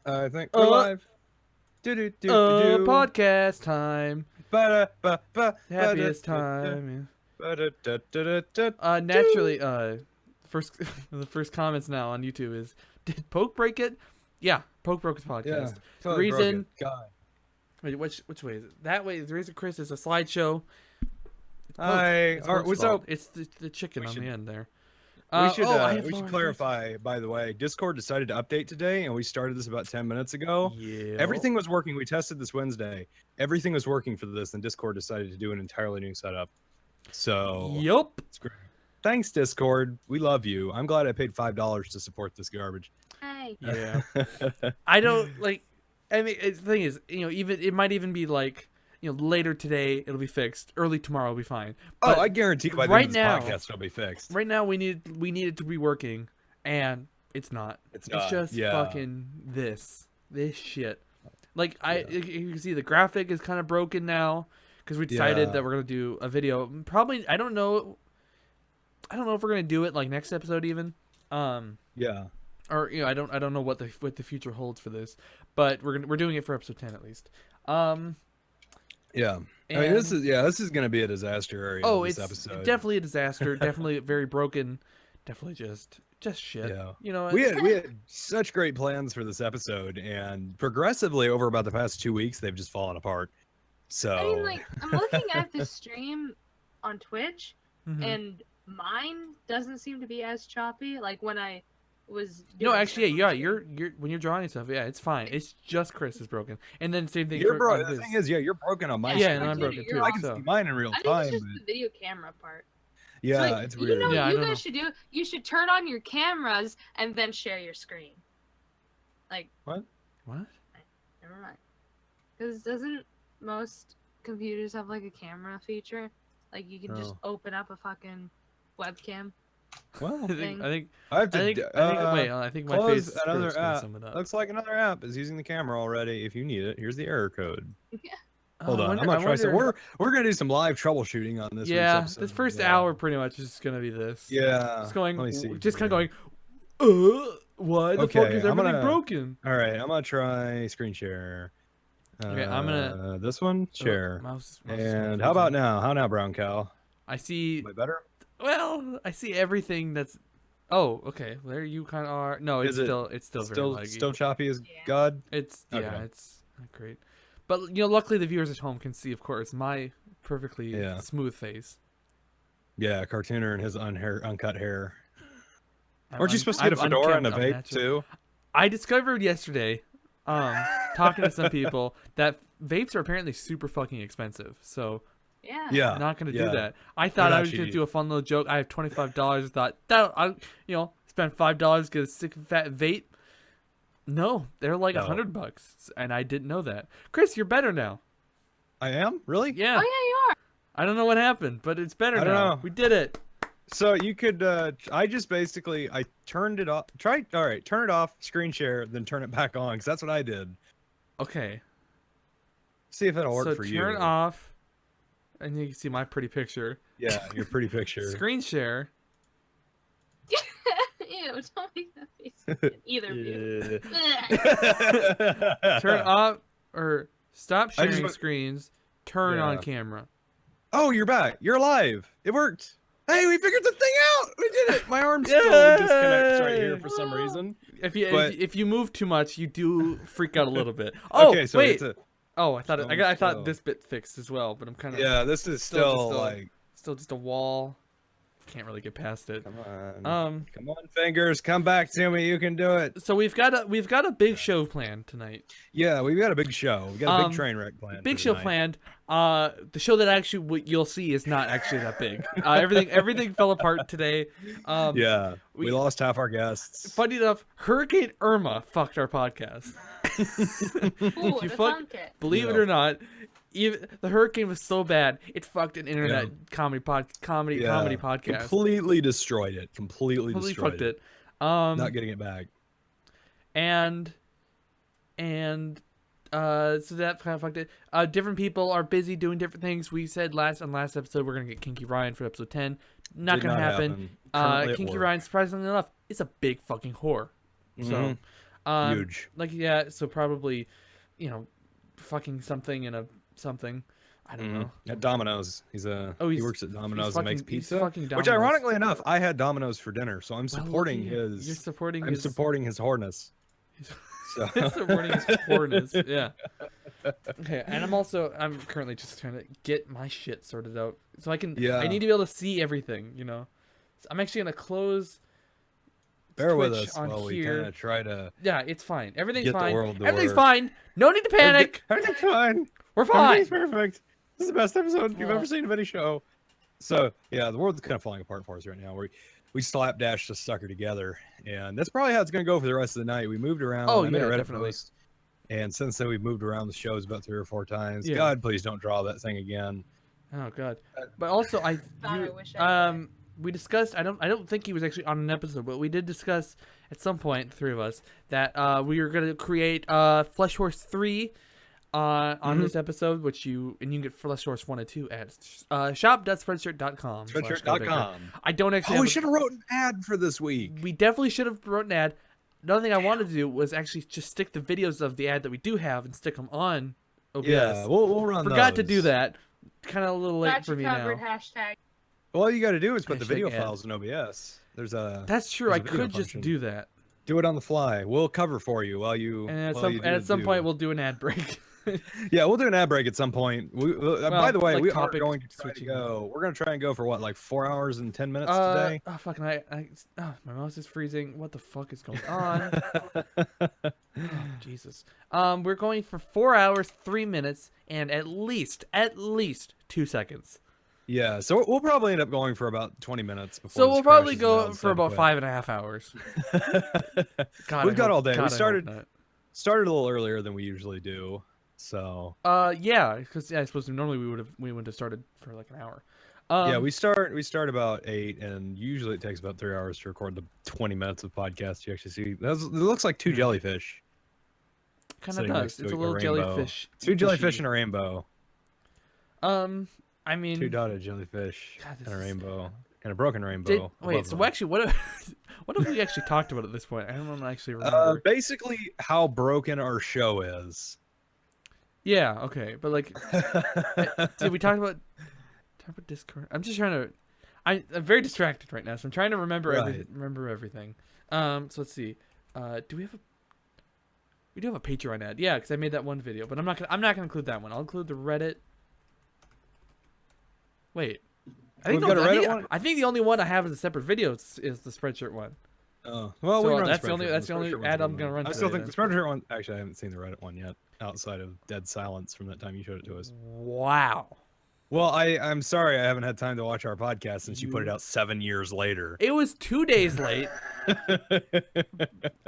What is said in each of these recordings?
I think we're live. Do do do do do. Podcast time. Happiest Ba-da-ba-ba-ba-da-da-da. time. Ba-da-da-da-da-da-do. Naturally, first the first comments now on YouTube is, did Poke break it? Yeah, Poke broke his Yeah, podcast. The totally broke it. reason, God. wait, which way is it? That way, the reason Chris is a slideshow. It's Poke. Hi. It's All right, Poke's what's fault. up? It's the chicken We on should- the end there. We should I clarify, by the way, Discord decided to update today, and we started this about 10 minutes ago. Yeah. Everything was working. We tested this Wednesday. Everything was working for this, and Discord decided to do an entirely new setup. So Yup. it's great. Thanks, Discord. We love you. I'm glad I paid $5 to support this garbage. Hi. Yeah. I don't like. I mean, the thing is, even it might even be like, later today it'll be fixed. Early tomorrow will be fine. But I guarantee by the right end of now- this podcast it'll be fixed. right now we need it to be working, and it's not. It's It's not. just Yeah. fucking this shit. Like you can see the graphic is kind of broken now because we decided Yeah. that we're gonna do a video. Probably I don't know if we're gonna do it like next episode even. Yeah. Or I don't know what the future holds for this, but we're doing it for episode 10 at least. Yeah. I mean, this is going to be a disaster area. It's this episode. definitely a disaster. Definitely very broken. Definitely just shit. Yeah. We we had such great plans for this episode, and progressively over about the past 2 weeks, they've just fallen apart. So I mean, like, I'm looking at the stream on Twitch, Mhm. and mine doesn't seem to be as choppy. Like when I was. No, doing actually, stuff yeah, on you're stream. when you're drawing stuff, yeah, it's fine. It's just Chris is broken, and then same thing. you're for the thing is, you're broken on my Yeah, screen. and I'm Dude, broken you're too. I can So. see mine in real I think time. it's just but- the video camera part. yeah, Like, it's weird. Yeah, I you don't know. guys should do. You should turn on your cameras and then share your screen. Like, What? never mind. Because doesn't most computers have like a camera feature? Like you can just open up a fucking webcam. Well, I think I have to. I think my close face another is gonna app. sum it up. Looks like another app is using the camera already. If you need it, here's the error code. Oh, Hold on, I'm gonna try some. We're gonna do some live troubleshooting on this. week's episode. this first Yeah. hour pretty much is just gonna be this. Yeah. Just going, Let me see just kind here. of going. Why the fuck Okay, is I'm everything gonna- broken? All right, I'm gonna try screen share. Okay, I'm gonna- this one share. Mouse is And how about now? How now, brown cow? I see. Am I better? Well, I see everything that's. Oh, okay. There you kind of are. No, it's Is it still very Still, laggy. still choppy as Yeah. God. It's Okay. it's not great. But luckily the viewers at home can see, of course, my perfectly Yeah. smooth face. Yeah, cartooner and his uncut hair. I'm Weren't you un- supposed to get a I'm fedora and a unkempt, I'm vape natural. too? I discovered yesterday, talking to some people, that vapes are apparently super fucking expensive. So Yeah. Yeah. I'm not gonna yeah. do that. I thought not I was gonna cheap. do a fun little joke. I have $25. I thought that I spend $5 get a sick fat vape. No, they're like No. $100, and I didn't know that. Chris, you're better now. I am really. Yeah, Oh yeah, you are. I don't know what happened, but it's better I don't now. know. We did it. So you could. I just basically I turned it off. All right, turn it off. Screen share, then turn it back on because that's what I did. Okay, See if that'll work so for you. turn off, and you can see my pretty picture. Yeah, your pretty picture. Screen share. Ew, don't make that face. Either of you. Turn off or stop I just sharing want- screens. Turn on Yeah. camera. Oh, you're back. You're alive. It worked. Hey, we figured the thing out. We did it. My arm still disconnects right here for some reason. If you But- if you move too much, you do freak out a little bit. Oh Okay, so wait. it's a, Oh, I thought I thought still. this bit fixed as well, but I'm kind of yeah. This is Still still just a- like. still just a wall. Can't really get past it. Come on. Um. Come on, fingers. Come back to me. You can do it. So we've got a big show planned tonight. Yeah, we've got a big show. We got a Um, big train wreck planned. Big for show tonight. planned. The show that actually you'll see is not actually that big. Everything fell apart today. Yeah, we we- lost half our guests. Funny enough, Hurricane Irma fucked our podcast. Ooh, You the fuck- thunk it. Believe it Yeah. or not, even the hurricane was so bad it fucked an internet comedy Yeah, podcast. Completely destroyed it. Completely Completely destroyed fucked it. it. Not getting it back. and so that kind of fucked it. Different people are busy doing different things. We said last episode we're gonna get Kinky Ryan for episode 10. Not Did gonna not happen. happen. Currently at Kinky work. Ryan, surprisingly enough, is a big fucking whore. So, Mhm. Huge. Like, yeah, so probably, fucking something in a something. I don't know. At Domino's. He works at Domino's and makes pizza. Fucking Which, Domino's. ironically enough, I had Domino's for dinner, so I'm Well, supporting look at you. his. You're supporting I'm supporting his whoreness. So. Supporting his whoreness. Yeah. Okay, and I'm currently just trying to get my shit sorted out so I can. Yeah. I need to be able to see everything. So I'm actually gonna close. Bear with Twitch us on while we here. kind of try to. Yeah, it's fine. Everything's get fine. The world to Everything's work. fine. No need to panic. Everything's fine. We're fine. Everything's perfect. This is the best episode you've ever seen of any show. So yeah, the world's kind of falling apart for us right now. We slapdash the sucker together, and that's probably how it's gonna go for the rest of the night. We moved around. Oh, I made a yeah, Reddit definitely. post, and since then we've moved around the shows about 3 or 4 times. Yeah. God, please don't draw that thing again. Oh god. But also I wish I could. we discussed I don't think he was actually on an episode, but we did discuss at some point, the 3 of us, that we were gonna create Flesh Horse 3 on this episode, which you can get Flesh Horse 1 and 2 at shop.spreadshirt.com. Spreadshirt.com. I don't actually we should have wrote an ad for this week. We definitely should have wrote an ad. Another thing I wanted to do was actually just stick the videos of the ad that we do have and stick them on OBS. Yeah, we'll run Forgot those. to do that. Kind of a little late for me covered, now. hashtag. All you got to do is put the Hashtag video ad. files in OBS. That's true. I there's a video could just function. do that. Do it on the fly. We'll cover for you while you. And while at some point, we'll do an ad break. Yeah, we'll do an ad break at some point. By the way, like we are topic going to try to switching. We're going to try and go for what, like 4 hours and 10 minutes today? Oh fucking! My mouse is freezing. What the fuck is going on? Oh, Jesus. We're going for 4 hours, 3 minutes, and at least 2 seconds. Yeah, so we'll probably end up going for about 20 minutes. Before So this we'll probably crashes go down for about quick. 5.5 hours. We've got all day. God, We I started hope not. a little earlier than we usually do. So yeah, because I suppose normally we would have started for like an hour. yeah, we start about 8, and usually it takes about 3 hours to record the 20 minutes of podcast. You actually see it looks like 2 jellyfish. Kind of sitting does. next to It's a a little rainbow. jellyfish. 2 jellyfish fishy. and a rainbow. I mean, 2-dotted jellyfish God, this and a is- rainbow and a broken rainbow. wait. above So them. actually, what have we actually talked about at this point? I don't actually remember. Basically, how broken our show is. Yeah. Okay. But like, did we talk about Discord? I'm just trying to. I'm very distracted right now, so I'm trying to remember Right. remember everything. So let's see. Do we have a? We do have a Patreon ad. Yeah, because I made that one video, but I'm not gonna include that one. I'll include the Reddit. Wait. We've got a Reddit one? I think the only one I have as a separate video is the Spreadshirt one. Oh well, So, we run that's the Spreadshirt. only- that's the only Spreadshirt one's ad a I'm good gonna one. run I still today, think the Spreadshirt one. Actually, I haven't seen the Reddit one yet, outside of dead silence from that time you showed it to us. Wow. Well, I'm sorry I haven't had time to watch our podcast since you put it out 7 years later. It was 2 days late.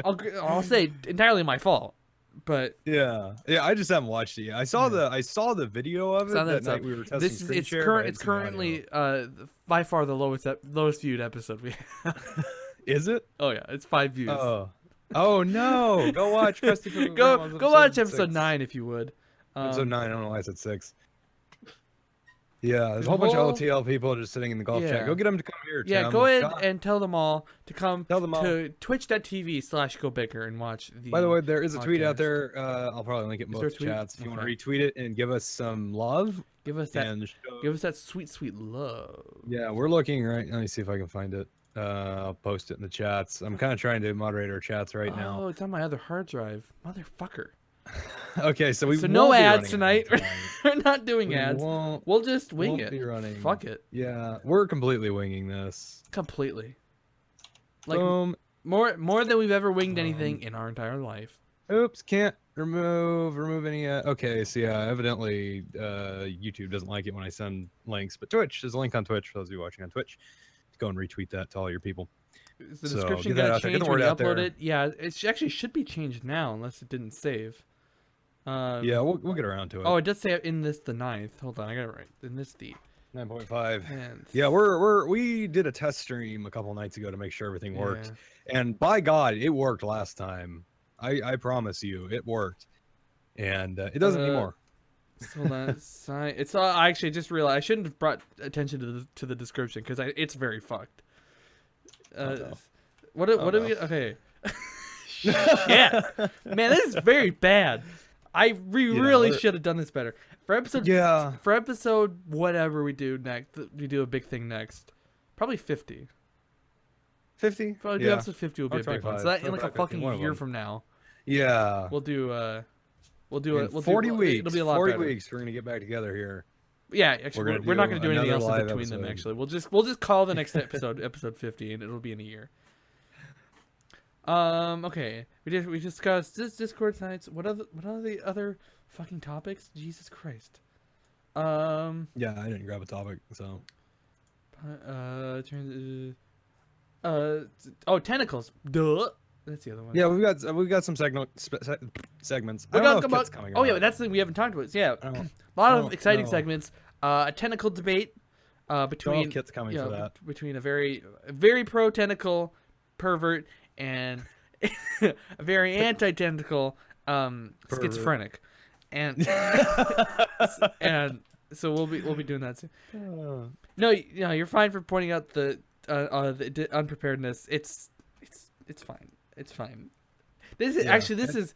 I'll say entirely my fault, but yeah, I just haven't watched it yet. I saw the video of it So that that's night we were testing screen it's share, but I it's didn't see the currently by far the lowest viewed episode we have. audio. Is it? Oh yeah, it's 5 views. Oh no! Go watch Crusty Pickled go Grandmas watch episode 6. 9 if you would. Episode 9. I don't know why I said 6. Yeah, there's a whole bunch of OTL people just sitting in the golf Yeah. chat. Go get them to come here. Yeah, Tim. go ahead God. and tell them all to come Tell them all. to twitch.tv/GoBicker and watch the. By the way, there is a tweet out podcast. there. I'll probably link it in Is there a both tweet? chats if you want to Okay. retweet it and give us some love. Give us that. And show... Give us that sweet love. Yeah, we're looking right. Let me see if I can find it. I'll post it in the chats. I'm kind of trying to moderate our chats right Oh, now. it's on my other hard drive, motherfucker. Okay, so we So won't no be ads running tonight. it We're not doing We ads. won't- We'll just wing won't it. be running. Fuck it. Yeah, we're completely winging this. Completely. Like Boom. more than we've ever winged anything in our entire life. Oops, can't remove any. Okay, so yeah, evidently YouTube doesn't like it when I send links, but Twitch, there's a link on Twitch for those of you watching on Twitch. Go and retweet that to all your people. Is the So, description get that gonna out there. Get change the when word you out upload there. it? Yeah, it actually should be changed now unless it didn't save. Yeah, we'll get around to it. Oh, it does say in this the 9th. Hold on, I got it right. In this the 9.5. 10th. Yeah, we did a test stream a couple nights ago to make sure everything worked, Yeah. and by God, it worked last time. I promise you, it worked, and it doesn't anymore. Hold on. It's I actually just realized I shouldn't have brought attention to the description because it's very fucked. no. What do no. we? Okay. Yeah, man, this is very bad. We really should have done this better for episode. Yeah. For episode whatever we do next, we do a big thing next. Probably 50. 50. Probably do episode 50 will be Or a big one. 25, So that in like a 25, fucking 50, one of year them. from now, Yeah. we'll do In we'll 40 do, weeks. It'll be a lot 40 better. weeks. We're gonna get back together here. Yeah, actually, we're not going to do anything else in another between live them. episode. Actually, we'll just call the next episode episode 50, and it'll be in a year. Okay, we discussed this Discord sites. What are the other fucking topics? Jesus Christ. Yeah, I didn't grab a topic, so. Tentacles. Duh. That's the other one. Yeah, we've got some segments. I We don't got know if about, Kit's coming. oh or yeah, not. that's the thing we haven't talked about. Yeah, I don't- a lot I of don't exciting know. segments. A tentacle debate between Kit's coming for that. between a very pro tentacle pervert and a very anti tentacle schizophrenic, and and so we'll be doing that soon. No, you're fine for pointing out the unpreparedness. It's fine. It's fine. This is this is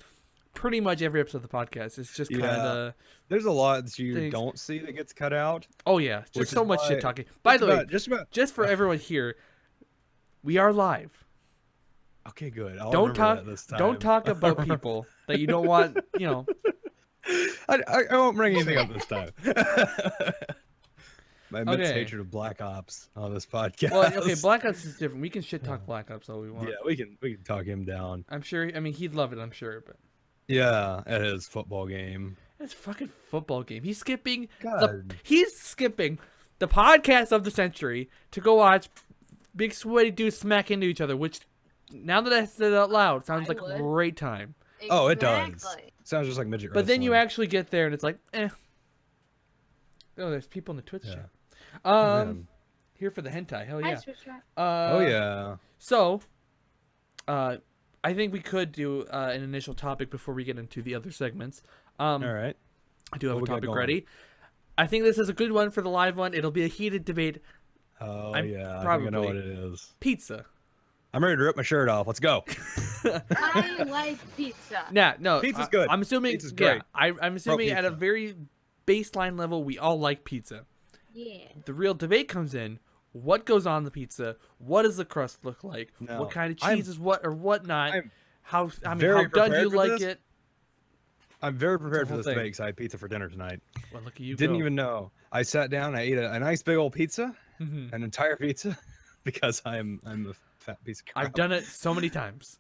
pretty much every episode of the podcast. It's just kind of There's a lot that you things. don't see that gets cut out. Oh yeah, Which just so is much why- shit talking. By the way, just for everyone here, we are live. Okay, good. I'll Don't remember talk. that this time. Don't talk about people that you don't want. I won't bring anything up this time. My immense Okay. hatred of Black Ops on this podcast. Well, okay, Black Ops is different. We can shit talk Black Ops all we want. Yeah, we can talk him down. I'm sure. I mean, he'd love it. I'm sure, but Yeah, at his football game. it's a fucking football game. He's skipping God. He's skipping the podcast of the century to go watch big sweaty dudes smack into each other. Which, now that I said it out loud, sounds I like would. a great time. Oh, it does. Exactly. Sounds just like midget But then you wrestling. actually get there and it's like, eh. Oh, there's people in the Twitch Yeah. chat. Man. Here for the hentai. Hell Hi, yeah. Switch Chat. Oh yeah. So, I think we could do an initial topic before we get into the other segments. All right. I do have What a we got topic going? ready. I think this is a good one for the live one. It'll be a heated debate. Oh I'm yeah. I think I know probably- what it is. Pizza. I'm ready to rip my shirt off. Let's go. I like pizza. Nah, no. Pizza's good. I'm assuming. Pizza's yeah, great. I'm assuming at a pizza. very baseline level, we all like pizza. Yeah. The real debate comes in: what goes on the pizza? What does the crust look like? No, What kind of I'm- cheese is what or whatnot? I'm How very how done do you prepared for like this. it? I'm very prepared for whole this thing. debate because I had pizza for dinner tonight. Well, look at you. Didn't go. even know. I sat down. I ate a nice big old pizza, Mhm. an entire pizza, because I'm a fat piece of crap. I've done it so many times.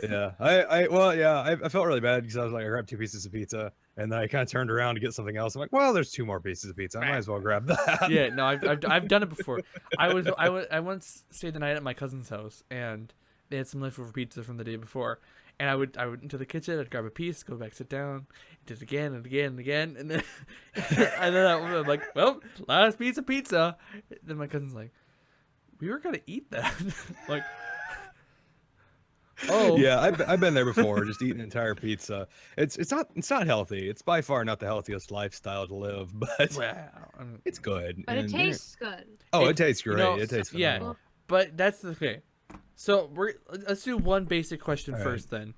Yeah. I felt really bad because I was like, I grabbed 2 pieces of pizza, and then I kind of turned around to get something else. I'm like, well, there's 2 more pieces of pizza. I might as well grab that. Yeah, no, I've done it before. I once stayed the night at my cousin's house, and they had some leftover pizza from the day before. And I went into the kitchen, I'd grab a piece, go back, sit down, did it again and again and again, and then I'm like, well, last piece of pizza. Then my cousin's like, we were gonna eat that, like, oh Yeah, I've been there before, just eating an entire pizza. It's not healthy. It's by far not the healthiest lifestyle to live, but wow. it's good. But it and- tastes good. Oh, it- it tastes you great. know, It tastes yeah. phenomenal. But that's the thing. So let's do one basic question All right. first, then.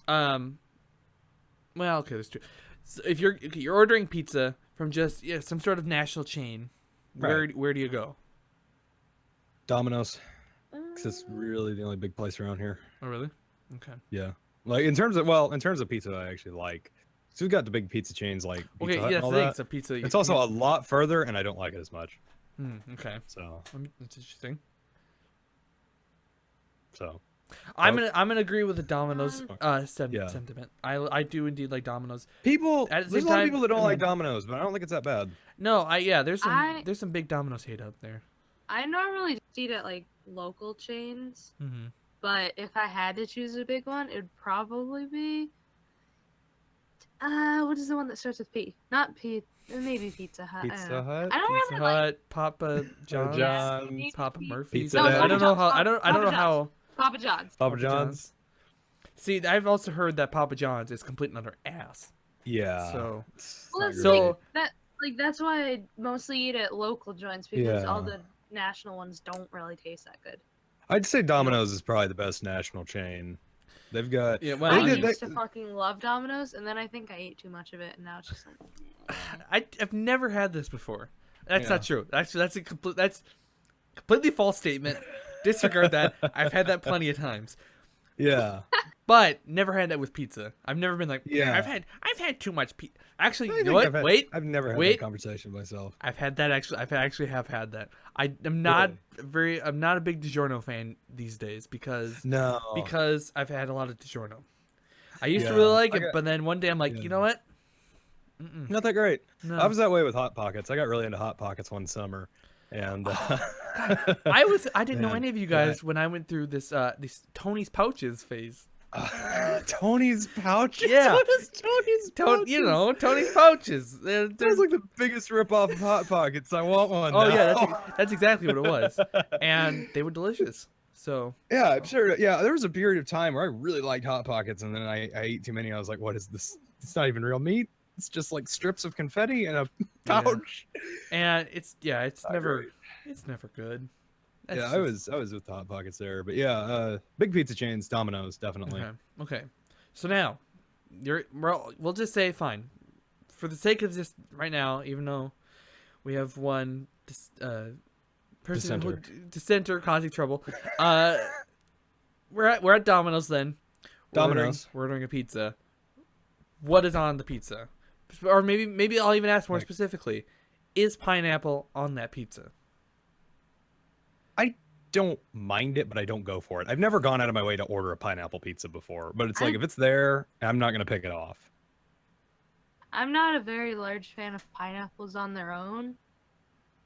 Well, okay, there's 2. So if you're ordering pizza from just some sort of national chain, where do you go? Domino's, because it's really the only big place around here. Oh, really? Okay. Yeah, like in terms of pizza, I actually like. So we've got the big pizza chains like Pizza Okay, Hut yeah, and all that's the thing. that. So pizza. It's also a lot further, and I don't like it as much. okay. So That's interesting. Oh. I'm gonna agree with the Domino's Yeah. sentiment. I do indeed like Domino's. people, At the there's a same lot of time, people that don't I like mean- Domino's, but I don't think it's that bad. No, there's some big Domino's hate out there. I normally just eat at like local chains, Mm-hmm. but if I had to choose a big one, it'd probably be what is the one that starts with P? Not P. Maybe Pizza Hut. I don't Pizza know. Hut. I don't Pizza really like Hut, Papa John's, John's, Papa Murphy's. Pizza I Hut. don't know how. I don't Papa know John's. how. Papa John's. Papa John's. See, I've also heard that Papa John's is complete and utter ass. Yeah. So it's Well, not that's great. So- that's why I mostly eat at local joints because all Yeah. the national ones don't really taste that good. I'd say Domino's is probably the best national chain. They've got. Yeah, well, I I mean, used to fucking love Domino's, and then I think I ate too much of it, and now it's just like. I've never had this before. That's Yeah. not true. Actually, that's completely false statement. Disregard that. I've had that plenty of times, Yeah. but never had that with pizza. I've never been like, Yeah. I've had too much pizza. Actually, I you know think what? Wait, I've never had wait. that conversation myself. I've had that actually. I've actually have had that. I'm not Really? I'm not a big DiGiorno fan these days because No. I've had a lot of DiGiorno. I used to Yeah. really like I it, got- but then one day I'm like, Yeah. you know what? Not that great. No. I was that way with Hot Pockets. I got really into Hot Pockets one summer, and I didn't know Man, any of you yeah. guys when I went through this Tony's pouches phase. Tony's pouches. Yeah. What is Tony's pouches? You know, Tony's pouches. That was like the biggest ripoff of Hot Pockets. I want one. Oh now. yeah, that's exactly what it was, and they were delicious. So Yeah, I'm sure. Yeah, there was a period of time where I really liked Hot Pockets, and then I ate too many. I was like, "What is this? It's not even real meat. It's just like strips of confetti in a Yeah. pouch." and it's Not never great. it's never good. That's Yeah, just- I was with the Hot Pockets there, but yeah, big pizza chains, Domino's, definitely. Okay. So now, we'll just say fine, for the sake of this right now, even though we have one person dissenter causing trouble. We're at Domino's then. Domino's. We're ordering a pizza. What is on the pizza? Or maybe I'll even ask more Like- specifically: is pineapple on that pizza? I don't mind it, but I don't go for it. I've never gone out of my way to order a pineapple pizza before, but it's like if it's there, I'm not gonna pick it off. I'm not a very large fan of pineapples on their own,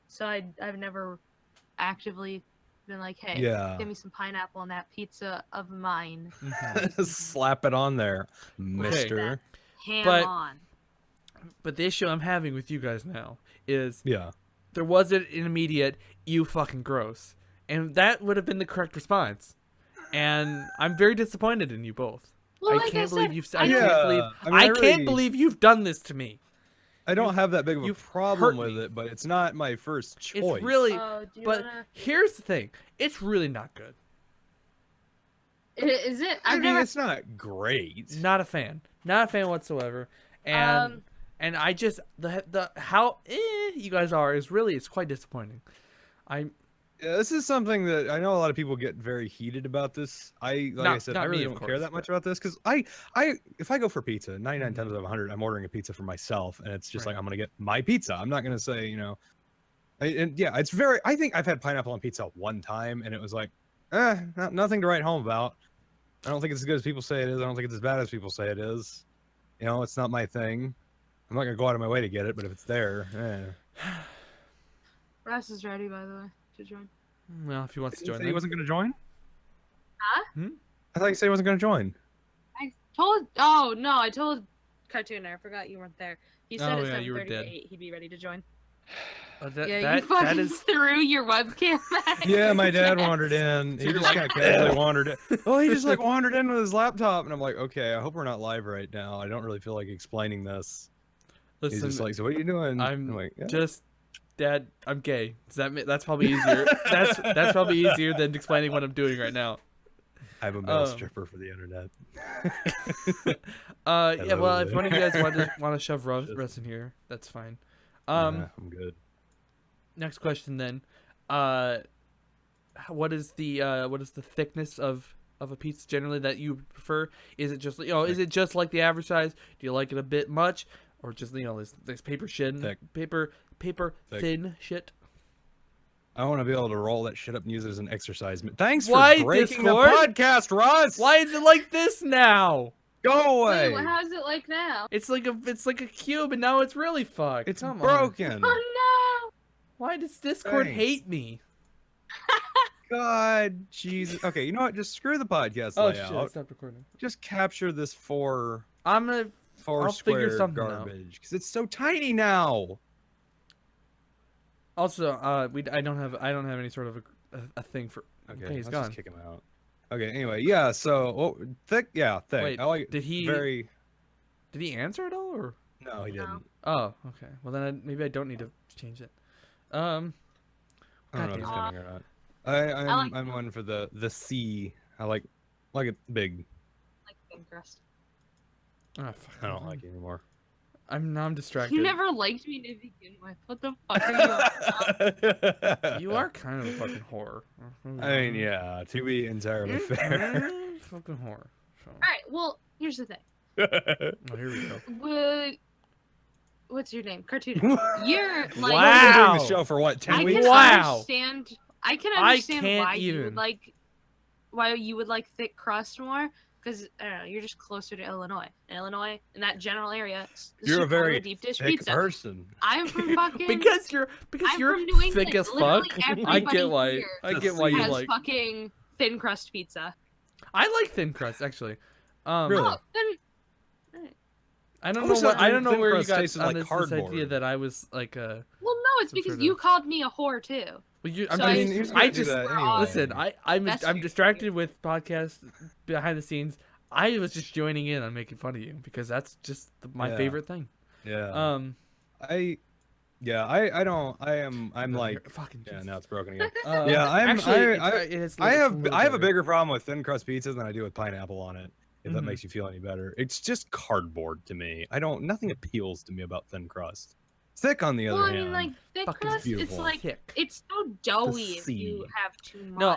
so I've never actively been like, hey, Yeah. give me some pineapple on that pizza of mine. Slap it on there, Mister. Ham But- on. But the issue I'm having with you guys now is Yeah. there wasn't an immediate "you fucking gross," and that would have been the correct response. And I'm very disappointed in you both. Well, I like can't believe you've. I I can't Yeah, believe. I mean, I I can't really- believe you've done this to me. I don't have that big of a you've problem hurt with me. it, but it's not my first choice. It's really. Oh, do you But wanna... here's the thing: it's really not good. Is it? I I've mean, never. it's not great. Not a fan. Not a fan whatsoever. And I just the how you guys are is really it's quite disappointing. Yeah, this is something that I know a lot of people get very heated about this. I said, I not me, really of don't care course, that much but- about this because if I go for pizza, 99 times out of 100, I'm ordering a pizza for myself, and it's just Right. like I'm gonna get my pizza. I'm not gonna say, and yeah, it's very. I think I've had pineapple on pizza one time, and it was like, nothing to write home about. I don't think it's as good as people say it is. I don't think it's as bad as people say it is. It's not my thing. I'm not gonna go out of my way to get it, but if it's there, Russ is ready, by the way, to join. Well, if he wants to join, he then. wasn't gonna join. Huh? I thought you said he wasn't gonna join. I told. Oh no, I told Cartooner. I forgot you weren't there. He said Oh, at yeah, you were 7:30 to dead. 8 he'd be ready to join. That, Yeah, that, you fucking that is threw your webcam back. Yeah, my dad wandered in. He just kind of casually wandered in. Oh, he just like wandered in with his laptop, and I'm like, okay, I hope we're not live right now. I don't really feel like explaining this. listen. He's just like, so what are you doing? I'm like, yeah. just Dad. I'm gay. That's probably easier. that's probably easier than explaining what I'm doing right now. I'm a male stripper for the internet. Yeah. Well, if one of you guys Hello. want to shove Russ in here, that's fine. Yeah, I'm good. Next question then. What is the thickness of a pizza generally that you prefer? Is it just is it just like the average size? Do you like it a bit much, or just this paper shit, Thick. paper Thick. thin shit? I want to be able to roll that shit up and use it as an exercise. Thanks Why, for breaking Discord? the podcast, Russ. Why is it like this now? Go away. Wait, how's it like now? It's like a cube, and now it's really fucked. It's Come on. broken. Oh Why does Discord Thanks. hate me? God, Jesus. Okay, you know what? Just screw the podcast Oh shit! I layout. stopped recording. Just capture this four I'm gonna. I'll figure square something out. garbage because it's so tiny now. Also, I don't have any sort of a thing for. Okay, Okay, he's let's gone. just kick him out. Okay, anyway, yeah. So thick, yeah, thick. Wait, I like did he- very. Did he answer at all, or? No, he No. didn't. Oh, okay. Well, then maybe I don't need to change it. I don't know if goddamn. he's coming or not. like I'm one for the C. I like it big. thin crust. Oh, fuck. I don't like it anymore. I'm distracted. You never liked me to begin with. What the fuck are you on? You are kind of a fucking whore. I mean, yeah, to be entirely fair. Fucking whore. So. All right. Well, here's the thing. Oh, here we go. What's your name? Cartoon. You're like. We've been Wow. doing the show for what, 10 I weeks? can Wow. understand. I can understand can't why you even. would like thick crust more. Because I don't know, you're just closer to Illinois. In Illinois, in that general area, You're a very deep dish thick pizza. person. I'm from fucking. because you're I'm you're from New England. thick as Literally fuck. I everybody get why. here I get why you has like. fucking thin crust pizza. I like thin crust actually. Really? Oh, then I don't I know wish what. that I don't know thin where you crust got tasted on like this idea cardboard. that I was like well, no, it's Some because sort you of- called me a whore too. Well, you, So I I mean, just- I do just that we're anyway. on. listen. I'm That's true. distracted with podcasts behind the scenes. I was just joining in on making fun of you because that's just my Yeah. favorite thing. Yeah. I'm like, fucking. yeah, Jesus. now it's broken again. Uh, Yeah, actually, I have a bigger problem with thin crust pizzas than I do with pineapple on it. If that Mhm. makes you feel any better, it's just cardboard to me. Nothing appeals to me about thin crust. Thick, on the Well, other I mean, hand, like thick Fucking crust, it's beautiful. like Kick. it's so doughy if sea. you have too much. No,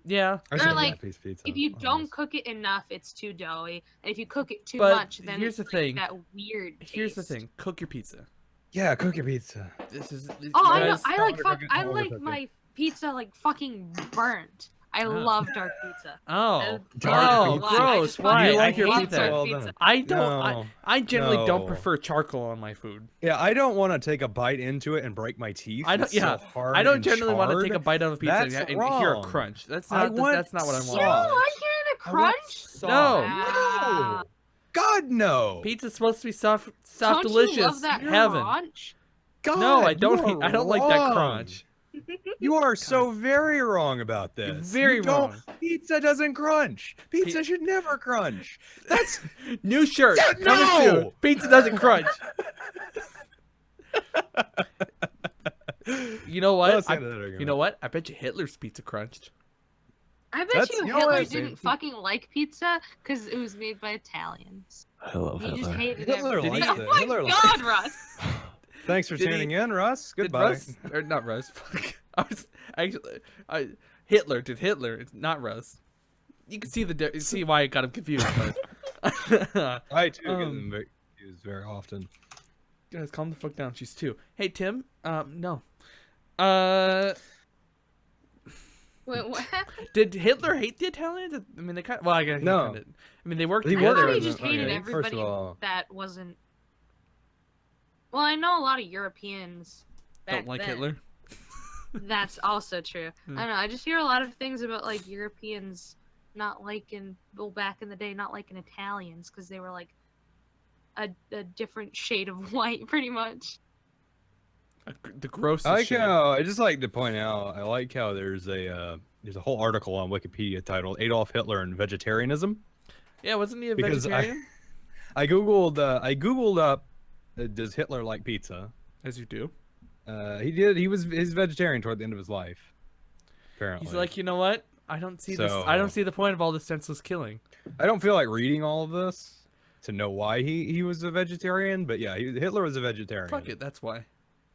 yeah, I or should have like, that piece of pizza. if you don't honest. cook it enough, it's too doughy. And if you cook it too But much, then here's it's the like thing. that weird taste. Here's the thing: cook your pizza. Yeah, cook your pizza. This is. Oh, I know. guys- I like Overcook it, I overcook like it. my pizza like fucking burnt. I Oh. love dark pizza. Oh, Dark oh, pizza. gross! Why? You I like your hate pizza that. well done. I don't. No, I generally don't no. prefer charcoal on my food. Yeah, I don't want to take a bite into it and break my teeth. I don't. It's Yeah, so hard I don't and generally want to take a charred. bite out of a pizza and, That's and hear a wrong. crunch. That's I not. want That's not what I You want. don't soft. like hearing a I want crunch? soft. No. Wow. No. God no. Pizza's supposed to be soft, Don't delicious. You love that Heaven. crunch? God, No, I you don't. are I don't like that wrong. crunch. You are so very wrong about You're this. very You don't- wrong. Pizza doesn't crunch. Pizza should never crunch. That's New shirt. Yeah, coming no! soon. Pizza doesn't crunch. You know what? Let's end that argument. You know what? I bet you Hitler's pizza crunched. I bet That's- you you know Hitler what? didn't fucking like pizza because it was made by Italians. I love He just Hitler. hated Hitler everything. liked Oh it. my Hitler liked god, Russ! Thanks for Did he- tuning in, Russ. Did Goodbye. Russ, or not Russ? Fuck. I was actually, Hitler. Did Hitler? It's not Russ. You can see see why I got him confused. But I too get Um, them confused very often. guys, calm the fuck down. She's 2. Hey Tim. No. Wait, what happened? Did Hitler hate the Italians? I mean, they kind. Well, I guess No. He kinda, I mean, they worked He I together. thought worked he in just the- hated okay, everybody first of all- that wasn't. Well, I know a lot of Europeans back Don't like then. Hitler. That's also true. Hmm. I don't know. I just hear a lot of things about like Europeans not liking, well, back in the day, not liking Italians because they were like a different shade of white, pretty much. The grossest I like shit. how I just like to point out. I like how there's a whole article on Wikipedia titled "Adolf Hitler and Vegetarianism." Yeah, wasn't he a Because vegetarian? I googled up, does Hitler like pizza? As you do. He did. He's vegetarian toward the end of his life. Apparently, He's like, you know what? I don't see this. I don't see the point of all this senseless killing. I don't feel like reading all of this to know why he was a vegetarian, but yeah, Hitler was a vegetarian. Fuck it, that's why.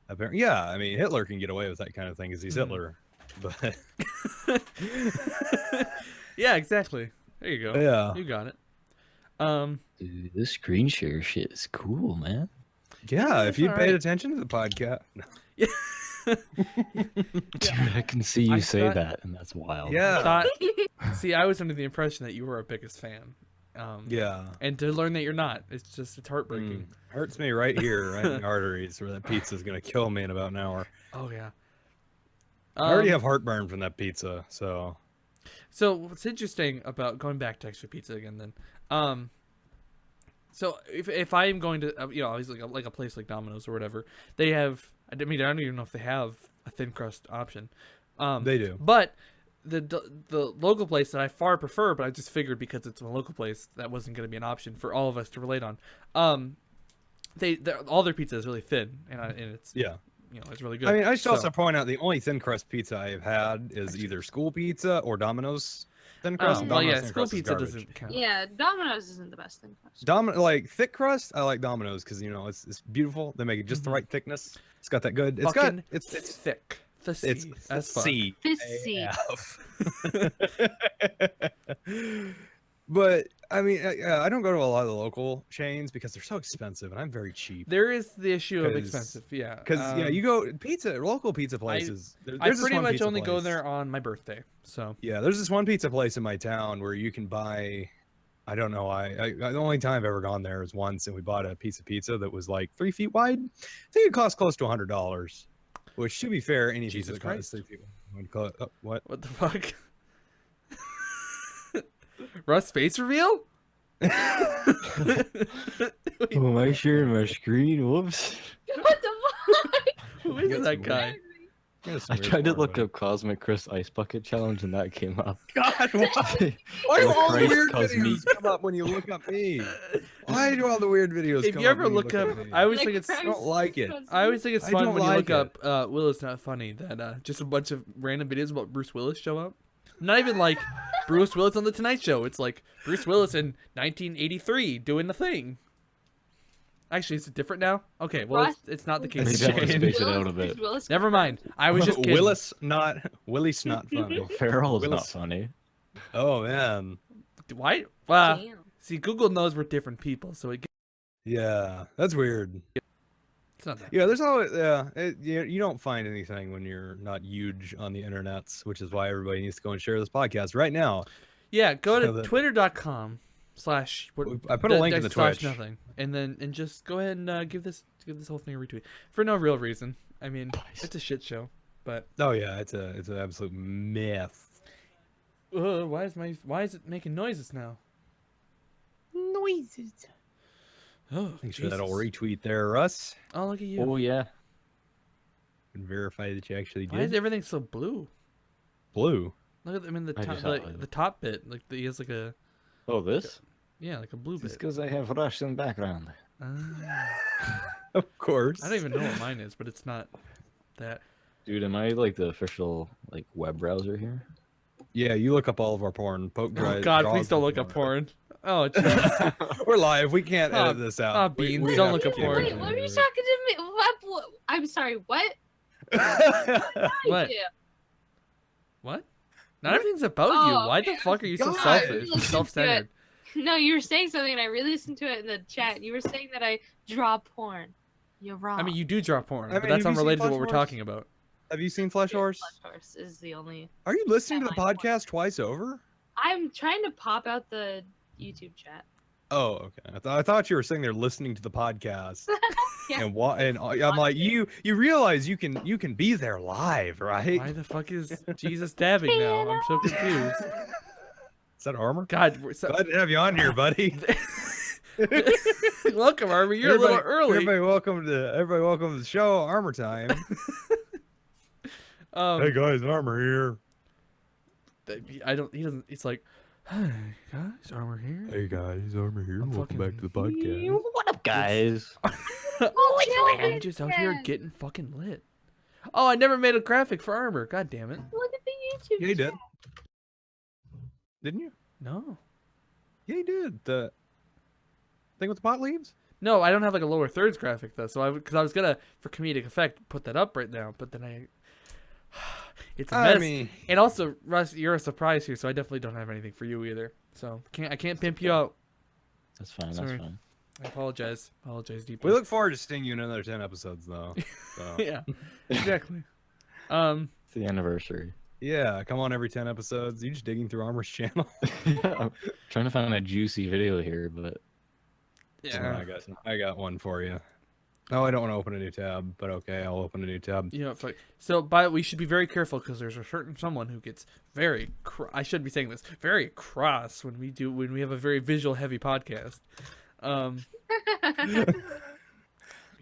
Apparently, yeah. I mean, Hitler can get away with that kind of thing because he's Hitler. But Yeah, exactly. There you go. yeah, You got it. Dude, this screen share shit is cool, man. yeah. If it's you all paid right. attention to the podcast, Dude, I can see you I say thought- that, and that's wild. yeah, Thought, see, I was under the impression that you were our biggest fan. yeah. And to learn that you're not, it's heartbreaking. Hurts me right here, right in the arteries, where that pizza's gonna kill me in about an hour. Oh yeah. I already have heartburn from that pizza, so So what's interesting about going back to extra pizza again, then, so if I am going to, obviously like a place like Domino's or whatever, they have. I mean, I don't even know if they have a thin crust option. they do. But the local place that I far prefer, but I just figured because it's a local place that wasn't going to be an option for all of us to relate on. All their pizza is really thin, and it's Yeah. it's really good. I mean, I should So- also point out the only thin crust pizza I have had is either school pizza or Domino's Thin crust. Oh, and well, Domino's yeah, thin school crust is pizza garbage. doesn't count. Yeah, Domino's isn't the best thing. Like thick crust, I like Domino's because it's beautiful. They make it just the right thickness. It's got that good. It's Fucking got it's thick. The C. it's As fuck. C. Fizzy. But I mean, I don't go to a lot of the local chains because they're so expensive, and I'm very cheap. There is the issue of 'Cause- expensive, yeah. Because you go local pizza places. I pretty much only go there on my birthday, so. Yeah, there's this one pizza place in my town where you can buy. I don't know why. The only time I've ever gone there is once, and we bought a piece of pizza that was like 3 feet wide. I think it cost close to $100, which, to be fair, any pizza Jesus that costs 3 feet would cost. What? What the fuck? Russ face reveal? Oh, am I sharing my screen? Whoops. What the fuck? Who is got that some guy? I tried to look up Cosmic Chris Ice Bucket Challenge and that came up. God, why? Why do Oh, all the Christ, weird cause me. videos come up when you look up me? Why do all the weird videos If come you up ever when look up, at me? I always Like think it's. I don't like it. I always think it's I fun don't when you like look up Willis Not Funny that just a bunch of random videos about Bruce Willis show up. Not even like Bruce Willis on the Tonight Show. It's like Bruce Willis in 1983 doing the thing. Actually, is it different now? Okay, well, it's not the case. Maybe I have to changed. space it out a bit. Never mind. I was just kidding. Willis not funny. Ferrell's not Willis. funny. Oh man, Why? Wow. Damn. See, Google knows we're different people, so yeah, that's weird. it's not that. Yeah, there's always you don't find anything when you're not huge on the internets, which is why everybody needs to go and share this podcast right now. Yeah, go So to that- twitter.com/ I put a link in the slash Twitch. nothing, and just go ahead and give this whole thing a retweet for no real reason. I mean, it's a shit show, but Oh yeah, it's an absolute myth. why is it making noises now? Noises. Oh, Thanks for that Jesus. old retweet there, Russ. Oh, look at you. Oh yeah. And verify that you actually Why is did. everything so blue? Blue. Look at them in the I top, just thought the top bit. Like he has like a Oh, this? like a blue It's bit. because I have Russian background. Ah. Of course. I don't even know what mine is, but it's not that. Dude, am I like the official like web browser here? Yeah, you look up all of our porn. Poke Oh dry. God, draws please don't the look up porn. Oh, jeez. We're live. We can't Oh, edit this out. oh, Beans, don't have look to up keep porn. it Wait, what are you in. talking to me? What? I'm sorry. What? What? Yeah. What? Not everything's about Oh, you. Why the okay. fuck are you so God. selfish, Listen to self-centered? No, you were saying something, and I re-listened to it in the chat. You were saying that I draw porn. You're wrong. I mean, you do draw porn, I but mean, that's have you seen unrelated to Flash what we're Horse? talking about. Have you seen Flesh Horse? Flesh Horse is the only. Are you listening to the I like podcast twice over? I'm trying to pop out the YouTube chat. Oh, okay. I thought you were sitting there listening to the podcast. Yeah. And I'm like, you realize you can be there live, right? Why the fuck is Jesus dabbing now? I'm so confused. Is that Armor? God, we're so... Glad to have you on here, buddy. welcome, Armor. You're a little early. Everybody, welcome to the show. Armor time. Hey guys, Armor here. I don't. He doesn't. It's like, hey guys, Armor here. Hey guys, Armor here. I'm Welcome back to the fucking- podcast. What up, guys? I'm just out here getting fucking lit. Oh, I never made a graphic for Armor. God damn it. Look at the YouTube. Yeah, you did. chat. Didn't you? No. Yeah, you did. The thing with the pot leaves? No, I don't have like a lower thirds graphic though. So because I was gonna for comedic effect put that up right now, but then it's a mess. I mean, And also, Russ, you're a surprise here, so I definitely don't have anything for you either. So I can't pimp you out. That's fine. Sorry. That's fine. I apologize. Apologize deeply. we look forward to seeing you in another 10 episodes, though. So. Yeah, exactly. It's the anniversary. Yeah, come on every 10 episodes. You just digging through Armor's channel? I'm trying to find a juicy video here, but Yeah. I got one for you. Oh, I don't want to open a new tab, but okay, I'll open a new tab. You know, so we should be very careful because there's a certain someone who gets very I should be saying this very cross when we have a very visual heavy podcast. We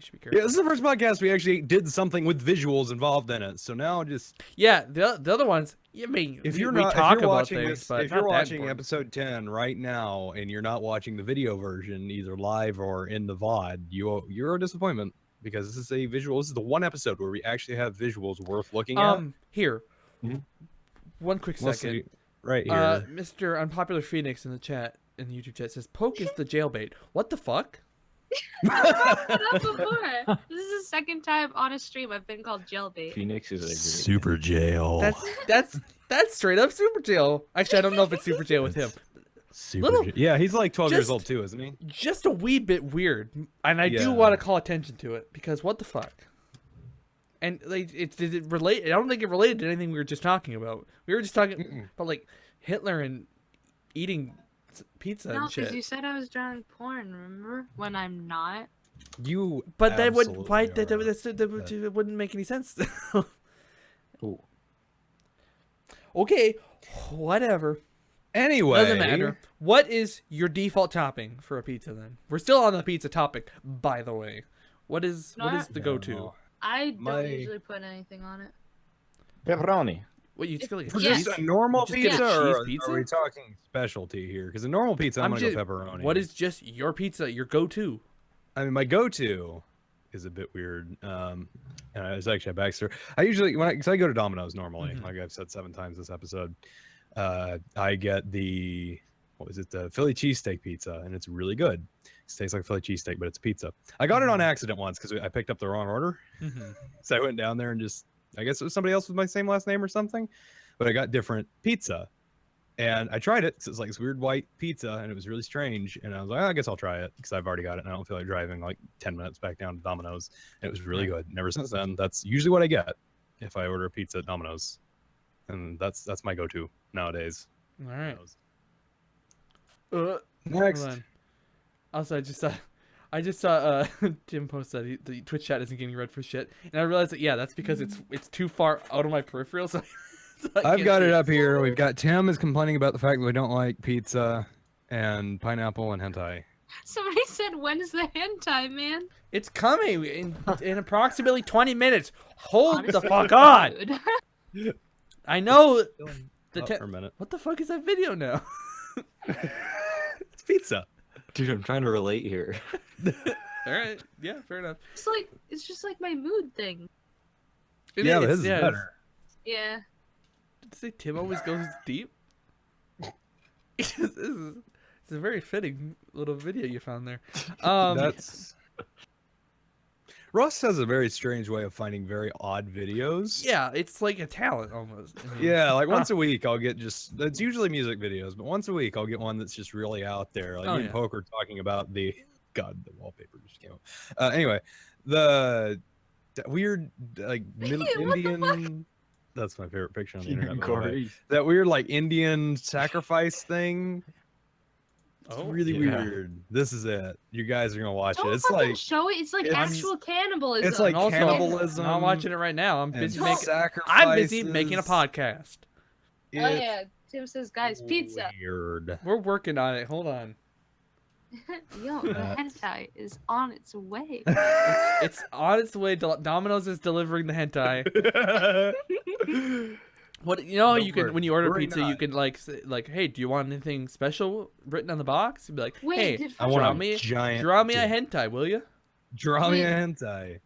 should be careful. Yeah, this is the first podcast we actually did something with visuals involved in it. So now just Yeah, the other ones. I mean, if we you're talk about watching things, this, but if not you're that watching important. episode 10 right now and you're not watching the video version, either live or in the VOD, you're a disappointment because this is a visual. This is the one episode where we actually have visuals worth looking at. Here, Mhm. one quick Let's second. see. right here. Mr. Unpopular Phoenix in the chat, in the YouTube chat, says Poke is the jailbait. What the fuck? I've brought it up before. This is the second time on a stream I've been called jailbait. Phoenix is a great Super jail. That's straight up super jail. Actually, I don't know if it's super jail with him. Super yeah, he's like 12 years just- old too, isn't he? Just a wee bit weird, and I Yeah. do want to call attention to it because what the fuck? And like, did it relate? I don't think it related to anything we were just talking about. We were just talking about like Hitler and eating pizza No, and shit. because you said I was drawing porn, remember? When I'm not. You But that would why absolutely that wouldn't make any sense. Ooh. Okay, whatever. Anyway, Doesn't matter. What is your default topping for a pizza then? We're still on the pizza topic, by the way. What is the go-to? I don't My- usually put anything on it. Pepperoni. What you still get? For Yes. just a normal You just get a pizza, cheese or pizza? are we talking specialty here? Because a normal pizza, I'm gonna go pepperoni. What is just your pizza, your go-to? I mean, my go-to is a bit weird. It's actually a backstory. I usually because I go to Domino's normally, like I've said 7 times this episode. I get the the Philly cheesesteak pizza, and it's really good. It tastes like Philly cheesesteak, but it's pizza. I got it on accident once because I picked up the wrong order, so I went down there and I guess it was somebody else with my same last name or something, but I got different pizza, and I tried it because it's like this weird white pizza, and it was really strange, and I was like, I guess I'll try it because I've already got it, and I don't feel like driving like 10 minutes back down to Domino's. And it was really good. And ever since then, that's usually what I get if I order a pizza at Domino's, and that's my go-to nowadays. All right. Next. Hold on. Also, I just saw Tim post that the Twitch chat isn't getting read for shit, and I realized that that's because it's too far out of my peripheral. So, I've got it up here. We've got Tim is complaining about the fact that we don't like pizza and pineapple and hentai. Somebody said, when's the hentai, man? It's coming in approximately 20 minutes. Hold Honestly, the fuck on. dude. I know. For a minute. What the fuck is that video now? It's pizza. Dude, I'm trying to relate here. All right. Yeah, fair enough. It's just like my mood thing. It Yeah, but is, his is better. Yeah. Did you say Tim always goes deep? It's a very fitting little video you found there. That's Russ has a very strange way of finding very odd videos. Yeah, it's like a talent almost. I mean, Yeah, like once a week I'll get it's usually music videos, but once a week I'll get one that's just really out there. Like me and Poker talking about the wallpaper just came up. Anyway, the weird like Indian. That's my favorite picture on the internet. by the way. That weird like Indian sacrifice thing. It's really weird. This is it. You guys are gonna watch Don't it. It's fucking like show it. It's like actual cannibalism. it's like And also, cannibalism. I'm not watching it right now. I'm busy making. sacrifices. I'm busy making a podcast. Oh yeah. Tim says, guys, pizza. Weird. We're working on it. Hold on. Yo, the hentai is on its way. It's on its way. Domino's is delivering the hentai. What you know? Don't You can worry. when you order We're pizza, you not. can like say, hey, do you want anything special written on the box? You'd be like, Wait, hey, did I want draw a me giant draw me a dick. hentai, will you? Draw me a Wait. hentai.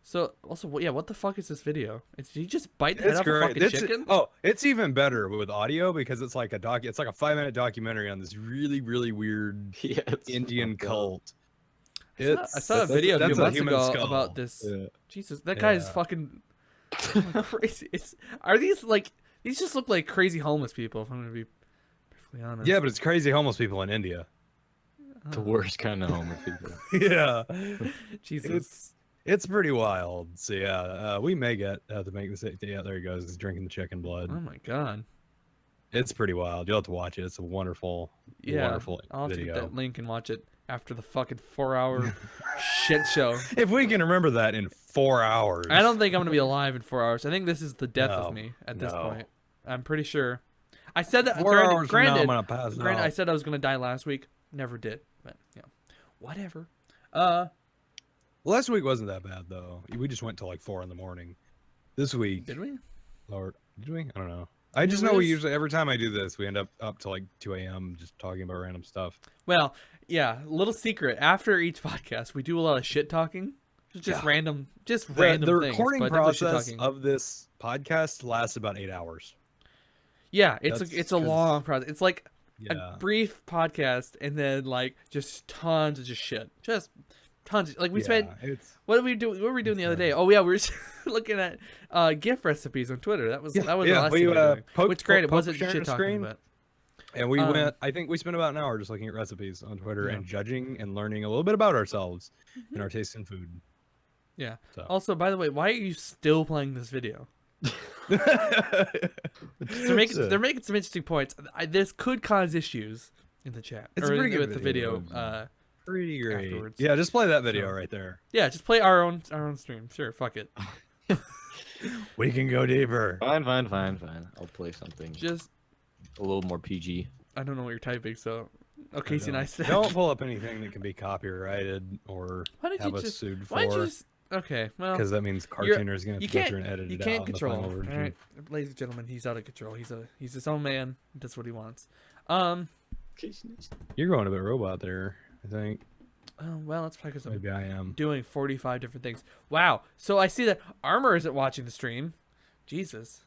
So also, what the fuck is this video? Did he just bite the head It's off a great. fucking chicken? It's even better with audio because it's like a 5-minute documentary on this really, really weird Yeah, it's Indian fucked up. cult. I saw a video a few that's a months human ago skull. about this. Yeah. Jesus, that guy is Yeah. fucking crazy. Are these like these just look like crazy homeless people? If I'm gonna be perfectly honest. Yeah, but it's crazy homeless people in India. The worst kind of homeless people. Yeah, Jesus. it's pretty wild. So yeah, we may get to make this. Yeah, there he goes. He's drinking the chicken blood. Oh my god. It's pretty wild. You'll have to watch it. It's a wonderful, wonderful I'll have to video. get that link and watch it after the fucking 4-hour shit show. If we can remember that in 4 hours. I don't think I'm gonna be alive in 4 hours. I think this is the death of No, me at this no. point. I'm pretty sure. I said that. 4 hours from now, I'm Granted, gonna pass granted, out. I said I was gonna die last week. Never did. But whatever. Last week wasn't that bad though. We just went till like 4 in the morning. This week, Did we? Lord, did we? I don't know. I just know we usually every time I do this, we end up to like 2 a.m. just talking about random stuff. Well, yeah. Little secret. After each podcast, we do a lot of shit talking. Just random, random the things. recording but definitely shit process talking. of this podcast lasts about 8 hours. Yeah, it's That's a 'cause- long process. It's like Yeah. a brief podcast and then like just tons of just shit. Just tons. Like we spent. It's What did we do? What were we doing the other day? Oh yeah, we were looking at gift recipes on Twitter. That was the last thing we were doing. Which granted wasn't shit talking, but and we went. I think we spent about an hour just looking at recipes on Twitter and judging and learning a little bit about ourselves and our taste in food. Yeah. So. Also, by the way, why are you still playing this video? They're making some interesting points. This could cause issues in the chat It's a or pretty good with the video. Pretty great. Afterwards. Yeah, just play that video right there. Yeah, just play our own stream. Sure, fuck it. We can go deeper. Fine. I'll play something Just a little more PG. I don't know what you're typing, so Casey and I said. Don't pull up anything that can be copyrighted or Why did have you us just? sued Why did you for. just? Okay, well, Because that means Cartooner's going to you have to go can't through and edit you it can't out in the control. final All version. right, ladies and gentlemen, he's out of control. He's his own man. Does what he wants. You're going a bit robot there, I think. Oh, well, that's probably because I'm Maybe I am. doing 45 different things. Wow. So I see that Armor isn't watching the stream. Jesus.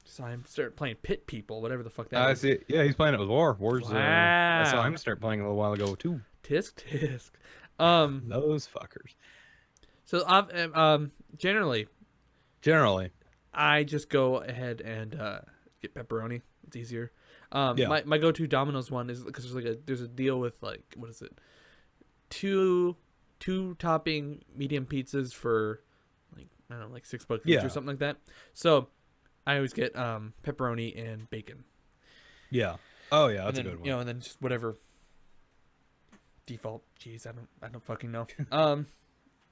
So I'm start playing Pit People, whatever the fuck that I is. see. Yeah, he's playing it with War. War's. I saw Wow. him start playing a little while ago too. Tisk. Those fuckers. So generally, I just go ahead and get pepperoni. It's easier. Yeah. My go-to Domino's one is because there's a deal with like what is it? Two topping medium pizzas for like I don't know like $6 each Yeah. or something like that. So I always get pepperoni and bacon. Yeah. Oh yeah, that's and then, a good one. You know, and then just whatever default. Jeez, I don't fucking know.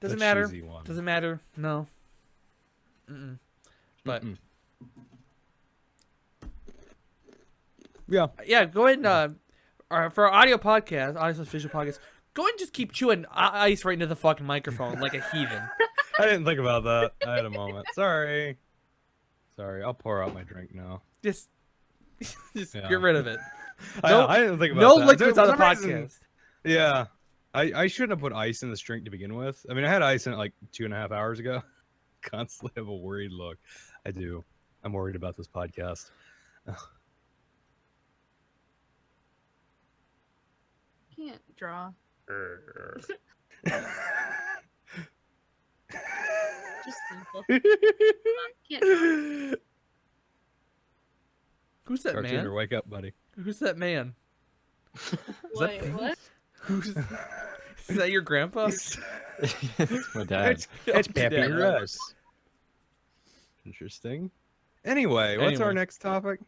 Doesn't The matter. cheesy one. Doesn't matter. No. But Yeah. yeah, go ahead and for our audio podcast, audio visual podcast, go ahead and just keep chewing ice right into the fucking microphone like a heathen. I didn't think about that. I had a moment. Sorry. I'll pour out my drink now. Just Yeah. get rid of it. I didn't think about No that. liquids on the For some reason- podcast. Yeah. I shouldn't have put ice in this drink to begin with. I mean, I had ice in it like 2.5 hours ago. Constantly have a worried look. I do. I'm worried about this podcast. Can't draw. Just simple. Can't draw. Who's that Cartooner, man? wake up, buddy. Who's that man? Wait, what? Who's is that your grandpa? It's my dad. It's Oh, Peppy Dad. Russ. Interesting. Anyway, what's our Anyway. next topic?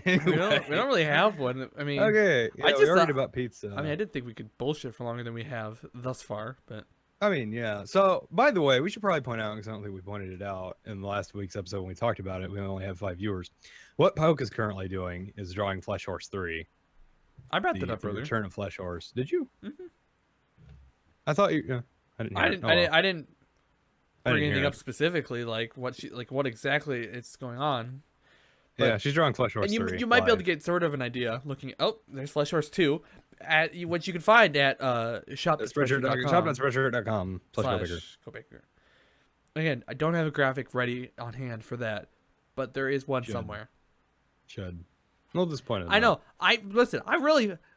We don't really have one. I mean, Okay. Yeah, I we just already thought- about pizza. I didn't think we could bullshit for longer than we have thus far, but I mean, yeah. So, by the way, we should probably point out, because I don't think we pointed it out in the last week's episode when we talked about it. We only have 5 viewers. What Poke is currently doing is drawing Flesh Horse 3. I brought that The up earlier. Return of Flesh Horse. Did you? Mhm. I thought you. I didn't. Hear I it. didn't. Oh, I well. didn't. I didn't I bring didn't hear anything it. up specifically, like what exactly it's going on. Yeah, but- she's drawing Flesh Horse And you 3. you might be able to live. get sort of an idea looking. Oh, there's Flesh Horse 2 at what you can find at shop.spreadshirt.com. Shop.spreadshirt.com. Plus GoBicker. GoBicker. Again, I don't have a graphic ready on hand for that, but there is one Should. somewhere. Should. A little disappointed. in I that. know.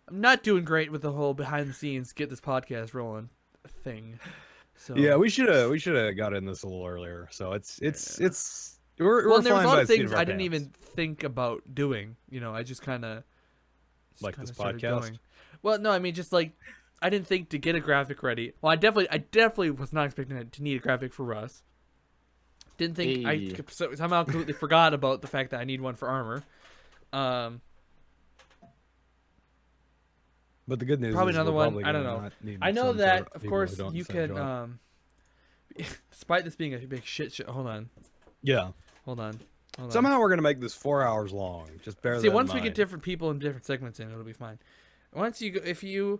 I'm not doing great with the whole behind the scenes get this podcast rolling thing. So Yeah, we should have got in this a little earlier. So it's we're well, and there was flying a lot by of the seat things of our I didn't pants. even think about doing. You know, I just kind of Like this podcast? Well, no, I mean just like I didn't think to get a graphic ready. Well, I definitely was not expecting to need a graphic for Russ. Didn't think Hey. somehow completely forgot about the fact that I need one for Armor. But the good news Probably is another we're one. probably I don't gonna know. not need I know some that, sort of people course, who don't you decide can. to- Despite this being a big shit show, hold on. Yeah. Hold on. Somehow we're gonna make this 4 hours long. Just bear See, that in once we get mind. different people in different segments in, it'll be fine. If you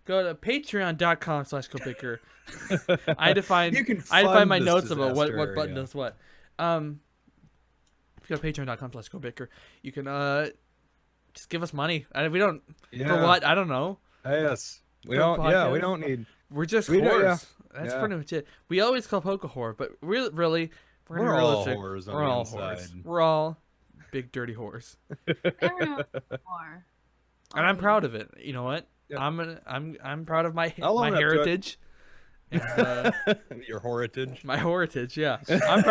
go to patreon.com/GoBicker, I define You can my fund this notes about what disaster, button yeah. does what. If you go to patreon.com/GoBicker, you can just give us money. We don't for Yeah. what? I don't know. Yes. We For a don't. Yeah, we podcast? don't need. We're just We don't- whores. yeah. That's Yeah. pretty much it. We always call Poke a whore, but really, we're gonna We're be all realistic. whores on We're the all inside. whores. We're all big dirty horse, Everyone are. and I'm proud of it. You know what? Yeah. I'm proud of my I'll own up to it. heritage. And, Your heritage. my heritage, yeah. I'm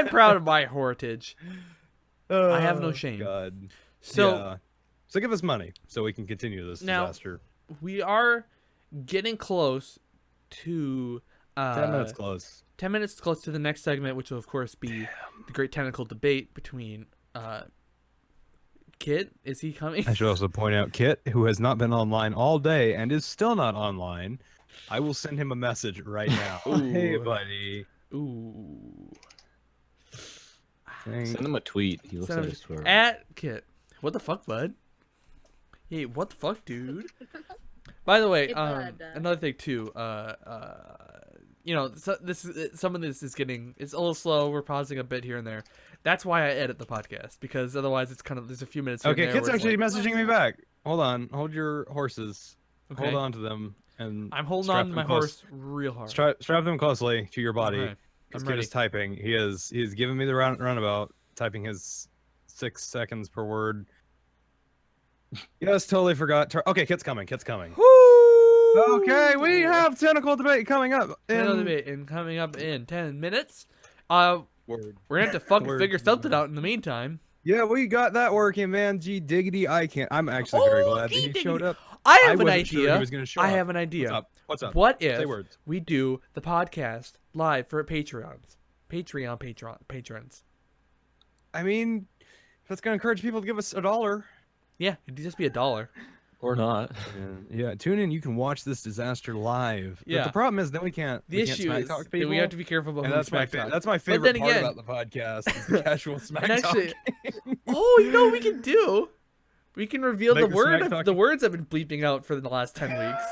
proud of my heritage. I have no Oh, shame. God. So Yeah. So give us money so we can continue this Now- disaster. we are getting close to 10 minutes close. 10 minutes close to the next segment, which will of course be the great tentacle debate between Kit. Is he coming? I should also point out Kit, who has not been online all day and is still not online. I will send him a message right now. Hey, Ooh. buddy. Ooh. Thank- Send him a tweet. He looks Send at him- his Twitter. At Kit. What the fuck, bud? Hey, what the fuck, dude? By the way, Hey, bud. another thing too. You know, some of this is it's a little slow. We're pausing a bit here and there. That's why I edit the podcast, because otherwise it's kind of there's a few minutes. Here Okay, and there Kit's where it's actually like, messaging me back. Hold on. Hold your horses. Okay. Hold on to them. And I'm holding strap on to them my close. horse real hard. Strap them closely to your body. Okay, Because I'm Kit ready. is typing. He's giving me the runabout, typing his 6 seconds per word. Yes, totally forgot. Okay, Kit's coming. Kit's coming. Woo! Okay, we have tentacle debate coming up. Another in- debate and coming up in 10 minutes. Word. We're gonna have to fucking Word. figure something out in the meantime. Yeah, we got that working, man. Gee diggity, I can't. I'm actually very Oh, glad that gee he showed diggity. up. I have an wasn't sure idea. he was gonna show I up. have an idea. What's up? What's up? What Say if words. we do the podcast live for patrons? Patrons. I mean, if that's gonna encourage people to give us $1. Yeah, it'd just be $1. Or not. Yeah, tune in. You can watch this disaster live. Yeah. But the problem is, then we can't. The we can't issue smack is talk that people. we have to be careful about and who we that's my smack talk. that's my But favorite then part again- about the podcast is the casual smack And talk. actually, oh, you know what we can do? We can reveal Make the the word smack of talk- the words I've been bleeping out for the last 10 weeks.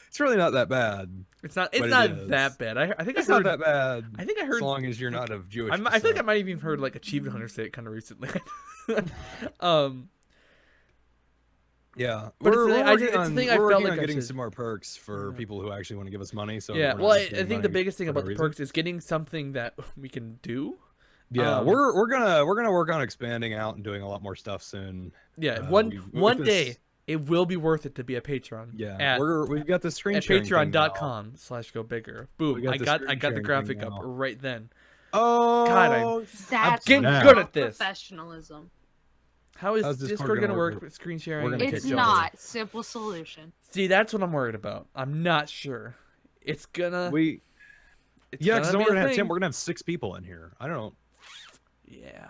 It's really not that bad. It's not. But It's it not is. that bad. I think It's I heard. not that bad. I think I As heard. long as you're not of Jewish. I feel like I descent. might have even heard like Achievement Hunter say it kind of recently. Yeah, But it's we're the- working it's the on, thing I we're felt working like on I getting should- some more perks for Yeah. people who actually want to give us money. So yeah. we're not Well, just I giving think the money biggest thing for no about the reason. perks is getting something that we can do. Yeah, Um, we're gonna work on expanding out and doing a lot more stuff soon. Yeah, we- one with day this- it will be worth it to be a patron. Yeah, at, we've got the screen at sharing thing now. patreon.com/GoBicker. Boom! got I the got screen the sharing graphic thing up now. right then. Oh, God, That's getting Now. good at this. Professionalism. How is How's Discord Discord gonna gonna work work with- with screen sharing? we're gonna It's kick you not. Simple solution. See, that's what I'm worried about. I'm not sure. It's gonna. we It's yeah, because gonna we're be a gonna have thing. 10. We're gonna have 6 people in here. I don't know. Yeah.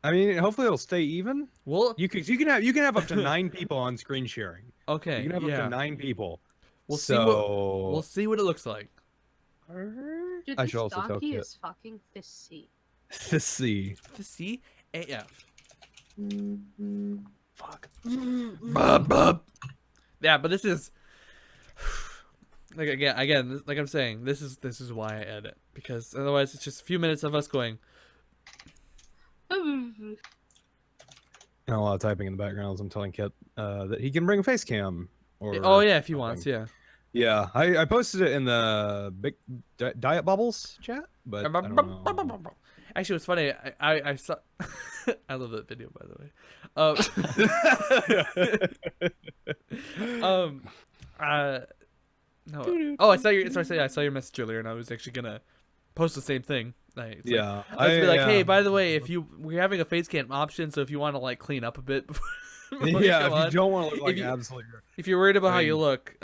I mean, hopefully it'll stay even. Well, You can have up to 9 people on screen sharing. okay. You can have yeah. up to 9 people. We'll so see what it looks like. Dude, I this should also tell donkey Kit. is fucking fishy. Let's see. To see AF. Fuck. Yeah, but this is like again, like I'm saying, this is why I edit, because otherwise it's just a few minutes of us going. And a lot of typing in the background as I'm telling Kit that he can bring a face cam. Or Oh yeah, if he something. wants, yeah. Yeah, I posted it in the big Diet Bubbles chat, but I don't know. Actually, it's funny. I saw. I love that video, by the way. No. Oh, I saw your message earlier, and I was actually gonna post the same thing. Like, it's like- Yeah, I was be like, hey, yeah. by the way, we're having a face cam option, so if you want to like clean up a bit, before you Yeah, come if you on, don't want to look like you- absolutely, if you're worried about how you mean, look,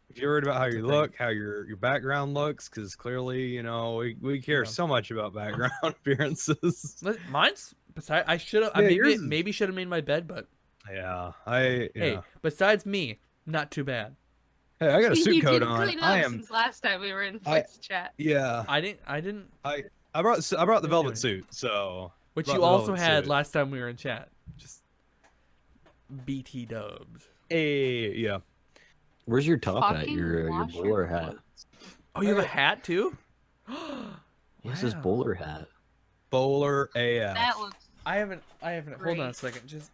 if you're worried about how That's you the thing. look, how your background looks, because clearly, you know, we care Yeah. so much about background appearances. mine's beside. I should have. Yeah, yours is- maybe should have made my bed, but Yeah, hey, yeah. besides me, not too bad. Hey, I got a You suit coat didn't on. clean I up am. since last time we were in I- voice chat. Yeah, I didn't. I brought the Anyway. velvet suit. So Which brought you the also velvet had suit. last time we were in chat. Just BT dubs. hey, yeah. Where's your top hat? Fucking Your wash bowler hat. clothes. Oh, you have a hat too? Where's his Wow. bowler hat? Bowler AF. That looks. I haven't. Hold on a Great. second. Just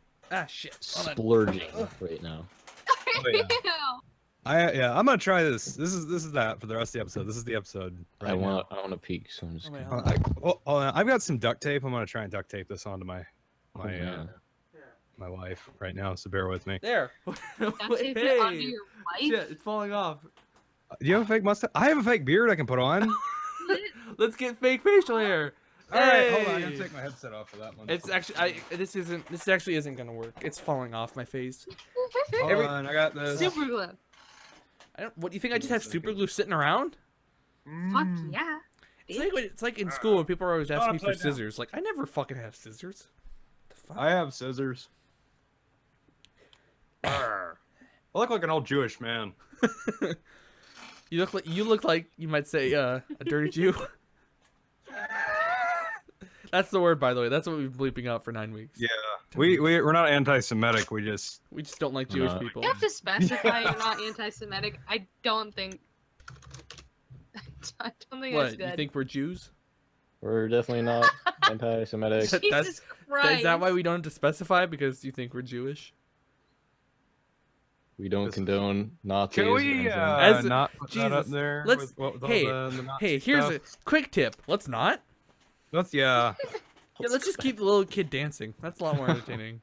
shit. Hold on. Splurging right now. Oh, yeah. Ew. I'm gonna try this. This is that for the rest of the episode. This is the episode. Right I now. want to peek, so I'm just Oh, wait, gonna... hold on. Hold on. I've got some duct tape. I'm gonna try and duct tape this onto my Oh, man. my wife right now. So bear with me. There. Duct tape it onto Hey. your Shit, wife. it's falling off. Do you have a fake mustache? I have a fake beard I can put on. Let's get fake facial hair. All right, hold on. I Hey. gotta take my headset off for that one. It's actually this actually isn't gonna work. It's falling off my face. Hold every- on. I got this. Super glue. What do you think? I just have super glue sitting around? Fuck yeah. It's like in school when people are always asking me for upside down. scissors. Like I never fucking have scissors. The fuck? I have scissors. Arr. I look like an old Jewish man. You look like you might say a dirty Jew. That's the word, by the way. That's what we've been bleeping out for 9 weeks. Yeah, we're not anti-Semitic. We just We just don't like Jewish No. people. You have to specify you're not anti-Semitic. I don't think. I don't think What? that's good. You think we're Jews? We're definitely not anti-Semitic. Jesus Christ. Is that why we don't have to specify? Because you think we're Jewish? We don't condone Nazis. can or we anything. As a- not put that up Jesus, there? let's- with all hey, the Nazi Hey, here's stuff? a quick tip. Let's not. Let's yeah. Yeah, let's just keep the little kid dancing. That's a lot more entertaining.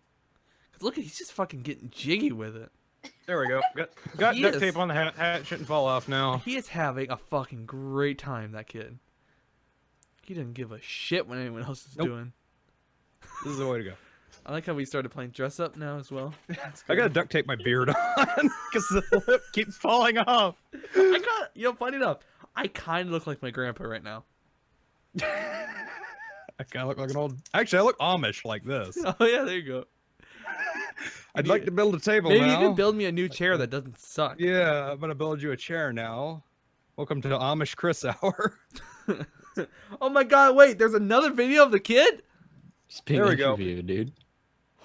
'Cause look, he's just fucking getting jiggy with it. There we go. Got He duct is- tape on the hat. Hat shouldn't fall off now. He is having a fucking great time, that kid. He doesn't give a shit what anyone else is Nope. doing. This is the way to go. I like how we started playing dress up now as well. I gotta duct tape my beard on because the lip keeps falling off. Funny enough, I kind of look like my grandpa right now. I kind of look like an old. Actually, I look Amish like this. Oh yeah, there you go. I'd like to build a table Maybe now. you can build me a new chair that doesn't suck. Yeah, I'm gonna build you a chair now. Welcome to the Amish Chris Hour. Oh my god, wait, there's another video of the kid? Just being There we go. interviewed, dude.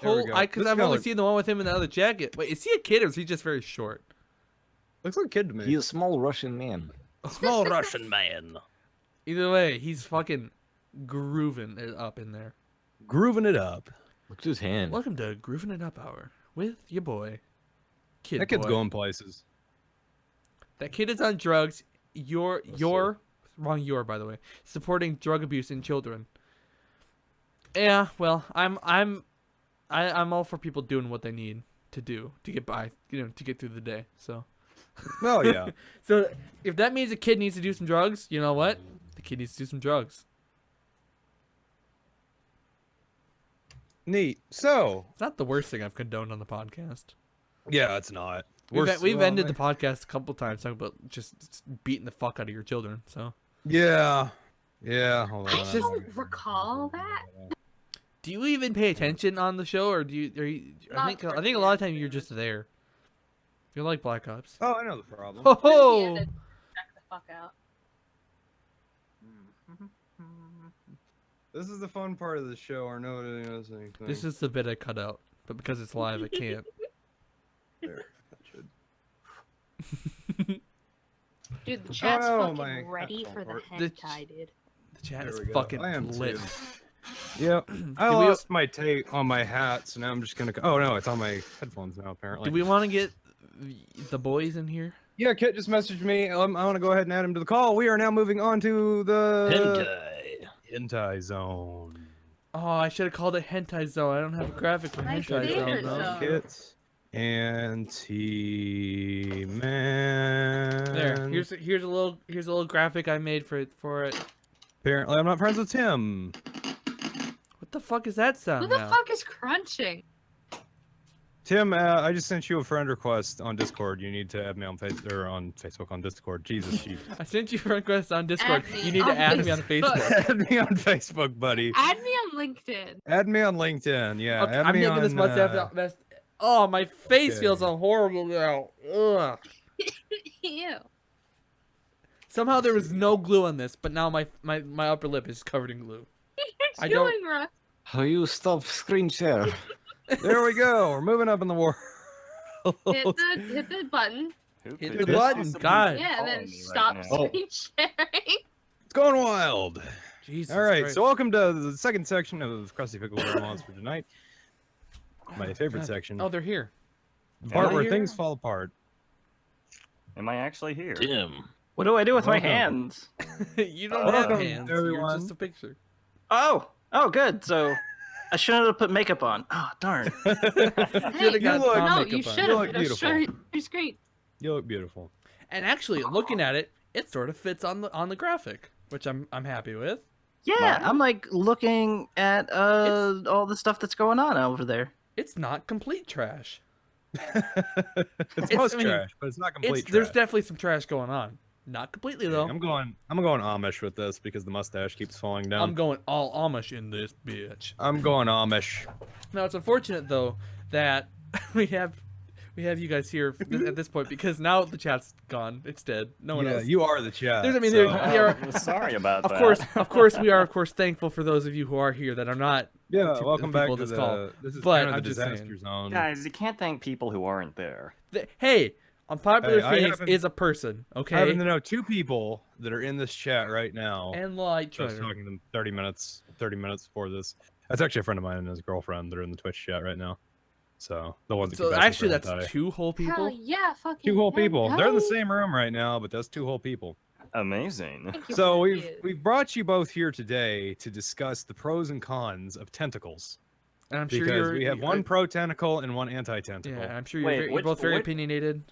There we go. Because This I've guy only look- seen the one with him in the other jacket. Wait, is he a kid or is he just very short? Looks like a kid to me. He's a small Russian man. a small Russian man. Either way, he's fucking grooving it up in there. Grooving it up. Look at his hand. Welcome to Grooving It Up Hour with your boy, Kid That kid's Boy. going places. That kid is on drugs. You're wrong. You're, by the way, supporting drug abuse in children. Yeah, well, I'm all for people doing what they need to do to get by, to get through the day. So, Oh yeah. so if that means a kid needs to do some drugs, you know what? The kid needs to do some drugs. Neat. So It's not the worst thing I've condoned on the podcast. yeah, it's not. We've ended the podcast a couple times talking about just beating the fuck out of your children. So, Yeah. Yeah. Hold on. I don't recall that. do you even pay attention on the show, or do you? Are you I think a lot of times you're just there. You're like Black Ops. Oh, I know the problem. Oh, Check the fuck out. This is the fun part of the show. Or nobody knows anything. this is the bit I cut out, but because it's live, I can't. There. That should. Dude, the chat's Oh, fucking my ready for the headphone The hentai, dude. The chat There is we go. fucking I am lit. too. Yep. I Do we- lost my tape on my hat, so now I'm just gonna. Oh no, it's on my headphones now. Apparently. Do we want to get the boys in here? Yeah, Kit just messaged me. I want to go ahead and add him to the call. We are now moving on to the hentai zone. Oh, I should have called it Hentai Zone. I don't have a graphic for My Hentai favorite Zone. zone. Kit Anti-Man. There, here's a little graphic I made for it. Apparently, I'm not friends with Tim. What the fuck is that sound Who the now? fuck is crunching? Tim, I just sent you a friend request on Discord. You need to add me on Facebook on Discord. Jesus, sheep. I sent you a request on Discord. Add me You need to on add me on Facebook. Facebook. Add me on Facebook, buddy. Add me on LinkedIn. Add me on LinkedIn. Yeah, Okay, add I'm me making on, this mustache. Oh, my face okay. feels so horrible now. Ugh. Ew. Somehow there was no glue on this, but now my upper lip is covered in glue. I You're don't- doing rough. How you stop screen share? There we go. We're moving up in the world. Hit the button. Hit the button, God. Yeah, and then stop Oh. screen sharing. It's going wild. Jesus All right, Christ. so welcome to the second section of Crusty Pickled Grandmas for tonight. My favorite God. section. Oh, they're here. the part are where they things here? fall apart. Am I actually here? Tim. What do I do with my Welcome. hands? You don't have Welcome, hands. You're everyone. just a picture. Oh, good. So I shouldn't have put makeup on. Oh, darn. Hey, Should've got look- Tom no, makeup you on. should You look have. beautiful. It's great. You look beautiful. And actually, looking at it, it sort of fits on the graphic, which I'm happy with. Yeah, Mine? I'm like looking at all the stuff that's going on over there. It's not complete trash. It's I most mean, trash, but it's not complete There's trash. definitely some trash going on. Not completely though. I'm going Amish with this because the mustache keeps falling down. I'm going all Amish in this bitch. I'm going Amish. Now it's unfortunate though that we have you guys here at this point because now the chat's gone. It's dead. No one Yeah, else. you are the chat. There's- I mean, so- there- we are- Oh, sorry about Of that. course, we are thankful for those of you who are here that are not. Yeah, to welcome the back people to this call. the. This is But kind of I'm the just disaster saying. zone. Guys, you can't thank people who aren't there. Hey, Unpopular Hey, I Phoenix happen- is a person, I okay? happen to know 2 people that are in this chat right now. And Light I was Trader. talking to them 30 minutes before this. That's actually a friend of mine and his girlfriend that are in the Twitch chat right now. So the ones that So keep asking actually, for that's hentai. 2 whole Hell people. yeah, fucking 2 whole people. They're in the hentai. same room right now, but that's 2 whole people. Amazing. Thank you So for we've it. we've brought you both here today to discuss the pros and cons of tentacles And I'm sure because you're. we have one pro tentacle and one anti tentacle. Yeah, I'm sure you're, Wait, you're which- both very which- opinionated.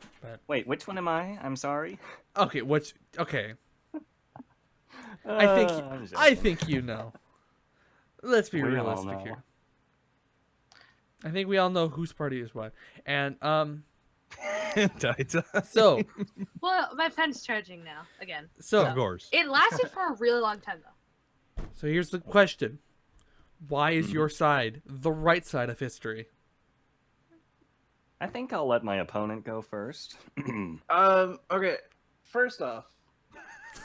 Wait, which one am I? I'm sorry. Okay, okay. I'm I joking. think you know. Let's be We all realistic know. here. I think we all know whose party is what. And so Well, my pen's charging now again. of course. It lasted for a really long time though. So here's the question. Why Mm-hmm. is your side the right side of history? I think I'll let my opponent go first. Okay. First off,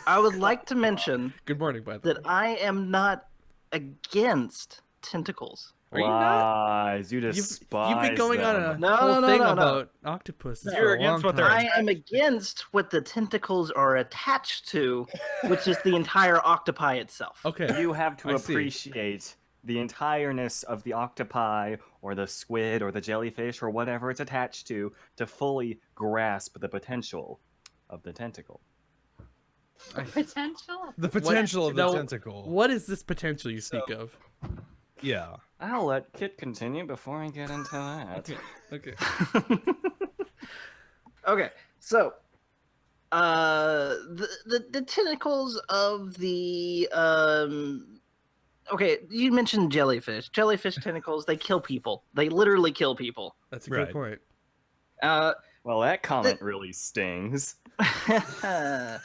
I would like to mention Good morning, by the way. that I am not against tentacles. Are you not? Lies. You You've despise been going on a them. No, whole no, thing no, no. about octopuses. You're for a against long what they're time. I am against what the tentacles are attached to, which is the entire octopi itself. Okay. You have to I see. appreciate the entireness of the octopi or the squid or the jellyfish or whatever it's attached to fully grasp the potential of the tentacle. Potential. The potential of the no, tentacle. What is this potential you speak of? Yeah. I'll let Kit continue before I get into that. Okay. Okay, so the tentacles of the okay, you mentioned jellyfish. Jellyfish tentacles, they kill people. They literally kill people. That's a Right. good point. Well, that comment really stings. Then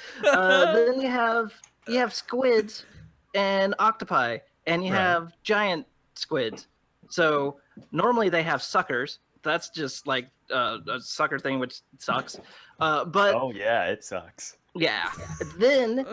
you have squids and octopi, and you Right. have giant squids. So normally they have suckers. That's just like a sucker thing, which sucks. But Oh yeah, it sucks. yeah, then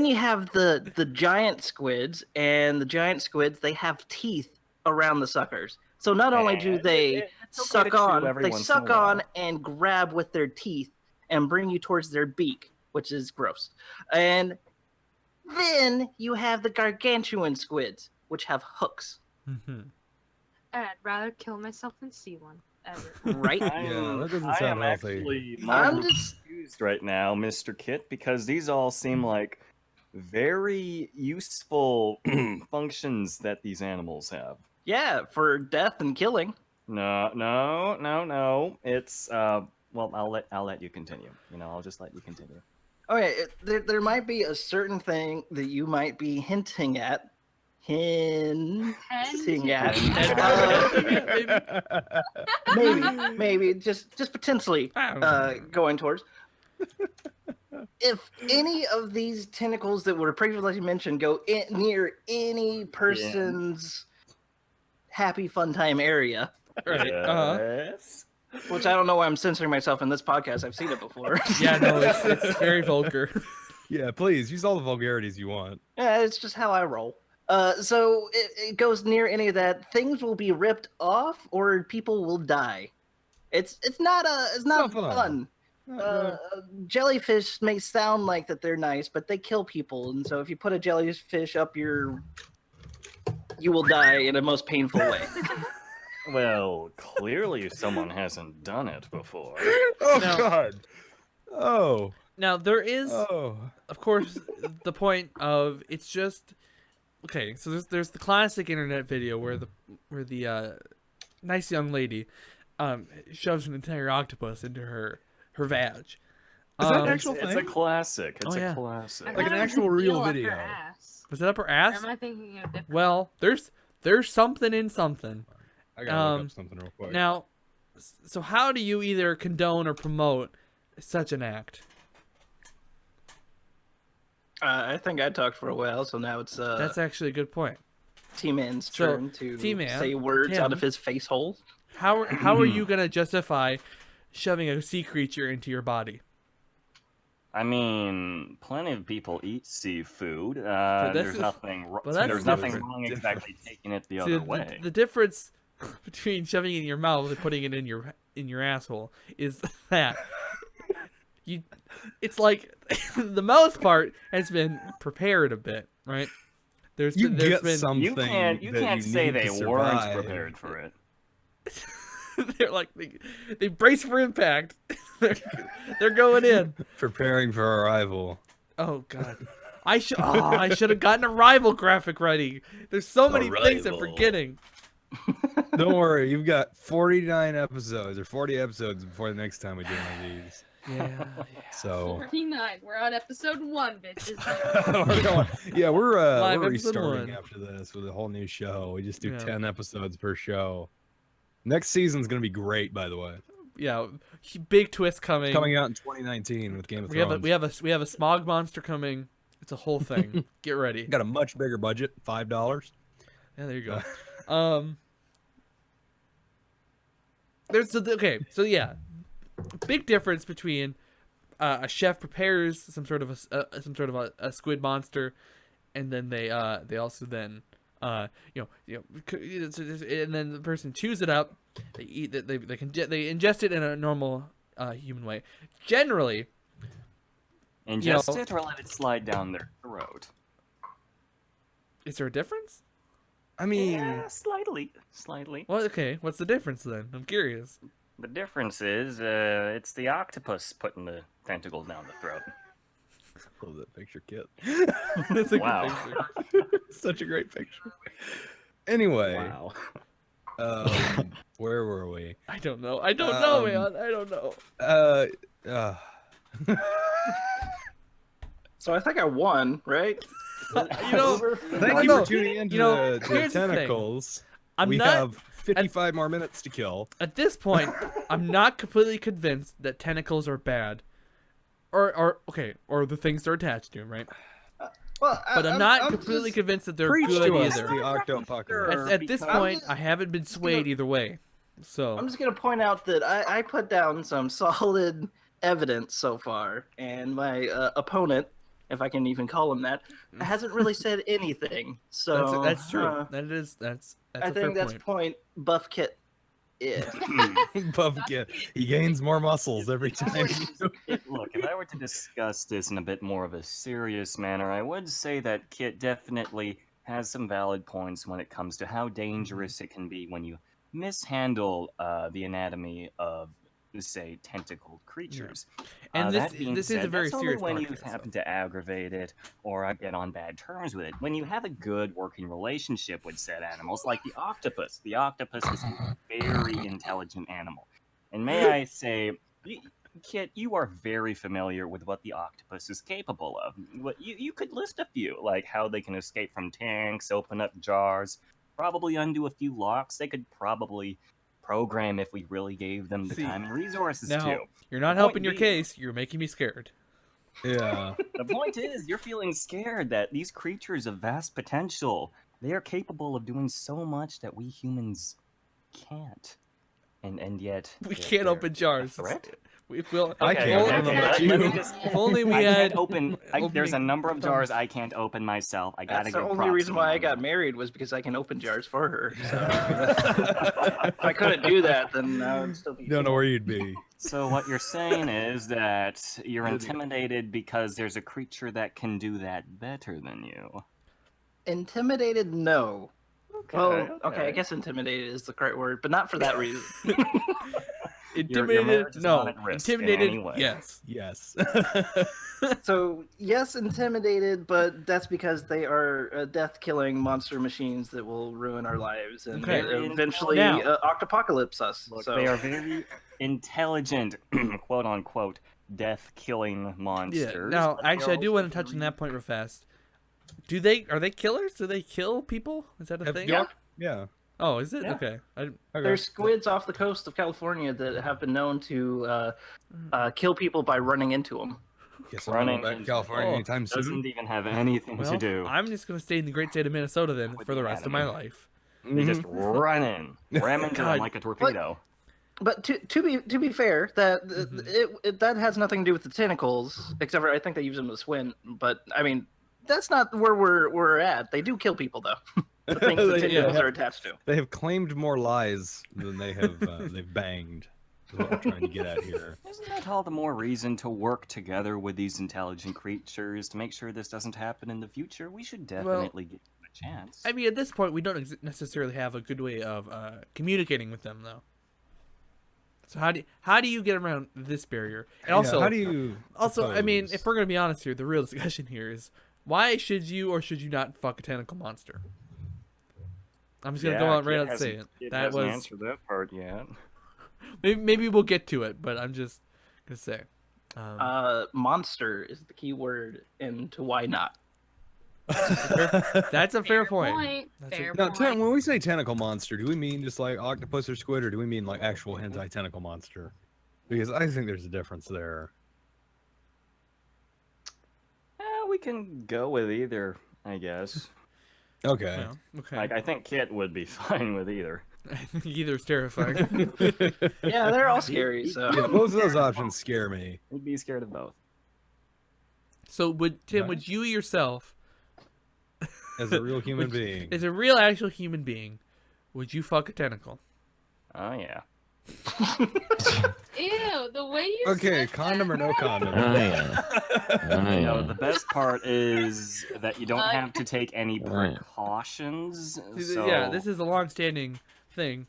you have the giant squids, and the giant squids, they have teeth around the suckers. So not only do And they it's okay suck to chew on, every they once in a suck on while. and grab with their teeth and bring you towards their beak, which is gross. And then you have the gargantuan squids, which have hooks, Mhm. I'd rather kill myself than see one ever. right? Yeah, that doesn't I sound am healthy. actually I'm mildly just confused right now, Mr. Kit, because these all seem like very useful functions that these animals have. yeah, for death and killing. No. It's well, I'll let you continue. I'll just let you continue. Okay, there might be a certain thing that you might be hinting at. Hinting at. Maybe just potentially I don't know. going towards. If any of these tentacles that were previously mentioned go near any person's happy fun time area, Right. Yes. which I don't know why I'm censoring myself in this podcast. I've seen it before. Yeah, no, it's very vulgar. Yeah, please use all the vulgarities you want. Yeah, it's just how I roll. So it goes near any of that, things will be ripped off or people will die. It's not not fun. fun. Jellyfish may sound like that they're nice, but they kill people, and so if you put a jellyfish up you will die in a most painful way. Well, clearly someone hasn't done it before. Oh No. God! Oh. Now there is, Oh. of course, the point of it's just okay. So there's the classic internet video where the nice young lady shoves an entire octopus into her vag. Is that an Um, actual It's a thing? classic. It's Oh, a yeah. classic. I Like thought an it was actual a real deal up her video. ass. Was it up her Or ass? am I thinking of different? Well, there's something in something. I gotta look up something real quick. Now, so how do you either condone or promote such an act? I think I talked for a while, so now it's That's actually a good point. T-Man's So, turn to T-Man, say words Tim. out of his face hole. How are you gonna justify shoving a sea creature into your body? I mean, plenty of people eat seafood. this There's is- nothing. but that's There's nothing different. wrong exactly taking it the See, other way. the difference between shoving it in your mouth and putting it in your asshole is that it's like the mouth part has been prepared a bit, right? There's You been, get been something. You can't that say need they to weren't survive. prepared for it. they're like they brace for impact. they're going in. Preparing for arrival. Oh god. I should have gotten a rival graphic ready. There's so many things I'm Arrival. forgetting. Don't worry, you've got 49 episodes or 40 episodes before the next time we do one of these. Yeah. So 49. We're on episode 1, bitches. we're going, yeah, we're Live episode restarting 1. after this with a whole new show. We just do Yeah. 10 episodes per show. Next season's gonna be great, by the way. Yeah. Big twist coming. It's coming out in 2019 with Game of Thrones. We have a smog monster coming. It's a whole thing. Get ready. Got a much bigger budget, $5. Yeah, there you go. There's okay, so yeah, big difference between a chef prepares some sort of a squid monster, and then they also then and then the person chews it up, they eat it, they ingest it in a normal human way. Generally, Ingest it or let it slide down their throat. is there a difference? I mean, Yeah, slightly. Well, okay, what's the difference then? I'm curious. The difference is, it's the octopus putting the tentacles down the throat. I love that picture, Kit. That's a good Wow. picture. Such a great picture. Anyway, Wow. where were we? I don't know, man. I don't know. So I think I won, right? You know, Thank you no, for tuning in to you know, the here's the thing. Tentacles. I'm we not have 55 more minutes to kill. at this point. I'm not completely convinced that tentacles are bad, or the things they're attached to, right? Well, But I'm not completely convinced that they're Preach good to us, either. the Octopucker. At this because- point, I haven't been swayed either way. So I'm just gonna point out that I put down some solid evidence so far, and my opponent, if I can even call him that, hasn't really said anything. So that's true. That's I a fair think that's point. point Buff Kit. Yeah. Buff Kit. He gains more muscles every time. Look, if I were to discuss this in a bit more of a serious manner, I would say that Kit definitely has some valid points when it comes to how dangerous it can be when you mishandle the anatomy of, say, tentacled creatures. And That being this is a said, very that's only serious when you podcast, happen to aggravate it or get on bad terms with it. When you have a good working relationship with said animals, like the octopus is a very intelligent animal. And may I say, Kit, you are very familiar with what the octopus is capable of. You could list a few, like how they can escape from tanks, open up jars, probably undo a few locks. They could probably program if we really gave them the See, time and resources now to. you're not The helping point your being- case. You're making me scared. Yeah. The point is, you're feeling scared that these creatures of vast potential, they are capable of doing so much that we humans can't. And yet We they're- can't they're open jars. a threat? If we'll, I Okay, can't okay, open them, okay, but let me you. just- if only we I had. can't open. There's a opening number of jars thumbs. I can't open myself. I gotta That's the give only props reason to why I them. got married was because I can open jars for her. So if I couldn't do that, then I would still be. Don't know where you'd be. So what you're saying is that you're intimidated because there's a creature that can do that better than you. Intimidated? No. Okay, I okay. guess intimidated is the correct word, but not for that reason. Your Intimidated? marriage is No. not at risk in Intimidated? any way. Yes. Yes. So yes, intimidated, but that's because they are death-killing monster machines that will ruin our lives and Okay. eventually Now- octopocalypse us. Look, so they are very intelligent, quote unquote, death-killing monsters. Yeah. Now, but they actually, I are do also want to touch on very- that point real fast. Are they killers? Do they kill people? Is that a Have thing? you- Yeah. Oh, is it? Yeah. Okay. Okay. there's squids off the coast of California that have been known to kill people by running into them. Guess I'm not Running going back to into- California Oh, anytime soon. Doesn't even have anything Well, to do. I'm just gonna stay in the great state of Minnesota then With for the the rest of my anime. life. They just Mhm. run in, ram into them God. like a torpedo. But to be fair, that Mhm. that has nothing to do with the tentacles, except for I think they use them to swim. But I mean, that's not where we're at. They do kill people though. The things the They- tentacles yeah. are attached to. They have claimed more lies than they have they've banged. Is what we're trying to get at here. Isn't that all the more reason to work together with these intelligent creatures to make sure this doesn't happen in the future? We should definitely give them a chance. I mean, at this point, we don't necessarily have a good way of communicating with them, though. So how do you get around this barrier? And also, how do you? I mean, propose- if we're gonna be honest here, the real discussion here is why should you or should you not fuck a tentacle monster? I'm just gonna go on right out and say it. That was answered that part yet. maybe we'll get to it, but I'm just gonna say. Monster is the key word into why not. That's a fair point. That's Fair Now, point. when we say tentacle monster, do we mean just like octopus or squid, or do we mean like actual hentai tentacle monster? Because I think there's a difference there. We can go with either, I guess. Okay. Yeah, okay. Like, I think Kit would be fine with either. Either's terrifying. Yeah, they're all scary. So Yeah, both of those options scare me. We'd be scared of both. So Tim, Right. would you yourself, As a real human Which- being. as a real actual human being, would you fuck a tentacle? Oh, yeah. Ew, the way you Okay, said condom that. or no condom? Oh yeah. Oh You know, yeah. the best part is that you don't Uh, have to take any Right. precautions. See, So... Yeah, this is a long-standing thing.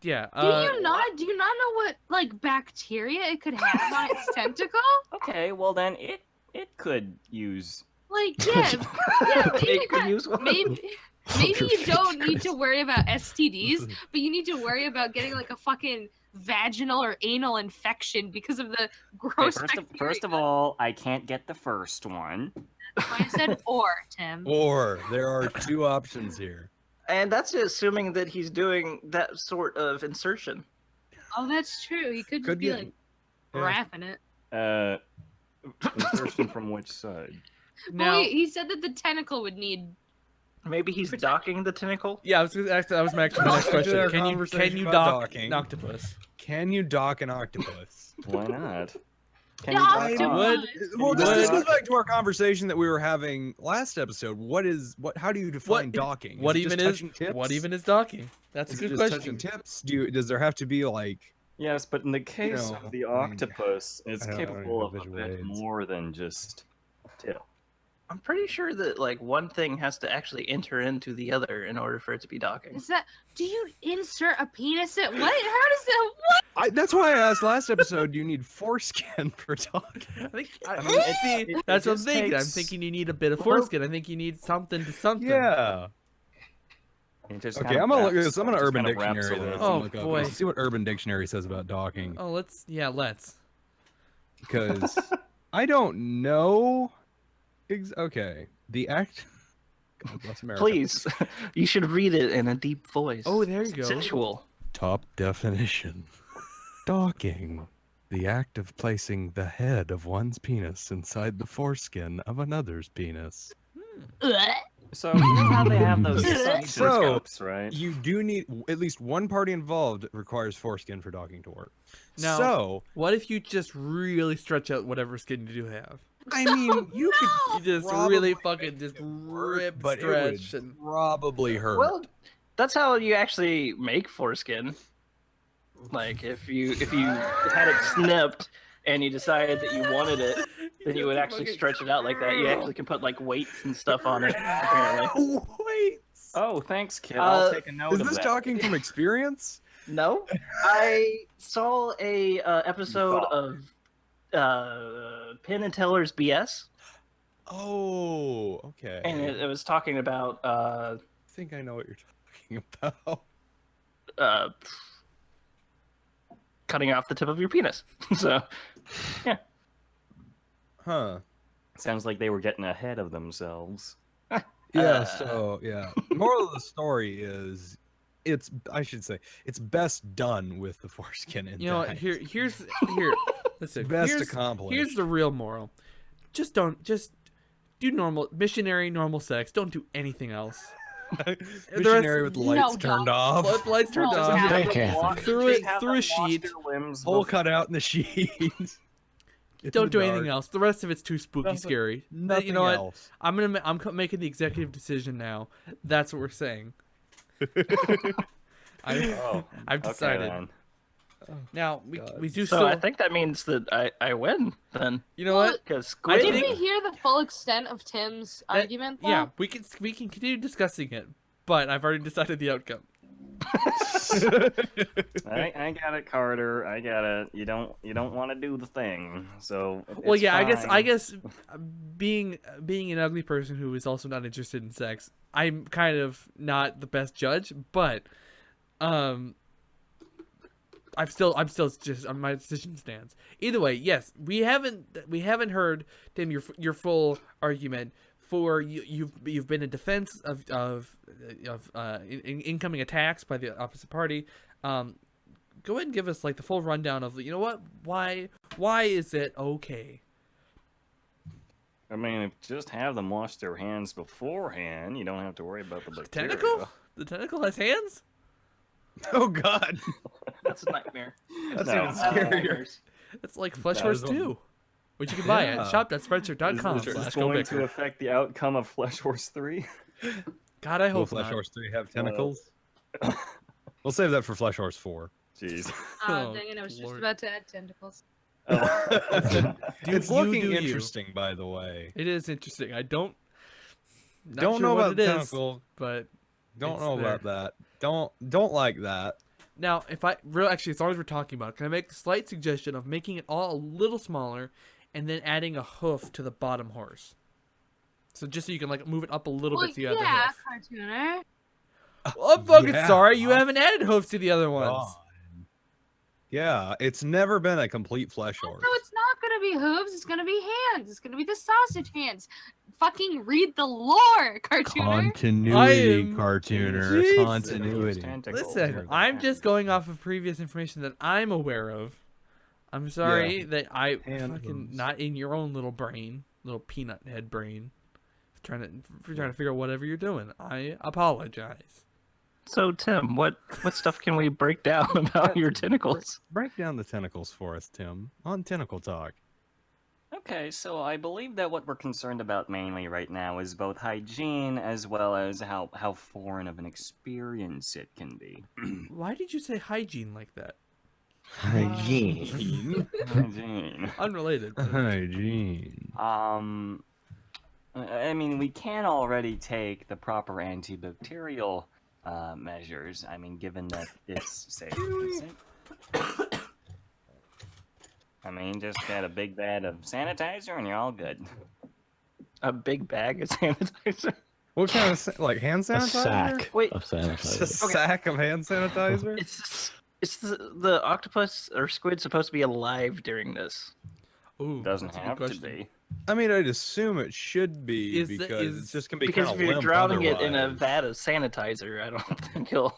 Yeah. Do you not know what like bacteria it could have on its tentacle? Okay, well then it could use... Like yeah, It could use one. maybe Your you face, don't need Chris. to worry about STDs, but you need to worry about getting like a fucking vaginal or anal infection because of the Okay, gross first of all, I can't get the first one. That's why I said or, Tim. Or there are two options here. And that's assuming that he's doing that sort of insertion. Oh, that's true. He could just Could be get- like yeah. wrapping it. Insertion from which side? Now, Well, he said that the tentacle would need. Maybe he's docking the tentacle. yeah, that was my actually my next Welcome to question. our Can you conversation about dock docking. an octopus? Can you dock an octopus? Why not? Can The you dock octopus. off? Would- Well, Would- this goes back to our conversation that we were having last episode. How do you define docking? What Is it just even is touching tips? what even is docking? That's Is a it good just question. touching tips? Does there have to be like? Yes, but in the case know, of the I mean, octopus, it's I don't capable have of a visual bit aids. more than just tip. I'm pretty sure that like one thing has to actually enter into the other in order for it to be docking. Is that? Do you insert a penis at what? How does that? What? That's why I asked last episode. Do you need foreskin for docking? I think I mean, it- it that's what I'm just thinking. I'm takes- thinking you need a bit of foreskin. I think you need something to something. Yeah. It just Okay, kind of I'm gonna look at wraps- this. I'm gonna it just Urban kind of wraps Dictionary around. this. Oh, and look up. boy. Let's see what Urban Dictionary says about docking. Oh, let's. Because I don't know. Okay, the act. God bless America. Please, you should read it in a deep voice. Oh, there you go. Sensual. Top definition. Docking. The act of placing the head of one's penis inside the foreskin of another's penis. So you know how they have those So- scopes, right? You do need at least one party involved requires foreskin for docking to work. Now- So, What if you just really stretch out whatever skin you do have? I mean, you could You just Probably really make fucking just work, rip, but stretch, it would and probably hurt. Well, that's how you actually make foreskin. Like if you had it snipped and you decided that you wanted it, then you would actually stretch it out like that. You actually can put like weights and stuff on it. Apparently. Wait. Oh, thanks, kid. Uh, I'll take a note Is of this that. docking from experience? No, I saw a episode of Penn and Teller's BS, Oh, okay. and it was talking about I think I know what you're talking about. uh, cutting off the tip of your penis. So, yeah. Huh. Sounds like they were getting ahead of themselves. Yeah, so yeah. Moral of the story is I should say it's best done with the foreskin intact. You know what? Here's listen. Best here's, accomplished. Here's the real moral. Just do normal normal sex. Don't do anything else. Missionary with the lights No, turned don't. off. Lights turned No, off. Hey, Kathy. Through a sheet. Hole cut out in the sheets. Don't do anything else. The rest of it's too spooky, Nothing- scary. Nothing You know what? else. I'm making the executive decision now. That's what we're saying. I've decided. then. Now God. we do So still. I think that means that I win then, You know what? because I Did Squid. we hear the full extent of Tim's argument? Though? Yeah, we can continue discussing it, but I've already decided the outcome. I got it, Carter. I got it. You don't want to do the thing, so. Well, it's yeah, fine. I guess being an ugly person who is also not interested in sex, I'm kind of not the best judge, but I'm still just my decision stands. Either way, yes, we haven't heard, Tim, your full argument for you've been in defense of incoming attacks by the opposite party. Go ahead and give us like the full rundown of, you know what, why is it okay? I mean, if just have them wash their hands beforehand, you don't have to worry about the bacteria. Tentacle? The tentacle has hands? Oh God. That's a nightmare. That's No. even scarier. That's like Flesh That Horse is a- 2, which you can buy Yeah. at shop.spreadshirt.com. Is this going to /GoBicker. affect the outcome of Flesh Horse 3? God, I Will hope Flesh not. Horse 3 have tentacles? We'll save that for Flesh Horse 4. Jeez. Oh, Oh, dang it! I was just Lord. about to add tentacles. It's you looking do you. interesting, by the way. It is interesting. I don't Don't know about it the is, tentacle. but Don't it's know there. about that. Don't like that. now if I actually, as long as we're talking about it, can I make a slight suggestion of making it all a little smaller and then adding a hoof to the bottom horse? So just so you can like move it up a little Well, bit to the other yeah, hoof. cartooner. Oh, I'm fucking Yeah. sorry, you haven't added hoofs to the other ones. God. Yeah, it's never been a complete flesh horse. No, it's not gonna be hooves. It's gonna be hands. It's gonna be the sausage hands. Fucking read the lore, cartooner. Continuity, am- cartooner. Jesus. Continuity. Listen, I'm just going off of previous information that I'm aware of. I'm sorry that I Hand fucking hooves. not in your own little brain, little peanut head brain, trying to figure out whatever you're doing. I apologize. So Tim, what stuff can we break down about your tentacles? Break down the tentacles for us, Tim, on Tentacle Talk. Okay, so I believe that what we're concerned about mainly right now is both hygiene as well as how foreign of an experience it can be. Why did you say hygiene like that? Hygiene. Hygiene. Unrelated. but- Hygiene. I mean, we can already take the proper antibacterial measures. I mean, given that it's safe. I mean, just get a big bag of sanitizer and you're all good. A big bag of sanitizer. What kind of like hand A sanitizer? sack Wait. of Just a sanitizer. sack of hand sanitizer? Is the octopus or squid supposed to be alive during this? Ooh, Doesn't that's a good have to question. be. I mean, I'd assume it should be Is the- because is- it's just gonna be Because kind if of you're drowning it in a otherwise. vat of sanitizer, I don't think you'll.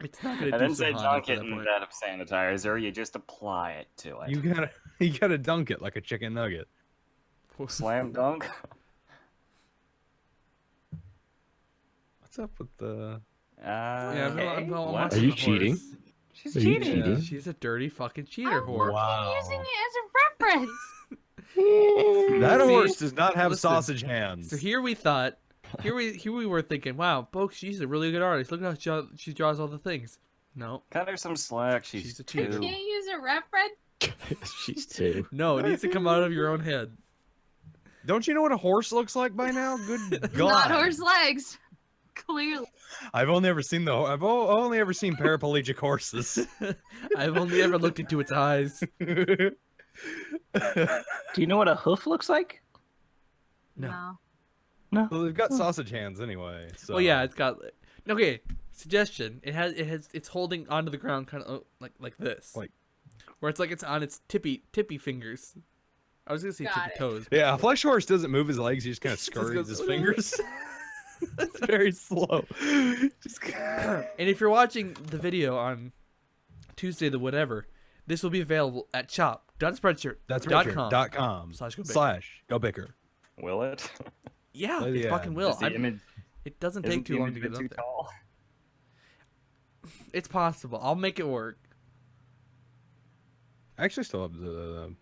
It's not gonna I do didn't so say hot dunk after it that in point. that of sanitizer. You just apply it to it. You gotta dunk it like a chicken nugget. Slam dunk. What's up with the? Yeah, I'm Okay. watching What? Are you the horse. cheating? She's Are you cheating. cheating? She's a dirty fucking cheater I'm whore. Wow. using it as a reference. That See, horse does not have listen, sausage hands. So here we were thinking, wow, Boke, she's a really good artist. Look at how she draws all the things. No, Cut her some slack. She's, She's a You cheater. two. can't use a reference. She's two. no, it needs to come out of your own head. Don't you know what a horse looks like by now? Good God. Not horse legs. Clearly. I've only ever seen only ever seen paraplegic horses. I've only ever looked into its eyes. Do you know what a hoof looks like? No. No. Well, they've got sausage hands anyway. So. Well, yeah, it's got. Okay, suggestion. It's holding onto the ground, kind of like this, Like- where it's on its tippy fingers. I was gonna say Got tippy it. toes. Yeah, a flesh horse doesn't move his legs; he just kind of scurries goes, his fingers. It's very slow. Just... And if you're watching the video on Tuesday the whatever, this will be available at shop.spreadshirt.com slash GoBicker. Will it? Yeah, Oh, it yeah. fucking will. Is the image, It doesn't isn't take too the long to image get too up there. tall? It's possible. I'll make it work. I actually still have the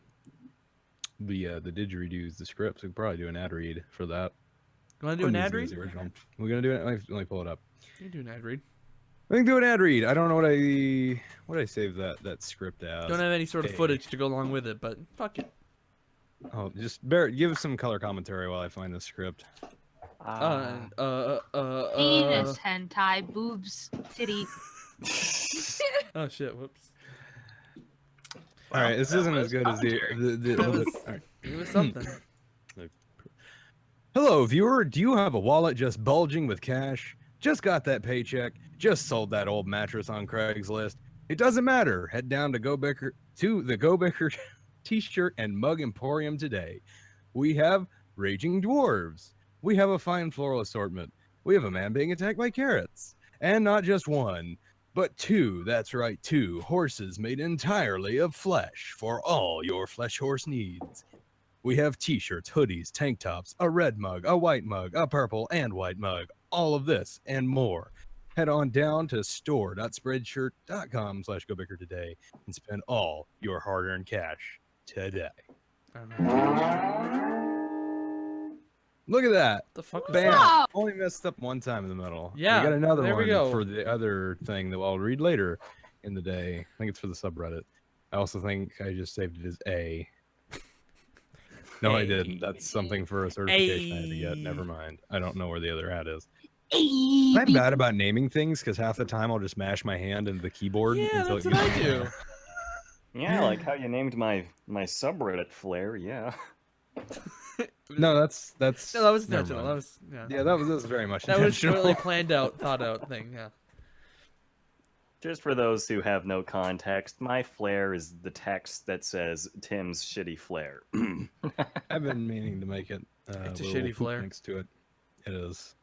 didgeridoos, the scripts. We could probably do an ad read for that. You want to do an ad Couldn't use read? the original. We're gonna do it. Let me pull it up. You can do an ad read. We can do an ad read. I don't know what I save that script as. Don't have any sort of Okay. footage to go along with it, but fuck it. Oh, just give us some color commentary while I find the script. Penis, hentai, boobs, titty. Oh shit! Whoops. All right, this isn't as good as the. That was- all right. It was something. Hello, viewer. Do you have a wallet just bulging with cash? Just got that paycheck? Just sold that old mattress on Craigslist? It doesn't matter. Head down to the GoBicker T-shirt and mug emporium today. We have raging dwarves. We have a fine floral assortment. We have a man being attacked by carrots, and not just one, but two. That's right, two horses made entirely of flesh for all your flesh horse needs. We have t-shirts, hoodies, tank tops, a red mug, a white mug, a purple and white mug, all of this and more. Head on down to store.spreadshirt.com/GoBicker today and spend all your hard-earned cash today. I don't know. Look at that. What the fuck was Bam. that? Stop! Only messed up one time in the middle. Yeah, We got another there we one go. for the other thing that I'll read later in the day. I think it's for the subreddit. I also think I just saved it as A. No, I didn't. That's something for a certification I had to get. Never mind. I don't know where the other ad is. I'm bad about naming things because half the time I'll just mash my hand into the keyboard. Yeah, until that's it what I gets- do. Yeah, like how you named my subreddit Flare. Yeah. No, that's No, that was never intentional. mind. That was Yeah, that was very much That was intentional. really planned out, thought out thing. Yeah. Just for those who have no context, my flare is the text that says Tim's shitty flare. I've been meaning to make it. It's a little shitty flare. Next to it, it is.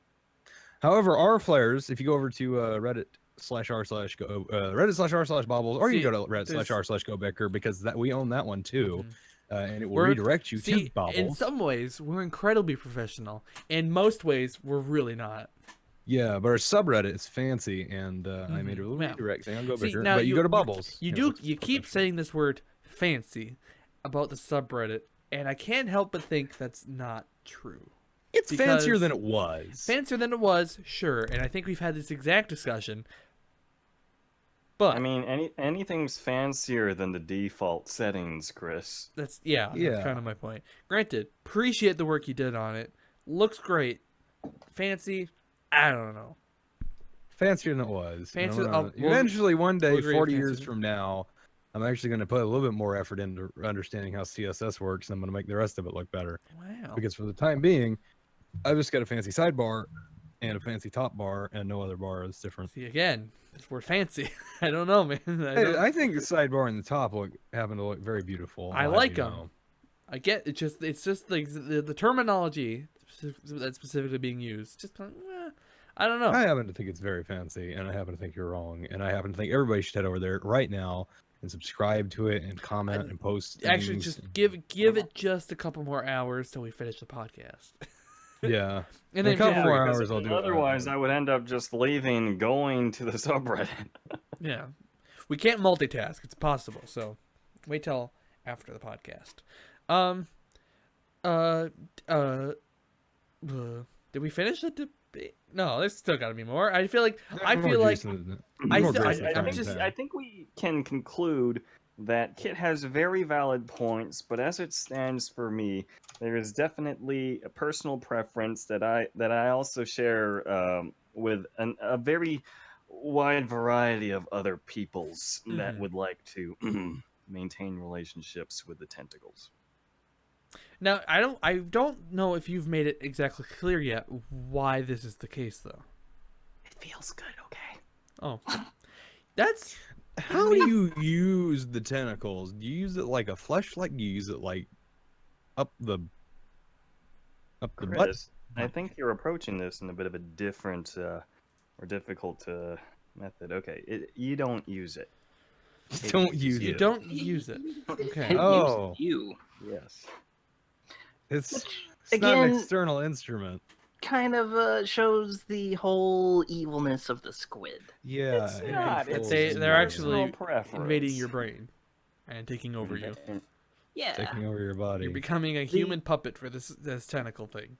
However, our flares, if you go over to Reddit/r/bobbles, or you See, go to Reddit/r/GoBicker because that we own that one too, and it will We're- redirect you See, to Bobbles. in some ways, we're incredibly professional. In most ways, we're really not. Yeah, but our subreddit is fancy, and I made a little Yeah. redirect thing on See, GoBicker. now But you go to Bubbles. You It do. looks You keep professional. saying this word "fancy" about the subreddit, and I can't help but think that's not true. It's fancier because- than it was. Fancier than it was, sure, and I think we've had this exact discussion. But I mean, anything's fancier than the default settings, Chris. that's Yeah. kind of my point. Granted, appreciate the work you did on it. Looks great. Fancy, I don't know. Fancier than it was. Fancier- we'll- we'll- eventually, one day, we'll agree 40 with years fancier. from now, I'm actually going to put a little bit more effort into understanding how CSS works, and I'm going to make the rest of it look better. Wow. Because for the time being, I've just got a fancy sidebar and a fancy top bar, and no other bar is different. See again, this word fancy. I don't know, man. I think the sidebar and the top happen to look very beautiful. I I'll have like you 'em. know. I get it's just like the terminology that's specifically being used. Just kind of, I don't know. I happen to think it's very fancy, and I happen to think you're wrong, and I happen to think everybody should head over there right now and subscribe to it and comment and post. Actually, things. just give it just a couple more hours till we finish the podcast. Yeah. And In a then couple yeah, more because hours, I'll do it. Otherwise, I would end up just leaving, going to the subreddit. yeah, we can't multitask. It's possible. So wait till after the podcast. Did we finish the debate? No, there's still got to be more. I feel like I think we can conclude that Kit has very valid points, but as it stands for me, there is definitely a personal preference that I also share with a very wide variety of other peoples that would like to maintain relationships with the tentacles. Now, I don't know if you've made it exactly clear yet why this is the case, though. It feels good, okay? Oh, that's How do you use the tentacles? Do you use it like a fleshlight? Do you use it like up the butt? Chris, I think you're approaching this in a bit of a different or difficult method. Okay, you don't use it. Don't use you it. don't use it. Okay. It Oh. uses you. Yes. It's not Again, an external instrument. kind of shows the whole evilness of the squid. Yeah, It's it not. controls They're you. actually preference. invading your brain and taking over you. Yeah, taking over your body. You're becoming a human puppet for this tentacle thing.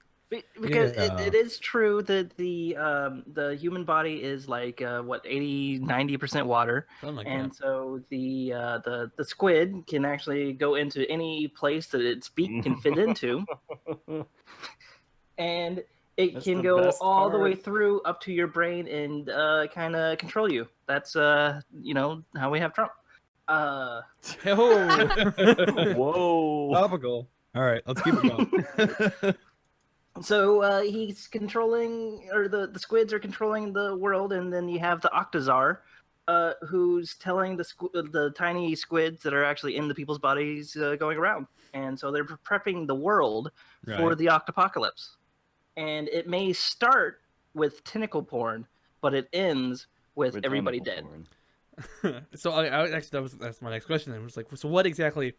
because Yeah. it is true that the human body is like what 80-90% water, Something like and that. so the squid can actually go into any place that its beak can fit into, and it That's can the go best all the way part. through up to your brain and kind of control you. That's how we have Trump. Oh. Whoa. Topical. All right, let's keep it going. So he's controlling, or the squids are controlling the world, and then you have the Octazar, who's telling the tiny squids that are actually in the people's bodies going around, and so they're prepping the world for Right. the Octopocalypse. And it may start with tentacle porn, but it ends with everybody dead. So actually, that's my next question. Then was like, so what exactly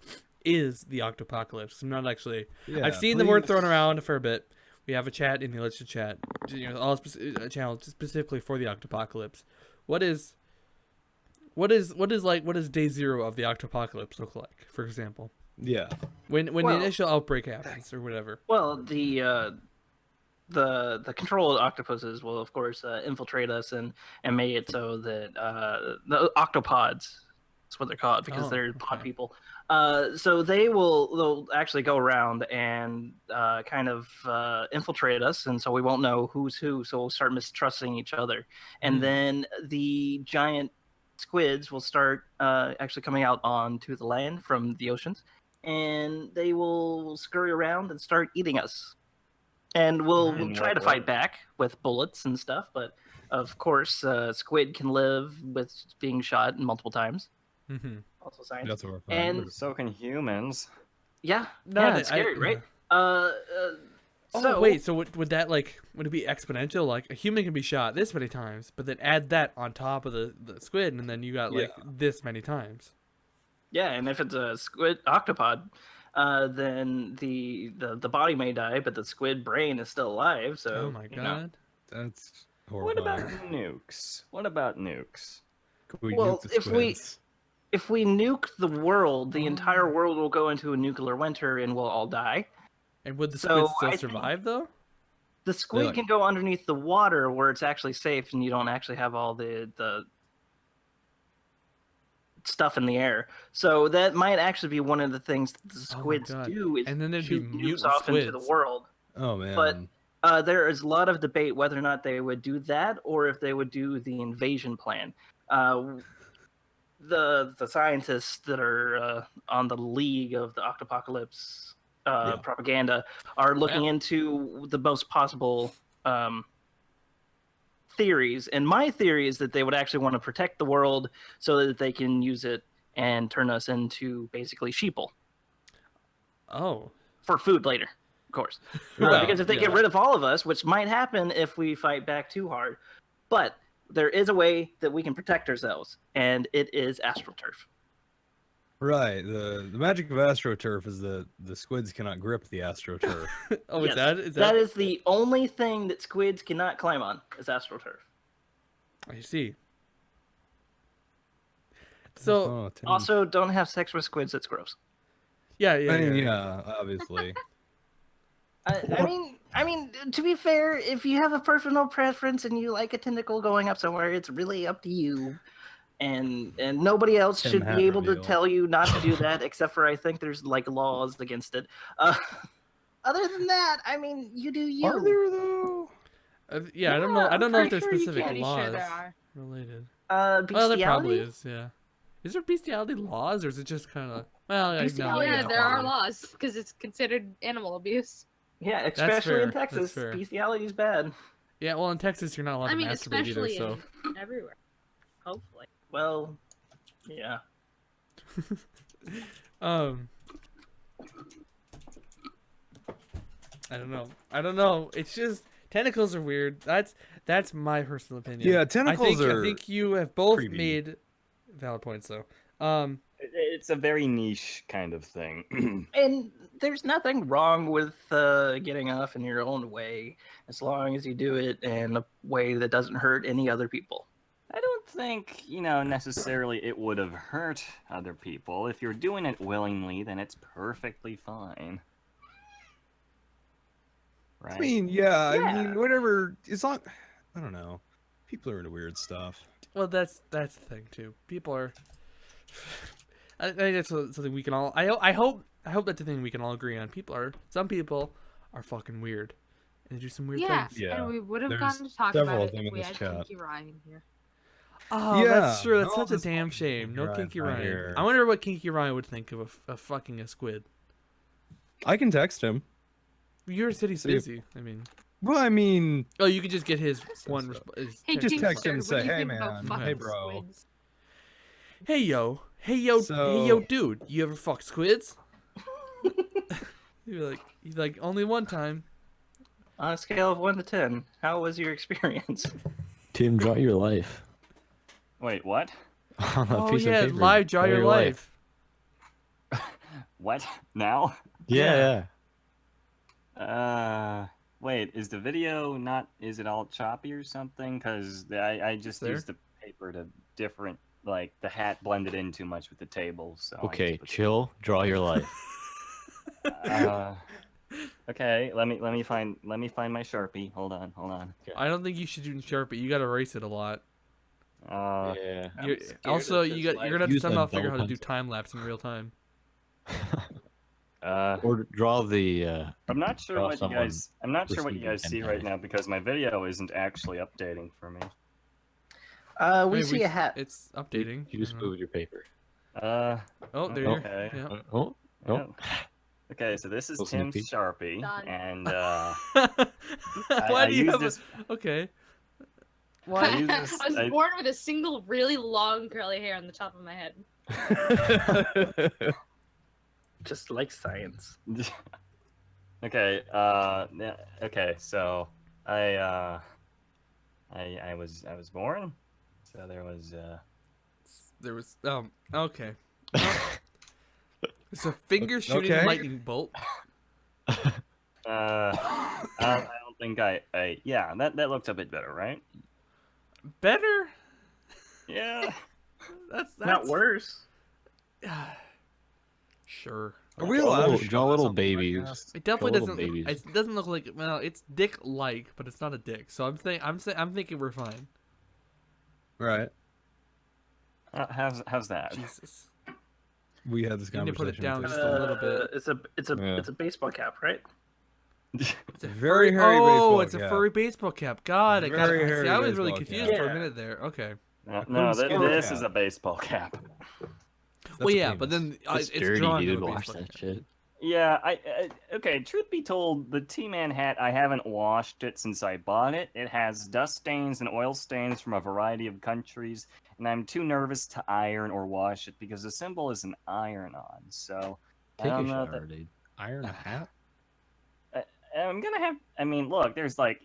is the Octopocalypse? I'm not actually. Yeah, I've seen the word please. thrown around for a bit. We have a chat in the Let's Chat, a channel specifically for the Octopocalypse. What does day zero of the Octopocalypse look like? For example, Yeah. when Well- the initial outbreak happens or whatever. Well, the controlled octopuses will of course infiltrate us and make it so that the octopods, that's what they're called because Oh, they're pod okay. people. So they'll actually go around and kind of infiltrate us, and so we won't know who's who. So we'll start mistrusting each other, and then the giant squids will start actually coming out onto the land from the oceans, and they will scurry around and start eating us. And we'll In try what to fight way? back with bullets and stuff, but of course, squid can live with being shot multiple times. Mm-hmm. Also science. That's what we're And finding. So can humans. yeah, No, it's scary, right? Oh So wait, so would it be exponential? Like a human can be shot this many times, but then add that on top of the squid, and then you got like this many times. yeah, and if it's a squid octopod, then the body may die, but the squid brain is still alive. So Oh my you know. god. That's What about horrifying. nukes? What about nukes? Could we Well, nuke the if we- squids? If we nuke the world, the Oh. entire world will go into a nuclear winter and we'll all die. And would the So, squid still I think- survive though? The squid like- can go underneath the water where it's actually safe and you don't actually have all the stuff in the air. So that might actually be one of the things that the Oh my squids God. do is And then there'd be shoot nukes mutant off into the squids. world. Oh man. But there is a lot of debate whether or not they would do that or if they would do the invasion plan. The scientists that are on the league of the Octopocalypse propaganda are looking into the most possible theories. And my theory is that they would actually want to protect the world so that they can use it and turn us into basically sheeple Oh. for food later, of course. Well, Because if they get rid of all of us, which might happen if we fight back too hard, but there is a way that we can protect ourselves, and it is AstroTurf. Right. The magic of AstroTurf is that the squids cannot grip the AstroTurf. Oh, Yes, is that is the only thing that squids cannot climb on is AstroTurf. I see. So Oh, Tim. Also, don't have sex with squids. That's gross. yeah, I mean, yeah, obviously. I mean, to be fair, if you have a personal preference and you like a tentacle going up somewhere, it's really up to you. And nobody else Tim should hat be able to reveal. tell you not to do that, except for I think there's like laws against it. Other than that, I mean, you do you. Are there though? Yeah, I don't know. I I'm don't know if pretty there's sure you specific can. Pretty laws sure there are. related. Bestiality? Well, there probably is. Yeah. Is there bestiality laws, or is it just kind of? Well, yeah, no, Bestiality, Yeah, yeah, there are probably. laws because it's considered animal abuse. Yeah, That's especially in fair, that's Texas, fair. bestiality is bad. Yeah, well, in Texas, you're not allowed I to mean, masturbate either. especially So. in everywhere. Hopefully. Well, yeah. um. I don't know. I don't know. It's just tentacles are weird. That's my personal opinion. Yeah, tentacles I are think you have both creepy. made valid points though. It's a very niche kind of thing. And there's nothing wrong with getting off in your own way, as long as you do it in a way that doesn't hurt any other people. I don't think, necessarily it would have hurt other people. If you're doing it willingly, then it's perfectly fine. Right? I mean, yeah, I Yeah. mean, whatever. It's not. I don't know. People are into weird stuff. Well, that's the thing too. People are. I think that's something we can all. I hope that's the thing we can all agree on. Some people are fucking weird, and they do some weird Yeah, things. Yeah, and we would have there's gotten to talk several about of it them if in we this had chat. Kinky Ryan here. Oh, that's Yeah, true. That's no, such a this damn fucking shame. Kinky No Ryan's Kinky not Ryan. here. I wonder what Kinky Ryan would think of a fucking a squid. I can text him. Your city's See if- busy. I mean, Well, I mean, oh, you could just get his so. one. His Hey, text just text response. him and Kingstar, what say, do you "Hey, think about man, fucking hey, bro." squids? Hey yo, So- dude, you ever fuck squids? You're like only one time. On a scale of 1 to 10, how was your experience? Tim, draw your life. Wait, what? On a Oh piece yeah, of paper. live draw your life. What? Now? Yeah. Wait, is the video not, is it all choppy or something? Because I just there? used the paper to different, like, the hat blended in too much with the table, so. I Okay, just put- chill. Draw your life. Okay, let me find my Sharpie. Hold on. I don't think you should do Sharpie. You gotta erase it a lot. Yeah. I'm You're, scared also, of you're this gonna life. have to Use a somehow figure out dull how to do pencil. time lapse in real time. Or draw the. I'm not sure Draw what you someone guys. I'm not sure what you receiving guys see 10 right days. now because my video isn't actually updating for me. We Hey, see a hat. It's updating. You just I don't know. moved your paper. Oh, there you Okay. Yeah. Oh. Yeah. Okay, so this is Little sneak Tim's peek. Sharpie, Done. and Why I do you use have this. Okay. I Why? use this. I was I- born with a single really long curly hair on the top of my head. Just like science. Okay. Yeah, okay. So I was born. So there was. There was okay. It's a finger shooting Okay. lightning bolt. I don't think I. Yeah, that looked a bit better, right? Better? Yeah. That's Not worse. Sure. Are we allowed to Draw show little this on the babies. podcast? It definitely little doesn't. babies. It doesn't look like. Well, it's dick-like, but it's not a dick. So I'm thinking we're fine. Right. How's that? Jesus. We had this You need to put it conversation. down just a little bit. It's a baseball cap, right? It's a Very furry- hairy Oh, baseball it's a cap. furry baseball cap. God, I got. Very See, hairy I was really baseball confused cap. for a Yeah. minute there. Okay. No, couldn't this stand is that. a baseball cap. That's Well, a yeah, penis. but then It's it's dirty, drawn dude. to a Wash baseball that cap. shit. Yeah, okay, truth be told, the T-Man hat, I haven't washed it since I bought it. It has dust stains and oil stains from a variety of countries, and I'm too nervous to iron or wash it because the symbol is an iron-on, so Take I a don't know shower, that- dude. Iron a hat? I'm gonna have, I mean, look, there's like,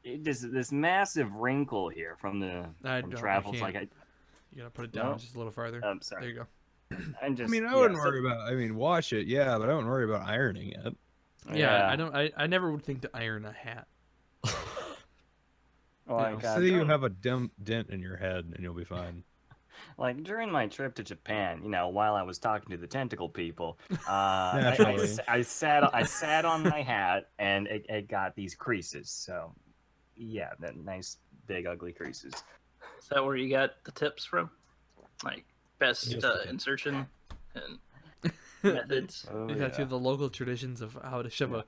this massive wrinkle here from I travels, can't. like, You gotta put it down No. just a little farther. I'm There sorry. you go. I'm just, I mean, I yeah, wouldn't so- worry about. I mean, wash it, yeah, but I wouldn't worry about ironing it. Yeah, I don't. I never would think to iron a hat. Like, Say you have a dent in your head, and you'll be fine. like during my trip to Japan, while I was talking to the tentacle people, Naturally. I sat on my hat and it got these creases. So, yeah, that nice big ugly creases. Is that where you got the tips from? Like best Yes, it is. insertion and methods. Oh, These are two of the local traditions of how to shove a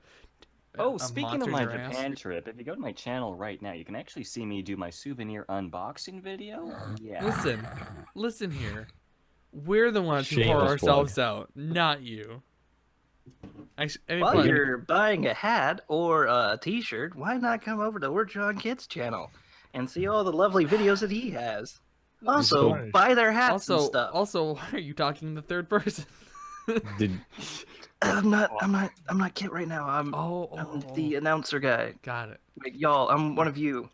Oh, a speaking of monster my in your ass. Japan trip, if you go to my channel right now, you can actually see me do my souvenir unboxing video. Yeah. Listen here. We're the ones who whore Shameless ourselves out, not you. I mean, While but- you're buying a hat or a T-shirt, why not come over to We're John Kid's channel and see all the lovely videos that he has? Also, Disappointed. buy their hats and also, stuff. also, why are you talking in the third person? Did I'm not Kit right now. I'm the announcer guy. Got it. Like, y'all, I'm one of you.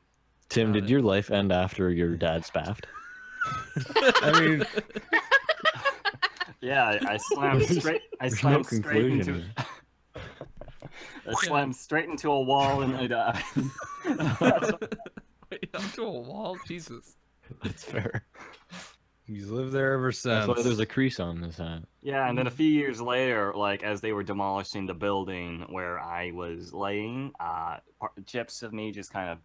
Tim? Got Did it. your life end after your dad spaffed? I mean, Yeah, I slammed straight. I There's slammed no straight conclusion. into. here. I slammed straight into a wall and I died. Wait, up to a wall? Jesus. That's fair. he's lived there ever since. That's why there's a crease on his hat. Yeah, and then a few years later, like as they were demolishing the building where I was laying, chips of me just kind of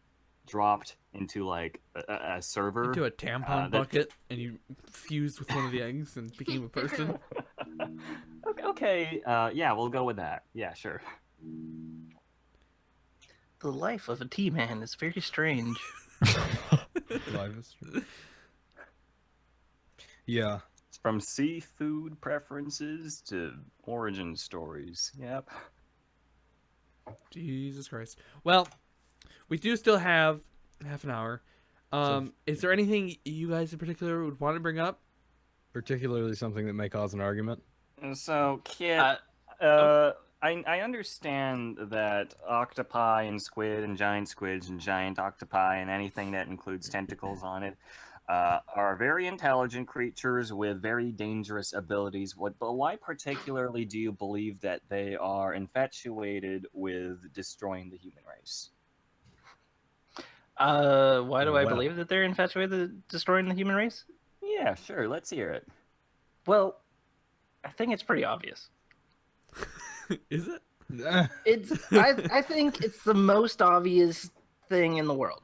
dropped into like a server. Into a tampon that- bucket, and you fused with one of the eggs and became a person. Okay, yeah, we'll go with that. Yeah, sure. The life of a T-man is very strange. Life is true. Yeah. From seafood preferences to origin stories. Yep. Jesus Christ. Well, we do still have half an hour. Is there anything you guys in particular would want to bring up? Particularly something that may cause an argument. And so, Kit, oh. I understand that octopi and squid and giant squids and giant octopi and anything that includes tentacles on it are very intelligent creatures with very dangerous abilities. But why particularly do you believe that they are infatuated with destroying the human race? Why do I Well. believe that they're infatuated with destroying the human race? Yeah, sure. Let's hear it. Well, I think it's pretty obvious. Is it? I think it's the most obvious thing in the world.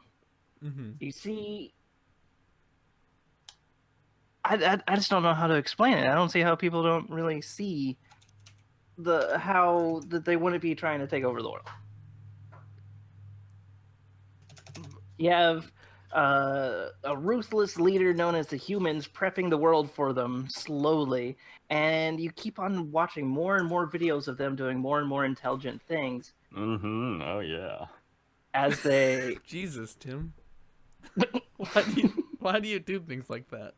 Mm-hmm. You see, I just don't know how to explain it. I don't see how people don't really see how that they wouldn't be trying to take over the world. You have a ruthless leader known as the humans prepping the world for them slowly, and you keep on watching more and more videos of them doing more and more intelligent things Mm-hmm. Oh, yeah. as they Jesus, Tim. Why do you do things like that?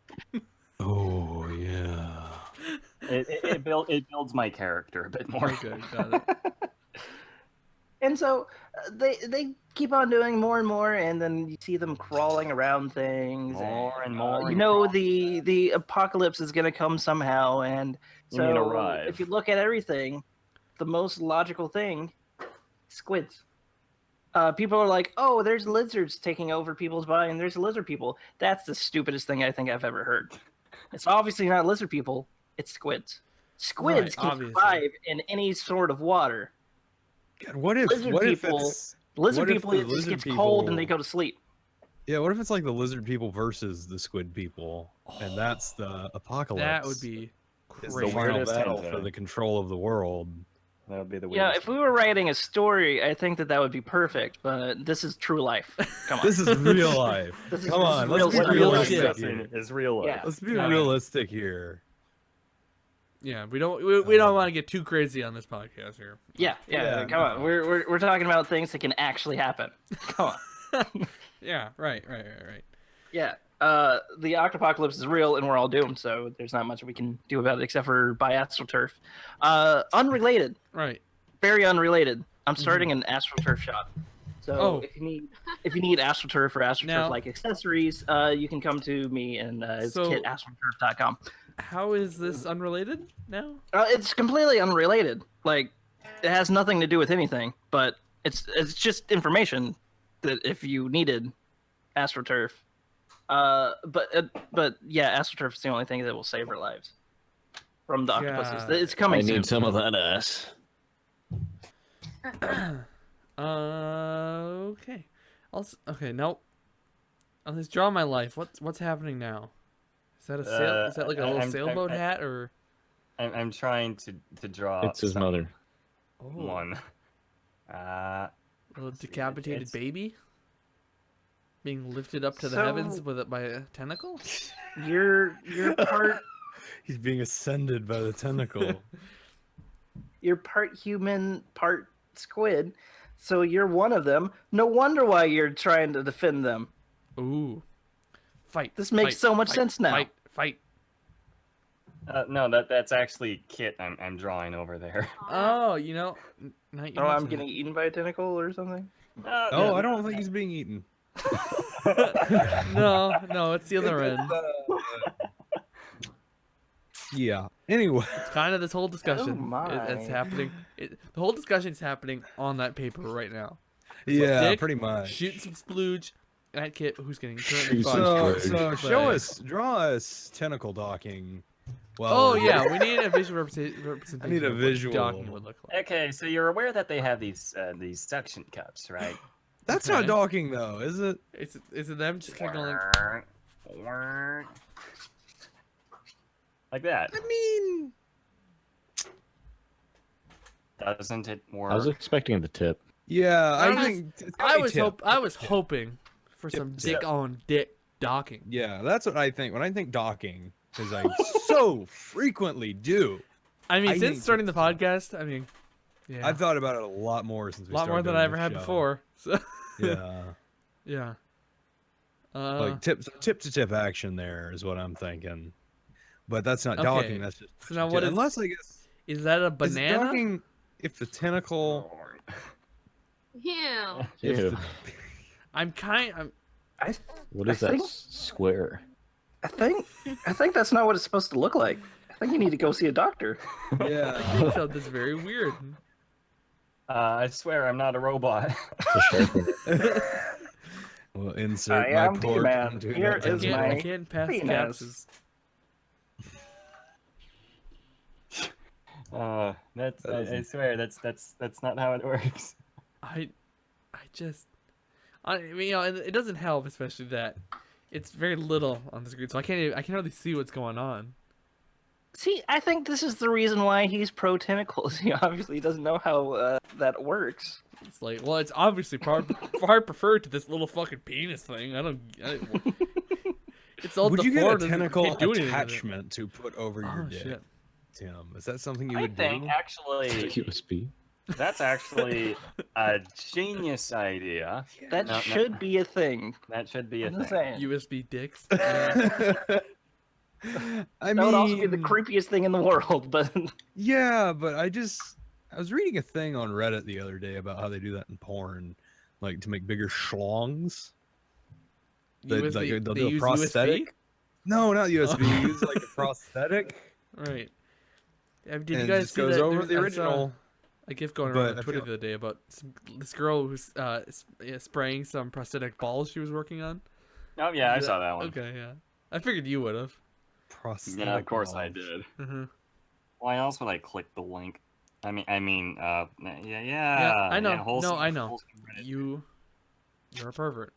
Oh yeah. It builds my character a bit more. Okay, got it. And so they keep on doing more and more, and then you see them crawling around things. More and more. You and know more. the apocalypse is going to come somehow, and You mean so arrive. if you look at everything, the most logical thing, squids. People are like, oh, there's lizards taking over people's body, and there's lizard people. That's the stupidest thing I think I've ever heard. It's obviously not lizard people, it's squids. Squids Right, can obviously. survive in any sort of water. God, what if Lizard what if people- it's Lizard What if people, the it just lizard gets cold and people- they go to sleep. yeah? What if it's like the lizard people versus the squid people, and that's the apocalypse? That would be Is the crazy. final weirdest battle thing, for though. the control of the world. That would be the Yeah, weirdest. if we were writing a story, I think that would be perfect. But this is true life. Come on. This is real life. This is- Come this on, is let's real be stuff. real realistic shit. here. is real life. Yeah. Let's be Yeah. realistic here. Yeah, we don't want to get too crazy on this podcast here. Yeah, Yeah, come on. We're talking about things that can actually happen. Come on. Yeah, right. Yeah. The octopocalypse is real, and we're all doomed. So there's not much we can do about it except for buy astroturf. Unrelated, Right. very unrelated. I'm starting an astroturf shop. So Oh. if you need astroturf or astroturf Now- like accessories, you can come to me and it's So- kitastroturf.com. How is this unrelated now? It's completely unrelated. Like, it has nothing to do with anything. But it's just information that if you needed astroturf, but yeah, astroturf is the only thing that will save our lives from the octopuses. God. It's coming I need soon. some of that ass. Okay. Okay. Nope. Let's draw my life. What's happening now? Is that a sail? Is that like a little sailboat hat or? I'm trying to draw. It's his mother. Oh. One. A little decapitated it's- baby being lifted up to the So- heavens with it by a tentacle. You're part He's being ascended by the tentacle. you're part human, part squid. So you're one of them. No wonder why you're trying to defend them. Ooh, fight! This makes fight, so much fight, sense now. Fight! No, that's actually Kit I'm drawing over there. Oh, you know. Now you Oh, I'm mention it. getting eaten by a tentacle or something. Oh, I don't think he's being eaten. No, it's the other end. Yeah. Anyway. It's kind of this whole discussion. my. It's happening. The whole discussion is happening on that paper right now. Yeah, Dick, pretty much. Shooting some splooge at Kit, who's getting currently Shoot some fucked. So But- show us, draw us tentacle docking. Well, Oh yeah, we need a visual representation. I need a of what visual. docking would look like. Okay, so you're aware that they have these suction cups, right? That's Okay. not docking though, is it? Is it them just kind of going? Like that. I mean, Doesn't it work? I was expecting the tip. yeah, I I was- think it's gotta be tip. I was hoping for Tip, some tip. dick on dick docking. Yeah, that's what I think. When I think docking, because I so frequently do. I mean, I since think starting the tip. podcast, I mean, yeah, I've thought about it a lot more since a we lot started more than doing I ever this had show. before. So Yeah, yeah. like tip to tip action there is what I'm thinking. But that's not Okay, docking. That's just so now what is- unless I guess Is that a is banana? docking if the tentacle. Ew. If Ew. the, I'm kind. What I is that think- square? I think that's not what it's supposed to look like. I think you need to go see a doctor. yeah. I think so. That's very weird. I swear I'm not a robot. It's a sharp We'll insert I my am port D-Man. into Here that is tentacle. my I can't pass the penis. capses. I swear that's not how it works. I mean, you know, it doesn't help, especially that it's very little on the screen, so I can't hardly see what's going on. See, I think this is the reason why he's pro tentacles. He obviously doesn't know how that works. It's like, well, it's obviously far preferred to this little fucking penis thing. It's all Would you get a deformed, it tentacle can't do anything with it. attachment to put over your Oh dick, shit! Tim? Is that something you I would think do? actually USB. that's actually a genius idea. That No, no. should be a thing. That should be a I'm thing. just saying. USB dicks. I That would also be the mean, creepiest thing in the world, but yeah, but I was reading a thing on Reddit the other day about how they do that in porn, like to make bigger schlongs. USB, They'll they do a use prosthetic. No, not USB. Oh. Use like a prosthetic. USB? Right. Did and you it guys just see goes that? over the I saw original. a GIF going but around I on Twitter feel- the other day about this girl who's spraying some prosthetic balls she was working on. Oh yeah, I saw that one. Okay, yeah. I figured you would have. Prosthetic. Yeah, of course I balls. did. Mm-hmm. Why else would I click the link? Yeah, I know. Yeah, wholesome- No, I know. wholesome Reddit. You're a pervert.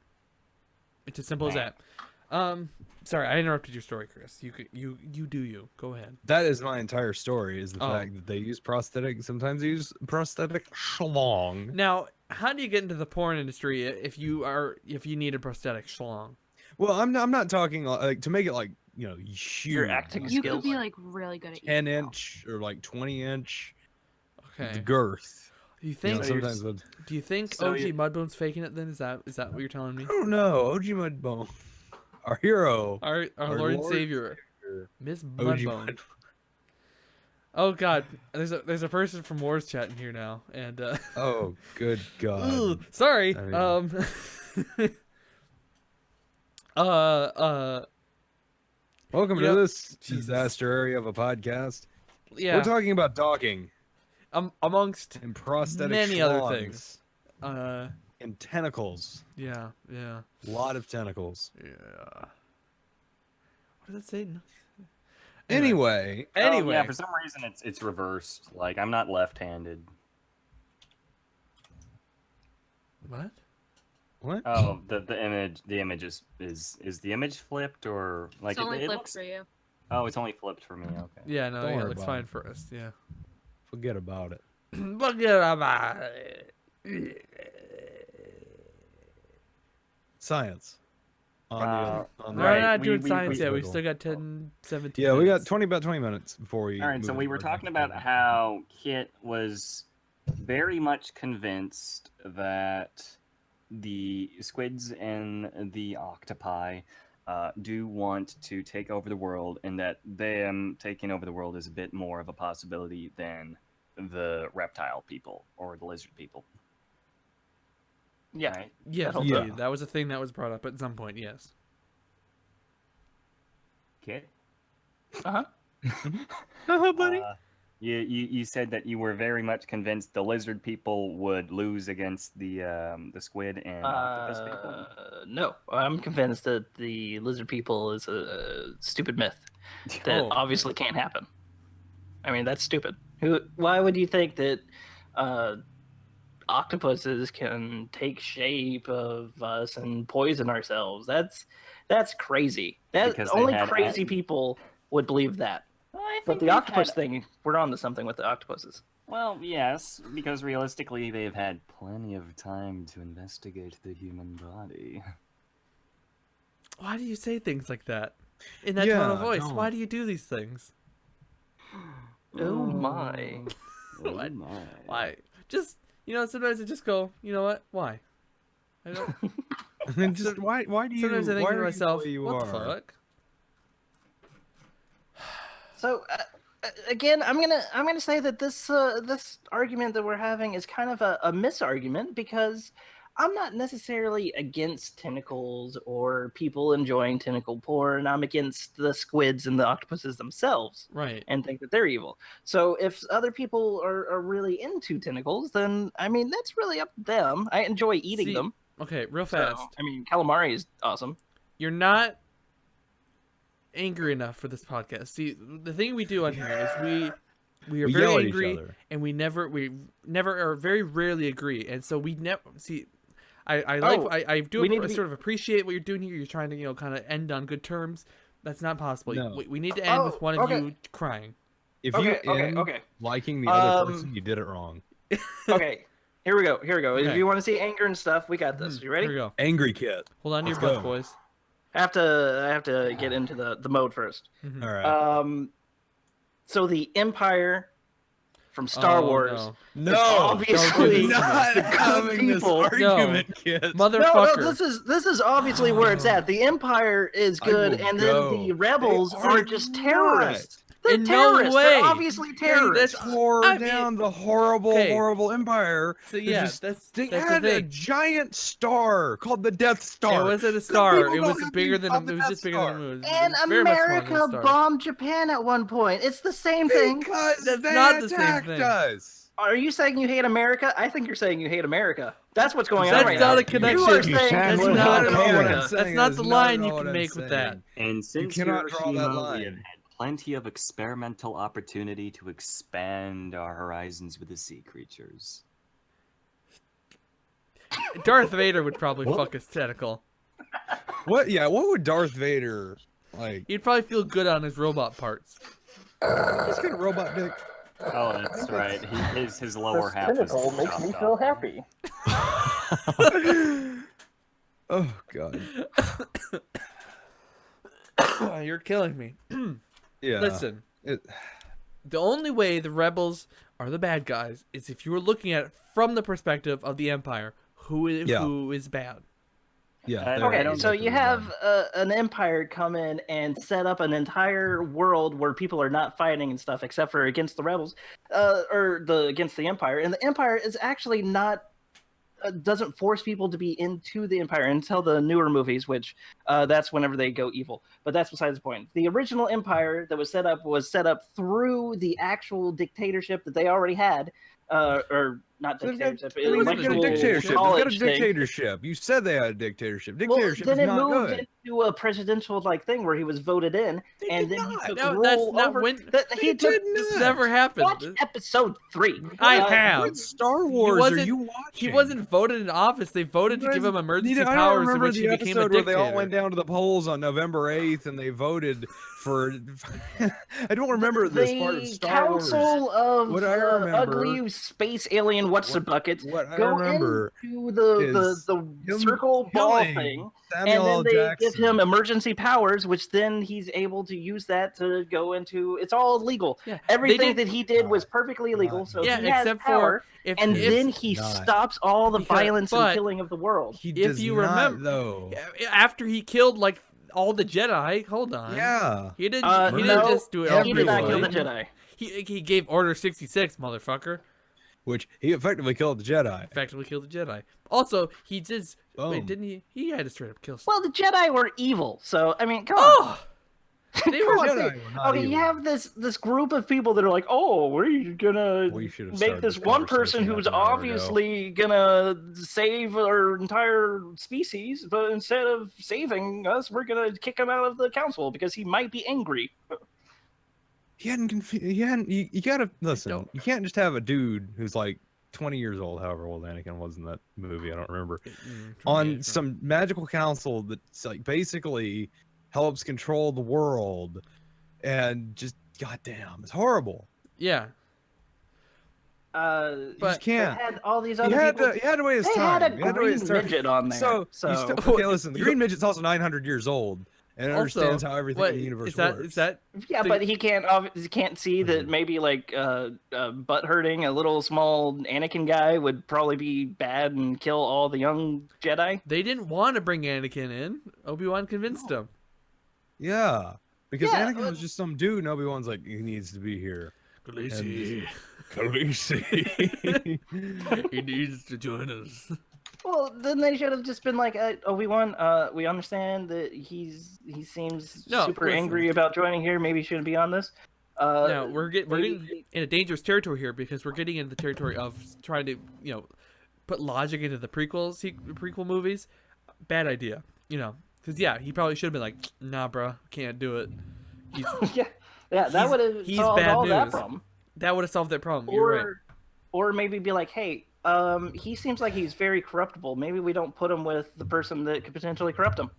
It's as simple as that. Sorry, I interrupted your story, Chris. You do you. Go ahead. That is my entire story. Is the Oh. fact that they use prosthetic. Sometimes they use prosthetic schlong. Now, how do you get into the porn industry if you need a prosthetic schlong? Well, I'm not talking like to make it like huge. Your acting You skills. could be like really good at 10-inch or like 20-inch Okay. girth. Do you You think? know, sometimes with, Do you think So OG you- Mudbone's faking it? Then is that what you're telling me? I don't know. OG Mudbone, our hero. Our Our Lord and Lord Savior, Miss OG Mudbone. Mud. Oh God, there's a person from Wars chat in here now, and Oh, good God. Ooh, sorry. I mean- Welcome Yep. to this Jesus. disaster area of a podcast. yeah. We're talking about docking Amongst and prosthetic many other schlongs things. and tentacles. Yeah. A lot of tentacles. What did it say? Anyway, Anyway. yeah, for some reason it's reversed. Like I'm not left-handed. What? what? Oh, the image is the image flipped or like It's only it flipped looks. for you. Oh, it's only flipped for me. Okay. Yeah, no, Don't yeah, it worry looks about fine it. for us. Yeah. Forget about it. Forget about it. Science. On We're Right, not we- doing we- science we- yet. We've still got 10, 17 yeah, we got minutes. about 20 minutes before we. All right, so move we into were our talking next about segment. how Kit was very much convinced that the squids and the octopi do want to take over the world, and that them taking over the world is a bit more of a possibility than the reptile people or the lizard people. Yeah. Right? Yes, That'll do. indeed. That was a thing that was brought up at some point. Yes. Kit? Uh-huh. Buddy. You said that you were very much convinced the lizard people would lose against the squid and octopus people. No, I'm convinced that the lizard people is a stupid myth that Oh. obviously can't happen. I mean, that's stupid. Why would you think that octopuses can take shape of us and poison ourselves? That's crazy. Because they Only had crazy people would believe that. Well, I But think the they've octopus had- thing, we're on to something with the octopuses. Well, yes, because realistically, they've had plenty of time to investigate the human body. Why do you say things like that? In that tone of Yeah, voice? no. Why do you do these things? Oh my. Oh What? my. Why? Just, sometimes I just go, you know what? Why? I don't. Just why do you? Sometimes I think why to are you the myself, way you what are? the fuck? So again, I'm gonna say that this argument that we're having is kind of a misargument, because I'm not necessarily against tentacles or people enjoying tentacle porn. I'm against the squids and the octopuses themselves Right. and think that they're evil. So if other people are really into tentacles, then I mean that's really up to them. I enjoy eating See, them. Okay, real So, fast. I mean, calamari is awesome. You're not angry enough for this podcast. See, the thing we do on here is we are We very yell at each angry, other. and we never or very rarely agree, and so we never see. I do we need to be- sort of appreciate what you're doing here. You're trying to kind of end on good terms. That's not possible. No. We need to end with one of okay. you crying. If Okay, you end okay. liking the other Um, person, you did it wrong. Okay, here we go. Okay. If you want to see anger and stuff, we got this. You ready? Here we go. Angry Kit. Hold on to your Let's butts, go. boys. I have to get into the mode first. Mhm. All right. So the Empire from Star Oh, Wars. no. no, obviously not the good having this people. argument, Kit. Motherfucker. No, this is obviously where it's at. The Empire is I good, will and go. then the rebels They are are just not. terrorists. They're In no terrorists. way. They're obviously They terrorists. tore I mean- down the horrible, Okay. horrible empire. So They yeah, just- They that's had the a thing. giant star called the Death Star. It wasn't a The star. people It don't was have bigger to than have it the was Death just bigger than Star. the moon. And America bombed Japan at one point. It's the same thing. Because That's they not the same attacked thing. us. Are you saying you hate America? I think you're saying you hate America. That's what's going on That's right not now. a connection. You are You saying That's you not hate at all what I'm America. saying. That's not the line you can make with that. And since cannot draw that Hiroshima, line. we have had plenty of experimental opportunity to expand our horizons with the sea creatures. Darth Vader would probably What? fuck his tentacle. What? Yeah. What would Darth Vader like? He'd probably feel good on his robot parts. He's got a robot dick. Oh, that's right. His lower half is chopped off. happy. Oh God. You're killing me. Yeah. Listen, It, the only way the rebels are the bad guys is if you were looking at it from the perspective of the Empire. Who is bad? yeah. I they're- Okay, don't so they're you bad. have an empire come in and set up an entire world where people are not fighting and stuff, except for against the rebels, against the empire. And the empire is actually not doesn't force people to be into the empire until the newer movies, which that's whenever they go evil. But that's besides the point. The original empire that was set up through the actual dictatorship that they already had, or not They've got- dictatorship. I mean, they've got a electoral dictatorship. They've got a college thing. dictatorship. You said they had a dictatorship. Well, Dictatorship then is it not moved good. into a presidential like thing where he was voted in, They and did then he not. took No, rule that's not over. when- He They took. did This not. never happened. Watch episode 3. I Uh, have. What Star Wars are wasn't- you watching? He wasn't voted in office. They voted to give him emergency I don't powers, in remember which he the became a episode where dictator. they all went down to the polls on November 8th and they voted for. I don't remember this part of The Star Wars. Council of What I remember- Ugly Space Alien what's the buckets, What I go remember into the is the him circle ball killing thing, Samuel and then L. they Jackson. give him emergency powers, which then he's able to use that to go into. It's all legal. Yeah, Everything that he did was perfectly legal, so yeah, he has except power, for and If- then he not. stops all the Because- violence and but- killing of the world. He if does you not, remember- though. After he killed like all the Jedi, hold on. Yeah. He didn't. He No, didn't just do it all he did not kill the brutally. Jedi. He gave Order 66, motherfucker. Which he effectively killed the Jedi. Effectively killed the Jedi. Also, he did. Boom. Wait, didn't he? He had to straight up kill. Well, the Jedi were evil, so I mean, come on. Oh, they Come were on, Jedi see, were not okay, you evil. have this group of people that are like, oh, we're gonna We should have make started this this one person conversation who's half an hour ago. obviously gonna save our entire species, but instead of saving us, we're gonna kick him out of the council because he might be angry. He hadn't. You gotta listen. don't- You can't just have a dude who's like 20 years old, however old Anakin was in that movie. I don't remember. On some magical council that's like basically helps control the world, and just goddamn, it's horrible. Yeah, You But- just can't. They had all these He other had people. to. He had to wait his They time. had a He had to wait his green time. midget on there. So, So, you still, okay, listen. The green midget's also 900 years old, and it Also, understands how everything in the universe is that? works. Is that? yeah, So- but he can't see that maybe like butt hurting a little small Anakin guy would probably be bad and kill all the young Jedi. They didn't want to bring Anakin in. Obi-Wan convinced him. Yeah, because Yeah, Anakin was just some dude, and Obi-Wan's like, he needs to be here. Khaleesi. Khaleesi. He needs to join us. Well, then they should have just been like, Obi-Wan, we understand that he seems No, super listen. angry about joining here. Maybe he shouldn't be on this. Now we're getting maybe- in a dangerous territory here because we're getting into the territory of trying to put logic into the prequel movies. Bad idea, because he probably should have been like, nah, bro, can't do it. He's, yeah, that would have he's solved bad all that news. problem. that would have solved that problem. You're right. Or maybe be like, hey, he seems like he's very corruptible. Maybe we don't put him with the person that could potentially corrupt him.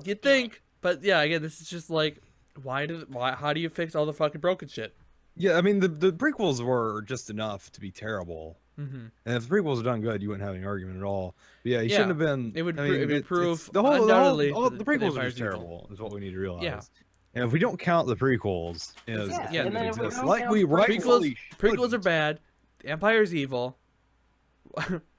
You'd think, but yeah, again, this is just like, how do you fix all the fucking broken shit? Yeah, I mean the prequels were just enough to be terrible, Mm-hmm. and if the prequels were done good, you wouldn't have any argument at all. But yeah, he Yeah, shouldn't have been. it would I pro- mean, it would it's prove the whole undoubtedly all that the the prequels are Empire's just evil. terrible, is what we need to realize. Yeah. And if we don't count the prequels, as Yeah, things and then that if we exist, don't like count we the rightfully Prequels are shouldn't. bad. The Empire's evil.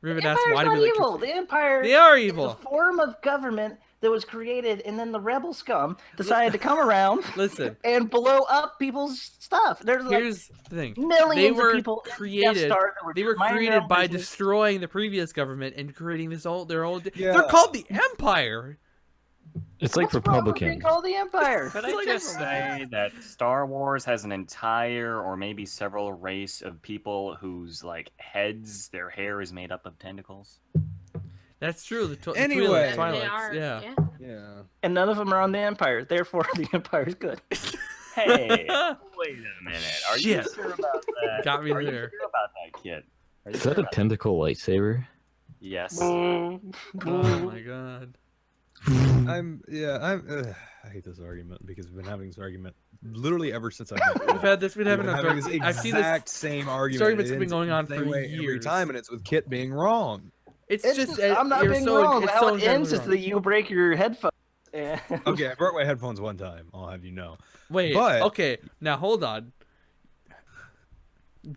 Riven The asks, Empire's why do not we like evil. The Empire They are is evil. a form of government that was created, and then the rebel scum decided to come around Listen, and blow up people's stuff. There's like here's the thing. millions They of were people in Death created. Star that were They were minding their created own by business. destroying the previous government and creating their own. Yeah. They're called the Empire. It's like What's wrong with being Republicans. called the Empire? Could It's I like just a- say that Star Wars has an entire or maybe several race of people whose heads, their hair is made up of tentacles? That's true. The Anyway. They Twilights. are, Yeah. Yeah. And none of them are on the Empire. Therefore, the Empire is good. Hey, wait a minute. Are you Shit. sure about that? Got me Are there. you sure about that, kid? Are you Is sure that a about tentacle lightsaber? Yes. Oh my god. I hate this argument because we've been having this argument literally ever since I've been. We've had this. We've been having this I've seen this. exact same argument. argument's It been ends going the on same for way every years. time, and it's with Kit being wrong. It's It's just. I'm not you're being so, wrong. It's How so it ends is incredibly that you break your headphones. And... Okay, I broke my headphones one time. I'll have you know. Wait. But- Okay. Now hold on.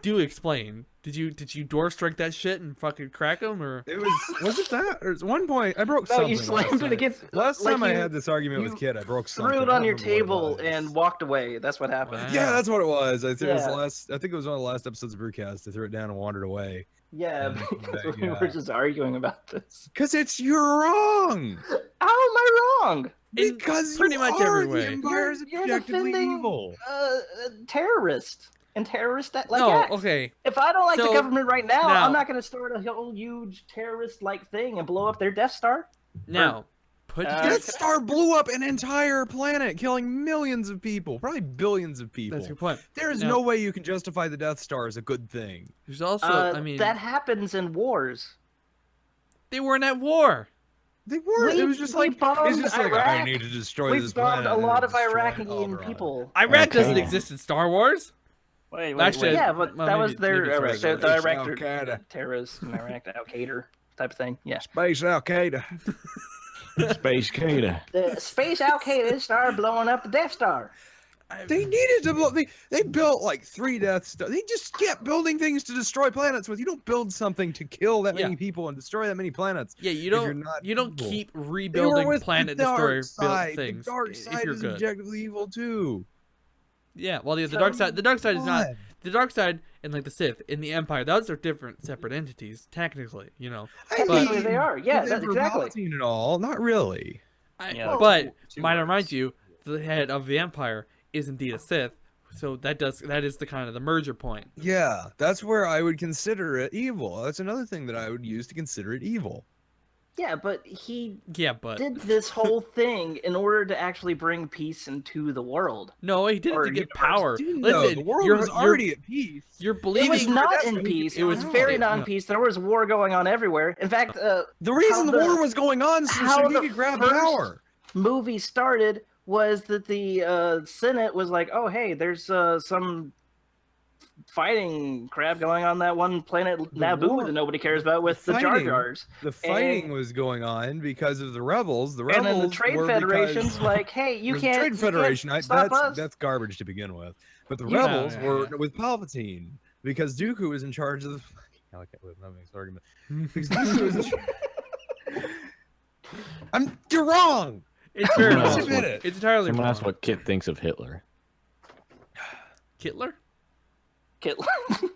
Do explain. Did you door strike that shit and fucking crack him or? It was it that? Or at one point I broke No, something. you slammed it against. Last like time I you had this argument with you Kit, I broke something. Threw it I on don't your remember what it table was. and walked away. That's what happened. Wow. Yeah, that's what it was. I think it was the Yeah. last. I think it was one of the last episodes of Brewcast. I threw it down and wandered away. Yeah, because we yeah. were just arguing about this. Cause you're wrong. How am I wrong? In Because pretty you much are. every way. The Empire is You're objectively defending- evil. Terrorist and terrorist like No. acts. Okay. If I don't like So, the government right now, now- I'm not going to start a whole huge terrorist-like thing and blow up their Death Star. Now, put Death Star blew up an entire planet, killing millions of people, probably billions of people. that's your point. There is Now- no way you can justify the Death Star as a good thing. There's also, I mean, that happens in wars. they weren't at war. They weren't. We- It was just we like bombed it's just like Iraq. I need to destroy We this bombed planet. a and lot of destroy it. Iraqi Oh, right. people. Iraq doesn't Okay. exist in Star Wars. Wait, Actually, Yeah, but well, that maybe- was their maybe it's right, the but- director, Al-Qaeda. terrorists in Iraq, Al-Qaeda type of thing. Yeah. Space Al-Qaeda. Space Qaeda. The space Al-Qaeda started blowing up the Death Star. They needed to blow. They built like 3 Death Stars. They just kept building things to destroy planets with. You don't build something to kill that many people and destroy that many planets. Yeah, you if you're don't. not You don't evil. keep They were rebuilding with planet the dark destroyer side. built things The dark if side you're is good. objectively evil too. Yeah, well, the So- dark side. The dark side is not. God. The dark side and like the Sith in the Empire. Those are different, separate entities, technically. You know. Technically, they are. Yeah, the that's Emperor exactly. Palpatine and all, not really. Yeah, But two might I words. remind you, the head of the Empire is indeed a Sith. So that is the kind of the merger point. Yeah, that's where I would consider it evil. That's another thing that I would use to consider it evil. Yeah, but he Yeah, but did this whole thing in order to actually bring peace into the world. no, he did it or to get universe. power. Dude, Listen, no, the world you're, was you're- already at peace. You're It believing. was not that's in when he peace. could It was get very power. not in peace. There was war going on everywhere. In fact, The reason how the the- war was going on so how he the could grab first- power. movie started was that the Senate was like, oh, hey, there's some fighting crap going on that one planet Naboo war- that nobody cares about with the Jar fighting- Jars. The fighting was going on because of the rebels. The And rebels then the Trade were Federation's because- like, hey, you the can't Trade you Federation. can't stop us. That's garbage to begin with. But the You- rebels Yeah, were yeah. with Palpatine because Dooku was in charge of the. I can't believe I'm having this argument. Because Dooku was in You're wrong. It's very Someone wrong. else Admit it. It's entirely Someone wrong. asked what Kit thinks of Hitler. Hitler? Hitler. Do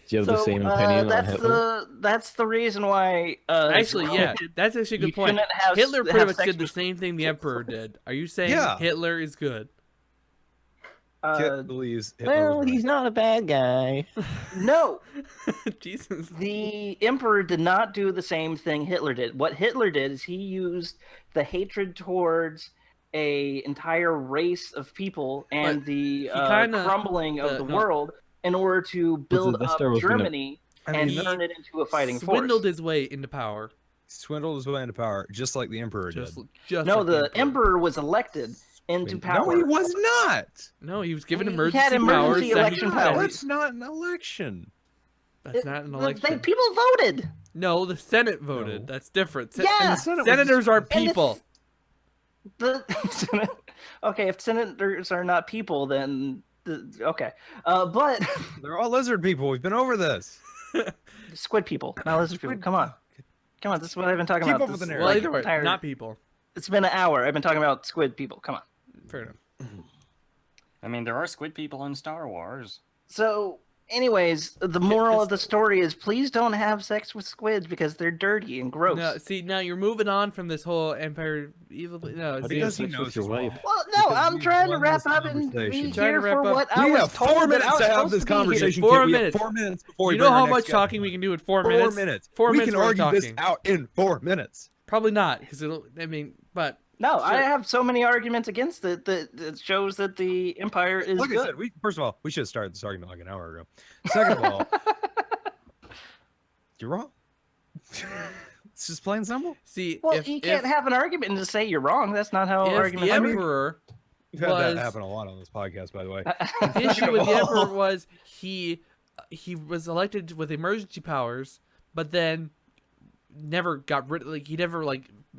you have the same opinion on that's Hitler? that's the reason why. Actually, yeah, that's actually a you good point. shouldn't have- Hitler pretty have much sex did the with- same thing the Emperor did. Are you saying Yeah. Hitler is good? Kit believes Hitler Well, was right. he's not a bad guy. No, Jesus. the Emperor did not do the same thing Hitler did. What Hitler did is he used the hatred towards a entire race of people and But the kinda- crumbling of the no. world in order to build Death up Star was gonna- Germany I and mean, turn it into a fighting Swindled force. his way into power. swindled his way into power, just like the Emperor Just, did. just No, like the Emperor. Emperor was elected into power. No, he was not. No, he was given He emergency had emergency powers. election that powers. That's not an election. That's not an The- election. people voted. No, the Senate voted. No. That's different. Yeah. And the Senate was Senators are And the- people. The okay, if senators are not people, then okay. But They're all lizard people. We've been over this. squid people, not lizard people. Come on, this is what I've been talking Keep about. up with this the Well, narrative. either way, entire- not people. It's been an hour. I've been talking about squid people. Come on. Fair enough. I mean, there are squid people in Star Wars. So, anyways, the moral of the story is please don't have sex with squids because they're dirty and gross. No, see, now you're moving on from this whole Empire evil. No, How do see, you have Because he sex knows with your his wife? wife. Well, no, Because I'm we've trying to won wrap this up and be conversation. Trying to here wrap for up. what I We was have told 4 that I minutes was to have supposed this to be here. conversation. 4 Kit. We have minutes. 4 minutes before we you know bring our how next much guest talking on. we can do in 4 4 minutes? minutes. 4 we minutes can worth argue talking. this out in 4 minutes. Probably not, because it'll. I mean, but No, I Sure. have so many arguments against it that shows that the Empire is Like good. I said, first of all, we should have started this argument like an hour ago. Second of all, you're wrong. It's just plain simple. see, Well, if, you can't have an argument and just say you're wrong. That's not how if arguments the work. Emperor, We've had Was- that happen a lot on this podcast, by the way. the issue with the Oh. Emperor was he was elected with emergency powers, but then never got rid. Like he never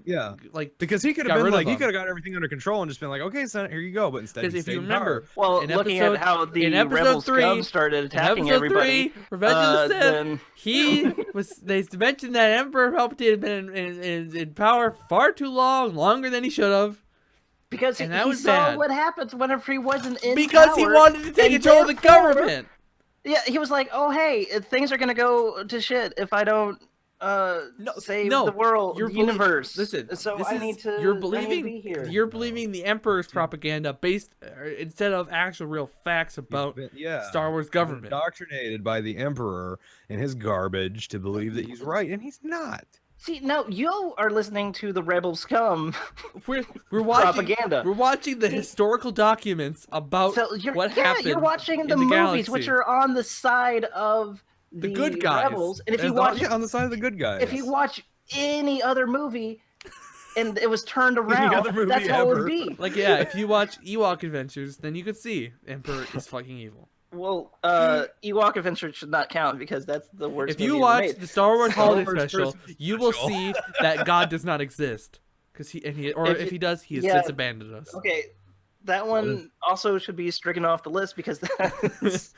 Yeah, like because he could Got have been rid of like, he them. could have got everything under control and just been like, okay, Senate, here you go. But instead, because he if stayed you in remember, power. Well, in looking episode- at how the in episode rebel 3 scum started in attacking episode everybody, 3, Revenge of the Sith, then he was. They mentioned that Emperor Palpatine had been in power far too long, longer than he should have, because and that he was saw bad. what happens whenever he wasn't in because he power, wanted to take and control of the therefore- government. Yeah, he was like, "Oh, hey, things are gonna go to shit if I don't save no, the world, you're the belie- universe." Listen, so this I is- need to. You're I need to believing. be here. You're believing the Emperor's propaganda based instead of actual real facts about Yeah, Star Wars government. indoctrinated by the Emperor and his garbage to believe that he's right, and he's not. See, no, you are listening to the rebel scum We're watching propaganda. We're watching the historical documents about So you're, what yeah, happened. you're watching in the the movies, galaxy. which are on the side of The good guys. rebels, and if you As watch, on the side of the good guys. if you watch any other movie, and it was turned other around, movie that's how it ever. would be. like, yeah, if you watch Ewok Adventures, then you could see Emperor is fucking evil. Well, Ewok Adventure should not count because that's the worst. If you movie ever watch made. the Star Wars Star Holiday Wars Special, Christmas you will Special. see that God does not exist. If he does, he has yeah. since abandoned us. Okay, that one also should be stricken off the list because that's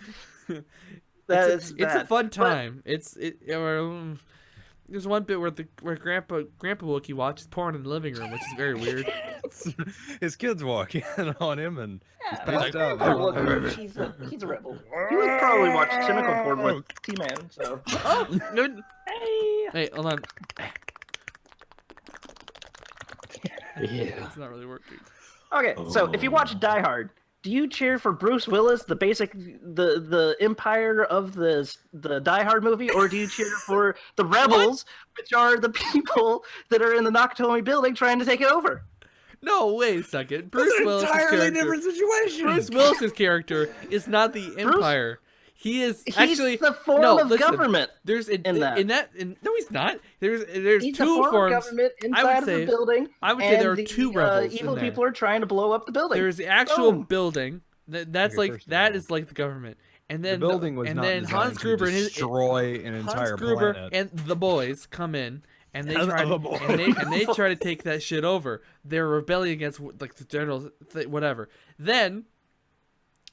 It's a bad. fun But- time. There's one bit where Grandpa Wookie watches porn in the living room, which is very weird. His kids walk in on him and Yeah, passed well, out. look, he's a rebel. He would probably watch Tentacle Porn with T-Man. So Oh, no, hey, hey, hold on. Yeah. It's not really working. okay. So if you watch Die Hard, do you cheer for Bruce Willis, the empire of the Die Hard movie, or do you cheer for the rebels, which are the people that are in the Nakatomi building trying to take it over? No, wait a second. Bruce That's an Willis's entirely character. different situation. Bruce Willis's character is not the Empire. He is He's actually the form no, of listen, government. There's in that. No, he's not. There's He's two the form forms. of government I would inside of say- the building. I would say there are and two the, rebels in evil there. people are trying to blow up the building. There's the actual Boom. building. That's Okay, like first of that all, is like the government. And The then building was and not then designed Hans to Gruber and his destroy an Hans entire Gruber planet. and the boys come in and they And try the and they try to take that shit over. They're rebelling against like the generals, whatever. Then,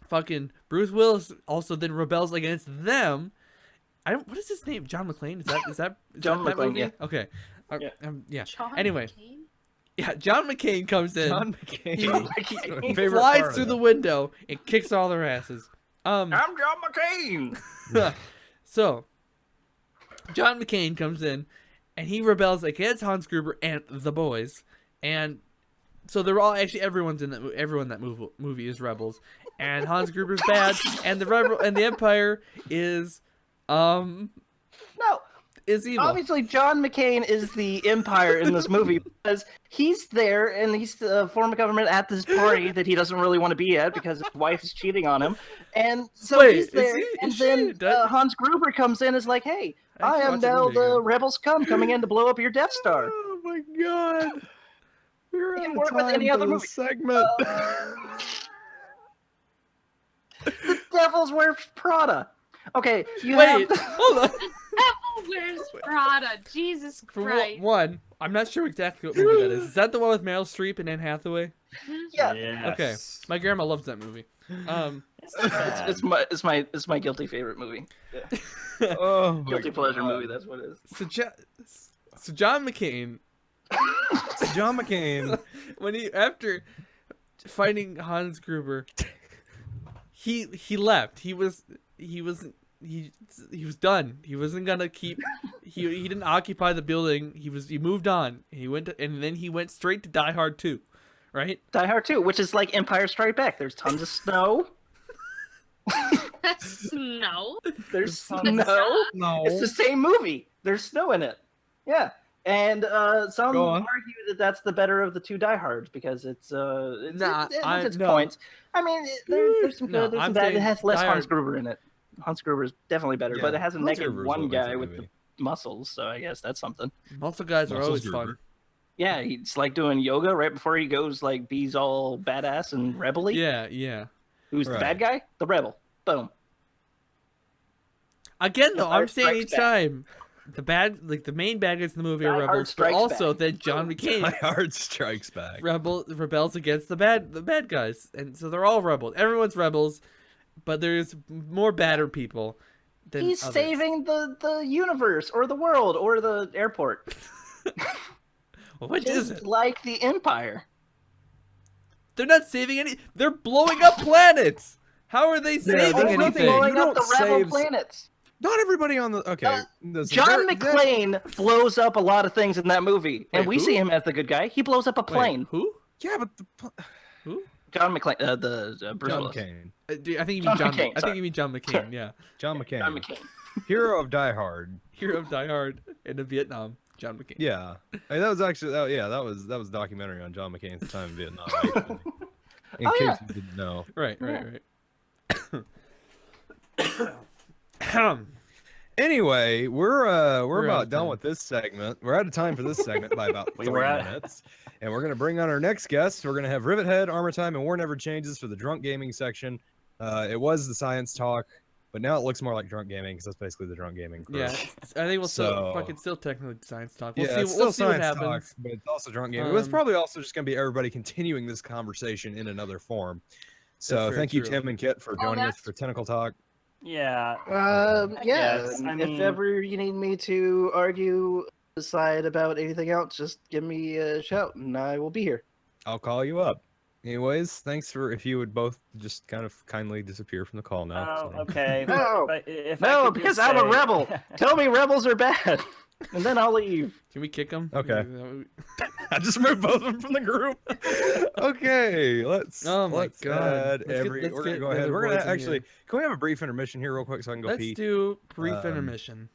fucking Bruce Willis also then rebels against them. What is his name? John McClane? Is that John that McClane, movie? yeah. Okay. Yeah. Yeah. John Anyway. McCain? Yeah. John McCain comes in. John McCain. He My favorite flies part through of the it. window and kicks all their asses. I'm John McCain. So, John McCain comes in, and he rebels against Hans Gruber and the boys, and so they're all actually everyone in that movie is rebels, and Hans Gruber's bad, and the Empire is No, evil. obviously John McCain is the empire in this movie because he's there and he's the form of government at this party that he doesn't really want to be at because his wife is cheating on him, and so Wait, he's is there. he- And is she? then That- Hans Gruber comes in and is like, "Hey, I actually am watched the now movie the again. rebels coming in to blow up your Death Star." Oh my god. We're He out can of work with time any for other this movie. segment. The Devil's Wears Prada. Okay, you Wait, have. hold on. Devil Wears Prada. Jesus For Christ. one, I'm not sure exactly what movie that is. Is that the one with Meryl Streep and Anne Hathaway? Yeah, Okay, my grandma loves that movie. It's not bad. it's my guilty favorite movie. Oh my Guilty pleasure God. movie. That's what it is. So John McCain, John McCain. when after fighting Hans Gruber, he left. He was done. He wasn't gonna keep. He didn't occupy the building. He moved on. And then he went straight to Die Hard 2, right? Die Hard 2, which is like Empire Strike Back. There's tons of snow. Snow. There's snow. No. It's the same movie. There's snow in it. Yeah. And some Go on. argue that that's the better of the two Die Hards because it Nah, has its no. points. I mean, there's some No, good, there's I'm some bad. It saying has less Die Hans Hard- Gruber in it. Hans Gruber is definitely better, but Yeah, it has a Hans naked Gruber's one always guy a with the movie. muscles, so I guess that's something. Muscle guys are Muscles always Gruber. fun. Yeah, he's like doing yoga right before he goes like bees all badass and rebel-y. Yeah. Who's the Right. bad guy? The rebel. Boom. Again, though, Empire I'm saying Strikes each Back. time the main bad guys in the movie are Die Hard rebels, but Strikes also Back. then John Die McCain Hard Strikes Back. rebels against the bad guys, and so they're all rebels. Everyone's rebels, but there's more badder people than He's others. saving the universe or the world or the airport. Well, which is Just it? like the Empire. They're not saving any. They're blowing up planets. How are they saving there's anything? nothing Blowing You up the don't rebel save- planets. Not everybody on the okay. listen, John there- McClane blows up a lot of things in that movie, and Wait, we who? see him as the good guy. He blows up a Wait, plane. who? Yeah, but Who? John McClane, Bruce John Willis. McCain. I think you mean John John. McCain, I sorry. think you mean John McCain. Yeah, John McCain. John McCain. Hero of Die Hard. hero of Die Hard and of Vietnam. John McCain. Yeah, Hey, that was actually that was a documentary on John McCain's time in Vietnam. Actually. In Oh, case yeah. you didn't know. Right. Anyway, we're out about of done time. with this segment. We're out of time for this segment by about We 3 were at- minutes. And we're gonna bring on our next guest. We're gonna have Rivet Head, Armor Time, and War Never Changes for the drunk gaming section. It was the science talk, but now it looks more like drunk gaming because that's basically the drunk gaming crew. Yeah, I think we'll So- still technically science talk. We'll Yeah, see. it's still We'll see what science talk, happens. but it's also drunk gaming. It's Um, probably also just going to be everybody continuing this conversation in another form. So very thank you, true. Tim and Kit, for joining us that's- for Tentacle Talk. Yeah. Yeah. Yes, I If mean- ever you need me to argue, decide about anything else, just give me a shout, and I will be here. I'll call you up. Anyways, thanks for if you would both just kind of kindly disappear from the call now. Oh, so. okay. No, But if I no, could because just I'm a say- rebel. Tell me rebels are bad, and then I'll leave. Can we kick him? Okay. I just moved both of them from the group. Okay, let's. Oh my let's God. add Let's we're gonna get go the ahead. other We're gonna boys in actually. here. Can we have a brief intermission here, real quick, so I can go Let's pee? do brief Um, intermission.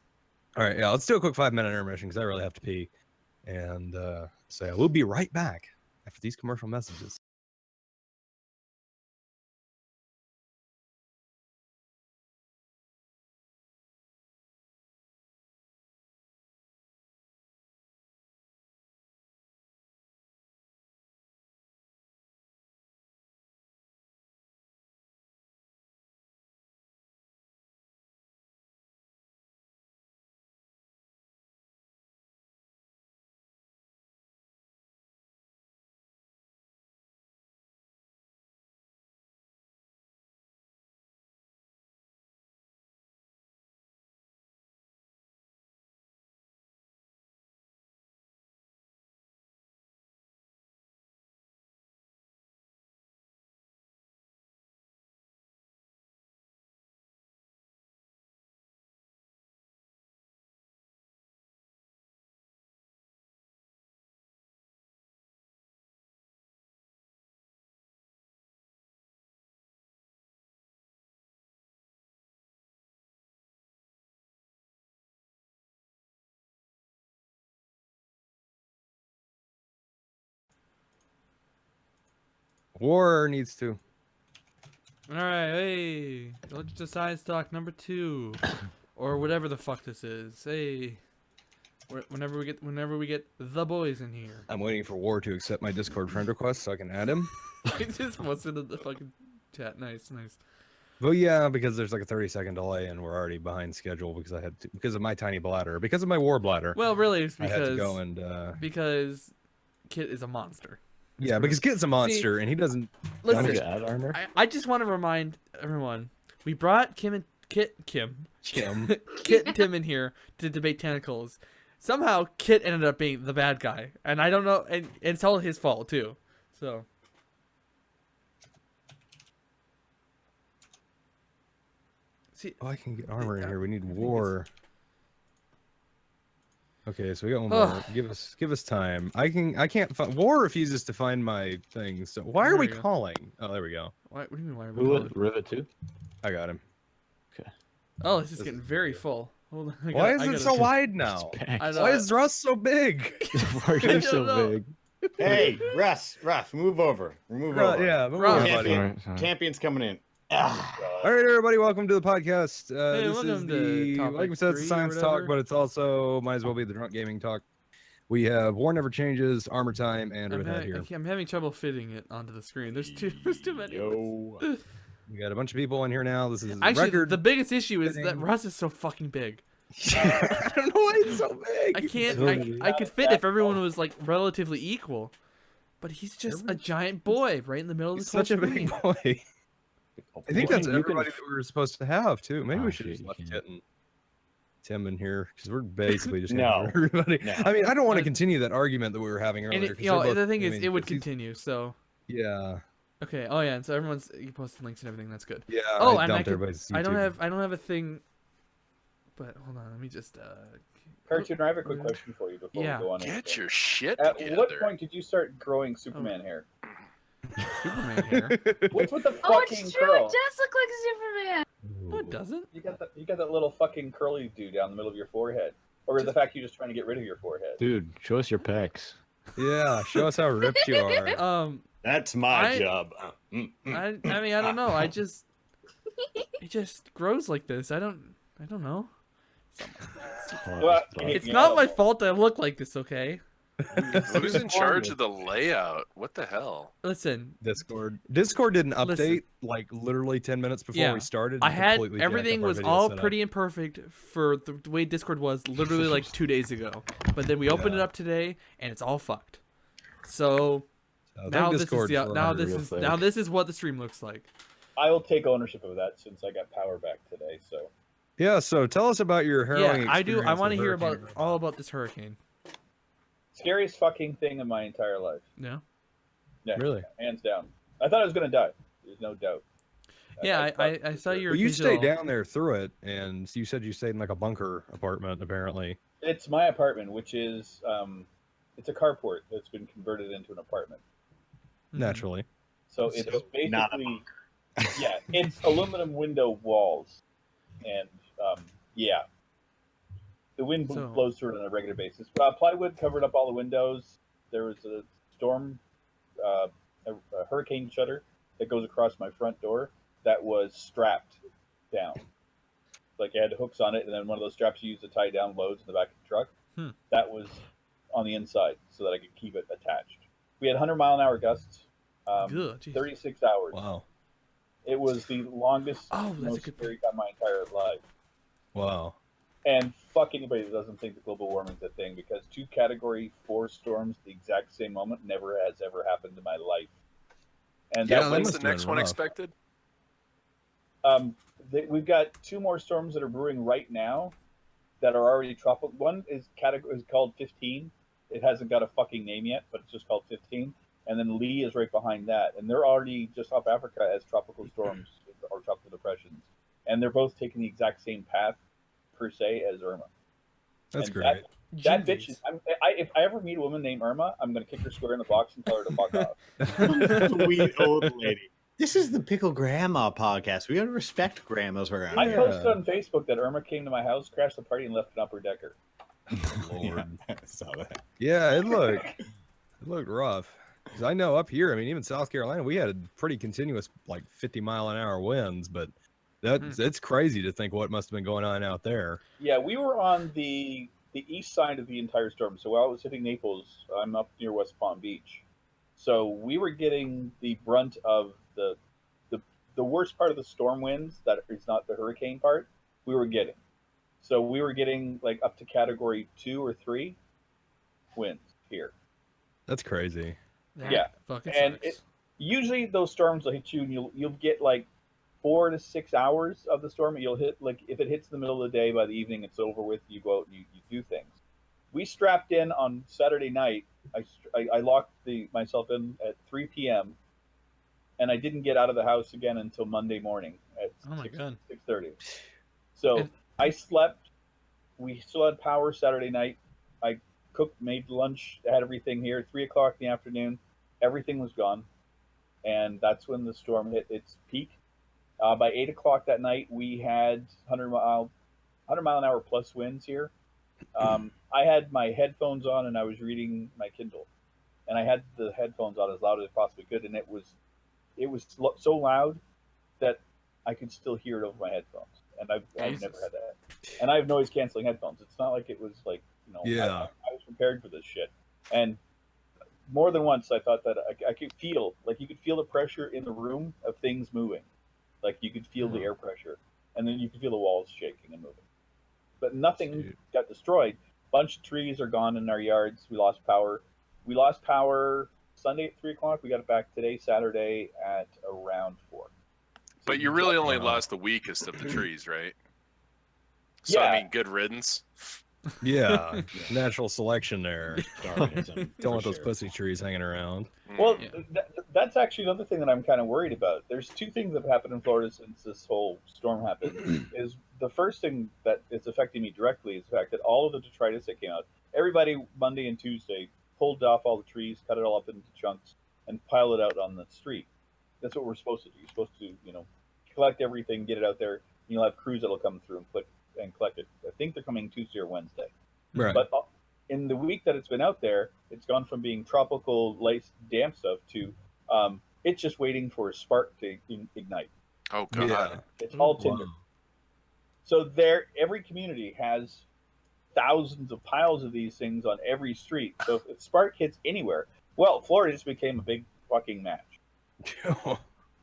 All right, yeah, let's do a quick 5-minute intermission because I really have to pee, and so yeah, we'll be right back after these commercial messages. War needs to. All right, hey, let's just science talk number 2, or whatever the fuck this is. Hey, whenever we get the boys in here. I'm waiting for War to accept my Discord friend request so I can add him. He just wants into the fucking chat. Nice. Well, yeah, because there's like a 30-second delay and we're already behind schedule because of my tiny bladder, because of my war bladder. Well, really, it's I had to because go and because Kit is a monster. yeah, because Kit's a monster and he doesn't. Listen, Don't you add armor? I just want to remind everyone, we brought Kit Kim. and Tim in here to debate Tentacles. Somehow Kit ended up being the bad guy, and I don't know, and it's all his fault too. So. See, Oh, I can get armor in here. We need War. Okay, so we got one Ugh. more. Give us time. I can't find War refuses to find my things. So why are There we we go. calling? Oh, there we go. what do you mean? Why are we Who calling? would Rivet too? I got him. Oh, this is getting very full. Hold on. Why is it so wide now? I know. Why is Russ so big? Why are you don't so know. big? Hey, Russ, move over. Move over. Yeah, move Russ. on, Champion, buddy. Alright, sorry. Champion's coming in. Ah. All right, everybody, welcome to the podcast. Hey, This is welcome to the topic like we said, it's 3 the or science talk, whatever. but it's also might as well be the drunk gaming talk. We have War Never Changes, Armor Time, and I'm, Red Hat here. I'm having trouble fitting it onto the screen. There's too many. Yo. We got a bunch of people in here now. This is Actually, record. the biggest issue is that fitting. Russ is so fucking big. I don't know why it's so big. I can't. I could fit if everyone was like relatively equal, but he's just a giant boy right in the middle of He's the whole such a screen. big boy. I think You that's can- you can everybody that we were supposed to have too. Maybe Oh, we should shit, have just you left can't. Kit and Tim in here because we're basically just gonna No. have everybody. No. I mean, I don't want to Uh, continue that argument that we were having And earlier. it, 'cause you know, they're both- the thing I is, mean, it would 'cause he's- continue. So Yeah, okay. Oh yeah. And so you posted links and everything. That's good. yeah. Oh, I and I dumped could- everybody's I don't YouTube. have a thing. But hold on. Let me just. Cartoon, I have a quick question for you before Yeah. we go on. Get anything. your shit At together. what point did you start growing Superman hair? Superman hair. What's with the Oh, fucking it's true. curl? It does look like Superman. No, it doesn't. You got that little fucking curly dude down the middle of your forehead, or the fact you're just trying to get rid of your forehead. Dude, show us your pecs. Yeah, show us how ripped you are. That's my I- job. I mean, I don't know. It just grows like this. I don't know. Well, It's not my fault that I look like this, okay? Who's in charge of the layout? What the hell? Listen, Discord didn't update like literally 10 minutes before Yeah. we started. I and had completely jacked everything up our was video all setup. pretty and perfect for the way Discord was literally like 2 days ago. But then we opened it Yeah. up today and it's all fucked. So Thank now this is Discord the for now our this real is thing. now this is what the stream looks like. I will take ownership of that since I got power back today. So Yeah, so tell us about your harrowing Yeah, I do. I experience want to with hear Hurricane about Irma. all about this hurricane. scariest fucking thing in my entire life. Yeah. Yeah, Really? hands down. I thought I was gonna die. There's no doubt. Yeah, thought I for saw sure. your. Well, you stayed occasional- down there through it, and you said you stayed in like a bunker apartment, apparently. It's my apartment, which is it's a carport that's been converted into an apartment. Mhm. Naturally. So it's So, not a basically yeah, it's aluminum window walls, and yeah, the wind So- blows through it on a regular basis. Plywood covered up all the windows. There was a storm, a hurricane shutter that goes across my front door that was strapped down. Like it had hooks on it, and then one of those straps you use to tie down loads in the back of the truck. Hmm. That was on the inside, so that I could keep it attached. We had 100-mile-an-hour gusts. Good. Jeez. 36 hours. Wow. It was the longest, Oh, that's a most good scary time of my entire life. Wow. And fuck anybody that doesn't think that global warming's a thing, because 2 Category 4 storms at the exact same moment never has ever happened in my life. And Yeah, that that When's was, must the have next been one rough. expected? we've got 2 more storms that are brewing right now that are already tropical. One is called 15. It hasn't got a fucking name yet, but it's just called 15. And then Lee is right behind that, and they're already just off Africa as tropical storms or tropical depressions, and they're both taking the exact same path per se as Irma. That's And great. That Jinkies. bitch is. If I ever meet a woman named Irma, I'm gonna kick her square in the box and tell her to fuck off. Sweet old lady. This is the Pickle Grandma podcast. We gotta respect grandmas around I here. posted on Facebook that Irma came to my house, crashed the party, and left an upper decker. Lord. Yeah, I saw that. Yeah, it looked rough. 'Cause I know up here, I mean, even South Carolina, we had pretty continuous, like 50-mile-an-hour winds, but it's crazy to think what must have been going on out there. Yeah, we were on the east side of the entire storm. So while I was hitting Naples, I'm up near West Palm Beach. So we were getting the brunt of the worst part of the storm winds that is not the hurricane part. We were getting. So we were getting like up to Category 2 or 3 winds here. That's crazy. That Yeah. Fucking And sucks. Usually those storms will hit you, and you'll get like 4 to 6 hours of the storm. You'll hit, like, if it hits the middle of the day, by the evening it's over with. You go out and you do things. We strapped in on Saturday night. I locked myself in at 3 p.m. and I didn't get out of the house again until Monday morning at Oh my God. 6:30. So And- I slept. We still had power Saturday night. I cooked, made lunch, had everything here. 3 o'clock in the afternoon, everything was gone, and that's when the storm hit its peak. By 8 o'clock that night, we had 100-mile-an-hour plus winds here. I had my headphones on and I was reading my Kindle, and I had the headphones on as loud as I possibly could, and it was so loud that I could still hear it over my headphones, and I've never had that. And I have noise canceling headphones. It's not like it was like, Yeah. I was prepared for this shit. And more than once, I thought that I could feel, like, you could feel the pressure in the room of things moving. Like, you could feel the air pressure, and then you could feel the walls shaking and moving. But nothing Dude. got destroyed. Bunch of trees are gone in our yards. We lost power. We lost power Sunday at 3 o'clock. We got it back today, Saturday at around 4. So But you really only Wow. lost the weakest of the trees, right? So Yeah. I mean, good riddance. Yeah, natural selection there. Darwinism, Don't want for those sure. pussy trees hanging around. Well, Yeah. that's actually another thing that I'm kind of worried about. There's 2 things that have happened in Florida since this whole storm happened. Is the first thing that is affecting me directly is the fact that all of the detritus that came out, everybody Monday and Tuesday pulled off all the trees, cut it all up into chunks, and pile it out on the street. That's what we're supposed to do. You're supposed to, collect everything, get it out there, and you'll have crews that'll come through and collect it. I think they're coming Tuesday or Wednesday. Right. But in the week that it's been out there, it's gone from being tropical, laced, damp stuff to it's just waiting for a spark to ignite. Oh god. Yeah. It's all tinder. Wow. So every community has thousands of piles of these things on every street. So if a spark hits anywhere, well, Florida just became a big fucking match.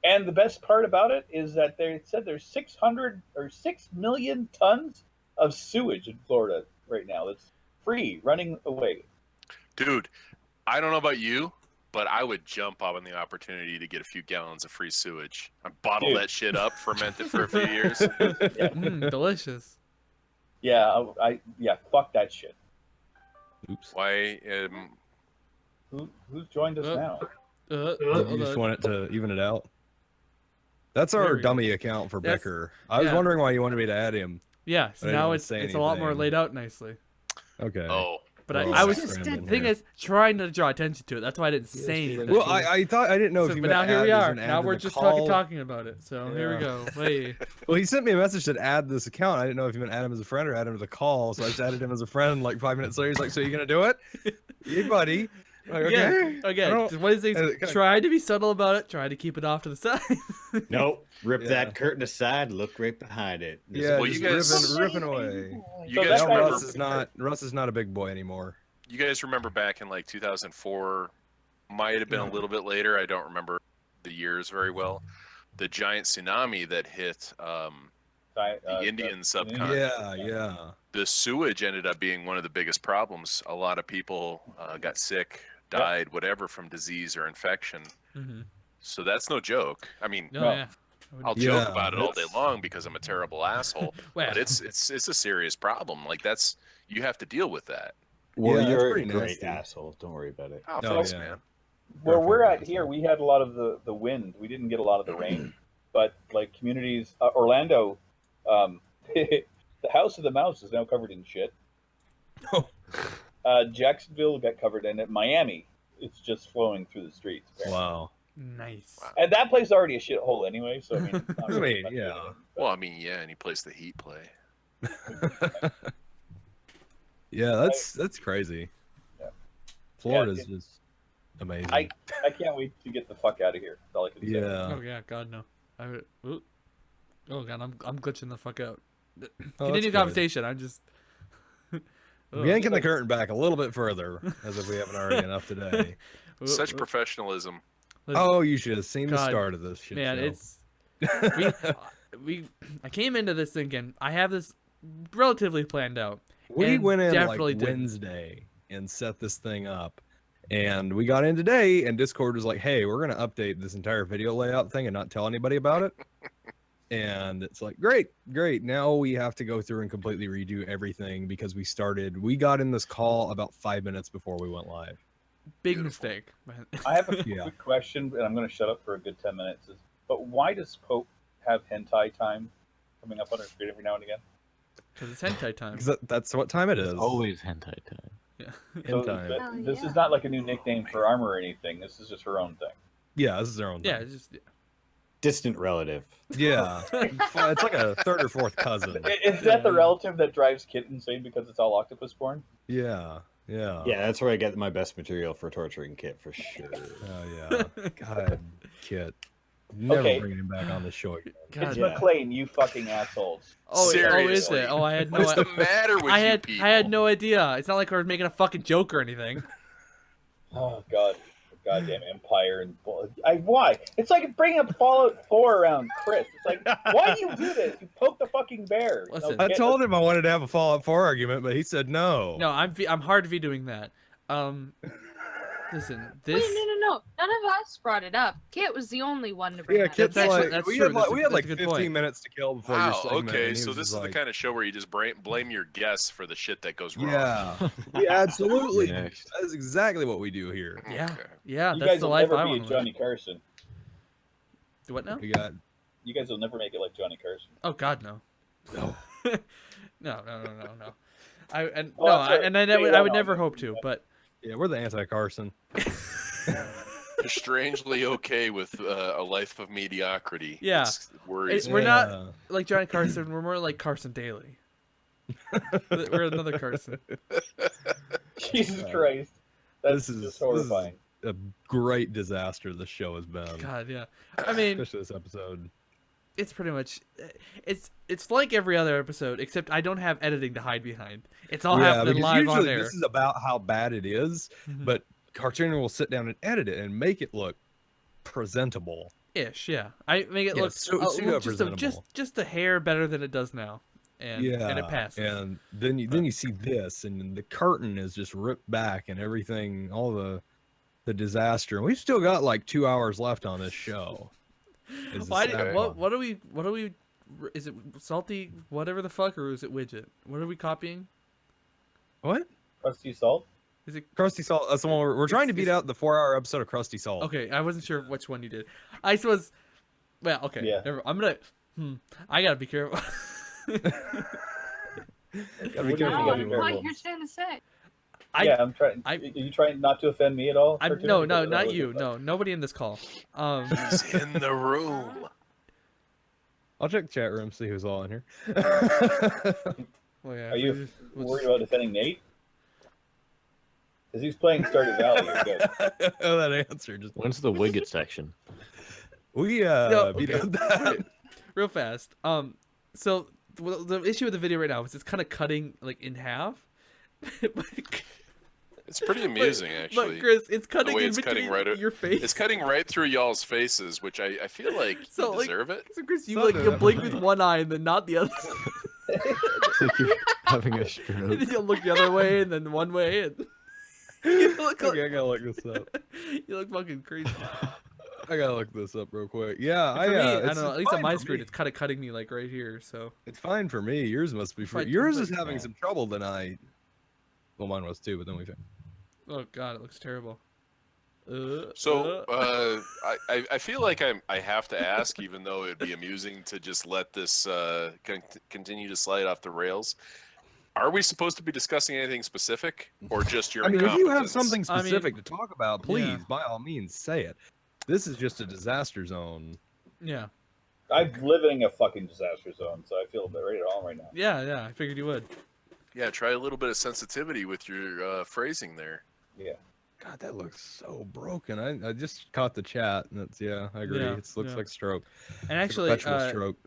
And the best part about it is that they said there's 600 or 6 million tons of sewage in Florida right now that's free, running away. Dude, I don't know about you, but I would jump up on the opportunity to get a few gallons of free sewage. I bottle Dude. that shit up, ferment it for a few years. Delicious. Yeah, yeah, fuck that shit. Oops. Why? Who's joined us now? You just want it to even it out. That's There our we go. dummy account for That's- Bicker. I was yeah. wondering why you wanted me to add him. Yeah, so I didn't now wanna it's say a lot more anything. laid out nicely. Okay. Oh, But Well, I was it's the random thing here. is trying to draw attention to it. That's why I didn't say anything. Well, I didn't know So- if you but meant now here we add as are. an add Now to we're the just call. talking about it. So here we Yeah. go. Hey. Well, he sent me a message to add this account. I didn't know if you meant add him as a friend or add him to the call, so I just added him as a friend. Like 5 minutes later, he's like, "So you gonna do it?" Hey, buddy. Like, Again, okay. I again, don't- just one of these things. kinda- Try to be subtle about it. Try to keep it off to the side. Nope. Rip Yeah. that curtain aside. Look right behind it. Yeah, Well, just you guys- ripping away. you So guys that's Now why remember? Russ is not a big boy anymore. You guys remember back in like 2004? Might have been a little bit later. I don't remember the years very well. The giant tsunami that hit the Indian subcontinent. Yeah. The sewage ended up being one of the biggest problems. A lot of people got sick, died, whatever, from disease or infection. Mm-hmm. So that's no joke. I mean, No, No. yeah. I'll Yeah, joke about it all day that's- long because I'm a terrible asshole. Well, But it's a serious problem. Like you have to deal with that. Well, Yeah, that's you're a pretty great nasty. asshole. Don't worry about it. Oh, Oh, thanks, yeah. man. Where we're at Perfect. here, we had a lot of the wind. We didn't get a lot of the rain, but like communities, Orlando, the House of the Mouse is now covered in shit. Oh. Jacksonville got covered in it. Miami, it's just flowing through the streets. apparently. Wow. nice. And that place is already a shithole anyway. So I mean, it's not I really mean, much yeah. of anything, Well, I mean, yeah, any place the Heat play. Yeah, that's crazy. Yeah. Florida's Yeah, just amazing. I can't wait to get the fuck out of here. That's all I can say. yeah. Oh yeah, God no. Oh God, I'm glitching the fuck out. Oh, that's Continue good. conversation. I'm just. Yanking the curtain back a little bit further, as if we haven't already enough today. Such professionalism. Oh, you should have seen the God, start of this shit man, show. it's I came into this thinking I have this relatively planned out. We and went in definitely like didn't. Wednesday and set this thing up. And we got in today, and Discord was like, hey, we're going to update this entire video layout thing and not tell anybody about it. And it's like, great. Now we have to go through and completely redo everything because we got in this call about 5 minutes before we went live. Big Beautiful. mistake. I have a Yeah. quick question, and I'm going to shut up for a good 10 minutes. But why does Pope have hentai time coming up on her screen every now and again? Because it's hentai time. Because that's what time it is. Always hentai time. Yeah. So Hentai. that- Oh, this yeah. is not like a new nickname for armor or anything. This is just her own thing. Yeah, this is their own Yeah, thing. it's just Distant relative. Yeah. It's like a third or fourth cousin. Is that the relative that drives Kit insane because it's all octopus porn? Yeah. Yeah, that's where I get my best material for torturing Kit for sure. Oh, yeah. God, Kit. Never Okay. bringing him back on the show again. It's God. Yeah. McLean, you fucking assholes. Oh, is Seriously. it? Oh, I had no. What's the matter with I you had people? I had no idea. It's not like we're making a fucking joke or anything. Oh god, goddamn Empire and why? It's like bringing up Fallout 4 around Chris. It's like, why do you do this? You poke the fucking bear. Listen. I told him I wanted to have a Fallout 4 argument, but he said no. No, I'm hard to be doing that. Listen, this. Wait, no. None of us brought it up. Kit was the only one to bring Yeah, it up. Kit's That's actually- like, that's we true. had like, That's a- we had like that's a good 15 point. minutes to kill before your Wow. segment. Okay, and he so was this is just the like, kind of show where you just blame your guests for the shit that goes wrong. Yeah, yeah, absolutely. That Next. is exactly what we do here. Yeah, Okay. yeah, You that's guys the will life never I be a want to Johnny live. Carson. What now? We got You guys will never make it like Johnny Carson. Oh God, no. no. No. I Well, that's and I right. would never hope to, but Yeah, we're the anti-Carson. You're strangely okay with a life of mediocrity. Yeah. It's worries We're me. not- like Johnny Carson, we're more like Carson Daly. We're another Carson. Jesus Christ. That's This is- just horrifying. A great disaster this show has been, God, yeah. I mean, especially this episode. it's pretty much it's like every other episode, except I don't have editing to hide behind. It's all happening because live on usually air. this is about how bad it is, but Cartooner will sit down and edit it and make it look presentable. Ish, yeah. I make it look just a hair better than it does now, and it passes. And then you see this, and the curtain is just ripped back, and everything, all the disaster. And we've still got like 2 hours left on this show. What are we? Is it salty? Whatever the fuck, or is it widget? What are we copying? What? Crusty Salt. Is it Crusty Salt? That's the one we're trying to beat out the 4-hour episode of Crusty Salt. Okay, I wasn't sure which one you did. I suppose. Well, okay. Yeah. I'm gonna. I gotta be careful. Gotta be careful. What you're trying to say? I'm trying. Are you trying not to offend me at all? No, not you. No, nobody in this call. He's in the room. I'll check the chat room, see who's all in here. Well, yeah, Are you worried about defending Nate? Because he's playing Stardew Valley. You're good. Oh, that answer just. When's the Wicket section? We beat out that. Real fast. So the issue with the video right now is it's kind of cutting like in half. It's pretty amusing, actually. But Chris, it's cutting the way in it's between cutting your face. It's cutting right through y'all's faces, which I feel like you deserve it. So Chris, you blink with one eye and then not the other. It's like you're having a stroke. And then you'll look the other way and then one way and you look Okay, I gotta look this up. You look fucking crazy. I gotta look this up real quick. Yeah, For me, I don't know. At least on my screen, it's kind of cutting me like right here. So it's fine for me. Yours must be free. Yours is having some trouble tonight. Well, mine was too, but then we found. Oh god, it looks terrible. I feel like I have to ask, even though it'd be amusing to just let this continue to slide off the rails. Are we supposed to be discussing anything specific, or just your? I mean, if you have something specific to talk about, please, by all means, say it. This is just a disaster zone. Yeah. I'm living a fucking disaster zone, so I feel right at home right now. Yeah, I figured you would. Yeah, try a little bit of sensitivity with your phrasing there. Yeah. God, that looks so broken. I just caught the chat, and it's I agree. Yeah, it looks like stroke. And actually, perpetual stroke.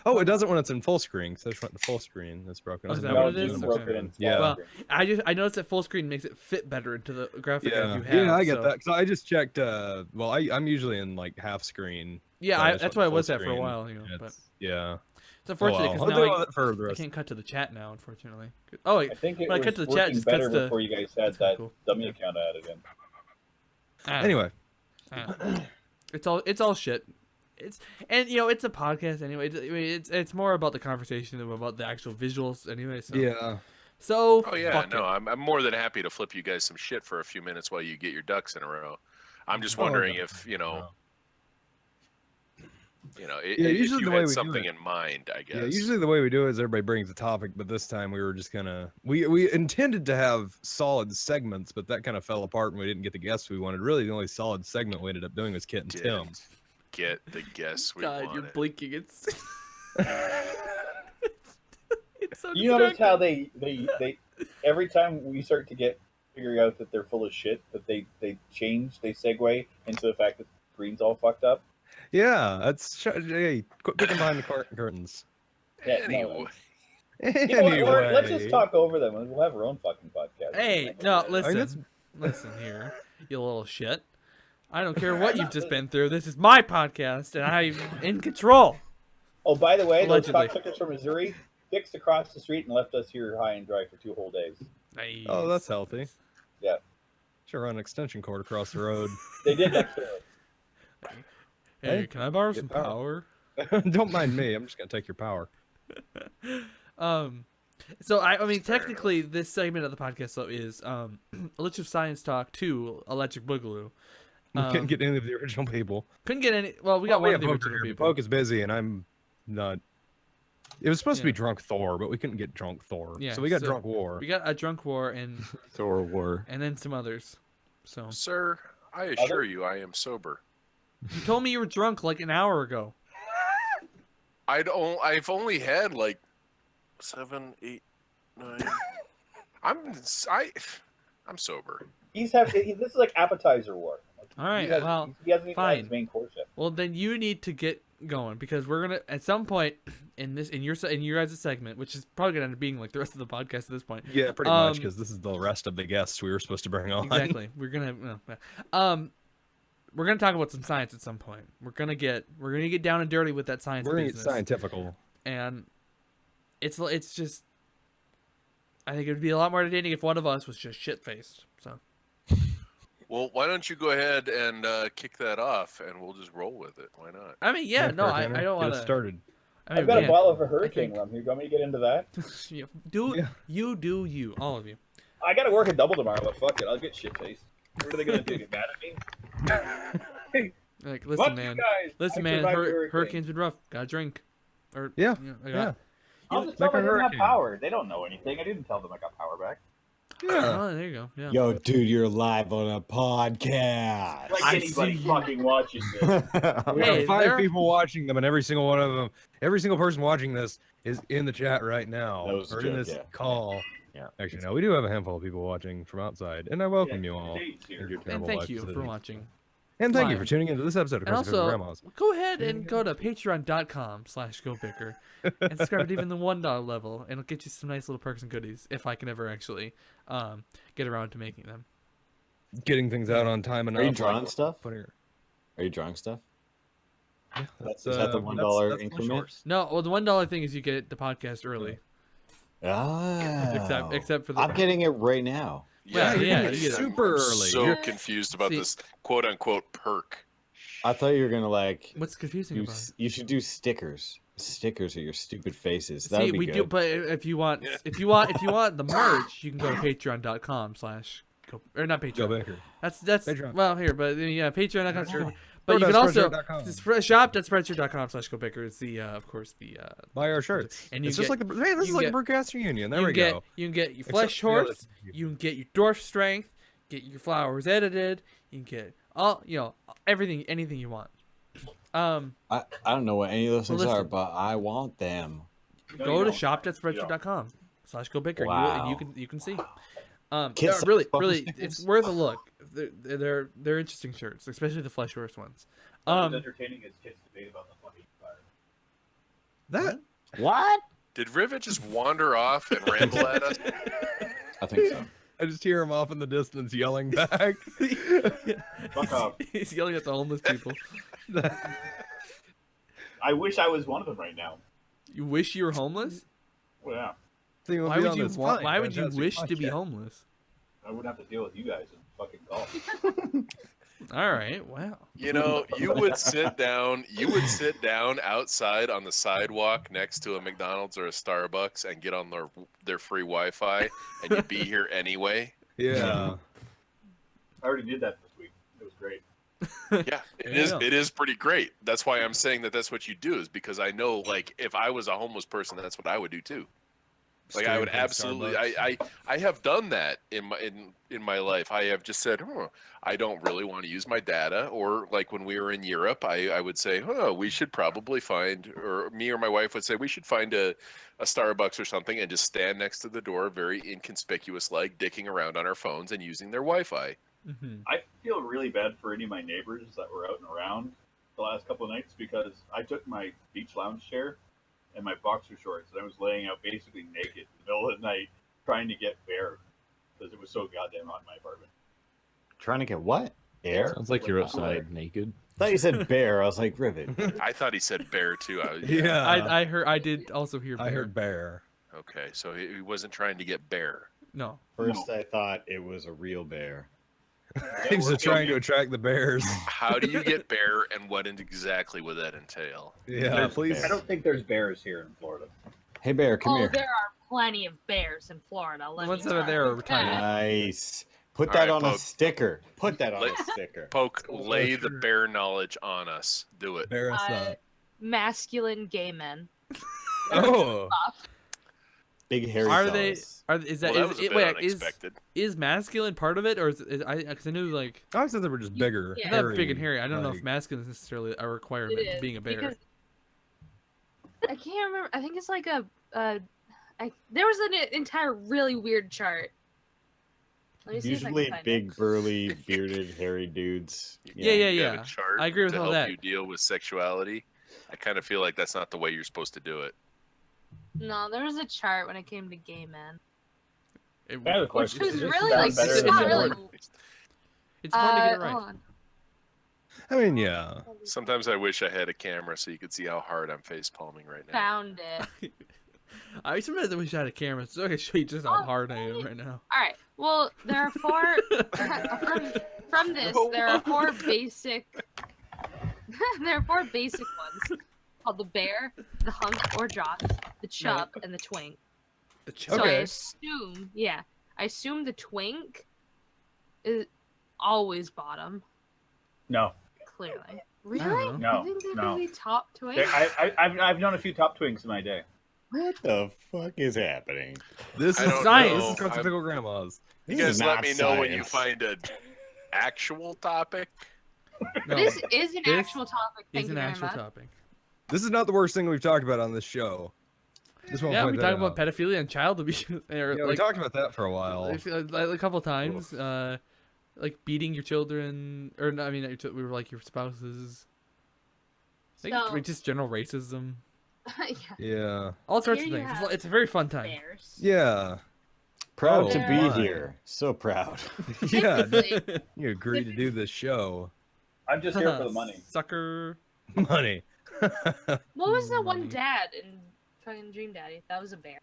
Oh, it doesn't when it's in full screen. So I just went to full screen. That's broken. Oh, is that what it is? Okay. Yeah. Well, I noticed that full screen makes it fit better into the graphic that you have. Yeah, I get that. So I just checked. Well, I'm usually in like half screen. Yeah, so that's why I was at for a while. But yeah. It's unfortunate because now I can't cut to the chat now. Unfortunately. Oh, I think it when was I cut to the chat, working just better cuts to... before you guys had that dummy account added in. Anyway, it's all shit. It's a podcast anyway. It's more about the conversation than about the actual visuals anyway. So yeah. So oh yeah, no, I'm more than happy to flip you guys some shit for a few minutes while you get your ducks in a row. I'm just wondering if usually you the way had we something do it, in mind, I guess. Yeah, usually the way we do it is everybody brings a topic, but this time we were just we intended to have solid segments, but that kind of fell apart and we didn't get the guests we wanted. Really, the only solid segment we ended up doing was Kit and Tim. Get the guests we God, wanted. you're blinking. It's so you notice how they every time we start to figure out that they're full of shit, that they segue into the fact that the screen's all fucked up. Yeah, hey, quit picking behind the curtains. Yeah, anyway. Anyway, let's just talk over them and we'll have our own fucking podcast. Hey, no, listen here, you little shit. I don't care what you've just been through. This is my podcast, and I'm in control. Oh, by the way, Allegedly. those cocksuckers from Missouri fixed across the street and left us here high and dry for 2 whole days. Nice. Oh, that's healthy. Yeah. Should run an extension cord across the road. They did next to us. Hey, can I borrow some power? Don't mind me. I'm just gonna take your power. So I mean, technically, this segment of the podcast though is Electric Science Talk 2 Electric Boogaloo. We couldn't get any of the original people. Couldn't get any. Well, we got one of the original people. Poke is busy, and I'm not. It was supposed to be Drunk Thor, but we couldn't get Drunk Thor. Yeah, so we got Drunk War. We got a Drunk War and Thor War, and then some others. So, sir, I assure you, I am sober. You told me you were drunk like an hour ago. I've only had like 7, 8, 9. I'm sober. This is like appetizer war. All right, well, he hasn't even had fine. his main course yet. Well, then you need to get going because we're gonna at some point in your guys' segment, which is probably gonna end up being like the rest of the podcast at this point. Yeah, pretty much because this is the rest of the guests we were supposed to bring on. Exactly. We're gonna talk about some science at some point. We're gonna get down and dirty with that science. We're gonna business. get scientifical, and it's just. I think it would be a lot more entertaining if one of us was just shit faced. So. Well, why don't you go ahead and kick that off, and we'll just roll with it. Why not? I mean, I don't want to. Started. I mean, I've got a bottle of a hurricane rum here. Do you want me to get into that? You, all of you. I got to work a double tomorrow, but fuck it. I'll get shit faced. What are they going to do? Get mad at me? Like, listen, Fuck man. you guys. Listen, I man. survived the hurricane. Hurricane's been rough. Gotta drink. Or Yeah. I'll just tell them I didn't have power. They don't know anything. I didn't tell them I got power back. Yeah. Oh, there you go. Yeah. Yo, dude, you're live on a podcast. Like anybody fucking watching this. We have 5 people watching them, and every single one of them, every single person watching this is in the chat right now, That was a or joke, in this yeah. call. Yeah. Actually, no, we do have a handful of people watching from outside, and I welcome you all. Dave's here. into your And terrible thank life you for today. watching. And thank you live. for tuning into this episode of And Crusty Pickled also, Grandmas. go ahead and go to patreon.com/GoBicker and subscribe to even the $1 level, and it'll get you some nice little perks and goodies if I can ever actually get around to making them. Getting things out on time enough. Are you drawing stuff? Put here. Are you drawing stuff? That's, Is that the $1 increment? No, well, the $1 thing is you get the podcast early. Oh. Except for the. I'm getting it right now. Yeah, you're yeah, getting it you get it. super I'm early. so You're- confused about See- this quote unquote perk. I thought you were gonna like. What's confusing about it? You should do stickers. Stickers of your stupid faces. That See, would be we good. do, but if you want the merch, you can go to patreon.com/go or not Patreon. GoBicker. That's Patreon. well here, but yeah, patreon.com. Sure. But you can also Spreadshirt.com. shop.spreadshirt.com/GoBicker is the of course the Buy our shirts. and you It's get, just like the hey, this is you like get- a broadcast reunion. There you we can go. You can get your Except flesh for the other horse. thing. You can get your dwarf strength. Get your flowers edited. You can get all everything, anything you want. I don't know what any of those things are, listen. but I want them. No, Go you to don't. shop.spreadshirt.com/GoBicker. Wow. You can see. Can't Yeah, sell really, bumper really, stickers? it's worth a look. They're interesting shirts, especially the flesh horse ones. As entertaining as kids debate about the fucking fire. That What? Did Rivet just wander off and ramble at us? I think so. I just hear him off in the distance yelling back. Fuck off. He's yelling at the homeless people. I wish I was one of them right now. You wish you were homeless? Well, yeah. So Why would you want? Why would you wish to be homeless? I wouldn't have to deal with you guys and fucking golf. All right. Wow. You know, you would sit down outside on the sidewalk next to a McDonald's or a Starbucks and get on their free Wi-Fi, and you'd be here anyway. Yeah. I already did that this week. It was great. Yeah, it is pretty great. That's why I'm saying that's what you do, is because I know, like, if I was a homeless person, that's what I would do too. Like, I would absolutely, I have done that in my life. I have just said, I don't really want to use my data. Or like when we were in Europe, I would say, we should probably find, or me or my wife would say, we should find a Starbucks or something and just stand next to the door, very inconspicuous, like dicking around on our phones and using their Wi-Fi. Mm-hmm. I feel really bad for any of my neighbors that were out and around the last couple of nights because I took my beach lounge chair and my boxer shorts and I was laying out basically naked in the middle of the night trying to get air because it was so goddamn hot in my apartment. Trying to get what? Air? Sounds like you're outside naked. I thought you said bear. I was like, Rivet. I thought he said bear too. Yeah. I did also hear. I heard bear. Okay, so he wasn't trying to get bear. No. First, I thought it was a real bear. He was trying to attract the bears. How do you get bear, and what exactly would that entail? Yeah, please. I don't think there's bears here in Florida. Hey, bear, come here. There are plenty of bears in Florida. The ones that are there are tiny. Nice. Put All that right, on a Poke. sticker. Put that on Let- a sticker. Poke, lay the bear knowledge on us. Do it. Bear us up. Masculine gay men. Oh. Big hairy Are fellas. they? Is that? Well, that was a bit wait, unexpected. is masculine part of it, or because I knew like I said they were just bigger. Yeah. not hairy, big and hairy. I don't know if like- masculine is necessarily a requirement It to is, being a bear. because I can't remember. I think it's like there was an entire really weird chart. Let me see if I can Usually find it. big, burly, bearded, hairy dudes. Yeah. You have a chart I agree with to all help that. you deal with sexuality. I kind of feel like that's not the way you're supposed to do it. No, there was a chart when it came to gay men. It, I have a Which question. was Is this really sound like, better it's than not the really. other? it's fun to get it Hold right. on. I mean, yeah. Sometimes I wish I had a camera so you could see how hard I'm face palming right now. Found it. I sometimes wish I had a camera so I could show you just how Oh, hard I am right now. All right. Well, there are four. from this, there are four basic. There are four basic ones called the bear, the hunk or jock, the chub, and the twink. The So chub. I assume the twink is always bottom. No, Clearly. don't Really? know. You think they're No. really top twink? I've known a few top twinks in my day. What the fuck is happening? This I is don't science. This know. is Crusty Pickled Grandmas. You This guys is let not me know when you science. find an actual topic. No, This is an This actual topic. Thank is you an very actual much. topic. This is not the worst thing we've talked about on this show. Just want to Yeah, point we that talked about out. pedophilia and child abuse. Or, Yeah, we talked about that for a while. a couple times. Like beating your children, or no, I mean, we were like your spouses. I think So- just general racism, Yeah. Yeah. all sorts Here of you things. have It's a very fun time. Bears. Yeah. Proud Oh, to be my. here. So proud. Yeah. Typically, You agreed to do this show. I'm just here for the money. Sucker. Money. what was the one Money. dad in fucking Dream Daddy? That was a bear.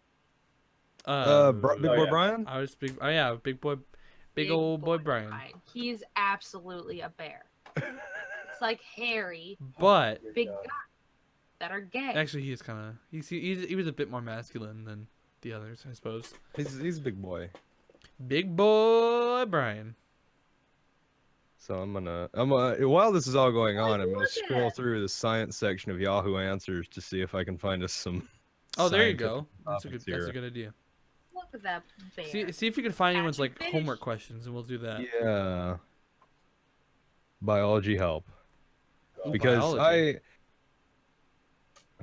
Big Oh, Boy yeah. Brian? I was big. Oh yeah, big old boy Brian. He's absolutely a bear. It's like hairy, But big guys that are gay. actually, he is kind of he was a bit more masculine than the others, I suppose. He's a big boy. Big boy Brian. So I'm gonna while this is all going on, I'm gonna look scroll at- through the science section of Yahoo Answers to see if I can find us some. Oh, there you scientific go. That's a topics good. That's a here. good idea. Look at that bear. See if you can find anyone's like Finish. homework questions, and we'll do that. Yeah. Biology help. Because Biology.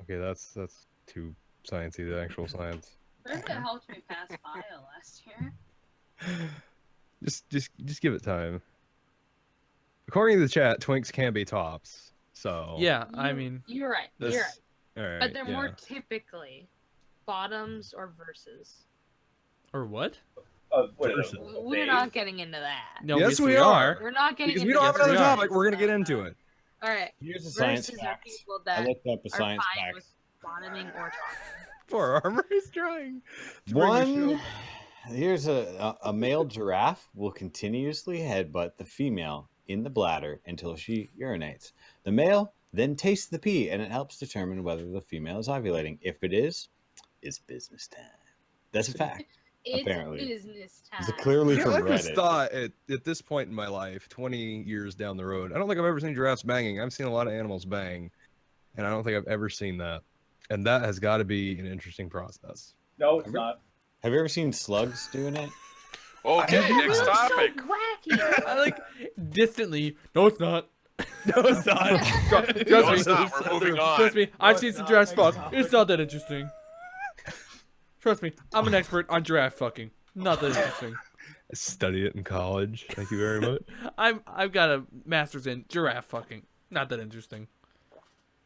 Okay, that's too sciencey, the actual science. First, it helped me pass bio last year. Just give it time. According to the chat, twinks can be tops. So Yeah, I mean, You're right. this- You're right. all right, But they're more yeah. typically bottoms or verses. or what? What Versus. We're not getting into that. No, Yes, we are. We're not getting Because into we don't have Yes, we another are. topic. We're gonna get into it. All right. Here's a science Verses are fact. people I that looked up a are science fine fact. with bottoming or topping. Poor Armor is trying. to bring the show One, here's a male giraffe will continuously headbutt the female in the bladder until she urinates. The male then tastes the pee, and it helps determine whether the female is ovulating. If it is, it's business time. That's a fact. It's Apparently. business time. It's clearly Yeah, from I just Reddit. thought at this point in my life, 20 years down the road, I don't think I've ever seen giraffes banging. I've seen a lot of animals bang, and I don't think I've ever seen that. And that has got to be an interesting process. No, it's not. Have you ever seen slugs doing it? Okay, That next was topic. So wacky. I like distantly. No, it's not. No, it's not. No, it's not. We're moving on. Trust me, I've seen it's some not, giraffe it's fuck. not. It's not that interesting. Trust me, I'm an expert on giraffe fucking. Not that interesting. I studied it in college. Thank you very much. I've got a master's in giraffe fucking. Not that interesting.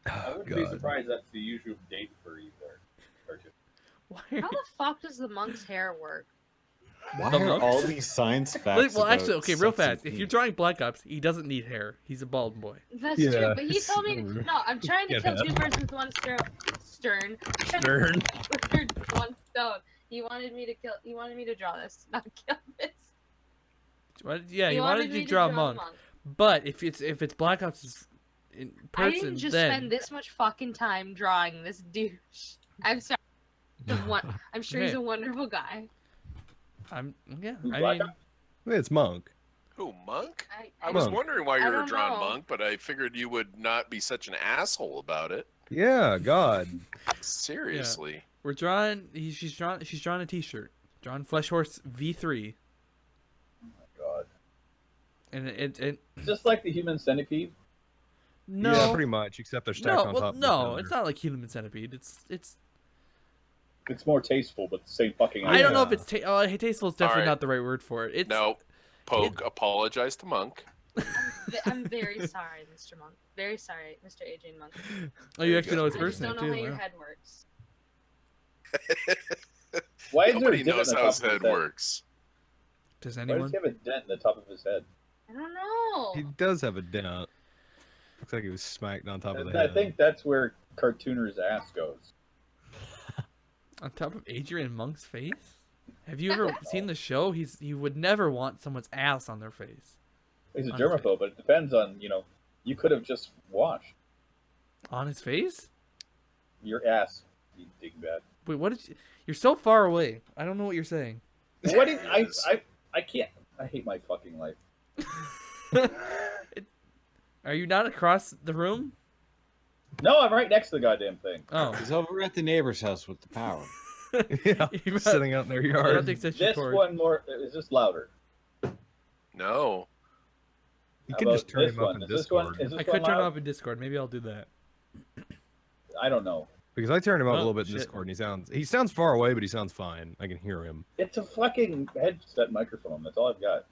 I Oh, wouldn't be God. surprised that's the usual date for you there. Cartoon. Why? How the fuck does the monk's hair work? Why The are monks? all these science facts? Well, about actually, okay, real sex and fast. If pee? you're drawing Black Ops, he doesn't need hair. He's a bald boy. That's Yeah, true, but he it's told me so rude. no. I'm trying to Get kill that. two birds with one stern. Stern. One stone. He wanted me to kill. He wanted me to draw this, not kill this. Yeah, he wanted me you to draw a a monk. But if it's Black Ops in I person, didn't just then spend this much fucking time drawing this douche. I'm sorry. I'm sure he's Okay. a wonderful guy. yeah. Who's I Black mean, Ops? It's Monk. Who, Monk? I I was Monk. wondering why you I were don't drawing know. Monk, but I figured you would not be such an asshole about it. Yeah, God. Seriously. we're drawing. She's drawing a T-shirt. Drawing Flesh Horse V3, God. and it Just like the human centipede. no. Yeah, pretty much. Except they're stacked No, on well, top. of each no, other. it's not like Human Centipede. It's. It's more tasteful, but the same fucking I don't know if Yeah. it's tasteful. Is definitely Alright. not the right word for it. It's No. Poke, apologize to Monk. I'm very sorry, Mr. Monk. Very sorry, Mr. Adrian Monk. Oh, you actually know his I first just name don't know too. how your Wow. head works. Why is there a Nobody dent knows in the how top his of head head? works. Does Why does anyone? he have a dent in the top of his head? I don't know. He does have a dent. Looks like he was smacked on top of the I head. think that's where cartooner's ass goes. On top of Adrian Monk's face? Have you ever seen the show? He would never want someone's ass on their face. He's a On his face. germaphobe, but it depends on, you could have just washed On his face? your ass, you dingbat. Wait, what did you? You're so far away. I don't know what you're saying. What did I can't. I hate my fucking life. Are you not across the room? No, I'm right next to the goddamn thing. Oh, He's over at the neighbor's house with the power. Yeah, You're sitting out in their I don't yard. think that's This cord. one more is this louder? No. You How can just about turn this him up one? in Is this one? Discord. Is this I could one turn loud? off in Discord. Maybe I'll do that. I don't know. Because I turned him up a Oh, little bit in shit. Discord, and he sounds far away, but he sounds fine. I can hear him. It's a fucking headset microphone. That's all I've got.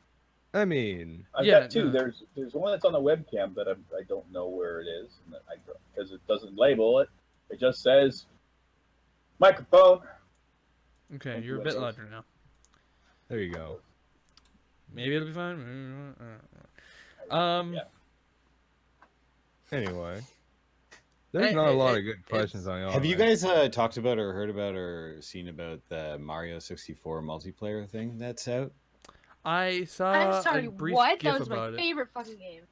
I mean, I've Yeah, got two. no. There's one that's on the webcam that I don't know where it is, and because it doesn't label it. It just says microphone. Okay, Thank you're a you, bit Windows. louder now. there you go. Maybe it'll be fine. Yeah. Anyway, there's Hey, not a hey, lot hey, of good questions on y'all. Have you right? guys talked about or heard about or seen about the Mario 64 multiplayer thing that's out? I saw I'm sorry, a brief what? GIF That was my about it. favorite fucking game.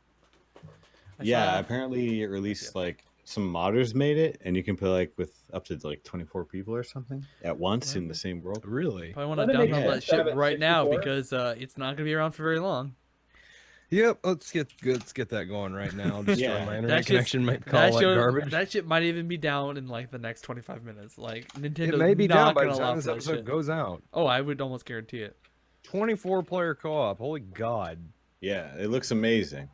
I Yeah, saw- apparently it released like some modders made it, and you can play like with up to like 24 people or something at once in the same world. Really? I want to Doesn't it make download that sense to have shit it right now 64? because it's not gonna be around for very long. Yep. Let's get that going right now. Destroy Yeah. my That internet shit's- connection. Might call like garbage. That shit might even be down in like the next 25 minutes. Like Nintendo's It may be not down by gonna the allow time this for that episode shit. goes out. Oh, I would almost guarantee it. 24-player co-op. Holy God. Yeah, it looks amazing.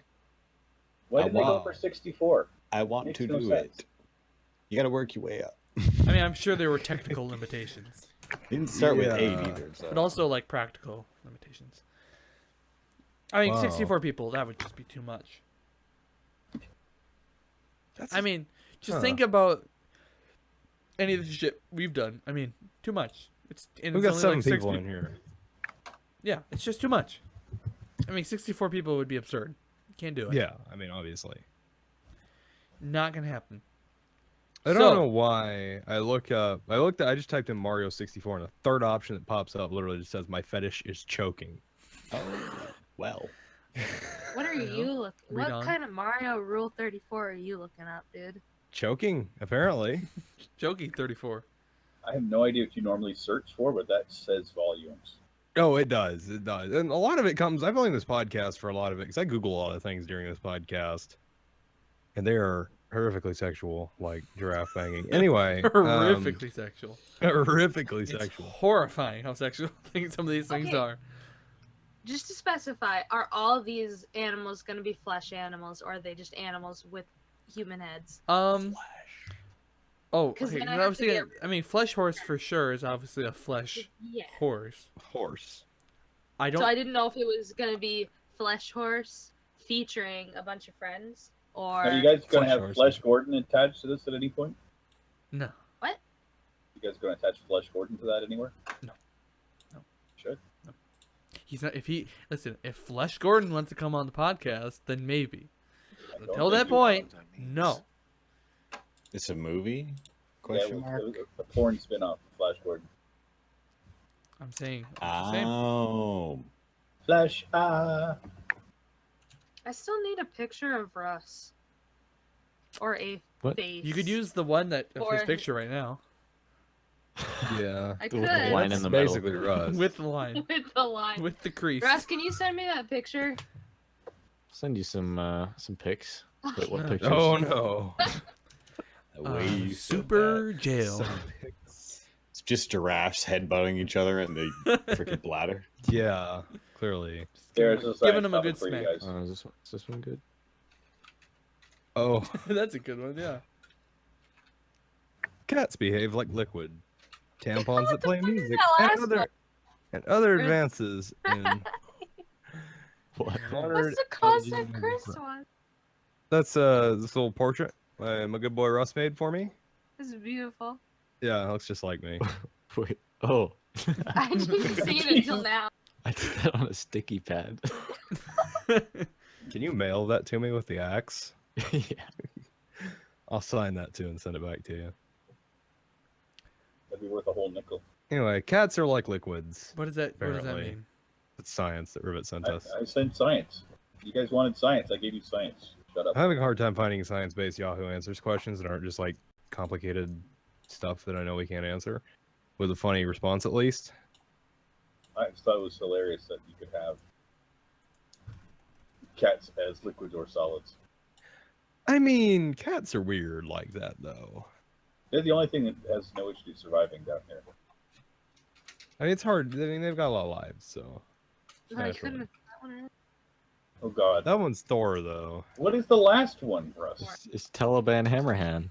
Why Oh, did they go wow. for 64? I want Makes to no do sense. it. You got to work your way up. I mean, I'm sure there were technical limitations, Didn't start with 8 Yeah. either. So. but also like practical limitations. I mean, Wow. 64 people, that would just be too much. I mean, just Huh. think about any of the shit we've done. I mean, too much. And We've it's got only 7 like 6 people in here. Yeah, it's just too much. I mean, 64 people would be absurd. Can't do it. Yeah, I mean, obviously. Not gonna happen. I don't So- know why. I just typed in Mario 64, and the third option that pops up literally just says, "My fetish is choking." Oh, well. What are You know, you looking? read What on. kind of Mario Rule 34 are you looking up, dude? Choking, apparently. Jokey 34. I have no idea what you normally search for, but that says volumes. Oh, it does. It does. And a lot of it comes. I've only this podcast for a lot of it because I Google a lot of things during this podcast, and they are horrifically sexual, like giraffe banging. Anyway, Horrifically sexual. horrifically It's sexual. horrifying how sexual some of these things Okay. are. Just to specify, are all these animals going to be flesh animals, or are they just animals with human heads? Oh, 'Cause okay. then I I have was to thinking. I mean, flesh horse for sure is obviously a flesh Yeah. horse. Horse. I don't. So I didn't know if it was going to be Flesh Horse featuring a bunch of friends, or Are you guys going Flesh to have horse. Flesh Gordon attached to this at any point? No. You guys going to attach Flesh Gordon to that anywhere? No. No. Should. He's not. If he listen, if Flesh Gordon wants to come on the podcast, then maybe. I don't Until think that you want point, no. It's a movie? Yeah, Question mark? a porn spin-off of Flash Gordon. I'm saying. I'm saying. Oh. Flash, I still need a picture of Russ, or a What? face. You could use the one that of his Or- picture right now Yeah. I The could line That's in the middle. basically Russ. with the line, with the line. with the crease. Russ, can you send me that picture? Send you some pics. But what No. pictures? Oh no. The way you said Super that. jail. Some pics. It's just giraffes headbutting each other in the freaking bladder. Yeah, clearly. there's a Giving science him a topic good for you smack. guys. Is this one good? Oh, That's a good one. Yeah. cats behave like liquid. Tampons that play fuck is music that and last other one? and other advances in What? What's the cosmic Chris one? That's this little portrait my good boy Russ made for me. This is beautiful. Yeah, it looks just like me. Wait. Oh. I didn't see it until now. I did that on a sticky pad. Can you mail that to me with the axe? Yeah. I'll sign that too and send it back to you. That'd be worth a whole nickel. Anyway, cats are like liquids. What does that Apparently. mean? It's science that Rivet sent us. I sent science. You guys wanted science. I gave you science. Shut up. I'm having a hard time finding science-based Yahoo Answers questions that aren't just like complicated stuff that I know we can't answer, with a funny response at least. I just thought it was hilarious that you could have cats as liquids or solids. I mean, cats are weird like that though. They're the only thing that has no issue surviving down here. I mean, it's hard. I mean, they've got a lot of lives, so. I naturally. couldn't have that one. Oh God. That one's Thor though. What is the last one, Russ? It's Taliban Hammerhand.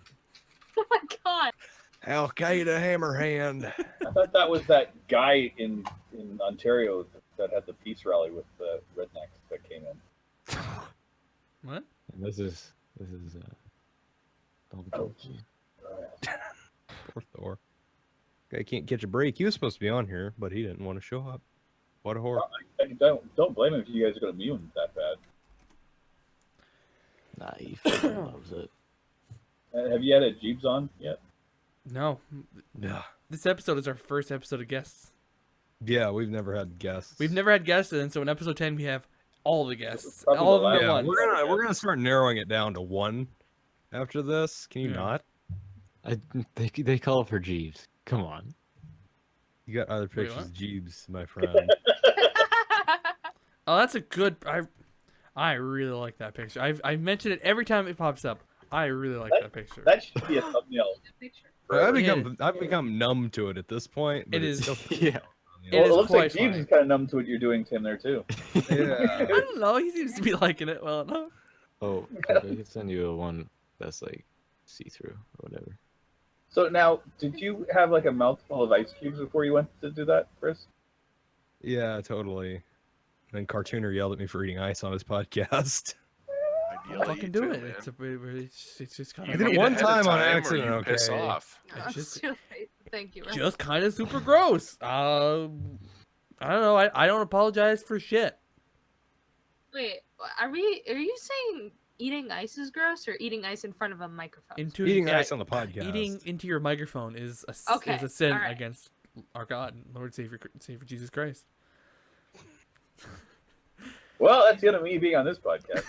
Oh my God. Al Qaeda Hammerhand. I thought that was that guy in Ontario that had the peace rally with the rednecks that came in. What? And this is Oh, Poor Thor. Guy can't catch a break. He was supposed to be on here, but he didn't want to show up. What a whore. I don't blame him if you guys are going to mute him that bad. Nah, he fucking loves it. Have you had a Jeeves on yet? No. Yeah. This episode is our first episode of guests. Yeah, we've never had guests. We've never had guests, and so in episode 10 we have all the guests, Probably all of the them at Yeah, once. we're gonna start narrowing it down to one after this. Can you Yeah. not? They call for Jeeves. Come on. You got other Wait, pictures what? of Jeeves, my friend. Oh, that's a good. I really like that picture. I mention it every time it pops up. I really like that picture. That should be a thumbnail. Picture. I've become numb to it at this point. But It it's is- still Yeah. It Well, is it looks like quite Jeeves funny. is kind of numb to what you're doing to him there too. Yeah. I don't know. He seems to be liking it well enough. Oh, I could send you a one that's like see-through or whatever. So now, did you have like a mouthful of ice cubes before you went to do that, Chris? Yeah, totally. Then Cartooner yelled at me for eating ice on his podcast. Ideally, Fucking you do too, it. man. It's just kind I of. did it eat one ahead of time on or accident, you piss okay. off. No, It's it's just- too late. Thank you. Russ. Just kind of super gross. I don't know. I don't apologize for shit. Wait, are you saying eating ice is gross or eating ice in front of a microphone? Eating ice on the podcast. Eating into your microphone is a, Okay, is a sin alright. against our God, Lord Savior Jesus Christ. Well, that's the end of me being on this podcast.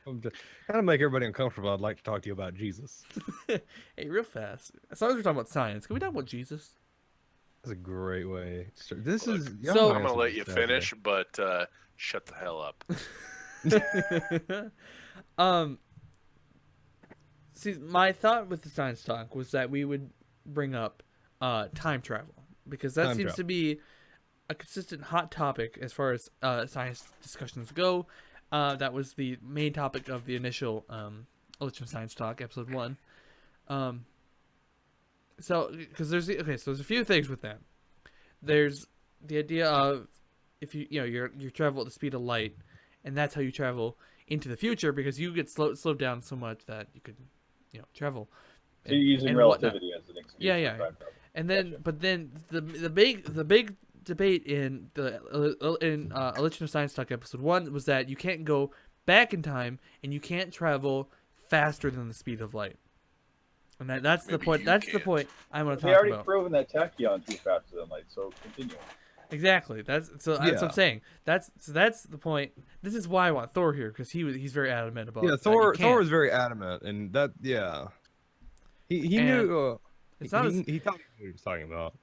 To kind of make everybody uncomfortable, I'd like to talk to you about Jesus. Hey, real fast. As long as we're talking about science, can we talk about Jesus? That's a great way. to start. This is. So- Young I'm Man's gonna let you nostalgia. finish, but shut the hell up. See, my thought with the science talk was that we would bring up time travel because that Time seems travel. to be a consistent hot topic as far as science discussions go. That was the main topic of the initial Ultimate Science Talk, episode 1. So, because there's a few things with that. There's the idea of if you travel at the speed of light, and that's how you travel into the future because you get slowed down so much that you could travel. So you're using and relativity as an excuse. Yeah, for yeah. time travel. And then, Gotcha. but then the big debate in the Ultimate Science Talk episode 1 was that you can't go back in time and you can't travel faster than the speed of light. And that's the Maybe point. you That's the can't. point I'm going to They talk already about. proven that tachyon is faster than light, so continue. Exactly. That's what Yeah. I'm saying. That's the point. This is why I want Thor here because he's very adamant about. Yeah, that you Thor can't. is very adamant, and that he And knew. it's not as- he thought he knew what he was talking about.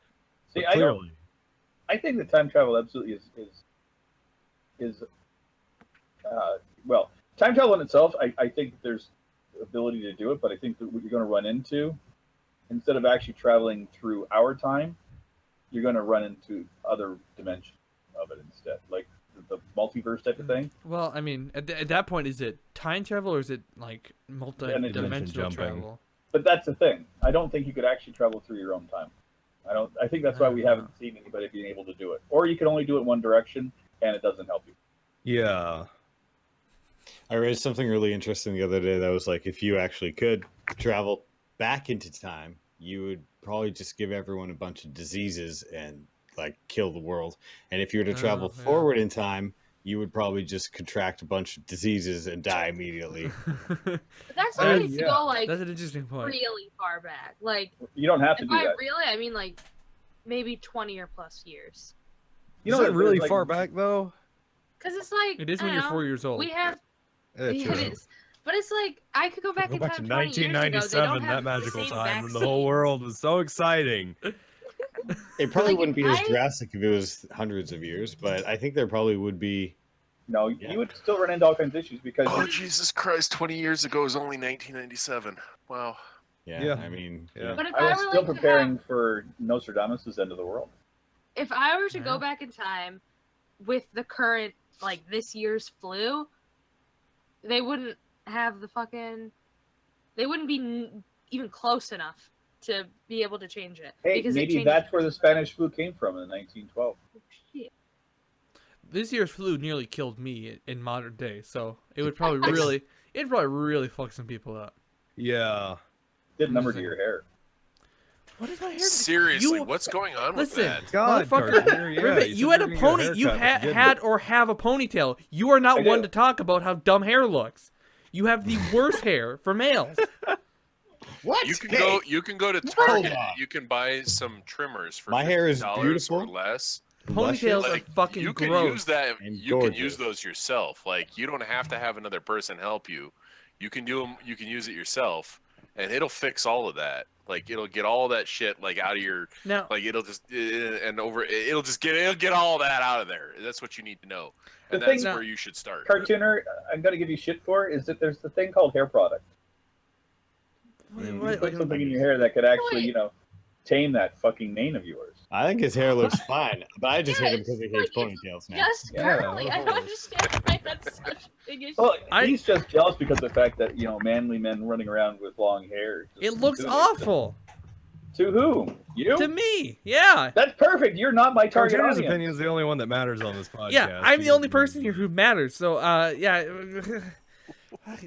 See, But clearly, I think that time travel absolutely is well, time travel in itself. I think there's ability to do it, but I think that what you're going to run into, instead of actually traveling through our time, you're going to run into other dimensions of it instead, like the multiverse type of thing. Well, I mean, at that point, is it time travel or is it like Dimension multi-dimensional jumping. travel? But that's the thing. I don't think you could actually travel through your own time. I think that's why we haven't seen anybody being able to do it. Or you can only do it one direction, and it doesn't help you. Yeah. I read something really interesting the other day that was like, if you actually could travel back into time, you would probably just give everyone a bunch of diseases and like kill the world. And if you were to travel forward in time, you would probably just contract a bunch of diseases and die immediately. But that's only to go like That's an interesting point. really far back. Like You don't have to do that. Really, I mean like maybe 20 or plus years. You know, really far back though. Because it's like it is when you're 4 years old. We have. Yeah, it is. But it's like I could go back in time. To 1997, that magical time when the whole world was so exciting. It probably wouldn't be as drastic if it was hundreds of years, but I think there probably would be. No, you would still run into all kinds of issues because. Oh Jesus Christ! 20 years ago was only 1997. Wow. Yeah. I mean, But if I was still like preparing for Nostradamus' end of the world. If I were to go back in time with the current, like this year's flu, they wouldn't have the fucking. They wouldn't be even close enough to be able to change it. Hey, because maybe that's where the Spanish flu came from in 1912. This year's flu nearly killed me in modern day, so it would probably really fuck some people up. Yeah. Did number to your hair. What is my hair? Seriously, what's going on with that? God, motherfucker, Rivet, you had a pony. You had or have a ponytail. You are not one to talk about how dumb hair looks. You have the worst hair for males. What? You can go to Target. You can buy some trimmers for my hair is $50 beautiful or less. Ponytails are fucking you can gross. use that. And You can gorgeous. use those yourself. Like you don't have to have another person help you. You can do them. You can use it yourself, and it'll fix all of that. Like it'll get all that shit like out of your. Now, like it'll just It'll get all that out of there. That's what you need to know, and that's where you should start. Cartooner, I'm gonna give you shit for is that there's the thing called hair product. You put something in your hair that could actually, tame that fucking mane of yours. I think his hair looks fine, but I just hate him because he hates ponytails now. Yes, currently. I don't understand why that's such a big issue. Well, he's just jealous because of the fact that, manly men running around with long hair. It looks awful. To whom? You? To me, yeah. That's perfect. You're not my target Cartooner's audience. opinion is the only one that matters on this podcast. Yeah, I'm the only person here who matters. So, yeah.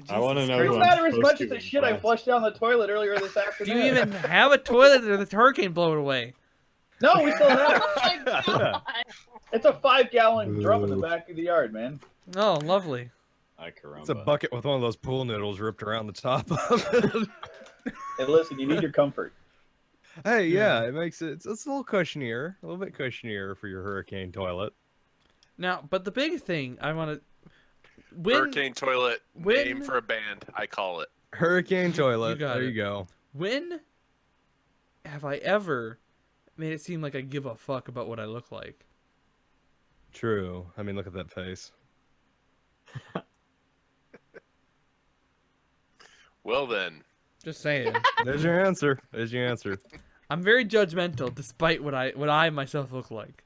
I want to know. It doesn't matter as much as the shit I flushed down the toilet earlier this afternoon. Do you even have a toilet or the hurricane blew it away? No, we still have it. Oh my god. It's a 5-gallon drum in the back of the yard, man. Oh, lovely. It's a bucket with one of those pool noodles ripped around the top of it. Hey, listen, you need your comfort. Hey, yeah, it makes it's a little cushionier, a little bit cushionier for your hurricane toilet. Now, but the big thing I want to. Hurricane toilet. Name for a band. I call it Hurricane toilet. There you go. When have I ever made it seem like I give a fuck about what I look like? True. I mean, look at that face. Well then. Just saying. There's your answer. There's your answer. I'm very judgmental, despite what I myself look like.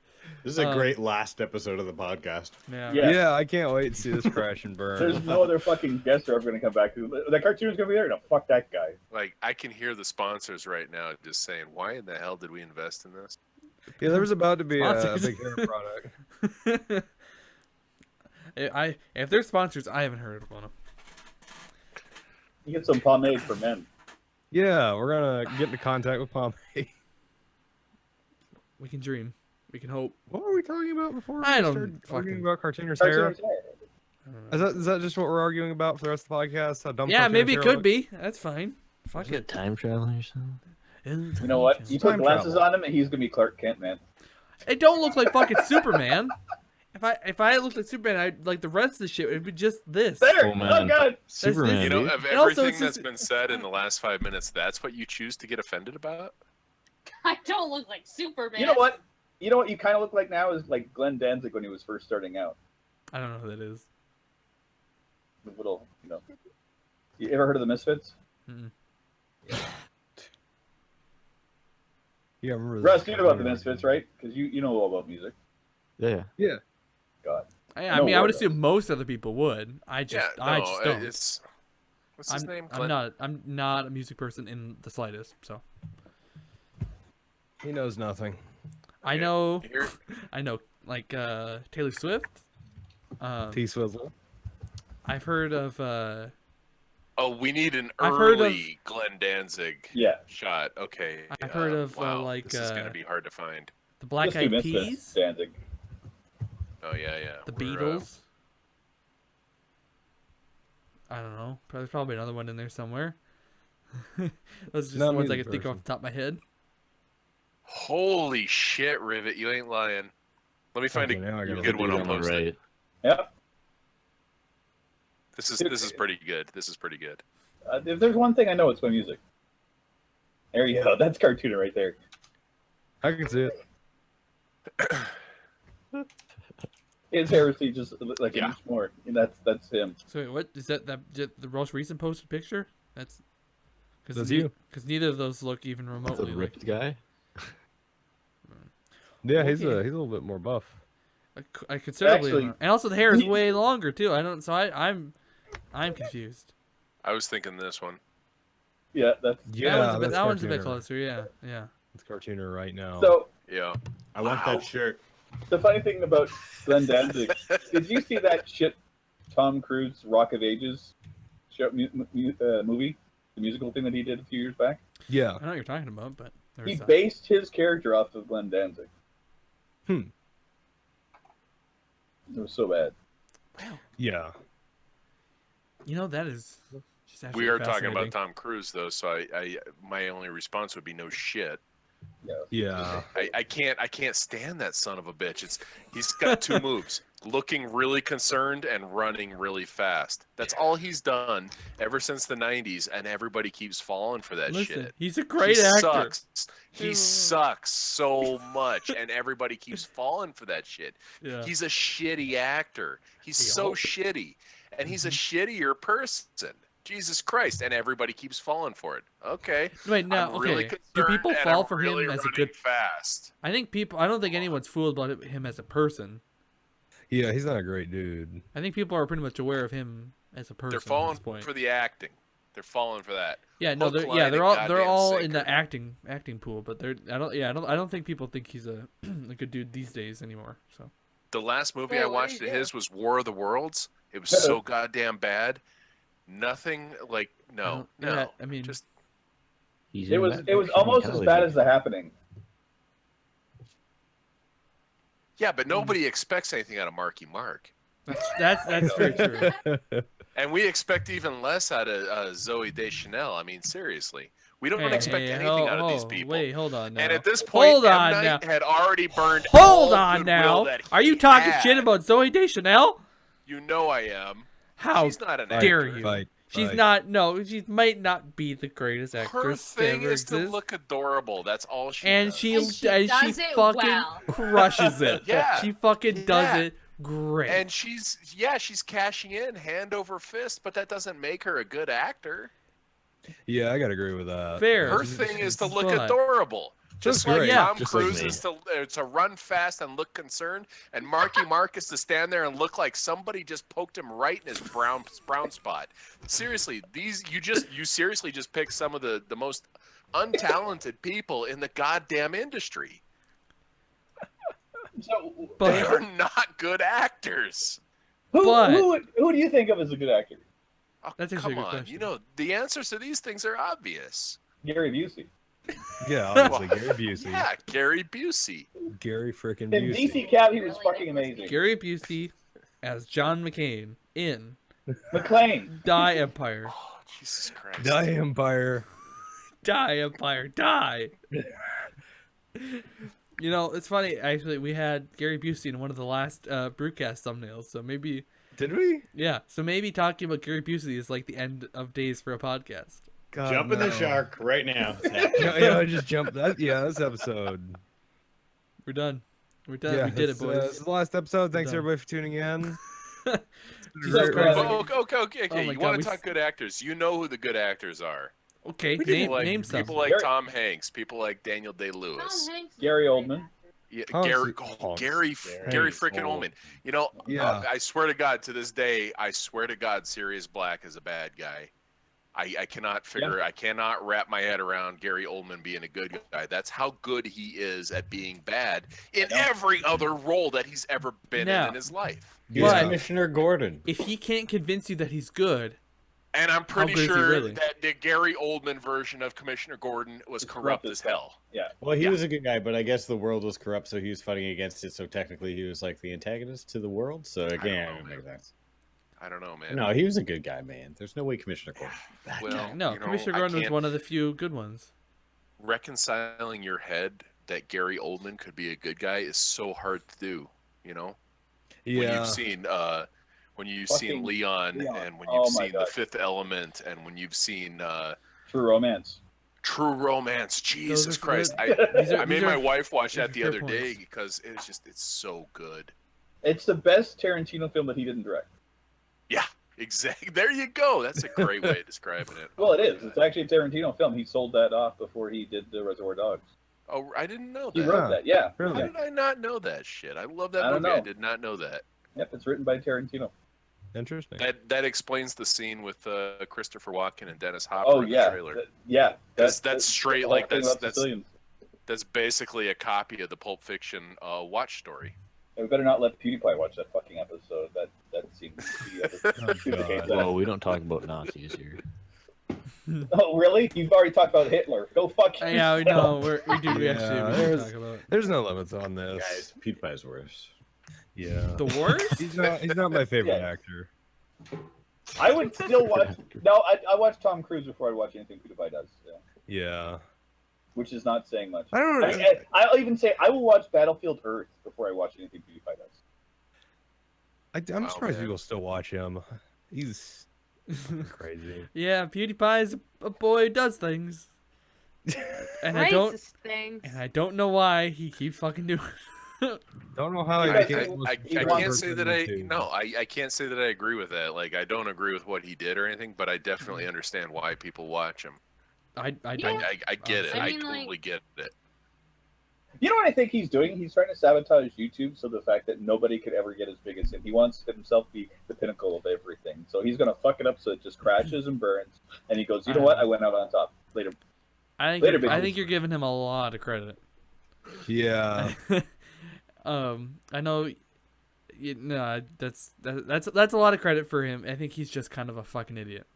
This is a great last episode of the podcast. Yeah, I can't wait to see this crash and burn. There's no other fucking guests are ever going to come back. The cartoon's going to be there. No, fuck that guy. Like, I can hear the sponsors right now just saying, why in the hell did we invest in this? Yeah, there was about to be a big hair product. If they're sponsors, I haven't heard of one. You get some pomade for men. Yeah, we're going to get into contact with pomade. We can dream. We can hope. What were we talking about before? I don't started fucking arguing about Cartooner's hair. Is that just what we're arguing about for the rest of the podcast? How dumb? Yeah, maybe it could looks? be. That's fine. Fuck it. Time traveling or something? You know what? You put glasses on him, and he's gonna be Clark Kent, man. It don't look like fucking Superman. If I looked like Superman, I'd like the rest of the shit. It'd be just this. There. Oh God. Superman. You know, of everything that's been said in the last 5 minutes, that's what you choose to get offended about? I don't look like Superman. You know what? You know what you kind of look like now is like Glenn Danzig when he was first starting out. I don't know who that is. The little, You ever heard of the Misfits? Mm-mm. Yeah, I remember. Russ, you know about the Misfits, right? Because you know all about music. Yeah. Yeah. God. I mean, I would assume most other people would. I just don't. What's his name? I'm not a music person in the slightest. So. He knows nothing. I know, like Taylor Swift. T-Swizzle. I've heard of. Oh, we need an I've heard of- early Glenn Danzig shot. Okay. I've heard of wow, like this is gonna be hard to find. the Black Eyed Peas, Danzig. Oh yeah. the We're, Beatles. I don't know. There's probably another one in there somewhere. Those are just the ones I can think of off the top of my head. Holy shit, Rivet! You ain't lying. Let me find a good one. I'll post it. Yep. This is pretty good. This is pretty good. If there's one thing I know, it's my music. There you go. That's cartooner right there. I can see it. His heresy just like an inch more. That's him. So wait, what is that? The most recent posted picture? That's you. Because neither of those look even remotely. The ripped guy. Yeah, he's a little bit more buff. I considerably, Actually, and also the hair is way longer too. I don't. So I'm confused. I was thinking this one. Yeah, that's that one's a bit closer. Yeah. It's cartooner right now. So yeah, I want that shirt. The funny thing about Glenn Danzig, did you see that shit Tom Cruise Rock of Ages show, movie, the musical thing that he did a few years back? Yeah, I know what you're talking about, but he based his character off of Glenn Danzig. It was so bad. Wow. Yeah. You know, that is just we are talking about Tom Cruise though, so I my only response would be no shit. Yeah. I can't stand that son of a bitch. He's got two moves: looking really concerned and running really fast. That's all he's done ever since the '90s, and everybody keeps falling for that shit. He's a great actor. He sucks so much, and everybody keeps falling for that shit. Yeah. He's a shitty actor. He's so shitty, and he's a shittier person. Jesus Christ, and everybody keeps falling for it. Okay. Wait, now, I'm really do people concerned, fall and for I'm really him as a running good? Fast. I don't think anyone's fooled about him as a person. Yeah, he's not a great dude. I think people are pretty much aware of him as a person. They're falling at this point. for the acting. They're falling for that. Yeah, no, Hook, line, they're all goddamn in the sinker. acting pool, but I don't think people think he's a good dude these days anymore. So The last movie I watched of his was War of the Worlds. It was so goddamn bad. Nothing like no. I mean, just it was almost as bad as The Happening. yeah, but nobody expects anything out of Marky Mark. That's very true. And we expect even less out of Zoe Deschanel. I mean, seriously. We don't expect anything out of these people. Wait, hold on now. And at this point, hold on M. Night now. had already burned Hold all on goodwill now. that Are he you talking had. shit about Zoe Deschanel? You know I am. How She's not an dare actor. you? She's not. No, she might not be the greatest Her actress to thing ever is exist. to look adorable. That's all she And does. she does it fucking well. crushes it. Yeah. She fucking does Yeah. it great. And she's cashing in hand over fist, but that doesn't make her a good actor. Yeah, I gotta agree with that. Fair. Her thing is to look But- adorable. Just like great. Tom Just like Cruise me. is to run fast and look concerned, and Marky Mark is to stand there and look like somebody just poked him right in his brown spot. Seriously, you seriously just picked some of the most untalented people in the goddamn industry. So, They are not good actors. who do you think of as a good actor? Oh, That's actually a come good on, question. you know the answers to these things are obvious. Gary Busey. Yeah, obviously Gary Busey. Yeah, Gary Busey. Gary freaking In Busey. DC Cat, he was fucking amazing. Gary Busey as John McCain in McClane. Die Empire. Oh, Jesus Christ. Die Empire. Die Empire. Die. You know, it's funny. Actually, we had Gary Busey in one of the last Brewcast thumbnails, so maybe. Did we? Yeah, so maybe talking about Gary Busey is like the end of days for a podcast. God, Jump in the no. shark right now. Yeah, I just jumped. This episode. We're done. We're done. Yeah, we did it, this boys. is the last episode. Thanks done. everybody for tuning in. Jesus Christ. Okay. Oh my You God, want we to talk good actors? You know who the good actors are. Okay, People name some. People like Gary- Tom Hanks. People like Daniel Day-Lewis. Tom Hanks is Gary a great Oldman. actor. Yeah, Hanks- Gary Hanks. freaking Old. Oldman. You know, Yeah. I swear to God, to this day, I swear to God, Sirius Black is a bad guy. I cannot figure. I cannot wrap my head around Gary Oldman being a good guy. That's how good he is at being bad in every other role that he's ever been in his life. He's Commissioner Gordon. If he can't convince you that he's good, and I'm pretty good is he sure really? that the Gary Oldman version of Commissioner Gordon was corrupt as hell. Yeah. Well, he was a good guy, but I guess the world was corrupt, so he was fighting against it. So technically, he was like the antagonist to the world. So again, it makes sense. I don't know, man. No, he was a good guy, man. There's no way Commissioner Gordon. Well, no, Commissioner Gordon was one of the few good ones. Reconciling your head that Gary Oldman could be a good guy is so hard to do. You know. Yeah. When you've seen Leon, and when you've seen The Fifth Element, and when you've seen True Romance. True Romance. Jesus Christ. These I made are my wife watch that the fair other day points. because it's so good. It's the best Tarantino film that he didn't direct. Yeah, exactly. There you go. That's a great way of describing it. Well, it is. It's actually a Tarantino film. He sold that off before he did the Reservoir Dogs. Oh, I didn't know that. He wrote that, yeah. Really? How did I not know that shit? I love that I don't movie. I know. did not know that. Yep, it's written by Tarantino. Interesting. That explains the scene with Christopher Walken and Dennis Hopper Oh, in yeah. the trailer. That's straight the like whole thing about that's Sicilians. that's basically a copy of the Pulp Fiction watch story. We better not let PewDiePie watch that fucking episode. That seems to be the case. Well, we don't talk about Nazis here. Oh, really? You've already talked about Hitler. Go fuck yourself. Yeah, we know. We do Yeah, actually talk about there's no limits on this. Guys, PewDiePie's worse. Yeah. the worst. He's not my favorite actor. I would still watch. No, I watch Tom Cruise before I watch anything PewDiePie does. Yeah. Which is not saying much. I don't know. I'll even say I will watch Battlefield Earth before I watch anything PewDiePie does. I'm Wow, surprised man. people still watch him. He's crazy. Yeah, PewDiePie's a boy who does things, and Racist things. I don't know why he keeps fucking doing it. Don't know how I I can't say that I can't say that I agree with that. Like, I don't agree with what he did or anything, but I definitely understand why people watch him. I get it. I I mean, totally get it. You know what I think he's doing? He's trying to sabotage YouTube, so the fact that nobody could ever get as big as him. He wants himself to be the pinnacle of everything. So he's going to fuck it up so it just crashes and burns. And he goes, you know what? I went out on top. Later. I think you're giving him a lot of credit. Yeah. I know. That's a lot of credit for him. I think he's just kind of a fucking idiot.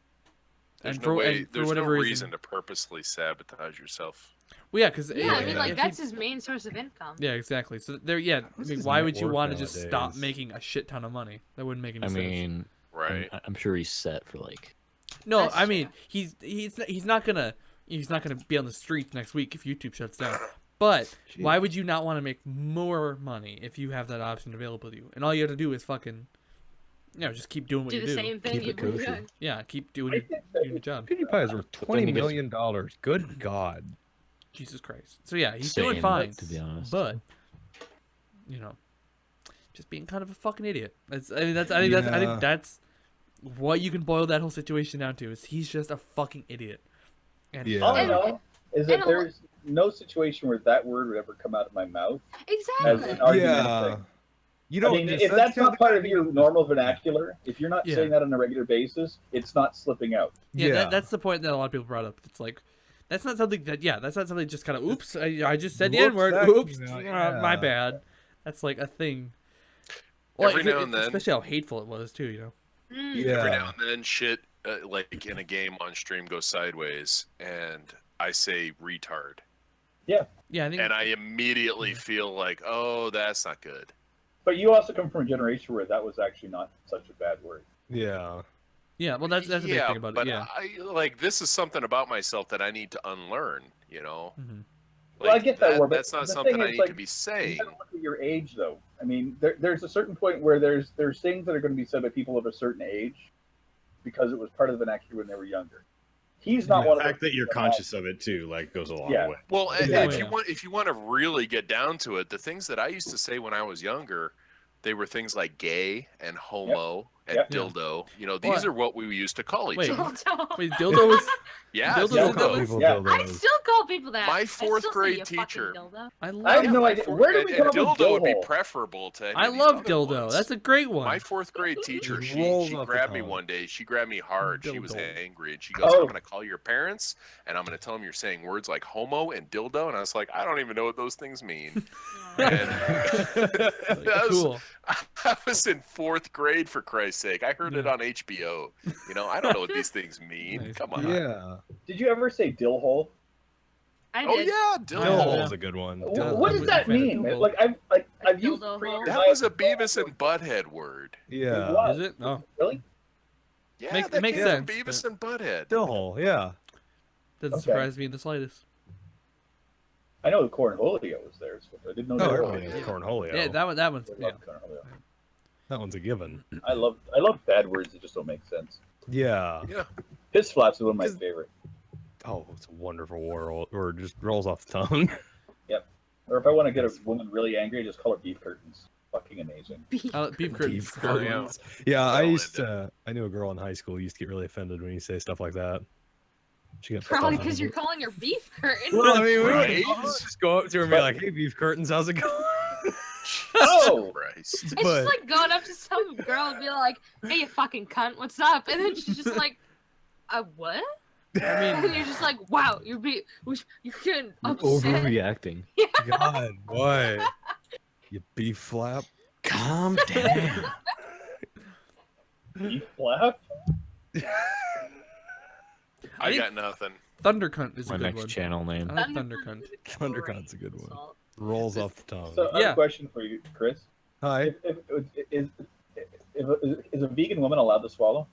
There's And no for way. and for There's no whatever reason to purposely sabotage yourself. Well, yeah, because Yeah, I mean, like, that's his main source of income. Yeah, exactly. So there, yeah. I What's mean, his why net would you worth want to just stop nowadays? making a shit ton of money? That wouldn't make any I sense. mean, Right. I'm sure he's set for like. No, That's I mean he's not gonna be on the streets next week if YouTube shuts down. But why would you not want to make more money if you have that option available to you? And all you have to do is fucking, just keep doing what Do you the do. same thing Keep it you've been kosher. doing. Yeah, keep doing your job. PewDiePie is worth $20 is- million. Good God. Jesus Christ. So yeah, he's Sane, doing fine. to be honest. But just being kind of a fucking idiot. I think that's what you can boil that whole situation down to. Is he's just a fucking idiot. And Yeah. All I know is that And- there's no situation where that word would ever come out of my mouth as Exactly. an argument. Yeah. You I don't. mean, if that's not part of your normal vernacular, if you're not Yeah. saying that on a regular basis, it's not slipping out. Yeah, that's the point that a lot of people brought up. It's like that's not something just kind of oops. I just said the Whoops, N word. that Oops, came out, my yeah. bad. That's like a thing. Every now and then- especially how hateful it was too. Mm. Yeah. Every now and then, shit like in a game on stream goes sideways, and I say retard, Yeah, I think. and I immediately feel like, oh, that's not good. But you also come from a generation where that was actually not such a bad word. Yeah. Yeah, well, that's a big thing about but it. Yeah. I like this is something about myself that I need to unlearn. You know. Mhm. Well, I get that word, but that's not the something thing I is, need like, to be You saying. gotta look at your age, though. I mean, there's a certain point where there's things that are going to be said by people of a certain age because it was part of the vernacular when they were younger. He's not The one of fact the that you're conscious of it too, like, goes a long Yeah. way. Well, Yeah. if you want to really get down to it, the things that I used to say when I was younger, they were things like gay and homo and Yep. dildo. You know, these What? are what we used to call each Wait. other. Dildo. Wait, dildo was. Yeah, dildo Don't was call dildo? people Yeah. I dildos. still call people that. My I fourth still say grade you fucking teacher. dildo. I I have love. no my idea. fourth- Where do we and come up with dildo would be dildo? preferable to any I of these love other dildo. ones. That's a great one. My fourth grade teacher, Just she rolls off the grabbed me tongue. one day. She grabbed me hard. She was Dildo. angry, and she goes, Oh. "I'm going to call your parents, and I'm going to tell them you're saying words like homo and dildo." And I was like, "I don't even know what those things mean." And that was- Cool. I was in fourth grade, for Christ's sake. I heard it on HBO. You know, I don't know what these things mean. Nice. Come on. Yeah. Did you ever say dill hole? I Oh did. yeah, Dill dildo. hole is a good one. Dildo. What I does was that a fan of mean? dildo. Like I've used Dildo pre- hole? That was a Beavis and Butthead word. Yeah. What? Is it? Oh, Really? Yeah, Make- that makes came from sense, Beavis and Butthead. Dill hole. Yeah. doesn't Okay. surprise me in the slightest. I know the cornholio was there. So I didn't know Oh, that. everybody knows cornholio. Yeah, that one. That one's. I Yeah. love cornholio. That one's a given. I love bad words that just don't make sense. Yeah. Yeah. Piss flaps is one of my favorite. Oh, it's a wonderful world. Or just rolls off the tongue. Or if I want to get a woman really angry, I just call her beef curtains. Fucking amazing. Beef curtains. Beef Oh, yeah. curtains. Yeah, I Well, used to. I knew a girl in high school who used to get really offended when you say stuff like that. She got Probably pissed because off. you're calling her beef curtain. Well, I mean, we would Right. just go up to her and be like, "Hey, beef curtains, how's it going?" Oh! Christ. It's but- just like going up to some girl and be like, "Hey, you fucking cunt, what's up?" And then she's just like, what?" I And mean, you're just like, "Wow, you're getting You're upset." overreacting. God, why? You beef flap. Calm down. Beef flap? I got nothing. Thunder cunt is My a good next one. channel name. I like thunder cunt. Thundercunt's a good one. Rolls off the tongue. So I have Yeah. a question for you, Chris. Hi. Is a vegan woman allowed to swallow?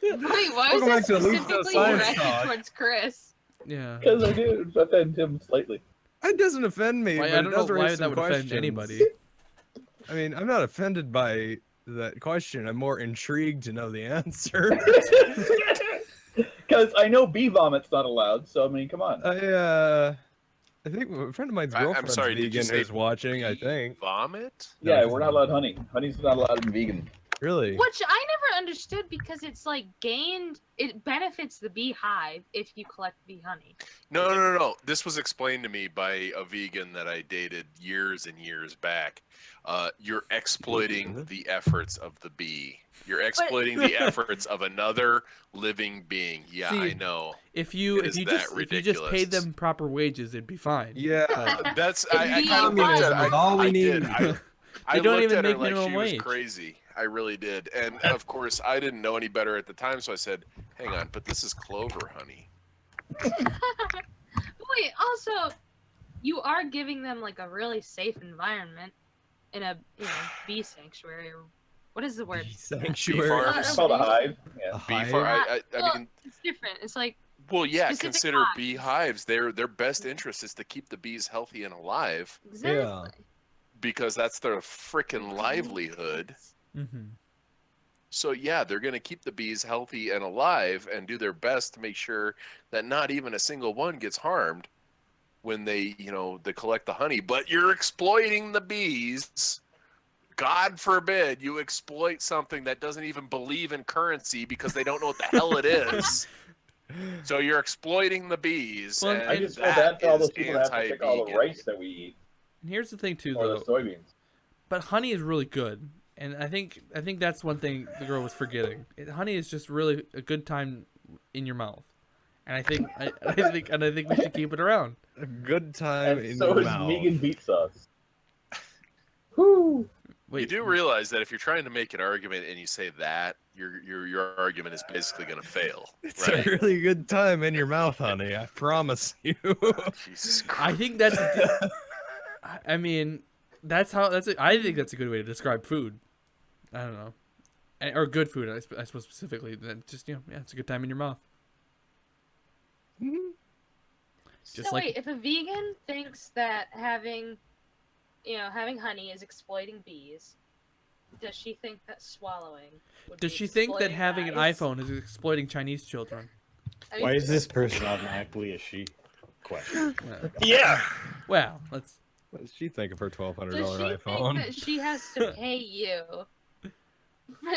Wait, why Welcome was back to that At Least specifically Science directed Talk. towards Chris? Yeah. Because I do offend him slightly. It doesn't offend me, Why, but I it don't does know raise why some that would questions. offend anybody. I mean, I'm not offended by that question. I'm more intrigued to know the answer. Because I know bee vomit's not allowed, so I mean, come on. I think a friend of mine's I'm girlfriend's sorry, did you vegan say who's watching, I think. Vomit? No, Yeah, she's we're not allowed honey. Honey's not allowed in vegan. Really? Which I never understood because it's like it benefits the beehive if you collect bee honey. No. This was explained to me by a vegan that I dated years and years back. You're exploiting the efforts of the bee. You're exploiting the efforts of another living being. Yeah, See, I know. If you It is that just paid ridiculous. them proper wages, it'd be fine. Yeah. That's It'd I be kind of looked at it. communism is all we I need. did. I They don't looked even at her make like minimum she was wage. crazy. I really did. And of course, I didn't know any better at the time, so I said, "Hang on, but this is clover honey." Wait, also, you are giving them like a really safe environment in a bee sanctuary. Or what is the word? Sanctuary. farm. It's called a hive. Yeah. A Bee hive. farm. I Well, mean, it's different. It's like well, yeah. specific Consider hives. beehives. Their best interest is to keep the bees healthy and alive exactly. because that's their freaking livelihood. Mm-hmm. So yeah, they're going to keep the bees healthy and alive and do their best to make sure that not even a single one gets harmed when they collect the honey. But you're exploiting the bees. God forbid you exploit something that doesn't even believe in currency because they don't know what the hell it is. So you're exploiting the bees. Well, and I just feel that bad for all is those people that have to pick all the anti-vegan. rice that we eat And here's the thing too, or though. the soybeans. But honey is really good, and I think that's one thing the girl was forgetting. Honey is just really a good time in your mouth, and I think we should keep it around. A good time And in so your is mouth. vegan beet sauce. Whoo! Wait, You do realize that if you're trying to make an argument and you say that, your argument is basically going to fail, It's right? a really good time in your mouth, honey. I promise you. Jesus Christ. I think that's. I mean, I think that's a good way to describe food. I don't know, or good food. I suppose specifically. That just it's a good time in your mouth. Just So like- wait, if a vegan thinks that having honey is exploiting bees, does she think that swallowing? Would Does be she think that exploiting having an guys? iPhone is exploiting Chinese children? I mean, Why is this person automatically a she? Question. Well, Yeah. well, let's. What does she think of her $1,200 Does she iPhone? think that she has to pay you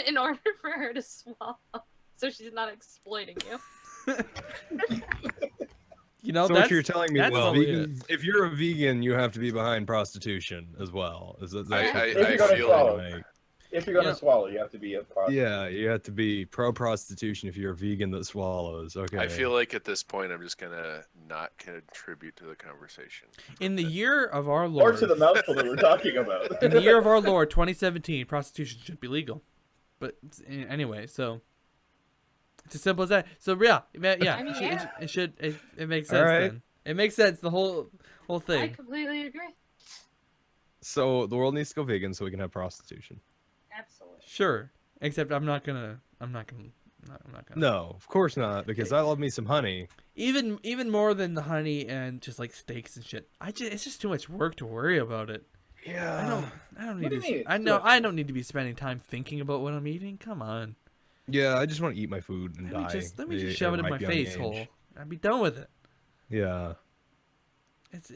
in order for her to swallow, so she's not exploiting you? You know, So that's what you're telling me, that's well, probably vegan, if you're a vegan, you have to be behind prostitution as well. Is that I If you're gonna feel swallow. like, If you're gonna swallow, you have to be a prostitute. yeah, you have to be pro-prostitution if you're a vegan that swallows. Okay. I feel like at this point I'm just gonna not contribute to the conversation. in the year of our Or Lord. to the mouthful that we're talking about. In the year of our Lord 2017, prostitution should be legal. But anyway, so it's as simple as that. So yeah, I mean, it should it makes All sense right. then. It makes sense the whole I thing. completely agree. So the world needs to go vegan so we can have prostitution. Absolutely. Sure, except I'm not gonna. No, of course not, because I love me some honey. Even more than the honey and just like steaks and shit. It's just too much work to worry about it. Yeah. I don't What need do you mean to. it's I too know much I work? don't need to be spending time thinking about what I'm eating. Come on. Yeah, I just want to eat my food and Let me die. just at shove a it in my ripe young face age. hole. I'd be done with it. Yeah. But It's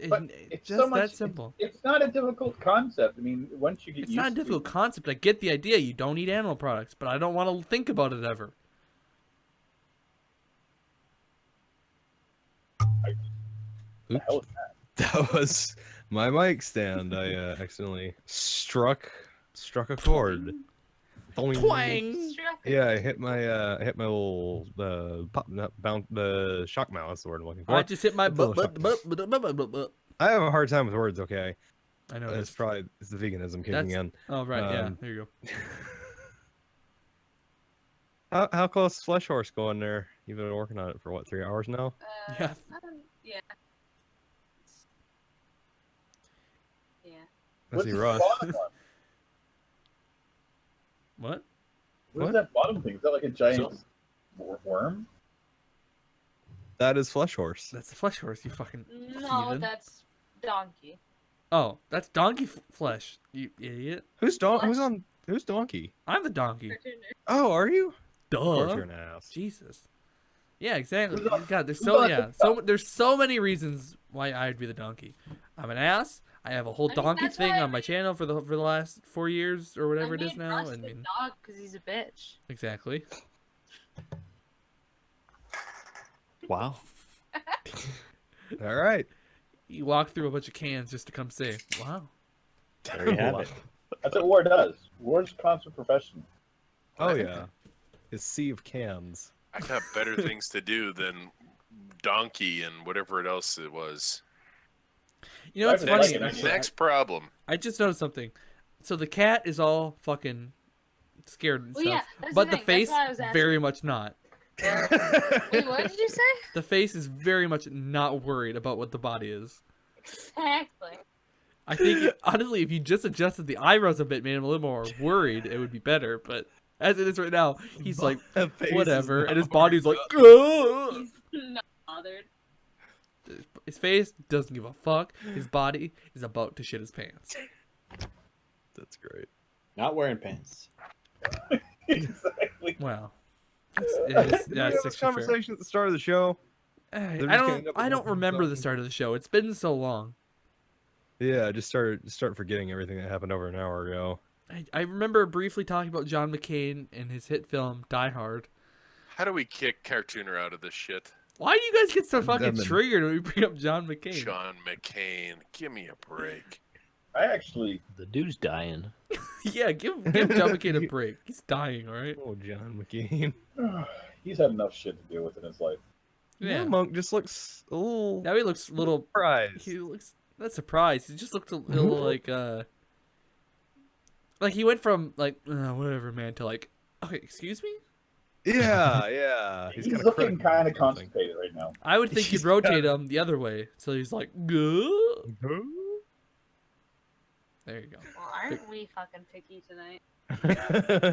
it's just so much, that simple. It's not a difficult concept. I mean, once you get It's used not a to difficult it, concept. I get the idea. You don't eat animal products, but I don't want to think about it ever. the hell is that? That was my mic stand. I accidentally struck a chord. Boing. Twang! Yeah, I hit my little the shock mouth. That's the word I'm looking for. I just hit my Hit the butt. little I have a hard time with words. Okay, I know it's this. the veganism kicking That's- in. Oh right, yeah. um, There you go. How close is Flesh Horse going there? You've been working on it for what, 3 hours now? Yeah. Yeah. Yeah. I What's see the Russ. bottom one? What? What is What? that bottom thing? Is that like a giant worm? That is Flesh Horse. That's the flesh horse. You fucking. No, Heathen. that's donkey. Oh, that's donkey flesh. You idiot. Who's Donkey? I'm the donkey. Oh, are you? Duh. Of course you're an ass. Jesus. Yeah, exactly. Who's on- God, there's who's so on yeah, TikTok? there's so many reasons why I'd be the donkey. I'm an ass. I have a whole I mean, donkey that's thing why I on my channel for the last 4 years or whatever it is made now. Russ I the mean, dog because he's a bitch. exactly. Wow. All right. You walk through a bunch of cans just to come say, "Wow." There you have it. That's what war does. War's a constant profession. Oh yeah. His sea of cans. I got better things to do than donkey and whatever else it was. You know what's Next- funny? next- Next problem. I just noticed something. So the cat is all fucking scared and Well, stuff, yeah, that's but the the thing, that's face why I was asking. very much not. Wait, what did you say? The face is very much not worried about what the body is. Exactly. I think honestly, if you just adjusted the eyebrows a bit, made him a little more worried, it would be better. But as it is right now, he's like, That face is whatever, and his not body's like, worried "Ugh." He's not bothered. His face doesn't give a fuck. His body is about to shit his pants. That's great. Not wearing pants. Exactly. Wow. Did Yeah, we have it's this actually fair. conversation at the start of the show? I just gonna end up I with don't nothing remember the talking. start of the show. It's been so long. Yeah, I just start forgetting everything that happened over an hour ago. I remember briefly talking about John McCain and his hit film Die Hard. How do we kick Cartooner out of this shit? Why do you guys get so fucking Devin. triggered when we bring up John McCain? John McCain, give me a break. I actually, The dude's dying. Yeah, give John McCain a break. He's dying, all right? Oh, John McCain. he's had enough shit to deal with in his life. Yeah. Yeah, Monk just looks a little Now he looks a little. surprised. He looks not surprised. He just looked a little like he went from like whatever man to like, okay, excuse me. Yeah, yeah. He's kinda looking critical kind of of something. constipated right now. I would think you'd rotate him the other way, so he's like, "Gah." There you go. Well, aren't we fucking picky tonight?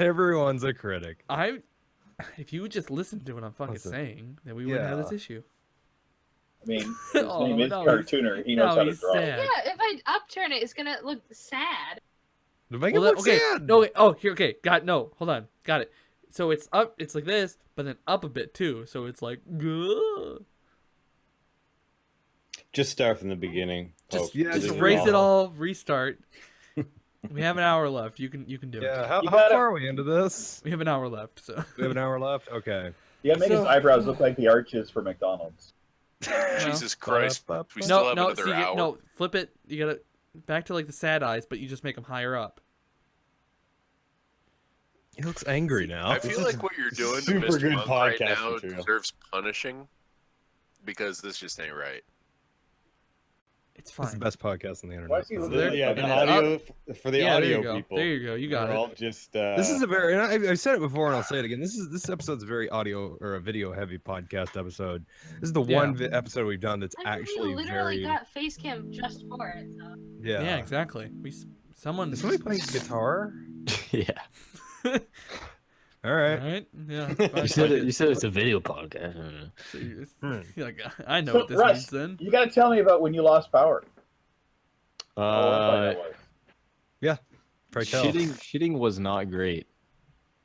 Everyone's a critic. If you would just listen to what I'm fucking Listen. saying, then we wouldn't have this Yeah. issue. I mean, his Oh, name is no, Cartooner. He knows how to he's draw. sad. Yeah, if I upturn it, it's gonna look sad. To make Well, it look okay, sad. no, wait, oh, here, okay, hold on, got it. So it's up, it's like this, but then up a bit too. So it's like, "Gah." Just start from the beginning. Just, Oh, just really erase it awful. all. Restart. We have an hour left. You can do it. Yeah, how You gotta- far are we into this? We have an hour left. So We have an hour left? Okay. You gotta make his So- eyebrows look like the arches for McDonald's. Jesus Christ. We still no, have no. another So hour. no, flip it. You gotta back to like the sad eyes, but you just make them higher up. He looks angry now. I feel like what you're doing to super Mr. good Monk right podcast now material. deserves punishing because this just ain't right. It's It's the fine. best podcast on the internet. Why is he looking Yeah, like the that? audio for the Yeah, there audio you go. people. There you go. You got We're it. all just This is a very, and I've said it before and I'll say it again. This episode's a very audio or a video heavy podcast episode. This is the Yeah. one episode we've done that's I mean, actually we literally very, got face cam just for it. So. yeah. Yeah, exactly. Someone. Is somebody playing guitar? Yeah. All right. Right? Yeah. You said it's a video podcast. So you're Hmm. like, I know So, what this Russ, means then. You gotta tell me about when you lost power. Oh, I thought that was. Pray tell. Shitting was not great.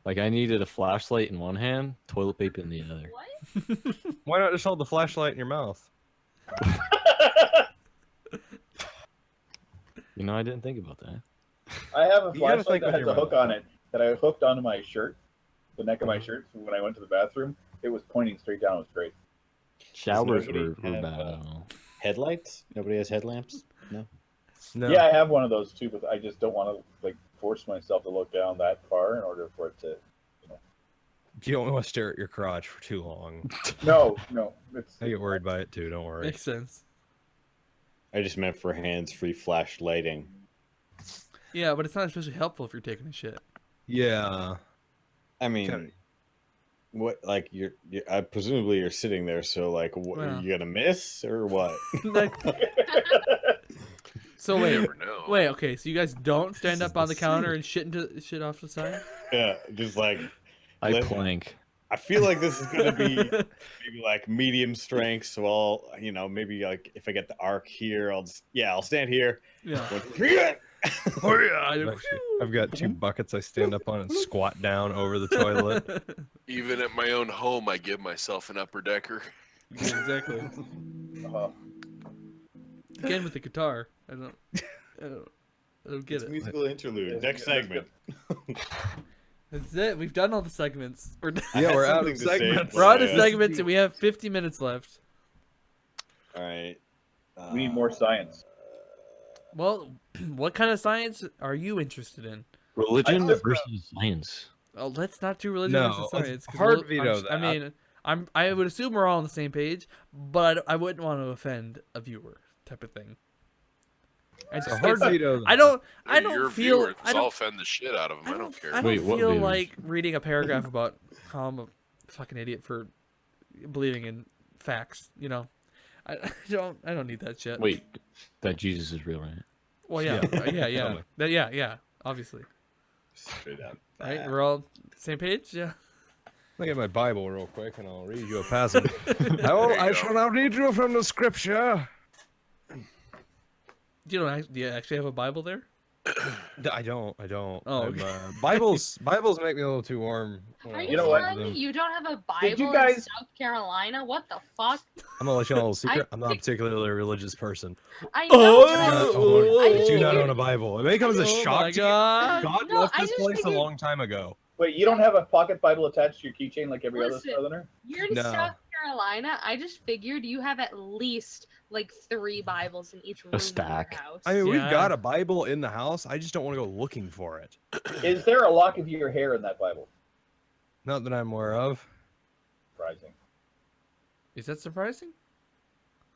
Like I needed a flashlight in one hand, toilet paper in the other. What? Why not just hold the flashlight in your mouth? You know, I didn't think about that. I have a You gotta flashlight think that with has your a hook mouth. on it that I hooked onto my shirt, the neck of my shirt. So when I went to the bathroom, it was pointing straight down. It was great. Showers nobody were have, bad. I don't know. Headlights? Nobody has headlamps? No. Yeah, I have one of those too, but I just don't want to like force myself to look down that far in order for it to. You don't want to stare at your crotch for too long. No, it's. I get worried by it too. Don't worry. Makes sense. I just meant for hands-free flashlighting. Yeah, but it's not especially helpful if you're taking a shit. Yeah. I mean, Kinda- what? Like you're presumably you're sitting there, so like, what, Well. are you gonna miss or what? So You wait, never know. wait, okay. So you guys don't stand This up is on the counter insane. and shit off the side? Yeah, just like I Let- plank. I feel like this is gonna be maybe like medium strength. So I'll maybe like if I get the arc here, I'll stand here. Yeah. Oh yeah. I've got two buckets I stand up on and squat down over the toilet. Even at my own home, I give myself an upper decker. Yeah, exactly. Again with the guitar. I don't get It's it. musical interlude. Next segment. That's it. We've done all the segments. I Yeah, had we're out something of to say, segments. but, We're out of uh, segments and we have 50 minutes left. All right. We need more science. Well, what kind of science are you interested in? Religion I- versus science. Oh, let's not do religion No, versus let's science. 'cause hard we'll- veto I that. mean, I would assume we're all on the same page, but I wouldn't want to offend a viewer, type of thing. It's a hard veto. I don't Your feel. viewers, I I'll don't. offend the shit out of them. I don't care. I don't Wait, what feel viewers? like reading a paragraph about how I'm a fucking idiot for believing in facts. You know, I don't need that shit. Wait, that Jesus is real, right? Well, yeah, yeah. Totally. Yeah. Obviously, Straight up. right? We're all same page. Yeah. Let me get my Bible real quick and I'll read you a passage. you I go. shall now read you from the scripture. Do you actually have a Bible there? I don't. Oh, I'm, okay. Bibles make me a little too warm. Are You you know what? telling me you don't have a Did you Bible in guys- South Carolina? What the fuck? I'm gonna let you know a little secret. I- I'm not a particularly religious person. I Oh, know. I but do not figured- own a Bible. It may come as a Oh shock my to you. God. God No, left I this just place a figured- long time ago. Wait, you don't have a pocket Bible attached to your keychain like every other Listen. Southerner? You're in No. South Carolina. I just figured you have at least like 3 Bibles in each room stack. in your house. I mean, Yeah. we've got a Bible in the house. I just don't want to go looking for it. Is there a lock of your hair in that Bible? Not that I'm aware of. Surprising. Is that surprising?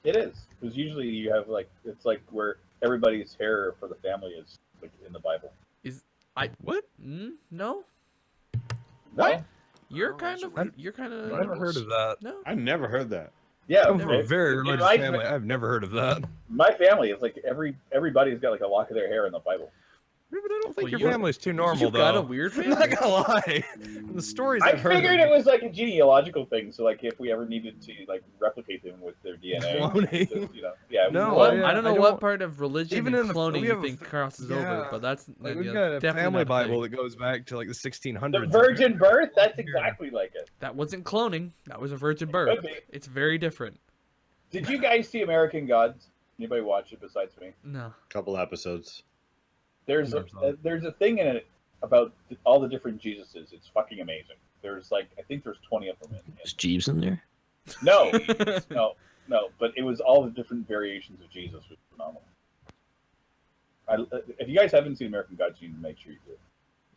It is, because usually you have like it's like where everybody's hair for the family is like in the Bible. What? No. No, You're Oh, kind those of. are weird. You're kind I've of. never heard of that. No. I've never heard that. yeah, I'm from a okay. very In religious my- family. I've never heard of that. My family is like everybody's got like a lock of their hair in the Bible. Yeah, but I don't think Well, your you- family's too normal, You've though. got a weird I'm not family. gonna lie. The stories I I've heard. figured it was like a genealogical thing, so like if we ever needed to like replicate them with their DNA, Cloning. just, yeah. No, Well, yeah, I don't know I what don't- part of religion even and in the- cloning we you have a think f- crosses yeah. over, but that's Like, yeah, we've got a definitely family not a Bible thing. that goes back to like the 1600s. The virgin birth, that's exactly like it. That wasn't cloning. That was a virgin birth. Could be. It's very different. Did you guys see American Gods? Anybody watch it besides me? No. Couple episodes. There's I never saw it. there's a thing in it about all the different Jesuses. It's fucking amazing. There's like I think there's 20 of them in Is Jeeves in there? No, no. But it was all the different variations of Jesus was phenomenal. If you guys haven't seen American Gods, you need to make sure you do.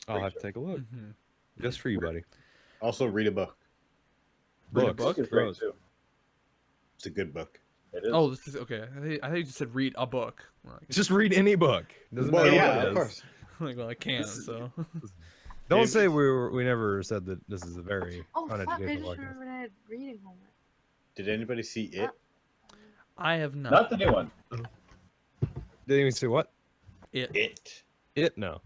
I'll have to take a look. Mhm. Just for you, buddy. Also, read a book. The Books. book is great Gross. too. It's a good book. It is. Oh, this is okay. I think you just said read a book. Like, Just read any book. Doesn't Well, matter yeah, what it of is. course. like well, I can't. So Don't Maybe- say we never said that this is a very Oh fuck! I uneducational just podcast. remembered I had reading homework. Did anybody see it? I have not. Not the new one. Didn't even say what? It. It no.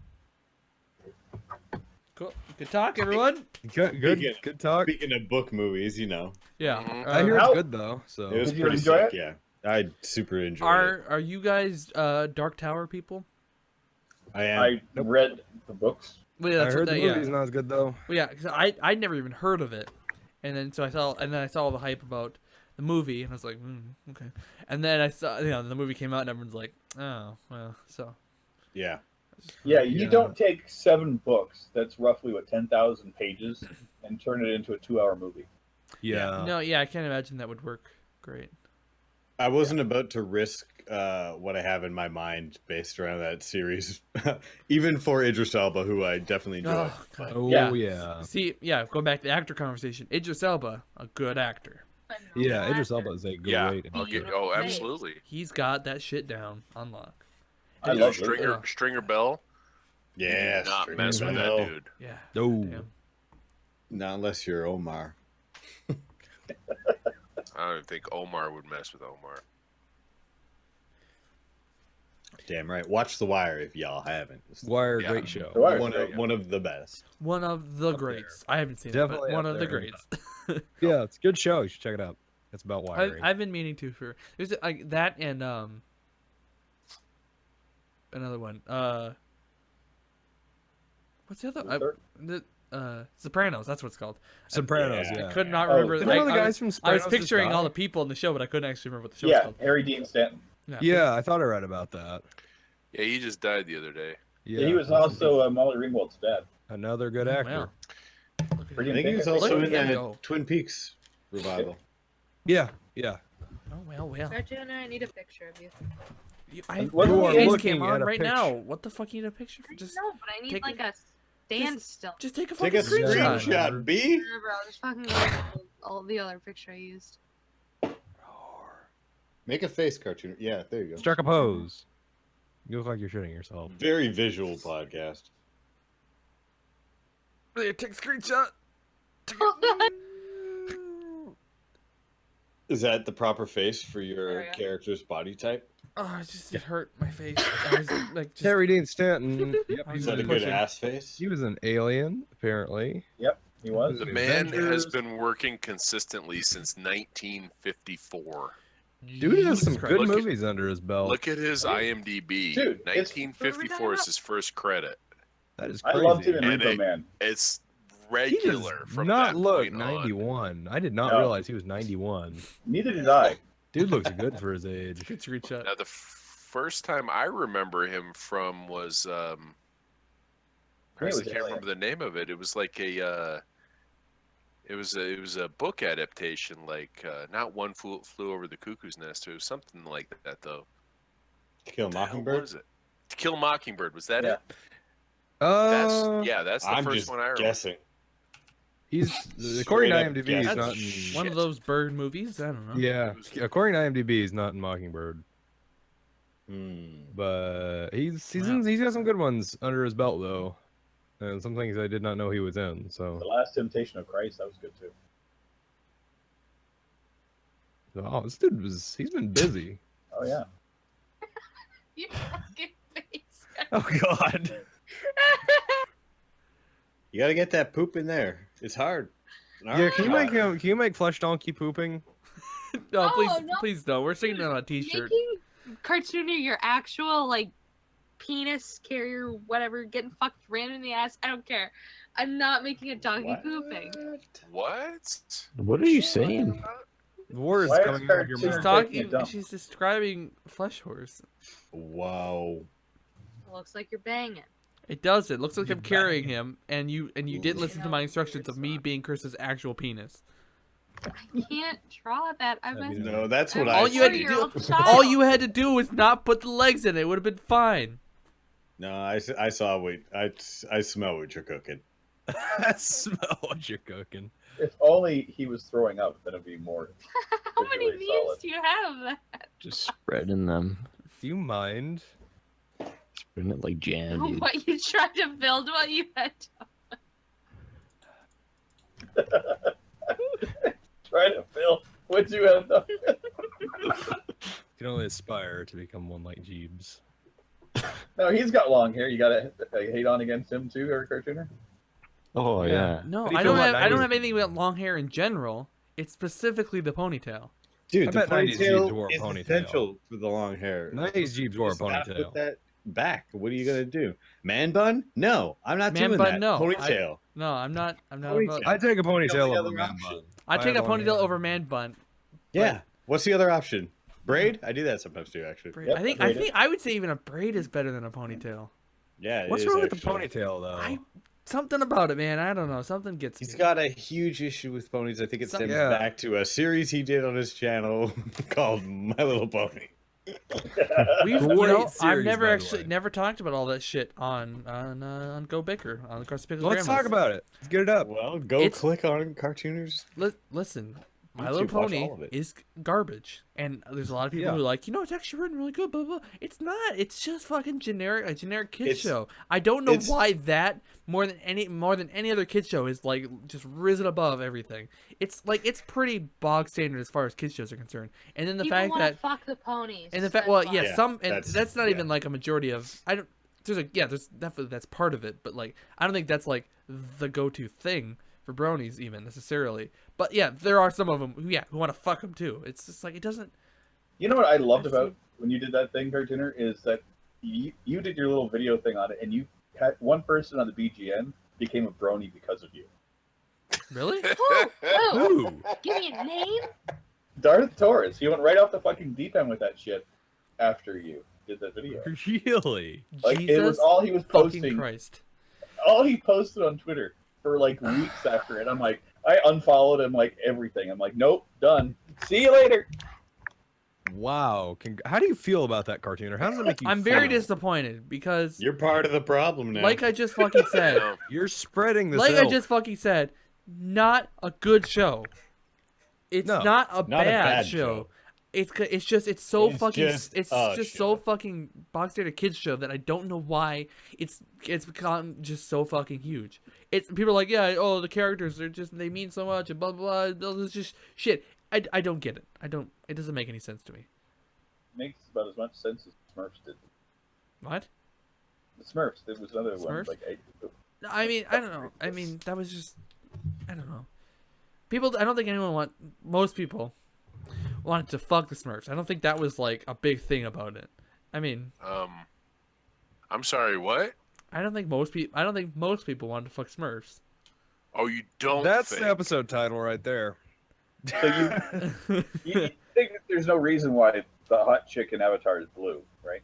Cool. Good talk, everyone. Good talk. Speaking of book movies, you know, Yeah. Mhm. I hear How- it's good though. So it was Did you pretty enjoy sick. it? Yeah, I super enjoyed it. Are you guys Dark Tower people? I am. I Nope. read the books. Well, yeah, I that's heard what the that, yeah. movie's not as good though. Well, yeah, because I'd never even heard of it, and then I saw all the hype about the movie, and I was like, okay. And then I saw, the movie came out, and everyone's like, oh, well, so. Yeah. Yeah, you Yeah. don't take 7 books. That's roughly 10,000 pages, and turn it into a 2-hour movie. Yeah. No, yeah, I can't imagine that would work great. I wasn't about to risk what I have in my mind based around that series, even for Idris Elba, who I definitely enjoy. Oh, God. Oh Yeah. yeah. See, yeah, going back to the actor conversation, Idris Elba, a good actor. Yeah. Idris Elba is a Yeah. great. I'll get, Beautiful face. absolutely. He's got that shit down on lock. I You know, love it. Stringer Bell. You do Yeah, not Stringer mess with Bell. that dude. Yeah. No. Damn. Not unless you're Omar. I don't even think Omar would mess with Omar. Damn right. Watch The Wire if y'all haven't. It's Wire, Yeah. great show. The Wire's one great. of, one of the best. One of the Up there. greats. I haven't seen Definitely it, but one up of the there. greats. Yeah, it's a good show. You should check it out. It's about wiring. I've been meaning to for there's like that and another one. What's the other? Sopranos. That's what it's called. Sopranos. Yeah. Yeah. I could not Oh, remember. Did one of the I guys was- from I Sopranos was just picturing all die? the people in the show, but I couldn't actually remember what the show was Yeah, called. Harry Dean Stanton. Yeah, I thought I read about that. Yeah, he just died the other day. Yeah, He was also Molly Ringwald's dad. another good Oh, actor. wow. Look at Pretty him. I think he was Look also at in him that go. Twin Peaks revival. Yeah. Oh well. Sergeant, I need a picture of you. I What have are a we face looking cam at on a right picture? now. What the fuck you need a picture for? I Just know, but I need take like a- a standstill. just take a Take fucking a screenshot. screenshot, B. Whatever, I'll just fucking go with all the other picture I used. Make a face cartoon. Yeah, there you go. Strike a pose. You look like you're shitting yourself. Very visual podcast. There, take a screenshot. Is that the proper face for There your we go. character's body type? Oh, it hurt my face. I was like, just, Harry Dean Stanton. Yep, I he Is was, was that a in- good pushing. ass face? he was an alien, apparently. He was. The The man has Avengers. been working consistently since 1954. Dude has some Jesus good Christ. movies under his belt. Look at his IMDb. Dude, it's- 1954 is his first credit. That is I crazy. loved him in And Repo it- Man. It's He regular does from not that look point on. 91. I did not No. realize he was 91. Neither did I. Dude looks good for his age. Good screenshot. Now the first time I remember him from was Christ, I was can't Alien. remember the name of it. It was like a it was a book adaptation, like not One Flew Over the Cuckoo's Nest. It was something like that though. Kill What the hell Mockingbird? was it? To Kill a Mockingbird. Was that Yeah. it? That's Yeah. that's the I'm first just one I remember. guessing. He's according to Straight up IMDb. He's guess. not That's in. one of those bird movies. I don't know. Yeah, according to IMDb, he's not in Mockingbird, Hmm. but he's Wow. he's got some good ones under his belt though, and some things I did not know he was in. The So, Last Temptation of Christ, that was good too. oh, this dude he's been busy. Oh yeah. You fucking face. Oh God. You gotta get that poop in there. It's hard. Yeah, can you make Flesh Donkey pooping? No, please, Oh, no. please no. We're singing it on a T-shirt. Making cartooning your actual like penis carrier, whatever, getting fucked random in the ass. I don't care. I'm not making a donkey pooping. What? What are you saying? The war is Why is coming out of your Cartoon She's mouth. taking a talking. dump? She's describing Flesh Horse. Wow. Looks like you're banging. It does. It looks like You're I'm carrying banging. him, and you didn't listen to my instructions of me being Chris's actual penis. I can't draw that. I'm a No, that's what All I you had to see. do, 4-year-old child. all you had to do was not put the legs in. It would have been fine. No, I saw what I smell what you're cooking. I smell what you're cooking. If only he was throwing up, then it'd be more. How many visually memes solid. do you have? Just spreading them. Do you mind? Spreading it like jam, dude. What you tried to build what you had to. Try to fill what you have done. You can only aspire to become one like Jeebs. No, he's got long hair. You gotta hate on against him too, or cartooner. Oh yeah. No, How do you I feel don't about have. I don't 90s? have anything about long hair in general. It's specifically the ponytail. Dude, I the bet 90s Jeeves ponytail wore a is ponytail. essential for the long hair. 90s Jeeves wore a Just gotta ponytail. Put that back. What are you gonna do? Man bun? No, I'm not Man doing bun, that. no. Ponytail. No, I'm not. I'm not. Ponytail. About, I take a ponytail the over other man option. bun. I take a had long ponytail hair. over man bun. Yeah. What's the other option? Braid? I do that sometimes too, actually. Braid. Yep, I think. braid it. I would say even a braid is better than a ponytail. Yeah. it What's is, wrong with the actually. ponytail though? Something about it, man. I don't know. Something gets He's me. got a huge issue with ponies. I think it stems Yeah. back to a series he did on his channel called My Little Pony. We've, Great I've series, never by the actually way. never talked about all that shit on GoBicker on the Crusty Pickled Let's Grandmas. talk about it. Let's get it up. Well, go It's- click on Cartooners. Listen, My YouTube, Little watch Pony all of it. is garbage, and there's a lot of people Yeah. who are like, it's actually written really good, blah blah. It's not. It's just fucking generic, a generic kids It's- show. I don't know it's- why that more than any other kids show is like just risen above everything. It's like it's pretty bog standard as far as kids shows are concerned. And then the People fact wanna that fuck the ponies. and the fact, that's well, why. yeah, Yeah, some, and that's- that's not yeah. even like a majority of. I don't. There's definitely that's part of it, but like I don't think that's like the go-to thing for bronies even necessarily. But yeah, there are some of them who want to fuck them too. It's just like it doesn't. You know what I loved about when you did that thing, cartooner, is that you did your little video thing on it, and you had one person on the BGN became a brony because of you. Really? Who? Ooh. Give me a name. Darth Torres, he went right off the fucking deep end with that shit after you did that video. Really? Like Jesus it was all he was fucking posting, Christ. all he posted on Twitter for like weeks after it. I'm like, I unfollowed him, like everything. I'm like, nope, done. See you later. Wow. How do you feel about that cartoon, or how does it make you I'm very feel? disappointed because, You're part of the problem now. like I just fucking said, No. You're spreading this. like I ilk. just fucking said, not a good show. It's No, not a not a bad bad show. show. It's just so It's fucking just it's a just show. so fucking box standard kids show that I don't know why it's become just so fucking huge. It's people are like, yeah, oh, the characters they mean so much and blah blah blah. It's just shit. I don't get it. It doesn't make any sense to me. Makes about as much sense as Smurfs did. What? The Smurfs, there was another one. Smurfs? Like, I mean, I don't know. I mean, that was just I don't know. I don't think most people wanted to fuck the Smurfs. I don't think that was like a big thing about it. I mean, I'm sorry, what? I don't think most people wanted to fuck Smurfs. Oh, you don't That's think? the episode title right there. so you think that there's no reason why the hot chick in Avatar is blue, right?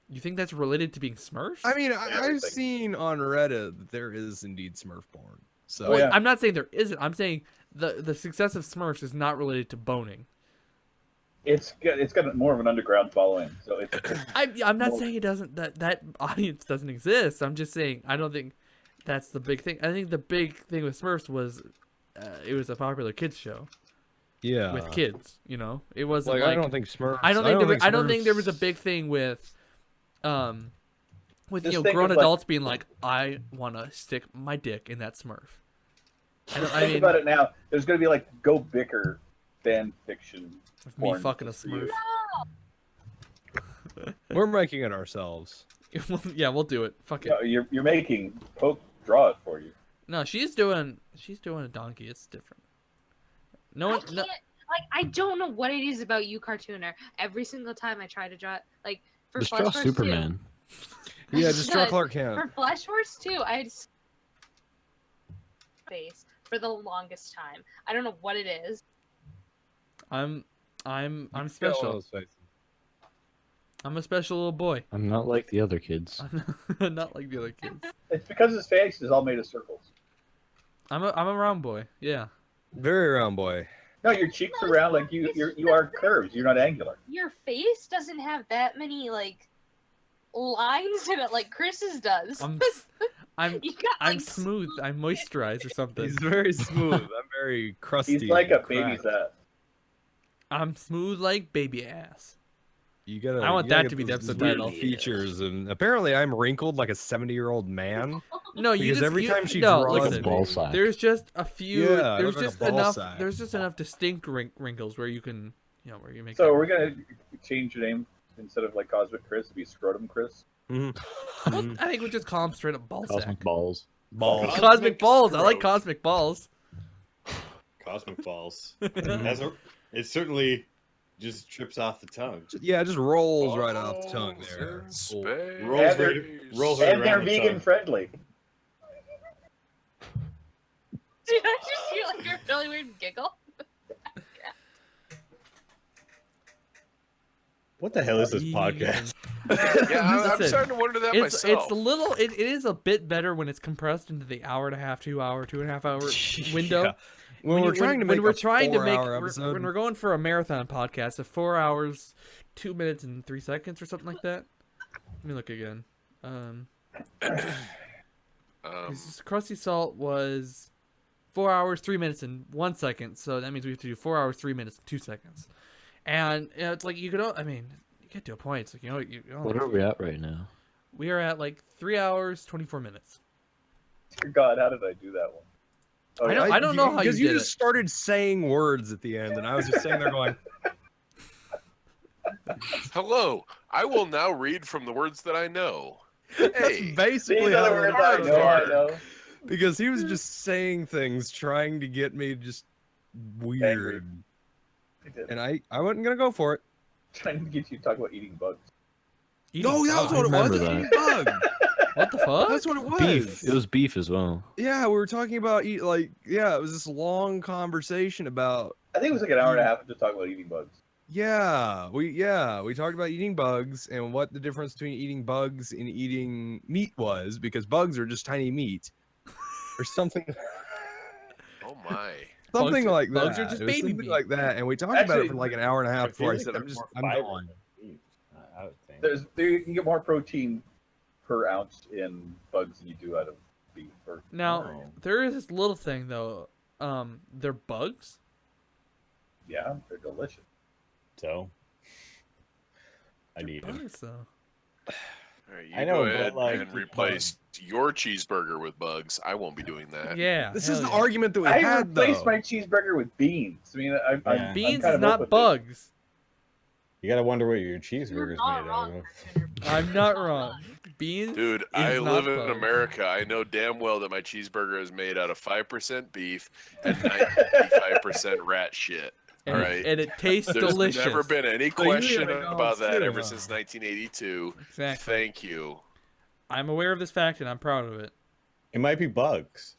You think that's related to being Smurfs? I mean, Yeah, I I've think- seen on Reddit that there is indeed Smurf porn. So Oh, yeah. I'm not saying there isn't. I'm saying the success of Smurfs is not related to boning. It's got more of an underground following, so it's I'm not Well- saying it doesn't that audience doesn't exist. I'm just saying I don't think that's the big thing. I think the big thing with Smurfs was it was a popular kids show yeah, with kids. You know, it wasn't Like, like I don't think Smurfs. I don't think there was a Smurfs- big thing with This you know thing grown is like- adults being like, I want to stick my dick in that Smurf. I think mean, about it now. There's going to be like GoBicker fan fiction. of me porn fucking a just for you. Smurf. We're making it ourselves. Yeah, we'll do it. Fuck it. No, you're making Poke draw it for you. No, she's doing a donkey. It's different. No I one. can't. No, Like, I don't know what it is about you, cartooner. Every single time I try to draw, like for Just Flesh draw Horse Superman. Yeah, just draw Good. Clark 2, Kent. for Flesh Horse 2, I had face for the longest time. I don't know what it is. I'm You got one of special. those faces. I'm a special little boy. I'm not like the other kids. I'm not like the other kids. It's because his face is all made of circles. I'm a round boy. Yeah. Very round boy. No, your cheeks are round like you are curves. You're not angular. Your face doesn't have that many like lines in it like Chris's does. I'm You got, I'm like, smooth. I'm moisturized or something. He's very smooth. I'm very crusty. He's like a and baby's cracked. ass. I'm smooth like baby ass. You gotta. I want you gotta that get to be the those episode weird title. features, and apparently I'm wrinkled like a 70-year-old man. No, you Because just every you, time she no, draws listen, a ball sack. there's just a few. Yeah, I there's look like a just ball enough. sack. There's just enough distinct wrinkles where you can, where you make. So we're gonna change your name instead of like Cosmic Chris to be Scrotum Chris. Mm-hmm. I think we'll just call him straight up ball Cosmic sack. balls. Balls. Cosmic balls. I like Scrote. cosmic balls. Cosmic balls. It certainly just trips off the tongue. Yeah, it just rolls right off the tongue there. In space. Rolls And they're- rolls right And they're around the vegan tongue. friendly. Did I just hear like a really weird giggle? What the hell is this Vegan. podcast? Yeah, I'm Listen, starting to wonder that It's myself. a little. It is a bit better when it's compressed into the hour and a half, 2 hour, 2.5 hour window. Yeah. When we're trying to make when we're a trying to make 4-hour episode. when we're going for a marathon podcast of 4 hours, 2 minutes and 3 seconds or something like that. Let me look again. This Crusty Salt was 4 hours, 3 minutes and 1 second. So that means we have to do 4 hours, 3 minutes, and 2 seconds. And it's like you could. I mean, you get to a point. It's like you know. What are we at right now? We are at like 3 hours, 24 minutes. Dear God, how did I do that one? Oh, I don't know how you because you did just started saying words at the end, and I was just sitting there going, Hello, I will now read from the words that I know. "That's Hey, basically These how are the it words I works." know, I know. Because he was just saying things, trying to get me just weird, I did. and I wasn't gonna go for it. Trying to get you to talk about eating bugs. No, that was what it was. remember Eating bug. What the fuck? That's what it was. Beef. It was beef as well. Yeah, we were talking about it was this long conversation about I think it was like an hour and a half to talk about eating bugs. we talked about eating bugs and what the difference between eating bugs and eating meat was, because bugs are just tiny meat or something oh my. something Bugs- like that. bugs are just It was baby something meat. like that, and we talked about it Actually, for like an hour and a half before I feel said like I'm there's more I'm fiber gone. than beef, I would think. You can get more protein per ounce in bugs than you do out of beef. Or Now there is this little thing though. They're bugs. yeah, they're delicious. So I need them. Bugs though. All right, you I know, go but, ahead like, and replace your cheeseburger with bugs. I won't be doing that. Yeah. This hell is the yeah. argument that we I had replaced though. my cheeseburger with beans. I mean, I'm Yeah. Beans kind is of not open to- bugs. You gotta wonder what your You're cheeseburger's not made out wrong. of. Christian. I'm not wrong. Beans. Dude, is I not live in bugs. America. I know damn well that my cheeseburger is made out of 5% beef and 95% rat shit. And, All right. and it tastes There's delicious. never been any So you eat question at McDonald's about that too, ever huh? since 1982. Exactly. Thank you. I'm aware of this fact and I'm proud of it. It might be bugs.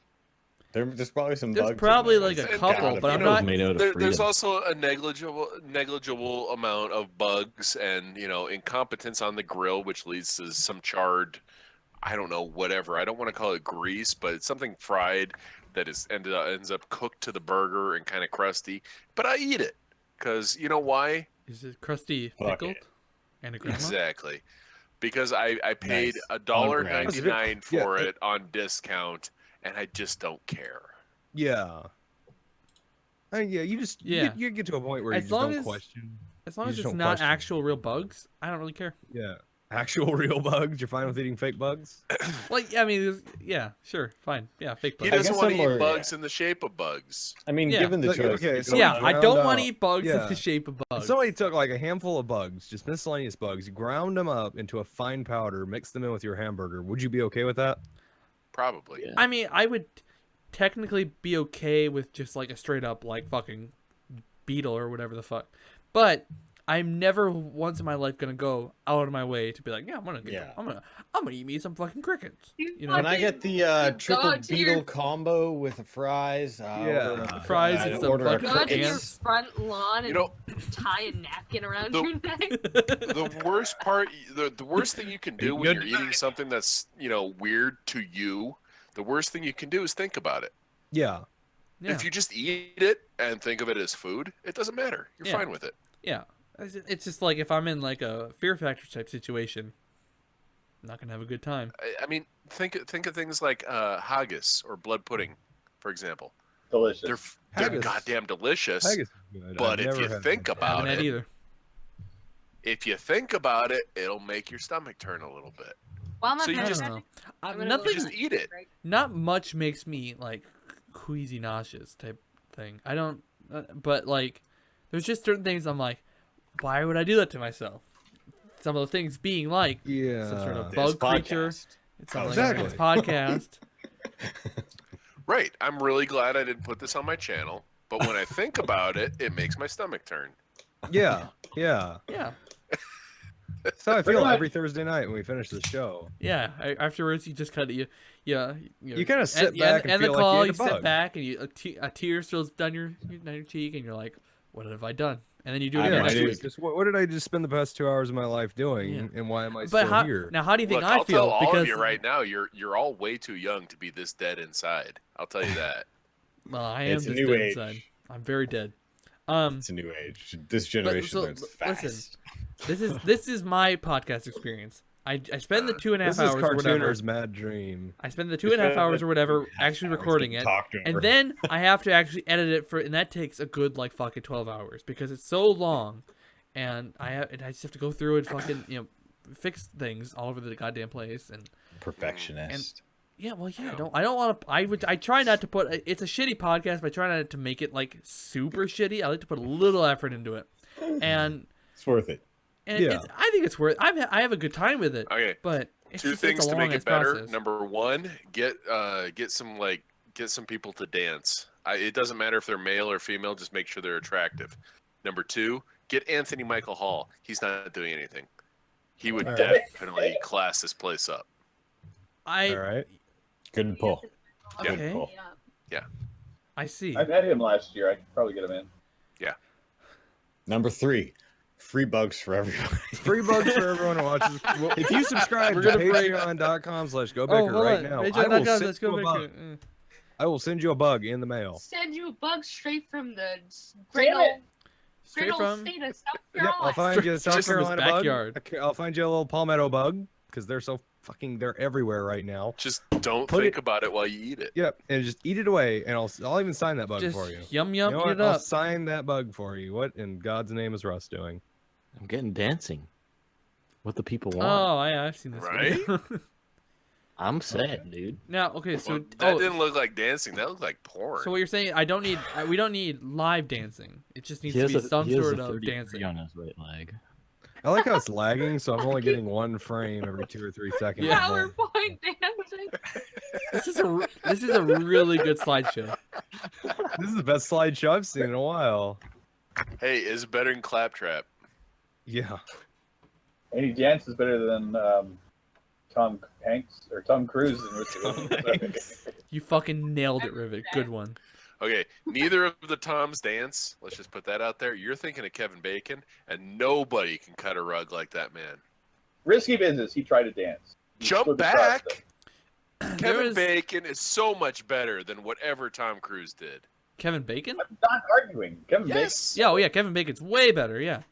There's probably some There's bugs. in probably there. like a There's couple, gotta but be. I'm You know, not- it's made out of There's freedom. also a negligible amount of bugs and incompetence on the grill, which leads to some charred, I don't know, whatever. I don't want to call it grease, but it's something fried that ends up cooked to the burger and kind of crusty. But I eat it because you know why? Is it crusty Fuck pickled? it. And a grandma? Exactly. Because I paid Nice. $1.99 Yeah, for it on discount, and I just don't care. Yeah. You just Yeah. you get to a point where you As just long don't as- question. As long You as just it's don't not question. actual real bugs, I don't really care. Yeah. Actual real bugs. You're fine with eating fake bugs? Like, I mean, yeah, sure, fine. Yeah, fake He bugs. doesn't guess want to I'm eat more- bugs in the shape of bugs. I mean, Yeah. given the Look, choice. okay, you so go Yeah, with I ground don't want up- to eat bugs in yeah. the shape of bugs. Somebody took like a handful of bugs, just miscellaneous bugs, you ground them up into a fine powder, mixed them in with your hamburger. Would you be okay with that? Probably. Yeah. I mean, I would technically be okay with just like a straight up like fucking beetle or whatever the fuck. But I'm never once in my life gonna go out of my way to be like, yeah, I'm gonna eat me some fucking crickets. You know? Can I get the triple to beetle your- combo with the fries? Fries and some fucking Go to your ants. front lawn and You know, tie a napkin around the- your neck. the worst part, the worst thing you can do when you're eating something that's weird to you, the worst thing you can do is think about it. Yeah. Yeah. If you just eat it and think of it as food, it doesn't matter. You're fine with it. Yeah. It's just like if I'm in like a Fear Factor type situation, I'm not gonna have a good time. I mean, think of things like haggis or blood pudding, for example. Delicious. They're Haggis. goddamn delicious. Haggis is good. But I've if never you had think haggis. about Haven't had it, either. if you think about it, it'll make your stomach turn a little bit. While my So you parents just- I don't know. I'm gonna Nothing. Just eat it. Not much makes me like queasy nauseous type thing. I don't. But like, there's just certain things I'm like, why would I do that to myself? Some of the things being like some sort of bug creature. It's something like this podcast. Right. I'm really glad I didn't put this on my channel, but when I think about it, it makes my stomach turn. Yeah. Yeah. Yeah. That's how I feel every Thursday night when we finish the show. Yeah. Afterwards, you just kind of You kind of sit back and end feel the call. like You you ate a sit bug. back and a tear spills down your cheek, and you're like, "What have I done?" And then you do it Yeah, again next dude, week. just what did I just spend the past 2 hours of my life doing, Yeah. and why am I But still here? how do you think Look, I I'll feel? tell all Because of you right now, you're all way too young to be this dead inside. I'll tell you that. well, I am It's a just new dead age. inside. I'm very dead. It's a new age. This generation so, learns fast. listen, this is my podcast experience. I spend the 2.5 This hours is or whatever. Cartooner's mad dream. I spend the 2.5 hours or whatever actually recording it, and then I have to actually edit it and that takes a good like fucking 12 hours because it's so long, and I just have to go through and fucking fix things all over the goddamn place and perfectionist. yeah, well, yeah, I don't want to. I try not to put. It's a shitty podcast, but I try not to make it like super shitty. I like to put a little effort into it, and it's worth it. And I think it's worth. I have a good time with it. Okay. But it's Two just, things it's a to make long-ass it better. process. Number one, get some people to dance. It doesn't matter if they're male or female. Just make sure they're attractive. Number two, get Anthony Michael Hall. He's not doing anything. He would definitely class this place up. All right. Good pull. Yeah. Good pull. Yeah. I see. I met him last year. I could probably get him in. Yeah. Number 3, free bugs for everybody. Free bugs for everyone who watches. Well, if you subscribe to patreon.com/GoBicker right now, I will send you a bug in the mail. Send you a bug straight from the Straight great old from- state of South Yep, Carolina. I'll find you a South Just from his Carolina backyard. bug. I'll find you a little palmetto bug because they're so fucking. They're everywhere right now. Just don't Put think it- about it while you eat it. Yep, and just eat it away, and I'll even sign that bug Just for you. yum You yum know eat what? it I'll up. sign that bug for you. What in God's name is Russ doing? I'm getting dancing. What the people want. Oh, I've seen this. Right? Video. I'm sad, dude. Now, okay, so Well, that didn't look like dancing. That looked like porn. so what you're saying? We don't need live dancing. It just needs He to has be some he has sort a of 33 dancing. on his right leg. I like how it's lagging, so I'm only getting one frame every 2 or 3 seconds. Yeah. PowerPoint dancing. This is a really good slideshow. This is the best slideshow I've seen in a while. Hey, it's better than Claptrap. Yeah. And he dances better than Tom Hanks or Tom Cruise in Richard. You fucking nailed it, Rivet. Good one. Okay, neither of the Toms dance. Let's just put that out there. You're thinking of Kevin Bacon, and nobody can cut a rug like that man. Risky business. He tried to dance. He Jump stood across back. them. Kevin Bacon is so much better than whatever Tom Cruise did. Kevin Bacon? I'm not arguing. Kevin Yes. Yeah, oh yeah, Kevin Bacon's way better. Yeah.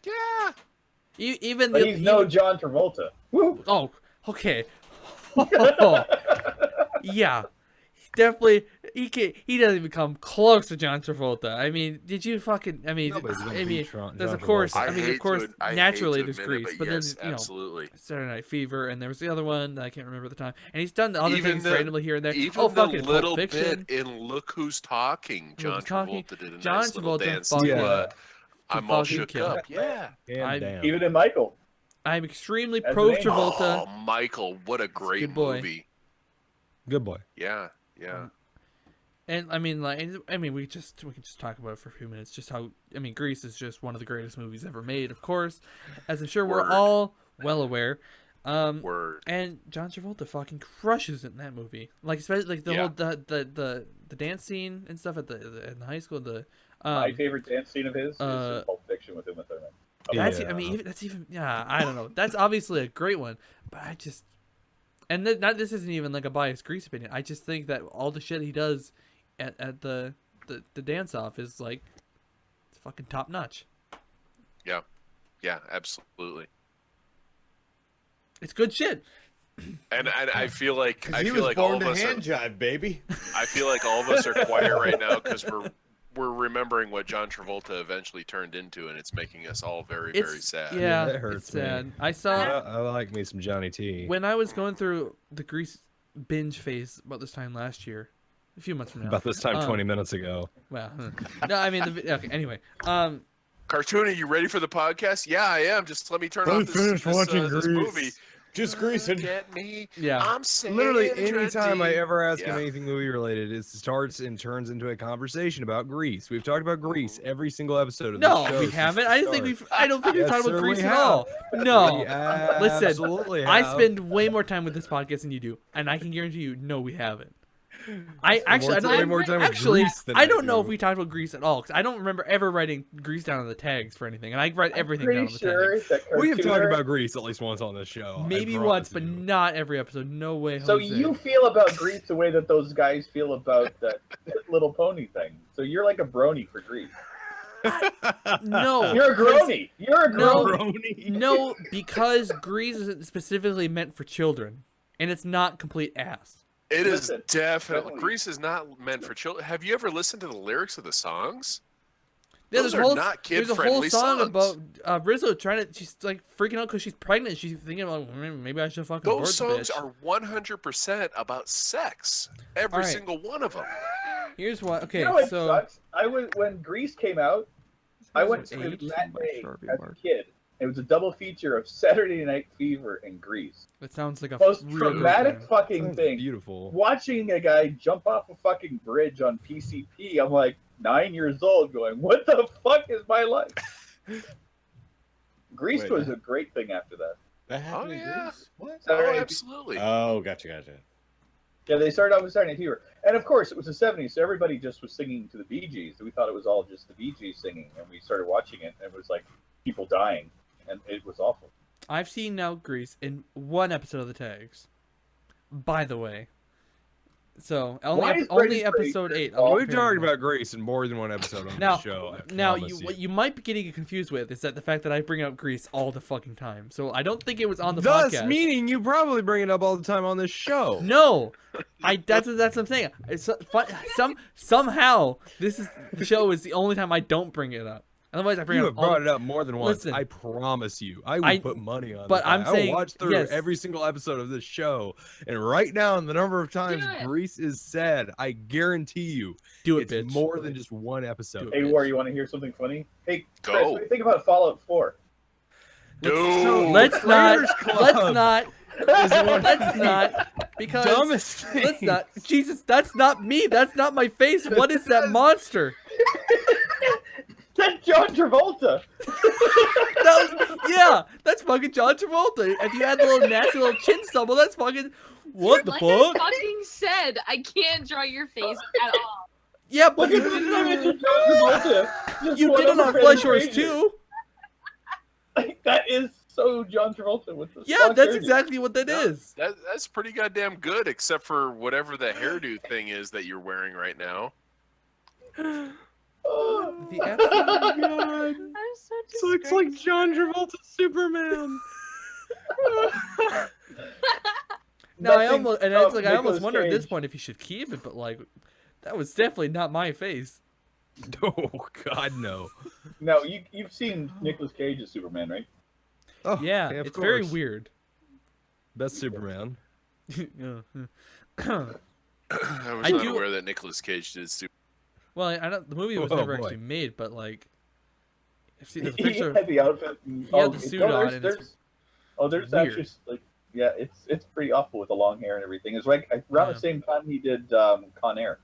Yeah. Even Bacon. But he's no John Travolta. Woo. Oh, okay. Yeah, definitely. He doesn't even come close to John Travolta. I mean, did you fucking? I mean, Nobody's gonna I mean, beat John there's of Travolta. course. I I mean, hate of course, to- I hate naturally to there's admit it, Grease, but but yes, then absolutely. Saturday Night Fever, and there was the other one that I can't remember at the time. And he's done the other Even things the- randomly here and there. Even Oh, the fucking little Pulp Fiction. bit in Look Who's Talking, John Who's Talking. Travolta did a John nice little Travolta dance fucking- to Yeah. I'm all fucking shook kill. up. Yeah. And I'm- damn. Even in Michael. I'm extremely As pro an angel. Travolta. Oh, Michael, what a great good boy. movie. Good boy. Yeah, yeah. And I mean, we can just talk about it for a few minutes. Just how Grease is just one of the greatest movies ever made, of course, as I'm sure we're all well aware. Word. And John Travolta fucking crushes it in that movie. Like especially like the whole the dance scene and stuff in the high school. My favorite dance scene of his is in Pulp Fiction with Uma Thurman. That's I don't know. That's obviously a great one, but I just this isn't even like a biased Grease opinion. I just think that all the shit he does at the dance off is like it's fucking top notch. Yeah, absolutely. It's good shit. And I feel like He was born to hand jive, baby. I feel like all of us are quiet right now because we're remembering what John Travolta eventually turned into, and it's making us all very sad. Yeah, that hurts it's sad. me. I like me some Johnny T. when I was going through the Grease binge phase about this time last year, a few months from now. About this time 20 minutes ago. Well, no, I mean, okay. Anyway, Cartoon, are you ready for the podcast? Yeah, I am. Just let me turn off this movie. Just greasing. Get me. Yeah. I'm saying Literally, anytime I ever ask him anything movie related, it starts and turns into a conversation about Grease. We've talked about Grease every single episode of this show. No, we haven't. I don't think we've Yes, talked sir, about Grease we at have. all. No. We Listen, absolutely I have. spend way more time with this podcast than you do, and I can guarantee you, no, we haven't. I don't know if we talked about Grease at all because I don't remember ever writing Grease down on the tags for anything, and I write everything down on the tags. We have talked about Grease at least once on this show. Maybe once, but not every episode. No way. So Jose. you feel about Grease the way that those guys feel about that Little Pony thing. So you're like a brony for Grease. No, you're a grony. You're a grony. No, because Grease isn't specifically meant for children, and it's not complete ass. It is definitely. Grease is not meant for children. Have you ever listened to the lyrics of the songs? Yeah, Those are not there's a whole song about Rizzo she's like freaking out because she's pregnant. She's thinking about maybe I should fucking abort Those songs the bitch. are 100% about sex. Every single one of them. Here's what. Okay, You know what so sucks? When Grease came out, I went to the matinee as a kid. It was a double feature of Saturday Night Fever and Grease. it sounds like a Most real traumatic good fucking thing. Beautiful. Watching a guy jump off a fucking bridge on PCP, I'm like 9 years old going, what the fuck is my life? Grease was a great thing after that. That happened in yeah. Greece? What? Absolutely. Oh, gotcha. Yeah, they started off with Saturday Night Fever. And of course, it was the 70s, so everybody just was singing to the Bee Gees. We thought it was all just the Bee Gees singing, and we started watching it, and it was like people dying, and it was awful. I've seen now Grease in one episode of the tags. By the way. So only episode 8. We've talked about Grease in more than one episode on this show. What you might be getting confused with is that the fact that I bring up Grease all the fucking time. So I don't think it was on the podcast. Thus meaning you probably bring it up all the time on this show. No, that's what I'm saying. It's somehow the show is the only time I don't bring it up. Otherwise, I bring you it have up brought it up more than once. Listen, I promise you. I would put money on but I'm saying, I will watch through every single episode of this show. And right now, in the number of times Grease is said, I guarantee you, it's bitch. more than just one episode. Hey, War, you want to hear something funny? Hey, Go. Chris, what do you think about Fallout 4? Dude. Let's not. Because dumbest thing. let's not. Jesus, that's not me. That's not my face. What is that monster? That's John Travolta. That's fucking John Travolta. If you had the little nasty little chin stubble, that's fucking what the like fuck? I fucking said, I can't draw your face at all. Yeah, but you did it on Flesh Horse too. That is so John Travolta with the that's exactly what that is. That's pretty goddamn good, except for whatever the hairdo thing is that you're wearing right now. The God. This looks like John Travolta's Superman. No, I almost wonder at this point if you should keep it, but like, that was definitely not my face. Oh God, no. No, you've seen Nicolas Cage as Superman, right? Oh, yeah, of it's course. very weird. Best Superman. I was not aware that Nicolas Cage did Superman. Well, I don't. The movie was never actually made, but like, I've seen the He picture. had the outfit. And, He had the suit on, and it's there's weird. actually like, yeah, it's pretty awful with the long hair and everything. It's like around the same time he did Con Air.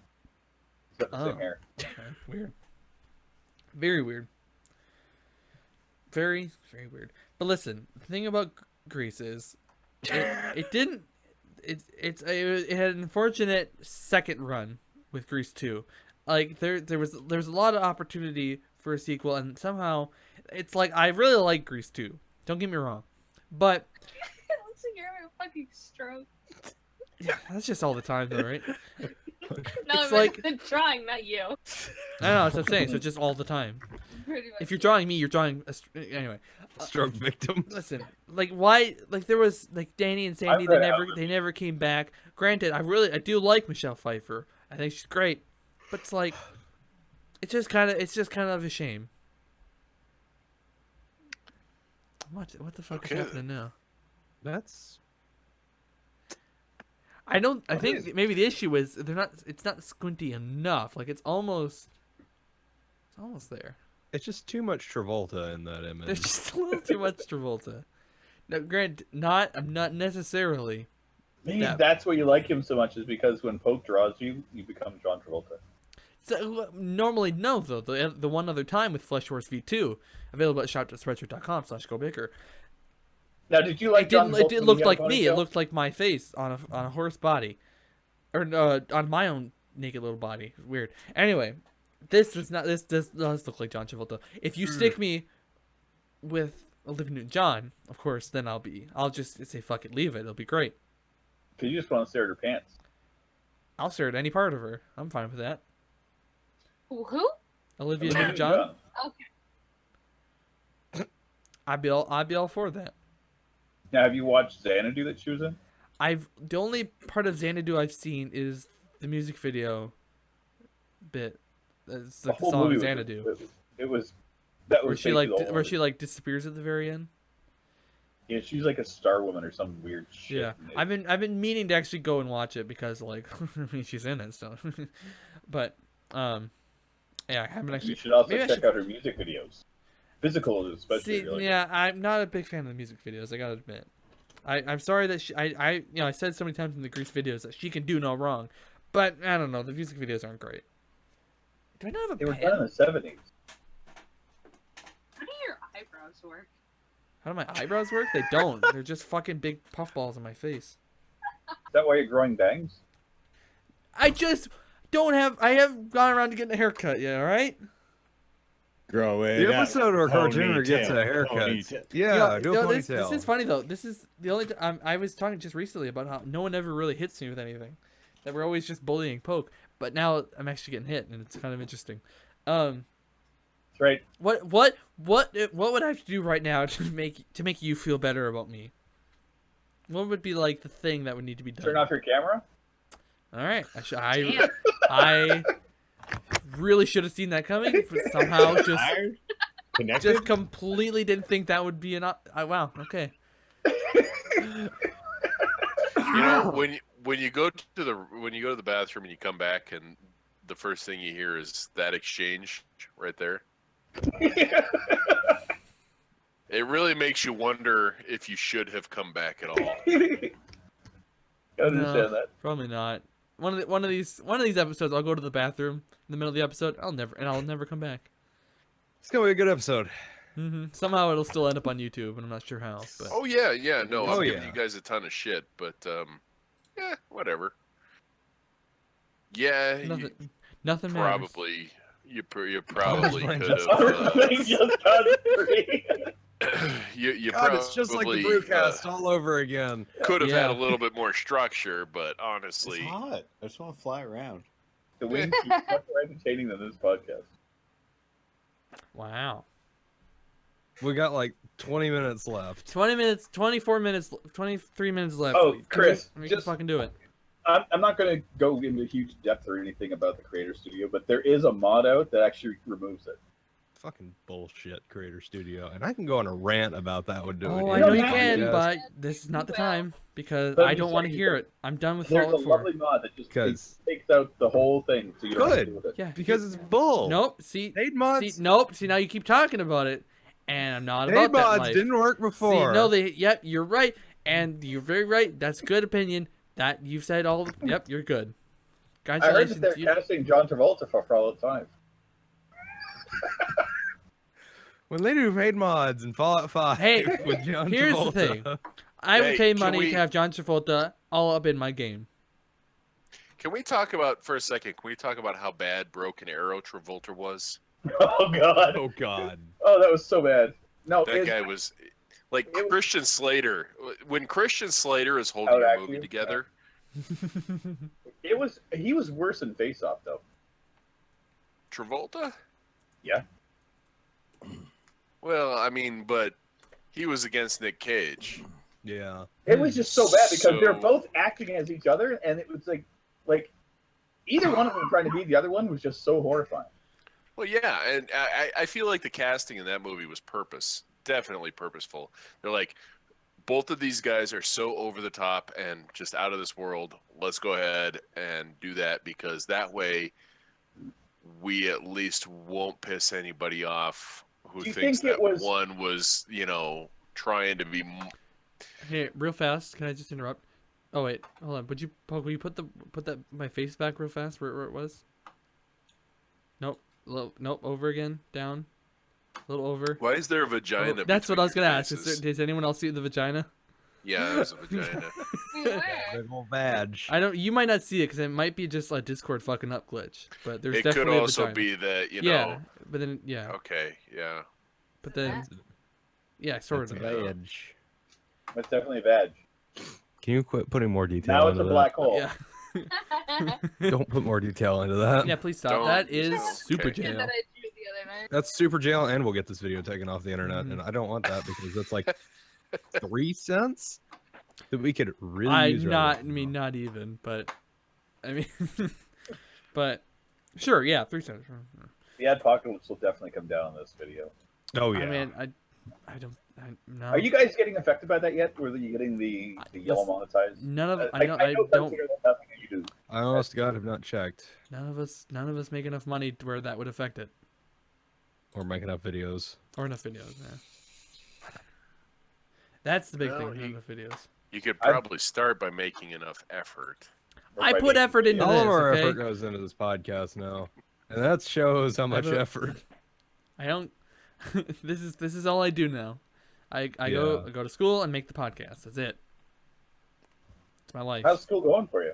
It's got the same Oh. hair. Okay, weird. Very weird. Very, very weird. But listen, the thing about Grease is, it didn't. It had an unfortunate second run with Grease 2. Like there was a lot of opportunity for a sequel, and somehow it's like I really like Grease 2. Don't get me wrong, but It looks like you're having a fucking stroke. yeah, that's just all the time though, right? No, It's but like- the drawing, not you. I know that's what I'm saying. So just all the time. Pretty much. If you're drawing me, you're drawing anyway. Stroke victim. Listen, like why? Like there was like Danny and Sandy. I've read They never came back. Granted, I do like Michelle Pfeiffer. I think she's great, but it's like, it's just kind of a shame. What the fuck Okay. is happening now? That's I think maybe the issue is it's not squinty enough. Like it's almost there. it's just too much Travolta in that image. There's just a little too much Travolta. Now, I'm not necessarily. Maybe Yeah. that's why you like him so much, is because when Poke draws you, you become John Travolta. So, normally, no, though. The one other time with Flesh Wars V2, available at shop.spreadshirt.com/GoBicker. Now, did you like John Travolta It when looked he had like a me. It ponytail? looked like my face on a horse body. Or on my own naked little body. Weird. Anyway, this does look like John Travolta. If you stick me with Olivia Newton-John, of course, then I'll just say fuck it, leave it. It'll be great. Because you just want to stare at her pants. I'll stare at any part of her. I'm fine with that. Who? Olivia Olivia Newton-John. Okay. I'd be all for that. Now, have you watched Xanadu that she was in? The only part of Xanadu I've seen is the music video bit. It's The like the whole song movie was, Xanadu. it was that was Where she like disappears at the very end. yeah, she's like a star woman or some weird shit. Yeah, I've been meaning to actually go and watch it because like I mean she's in it, so. But yeah, I haven't actually. You should also maybe I check should- out her music videos. Physical, especially. See, really. yeah, I'm not a big fan of the music videos. I gotta admit. I'm sorry that I said so many times in the Grease videos that she can do no wrong, but I don't know. The music videos aren't great. Do I not have a They were pen? done in the 70s. How do your eyebrows work? How do my eyebrows work? They don't. They're just fucking big puffballs on my face. Is that why you're growing bangs? I just don't have. I haven't gone around to getting a haircut yet. All right. Grow it. The out. episode where Cartoon gets a Ponytail, haircut. ponytail. Yeah, do a this ponytail. is funny though. This is the only time I was talking just recently about how no one ever really hits me with anything. That we're always just bullying Poke, but now I'm actually getting hit, and it's kind of interesting. That's right. What would I have to do right now to make you feel better about me? What would be like the thing that would need to be done? Turn off your camera? All right, Damn. I really should have seen that coming, but somehow Wired? Connected? just completely didn't think that would be an. Wow. Okay. You know, when you go to the bathroom and you come back and the first thing you hear is that exchange right there. It really makes you wonder if you should have come back at all. I understand No, that. probably not. One of these episodes, I'll go to the bathroom in the middle of the episode. I'll never come back. It's gonna be a good episode. Somehow it'll still end up on YouTube, and I'm not sure how. But Oh yeah, no, Oh, I'm giving yeah. you guys a ton of shit, but yeah, whatever. Yeah, nothing matters. probably you probably brain could just- have. They just got free. You God, probably it's just like the Brewcast all over again. could have had Yeah. a little bit more structure, but It's honestly, hot. I just want to fly around. The wings keep much more entertaining than this podcast. Wow. We got like 20 minutes left. 20 minutes, 24 minutes, 23 minutes left. Oh, Chris, we can just- fucking do it. I'm not going to go into huge depth or anything about the Creator Studio, but there is a mod out that actually removes it. Fucking bullshit, Creator Studio. And I can go on a rant about that one. Oh, I know you Yeah. can, Yes. but this is not the Well. time because But I I'm don't just want to saying hear that it. I'm done with There's a Fallout 4. lovely mod that just Because takes out the whole thing, so you don't have to deal with it. Yeah. because it's bull. Nope. See. Paid mods. See. Nope. See. Now you keep talking about it, and I'm not Paid about that mods life. didn't work before. See, no, yep, you're right, and you're very right. That's good opinion. That you've said all. Yep, you're good. I heard Congratulations. that they're casting John Travolta for Fallout 5. When they do raid mods in Fallout 5 Hey, with John here's the Travolta. thing. I would Hey, pay can money we- to have John Travolta all up in my game. Can we talk about for a second? Can we talk about how bad Broken Arrow Travolta was? Oh god. Oh god. Oh, that was so bad. No, That guy was like it was- Christian Slater. When Christian Slater is holding Out a acting, movie together, he was worse in Face Off though. Travolta. Yeah. Well, I mean, but he was against Nick Cage. Yeah. It was just so bad because they're So- both acting as each other, and it was like either one of them trying to be the other one was just so horrifying. Well, yeah, and I feel like the casting in that movie was definitely purposeful. They're like, both of these guys are so over the top and just out of this world. Let's go ahead and do that because that way we at least won't piss anybody off who Do you thinks think it that was- one was, trying to be. Hey, real fast, can I just interrupt? Oh wait, hold on. Will you put my face back real fast where it was? Nope. Nope. Over again. Down. A little over. Why is there a vagina? Oh, that's what between I was gonna your ask. faces? Does anyone else see the vagina? Yeah, there's a vagina. Wait, where? Big old badge. I don't. You might not see it because it might be just a Discord fucking up glitch. But there's It could definitely also a vagina. be that Yeah, but then Okay, yeah. but then yeah, sort That's a of. badge. That's definitely a badge. Can you quit putting more detail Now it's into a black hole. Yeah. that? Don't put more detail into that. Yeah, please stop. Don't- That is Okay. super Did jail. that I drew the other night. That's super jail, and we'll get this video taken off the internet, Mhm. and I don't want that because that's like 3 cents that we could really use. right now. Not even, but I mean, but sure, yeah, 3 cents. The apocalypse will definitely come down on this video. Oh yeah. I mean, no. Are you guys getting affected by that yet? Or are you getting the yellow monetized? None of I I know don't. that's nothing that you do. I honest to God have not checked None of us make enough money to where that would affect it, or make enough videos. or enough videos. Yeah. That's the big Well, thing. Enough videos. You could probably start by making enough effort. Or I by put making effort into videos. All this. of our Okay? effort goes into this podcast now, and that shows how much a- effort. I don't. This is all I do now. I go to school and make the podcast. That's it. It's my life. How's school going for you?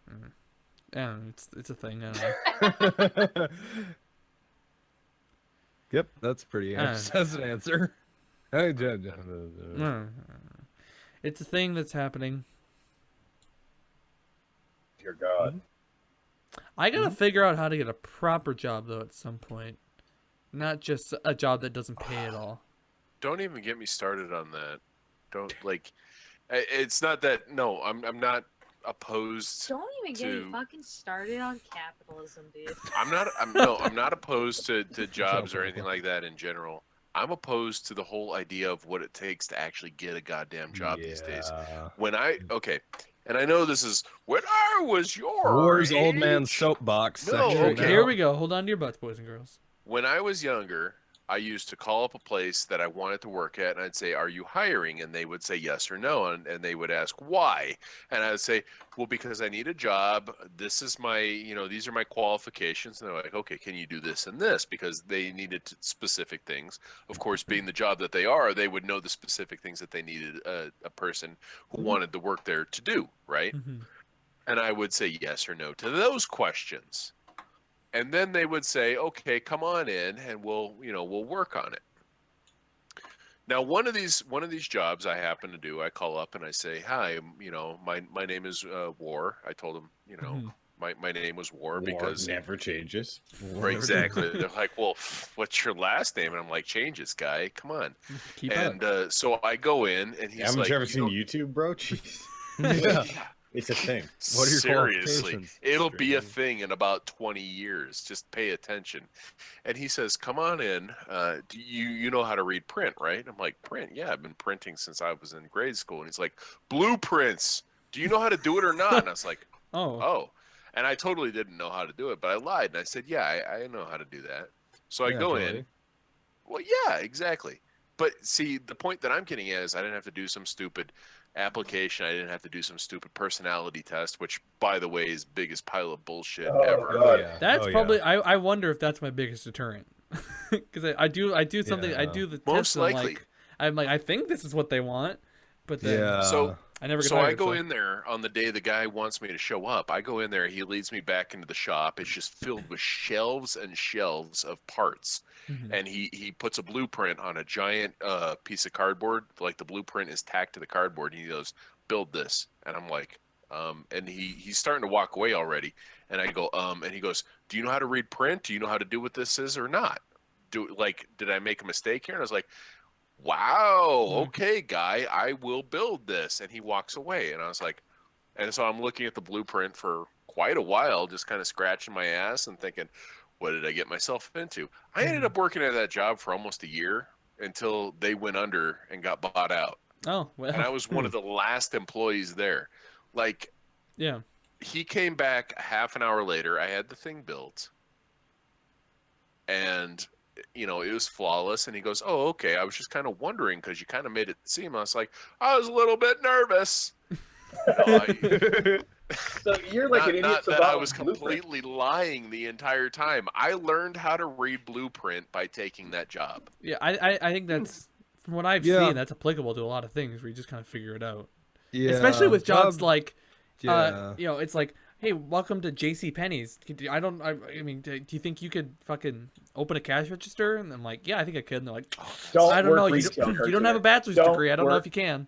I don't know, it's a thing. I don't know. Yep, that's pretty. That's an answer. It's a thing that's happening. Dear God. I gotta figure out how to get a proper job though at some point, not just a job that doesn't pay at all. Don't even get me started on that. Don't like. It's not that. No, I'm not opposed. Don't even get me to- fucking started on capitalism, dude. I'm not opposed to jobs or anything like that in general. I'm opposed to the whole idea of what it takes to actually get a goddamn job these days. And I know this is when I was your War's old man age. soapbox. No, section okay. now. Here we go. Hold on to your butts, boys and girls. When I was younger, I used to call up a place that I wanted to work at, and I'd say, "Are you hiring?" And they would say yes or no, and they would ask why, and I would say, "Well, because I need a job. This is my, these are my qualifications." And they're like, "Okay, can you do this and this?" Because they needed specific things. Of course, being the job that they are, they would know the specific things that they needed a person who wanted to work there to do, right? Mm-hmm. And I would say yes or no to those questions. And then they would say, "Okay, come on in, and we'll work on it." Now, one of these jobs I happen to do, I call up and I say, "Hi, my name is War." I told them, my name was War because never changes. exactly. They're like, "Well, what's your last name?" And I'm like, "Changes, guy. Come on." Keep And up. So I go in, and he's Haven't like, you ever "You seen don't- YouTube, bro? Jeez. Yeah. It's a thing. What are your Seriously, qualifications? it'll be a Strange. thing in about 20 years. Just pay attention. And he says, "Come on in. Do you know how to read print, right?" I'm like, "Print? Yeah, I've been printing since I was in grade school." And he's like, "Blueprints. Do you know how to do it or not?" And I was like, Oh. "Oh." And I totally didn't know how to do it, but I lied and I said, "Yeah, I know how to do that." So I go in. Naturally. Well, yeah, exactly. But see, the point that I'm getting at is I didn't have to do some stupid application. I didn't have to do some stupid personality test, which, by the way, is biggest pile of bullshit Oh, ever. God. yeah. That's Oh, probably. yeah. I wonder if that's my biggest deterrent. Because I do something. I Yeah. do the Most test. And likely. I'm like I think this is what they want, but then Yeah. So I never get So I hired, go in there on the day the guy wants me to show up. I go in there, he leads me back into the shop. It's just filled with shelves and shelves of parts. Mhm. And he puts a blueprint on a giant piece of cardboard. Like the blueprint is tacked to the cardboard. And he goes, build this. And I'm like, and he's starting to walk away already. And I go, and he goes, do you know how to read print? Do you know how to do what this is or not? Did I make a mistake here? And I was like, wow, okay, guy, I will build this. And he walks away. And I was like, and so I'm looking at the blueprint for quite a while, just kind of scratching my ass and thinking, what did I get myself into? I ended up working at that job for almost a year until they went under and got bought out. Oh, well. And I was one of the last employees there. Like, yeah. he came back half an hour later. I had the thing built. And you know, it was flawless. And he goes, oh, okay. I was just kind of wondering because you kind of made it seem. I was like, I was a little bit nervous. So you're like an idiot. Not that I was completely lying the entire time. I learned how to read blueprint by taking that job. Yeah, I think that's, from what I've seen, that's applicable to a lot of things where you just kind of figure it out. Yeah. Especially with jobs like, yeah. you know, it's like, hey, welcome to JCPenney's. I mean, do you think you could fucking open a cash register? And I'm like, yeah, I think I could. And they're like, I don't know. You don't have a bachelor's degree. I don't know if you can.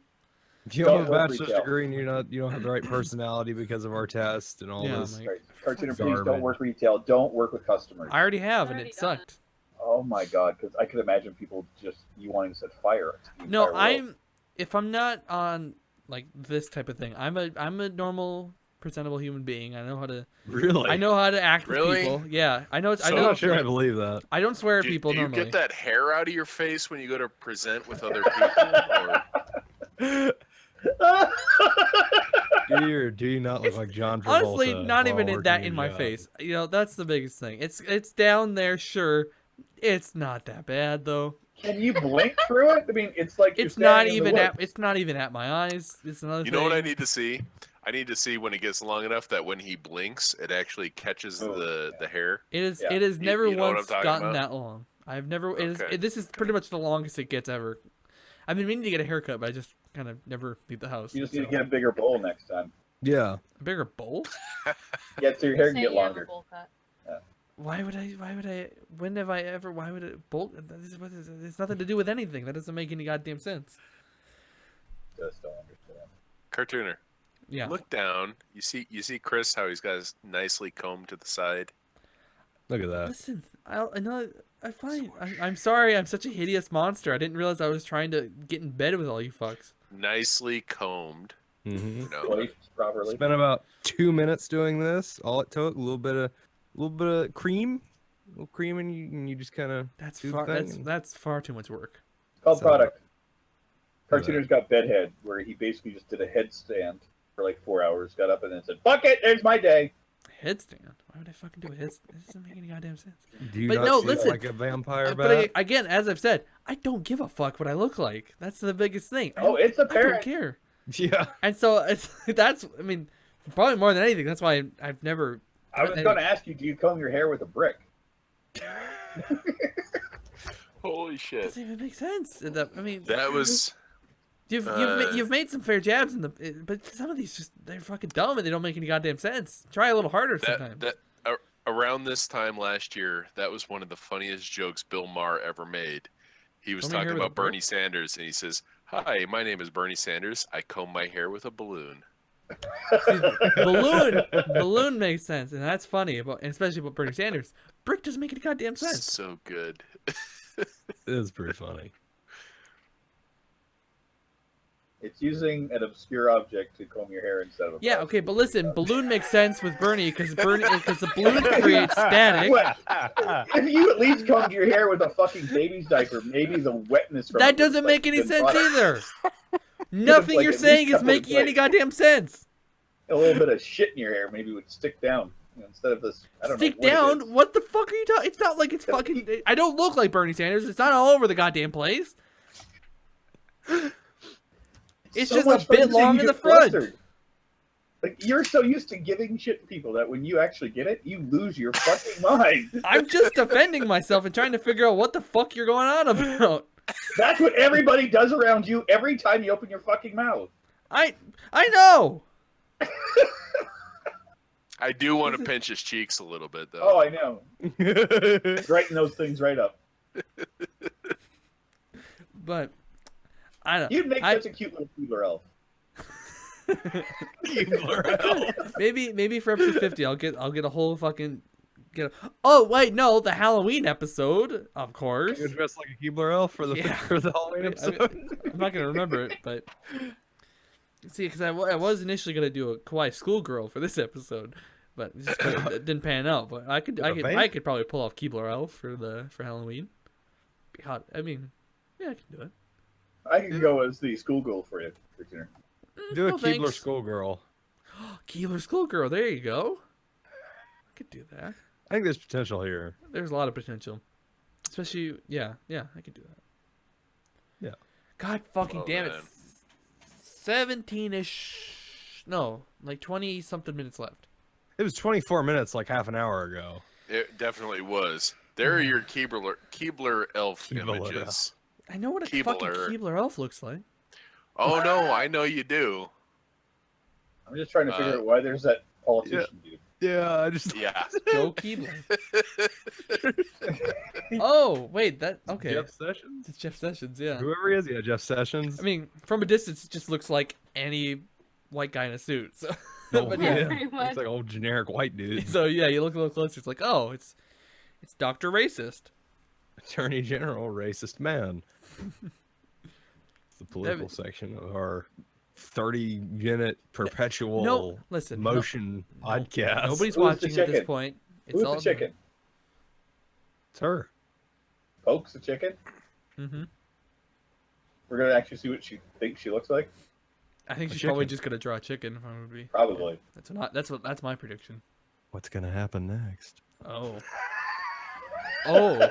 If you don't have a bachelor's degree and you don't have the right personality because of our test and all this. Right. Cartooner, please don't work retail. Don't work with customers. I already have, and it sucked. Oh my god, because I could imagine people just you wanting to set fire. No, if I'm not on like this type of thing, I'm a normal, presentable human being. I know how to I know how to act with people. Yeah, I know. I'm not sure I believe that. I don't swear at people normally. Do you get that hair out of your face when you go to present with other people? Do you not look like John Travolta? Honestly, not even that in my face. You know, that's the biggest thing. It's down there, sure. It's not that bad though. Can you blink through it? I mean, it's like it's not even at my eyes. It's another thing. You know what I need to see? I need to see when it gets long enough that when he blinks, it actually catches the hair. It has never once gotten about? that long. I've never. This is pretty much the longest it gets ever. I've been meaning to get a haircut, but I just kind of never leave the house. You just need to get a bigger bowl next time. Yeah. A bigger bowl? Yeah, so your hair can get longer. Yeah. Why would I? When have I ever? Why would it bowl? It's nothing to do with anything. That doesn't make any goddamn sense. Just don't understand. Cartooner. Yeah. Look down. You see Chris how he's got his nicely combed to the side. Look at that. Listen, I know. I'm sorry. I'm such a hideous monster. I didn't realize I was trying to get in bed with all you fucks. Nicely combed. Mm-hmm. You know. Properly. Spent about 2 minutes doing this. All it took, a little bit of cream, and you just kind of. That's far too much work. It's called product. Cartooner's got bedhead, where he basically just did a headstand for like 4 hours, got up and then said, "Fuck it, there's my day." Headstand? Why would I fucking do a headstand? This doesn't make any goddamn sense. Do you not see like a vampire bat? But again, as I've said, I don't give a fuck what I look like. That's the biggest thing. It's apparent. I don't care. Yeah. And so I mean, probably more than anything. That's why I've never. I was going to ask you, do you comb your hair with a brick? Holy shit! Doesn't even make sense. I mean, that was. You've made some fair jabs but some of these they're fucking dumb and they don't make any goddamn sense. Try a little harder sometimes. Around this time last year, that was one of the funniest jokes Bill Maher ever made. He was talking about Bernie Sanders, and he says, "Hi, my name is Bernie Sanders. I comb my hair with a balloon." See, balloon makes sense, and that's funny, especially about Bernie Sanders. Brick doesn't make any goddamn sense. So good. It is pretty funny. It's using an obscure object to comb your hair instead of a yeah, okay, but listen, balloon makes sense with Bernie because the balloon creates static. If you at least combed your hair with a fucking baby's diaper, maybe the wetness from that doesn't make any sense either. Nothing you're saying is making any goddamn sense. A little bit of shit in your hair maybe would stick down instead of this. I don't know. Stick down? What the fuck are you talking? It's not like it's fucking. I don't look like Bernie Sanders. It's not all over the goddamn place. It's So just much a fun bit to see long you in the get front. flustered. Like, you're so used to giving shit to people that when you actually get it, you lose your fucking mind. I'm just defending myself and trying to figure out what the fuck you're going on about. That's what everybody does around you every time you open your fucking mouth. I know. I do want to pinch his cheeks a little bit, though. Oh, I know. Brighten those things right up. But I don't. You'd make such a cute little Keebler elf. Maybe for episode 50, I'll get a whole fucking Oh wait, no, the Halloween episode, of course. You're dressed like a Keebler elf for the for the Halloween episode. I'm not gonna remember it, but see, because I was initially gonna do a kawaii schoolgirl for this episode, but it didn't pan out. But I could probably pull off Keebler elf for Halloween. I mean, yeah, I can do it. I can go as the schoolgirl for you, for dinner. Do a No, Keebler thanks. schoolgirl. Keebler schoolgirl, there you go. I could do that. I think there's potential here. There's a lot of potential, especially I could do that. Yeah. God fucking damn it. 17-ish. No, like 20 something minutes left. It was 24 minutes, like half an hour ago. It definitely was. There are your Keebler elf images. I know what a fucking Keebler elf looks like. Oh no, I know you do. I'm just trying to figure out why there's that politician dude. Yeah, I just Joe Keebler. Oh wait, okay. Jeff Sessions. It's Jeff Sessions, yeah. Whoever he is, yeah, Jeff Sessions. I mean, from a distance, it just looks like any white guy in a suit. So, but yeah, it's like old generic white dude. So yeah, you look a little closer. It's like, oh, it's Dr. Racist, Attorney General, racist man. It's the political section of our 30-minute perpetual motion podcast. Nobody's watching at this point. Who's the chicken? It's her. Poke's the chicken? Mm-hmm. We're going to actually see what she thinks she looks like? I think she's probably just going to draw a chicken. If I would be. Probably. That's my prediction. What's going to happen next? Oh. Oh.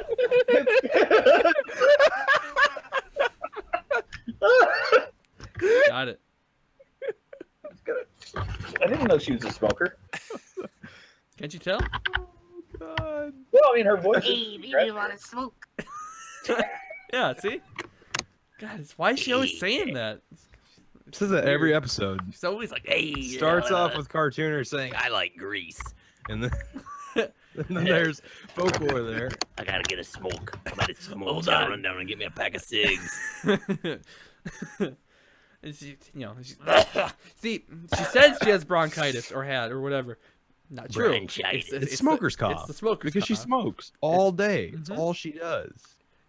Got it. I didn't know she was a smoker. Can't you tell? Oh, God. Well, I mean, her voice. Hey, maybe you want to smoke? Yeah, see? God, why is she always saying that? She says that every episode. She's always like, hey. Starts off with cartooners saying, I like grease. And then, there's folklore there. I gotta get a smoke. I'm gonna smoke. Hold on. Run down and get me a pack of cigs. And she, see, she says she has bronchitis or had or whatever. Not true. It's smoker's cough. It's the smoker's because cough. she smokes all day. It's all she does.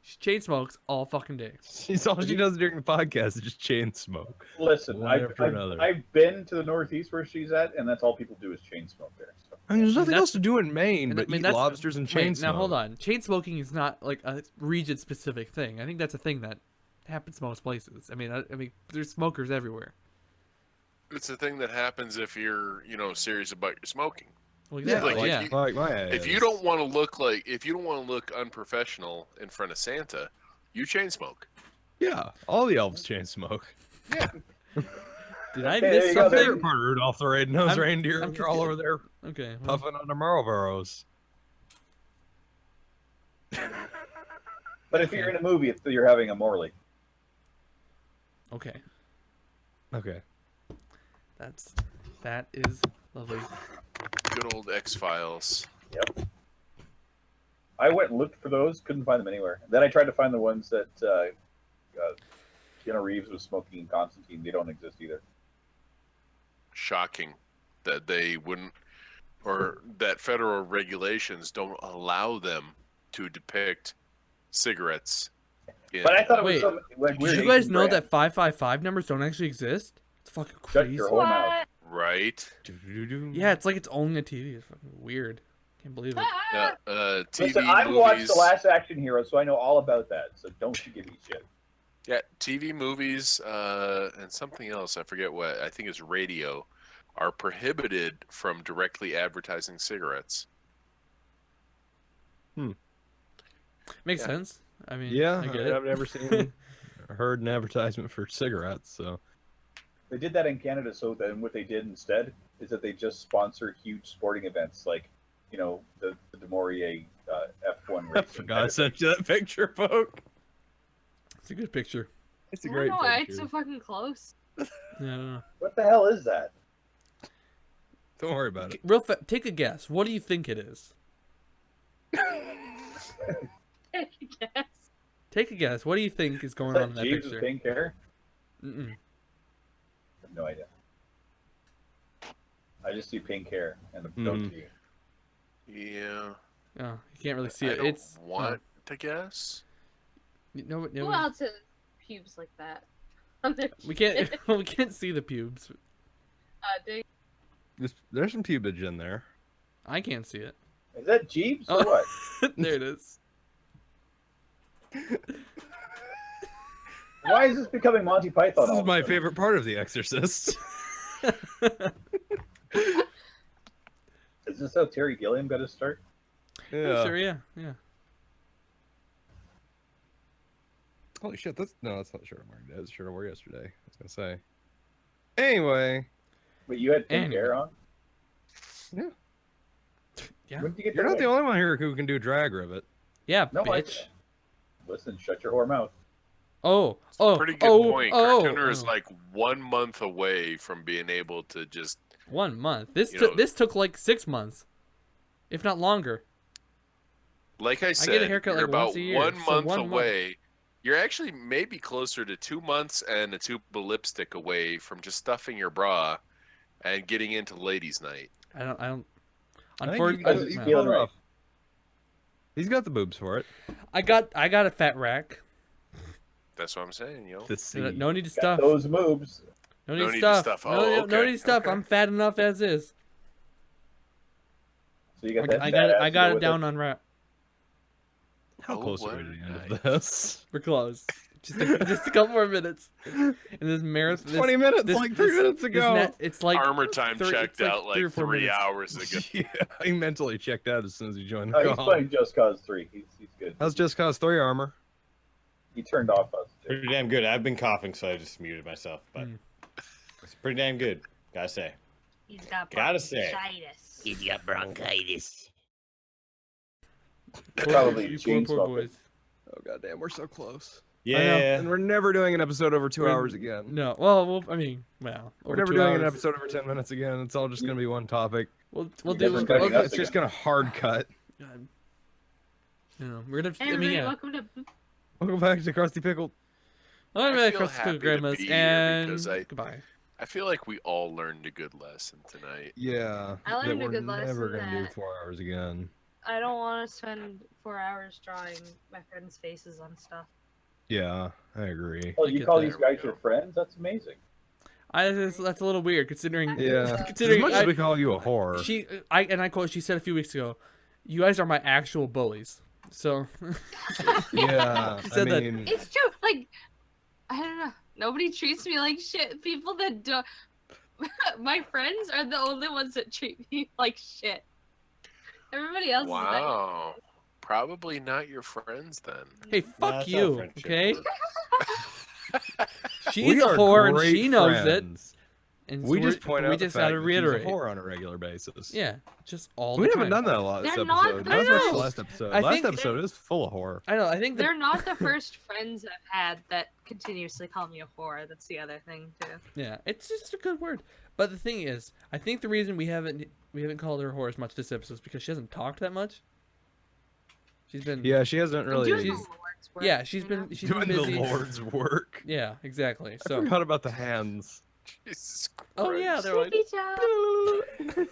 She chain smokes all fucking day. She's all she does during the podcast is just chain smoke. Listen, I've been to the Northeast where she's at, and that's all people do is chain smoke there. So. I mean, there's nothing else to do in Maine but eat lobsters and chain smoke. Now hold on, chain smoking is not like a region-specific thing. I think that's a thing that happens most places. I mean, there's smokers everywhere. It's a thing that happens if you're, serious about your smoking. Well, exactly. Like my ass. If you don't want to look unprofessional in front of Santa, you chain smoke. Yeah, all the elves chain smoke. Yeah. Did I miss something? Favorite part of Rudolph the Red-Nosed Reindeer. They're all over there. Okay. Puffing on the Marlboros. But if you're in a movie, you're having a Morley. Okay. Okay. That is lovely. Good old X-Files. Yep. I went and looked for those, couldn't find them anywhere. Then I tried to find the ones that Keanu Reeves was smoking in Constantine. They don't exist either. Shocking that they wouldn't, or that federal regulations don't allow them to depict cigarettes. But I thought it was some did you guys know that 555 numbers don't actually exist? It's fucking crazy. Shut your whole mouth. Right. Yeah, it's like it's only a TV. It's fucking weird. Can't believe it. TV Listen, I've watched The Last Action Hero, so I know all about that. So don't you give me shit. Yeah, TV, movies, and something else. I forget what. I think it's radio. Are prohibited from directly advertising cigarettes. Makes sense. I mean, yeah, I get it. I've never seen or heard an advertisement for cigarettes, so They did that in Canada, so then what they did instead is that they just sponsor huge sporting events, like, you know, the Du Maurier F1 I racing. forgot I sent you that picture, Poke. It's a good picture. It's a I great don't know why picture. it's so fucking close. Yeah, I don't know. What the hell is that? Don't worry about it. Real take a guess. What do you think it is? Yes. Take a guess. What do you think is going Is on in that that Jeeves picture? with pink hair? Mm-mm. I have no idea. I just see pink hair and a goatee. Yeah. Oh, you can't really see I it. don't It's want to guess. no, Who else has pubes like that? On their we can't. chin? We can't see the pubes. There's some pubage in there. I can't see it. Is that Jeeves or what? There it is. Why is this becoming Monty Python? This all is of a my sudden? favorite part of The Exorcist. Is this how Terry Gilliam got his start? Yeah. Sure. Yeah. Holy shit, that's not the shirt I'm wearing. That's the shirt I wore yesterday. I was gonna say. Anyway. But you had pink hair on? Yeah. Yeah. When did you get You're that not the way? only one here who can do drag rivet. Yeah, No, bitch. Listen, shut your whore mouth. Oh. Pretty good point. Cartooner is like 1 month away from being able to just 1 month. This You know- this took like 6 months, if not longer. like I said, get a haircut you're like about once a year, 1 so month 1 month. away. You're actually maybe closer to 2 months and a tube of lipstick away from just stuffing your bra and getting into ladies' night. I don't. I think Unfortunately, he's he's feeling pulled right. off. He's got the boobs for it. I got a fat rack. That's what I'm saying, yo. The C. No need to Got stuff. those moves. No No need need to to stuff. stuff. No, Oh, no okay, need to stuff. okay. I'm fat enough as is. So you got that. I fat ass got to go it with down on wrap. How Oh, close are what we to the end a of this? We're close. Just a couple more minutes. And this marathon. 20 minutes, like 3 minutes ago. It's like Armor time checked it's like out 3 or like 4 3 minutes. hours ago. Yeah, I mentally checked out as soon as you joined Oh, the he's call. playing Just Cause 3. He's good. How's Just Cause 3 armor? He turned off us. Pretty damn good. I've been coughing, so I just muted myself. But it's pretty damn good. Gotta say. He's got Gotta say. bronchitis. He's got bronchitis. Probably You chain poor smoking. boys. Oh goddamn, we're so close. Yeah. And we're never doing an episode over 2 hours again. No, well, I mean, well, We're over never 2 doing an hours. episod over 10 minutes again. It's all just gonna be one topic. We'll You do. guys are cutting us It's just gonna hard cut. God. You know, we're gonna. Hey, I mean, everybody, yeah. welcome to. Welcome back to Crusty Pickled. I'm I gonna feel Crusty happy Pickled to Grandmas be here and because goodbye. I feel like we all learned a good lesson tonight. Yeah. I learned that a we're good lesson never gonna do that- 4 hours again. I don't want to spend 4 hours drawing my friends' faces on stuff. Yeah, I agree. Oh, I you get call that. these guys your friends? That's amazing. That's a little weird considering. Yeah. Considering as much I- as we call you a whore. I quote. She said a few weeks ago, "You guys are my actual bullies." So. Yeah. She I said that. mean, It's true. Like, I don't know. Nobody treats me like shit. People that don't. My friends are the only ones that treat me like shit. Everybody else is like. Wow. Probably not your friends then. Hey, Nah, fuck that's how you. friendship Okay. works. She's we a are whore and great she knows it. friends. And We so just point out we the just fact gotta that reiterate. she's a whore on a regular basis. Yeah, just all We the haven't time. done that a lot this They're not episode. the Not first. much last episode. I Last think- episode is full of horror. I know. I think They're not the first friends I've had that continuously call me a whore. That's the other thing too. yeah, it's just a good word. But the thing is, I think the reason we haven't called her whore as much this episode is because she hasn't talked that much. She's been Yeah, she hasn't really Doing the She's- Lord's work, yeah, she's you been know? she's doing been busy. the Lord's work. Yeah, exactly. I So forgot about the hands. Jesus Christ. oh yeah, they're like Sleepy time.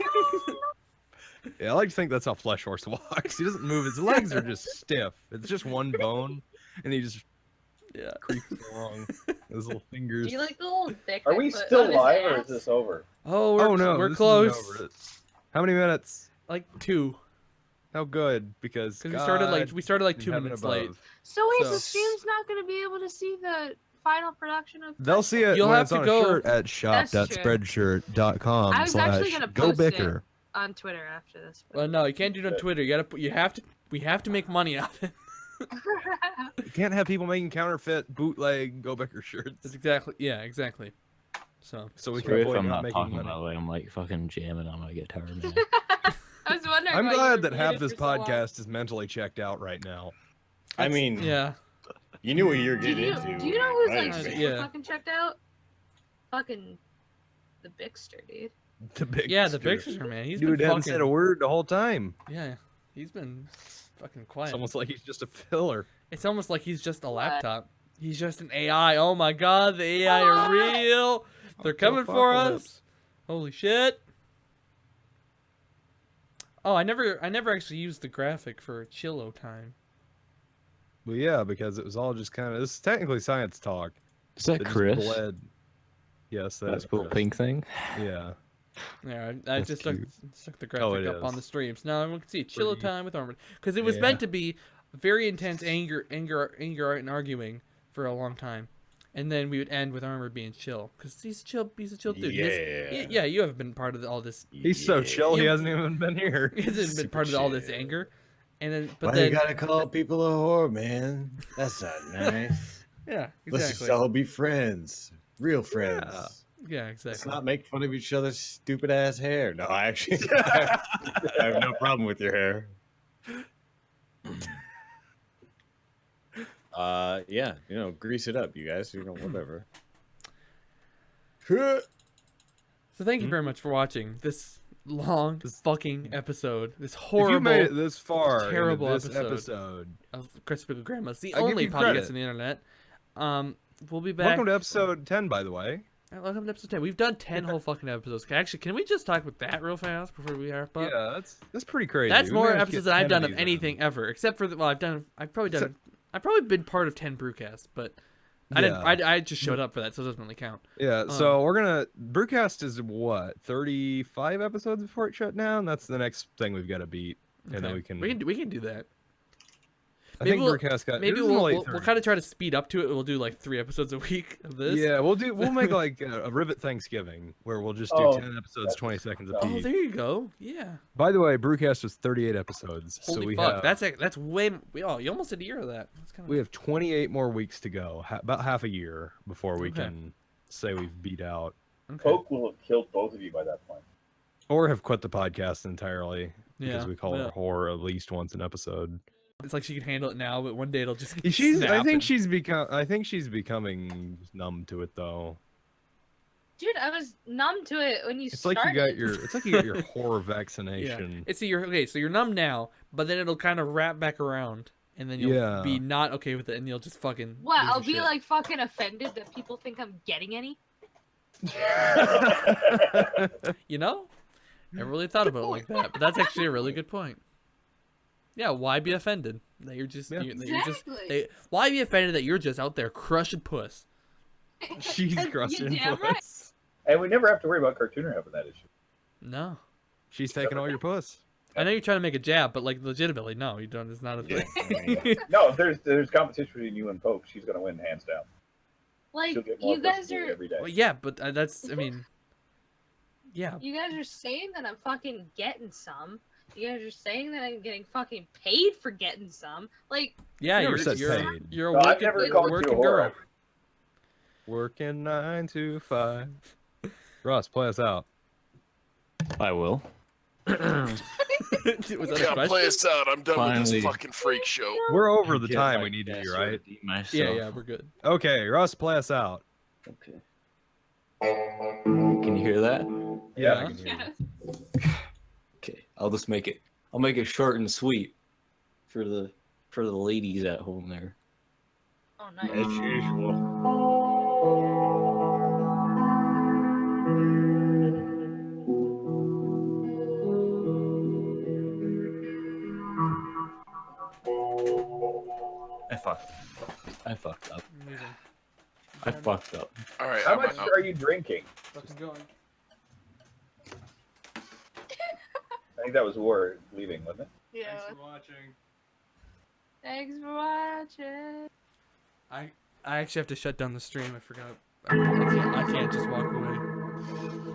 Yeah, I like to think that's how Flesh Horse walks. He doesn't move. His legs are just stiff. It's just one bone, and he just yeah. creeps along. His little fingers. Do you like the little dick? Are I we put still on his live or ass? is this over? Oh, Oh no, we're this close. isn't over. How many minutes? Like 2, How good? Because because we started like 2 heaven minutes above. late. So wait, So- the stream's not gonna be able to see the final production of. They'll see it You'll when have it's to on go- a shirt at That's true. shop.spreadshirt.com I was actually slash gonna post it. GoBicker. on Twitter after this. Well, no, you can't do it on Twitter. We have to make money out of it. You can't have people making counterfeit bootleg GoBicker shirts. That's exactly. Yeah, exactly. So we can Sorry if avoid I'm not not making talking money. my way. I'm like fucking jamming on my guitar, man. I was wondering. I'm why you glad were that half muted this for so long. podcast is mentally checked out right now. I mean, yeah. you knew what you were Do getting you, into. do you know who's like Right. super Yeah. fucking checked out? Fucking the Bixter, dude. The big Yeah, the Bixter. Bixter, man. He's Dude been hadn't fucking. said a word the whole time. Yeah, he's been fucking quiet. It's almost like he's just a filler. It's almost like he's just a What? laptop. He's just an AI. Oh my god, the AI are real. They're coming for us. Holy shit. Oh, I never actually used the graphic for Chillo time. Well, yeah, because it was all just kind of. This is technically science talk. Is that It just Chris? bled. Yes, That's is cool. Chris. Pink thing. Yeah. Yeah, I That's just cute. stuck the Oh, graphic it up on is. the streams. Now everyone can see Chillo Pretty- time with Armored, because it was Yeah. meant to be very intense anger, and arguing for a long time, and then we would end with Armored being chill, because he's a chill dude. Yeah, you haven't been part of all this. He's so chill, he You- hasn't even been here. He hasn't been Super part of all this chill. anger, and then but Why then you gotta call people a whore, man? That's not nice. yeah, Let's just exactly. all be friends. Real friends. Yeah, Let's exactly. not make fun of each other's stupid ass hair. No, I actually I have no problem with your hair. Yeah, grease it up, you guys. Whatever. So thank you very much for watching this long fucking episode. This horrible. If you made it this far, terrible into this episode. episode, of Crusty Pickled Grandmas, the I give only you podcast credit. on the internet. We'll be back. welcome to episode 10, by the way. Welcome to episode 10. We've done 10 whole fucking episodes. Actually, can we just talk about that real fast before we wrap up? Yeah, that's pretty crazy. That's We more managed to episodes get than I've 10 done of these anything ever, except for I've probably been part of 10 brewcasts, but I Yeah. didn't. I just showed up for that, so it doesn't really count. Yeah, so we're gonna Brewcast is what 35 episodes before it shut down. That's the next thing we've got to beat, and then Okay. we can. we can do that. I maybe think we'll- Brewcast got. Maybe this is in the late we'll 30s. kind of try to speed up to it. We'll do like 3 episodes a week of this. Yeah, we'll make like a Rivet Thanksgiving where we'll just do 10 episodes, 20 seconds a Oh, piece. there you go. Yeah. By the way, Brewcast was 38 episodes, Holy so we fuck, have that's way. You almost did a year of that. That's kind of. we have 28 more weeks to go, about half a year before we Okay. can say we've beat out Okay. Coke will have killed both of you by that point. or have quit the podcast entirely because Yeah, we call yeah. her horror at least once an episode. It's like she can handle it now, but one day it'll just. I snap think and- she's becoming numb to it though. Dude, I was numb to it when you It's like started. it's like you got your horror Yeah. vaccination. It's so you're numb now, but then it'll kind of wrap back around, and then you'll Yeah. be not okay with it, and you'll just fucking. What? lose I'll your be shit. like fucking offended that people think I'm getting any. You know, never really thought about it like that, but that's actually a really good point. Yeah, why be offended that you're just Yeah. that you're just Exactly. why be offended that you're just out there crushing puss? She's You crushing damn puss. right. And we never have to worry about Cartooner having that issue. No, She's taking all your puss. I know you're trying to make a jab, but like legitimately, no, you don't. It's not a thing. No, if there's competition between you and Poke, she's gonna win hands down. Like She'll get more you guys pussy are, every day. Well, yeah, but that's. I mean, yeah, you guys are saying that I'm fucking getting some. You guys are saying that I'm getting fucking paid for getting some. Like, yeah. Never You're said you're, paid. you're a No, I've working, never called you a working whore. girl. Working 9 to 5. Ross, play us out. I will. Was that a Yeah, play question? us out. I'm done with Finally. this fucking freak show. We're over the Get time my we need to be, gas right? ready myself. Yeah, we're good. Okay, Ross, play us out. Okay. Can you hear that? Yeah. Yeah. I can hear you. yes. Okay. I'll just make it. I'll make it short and sweet for the ladies at home there. Oh, nice. As usual. I fucked up. Amazing. I fucked up. All right, How I'm much out. are you drinking? Fucking going. I think that was War leaving, wasn't it? Yeah. watching. Thanks for watching. I actually have to shut down the stream. I forgot. I can't just walk away.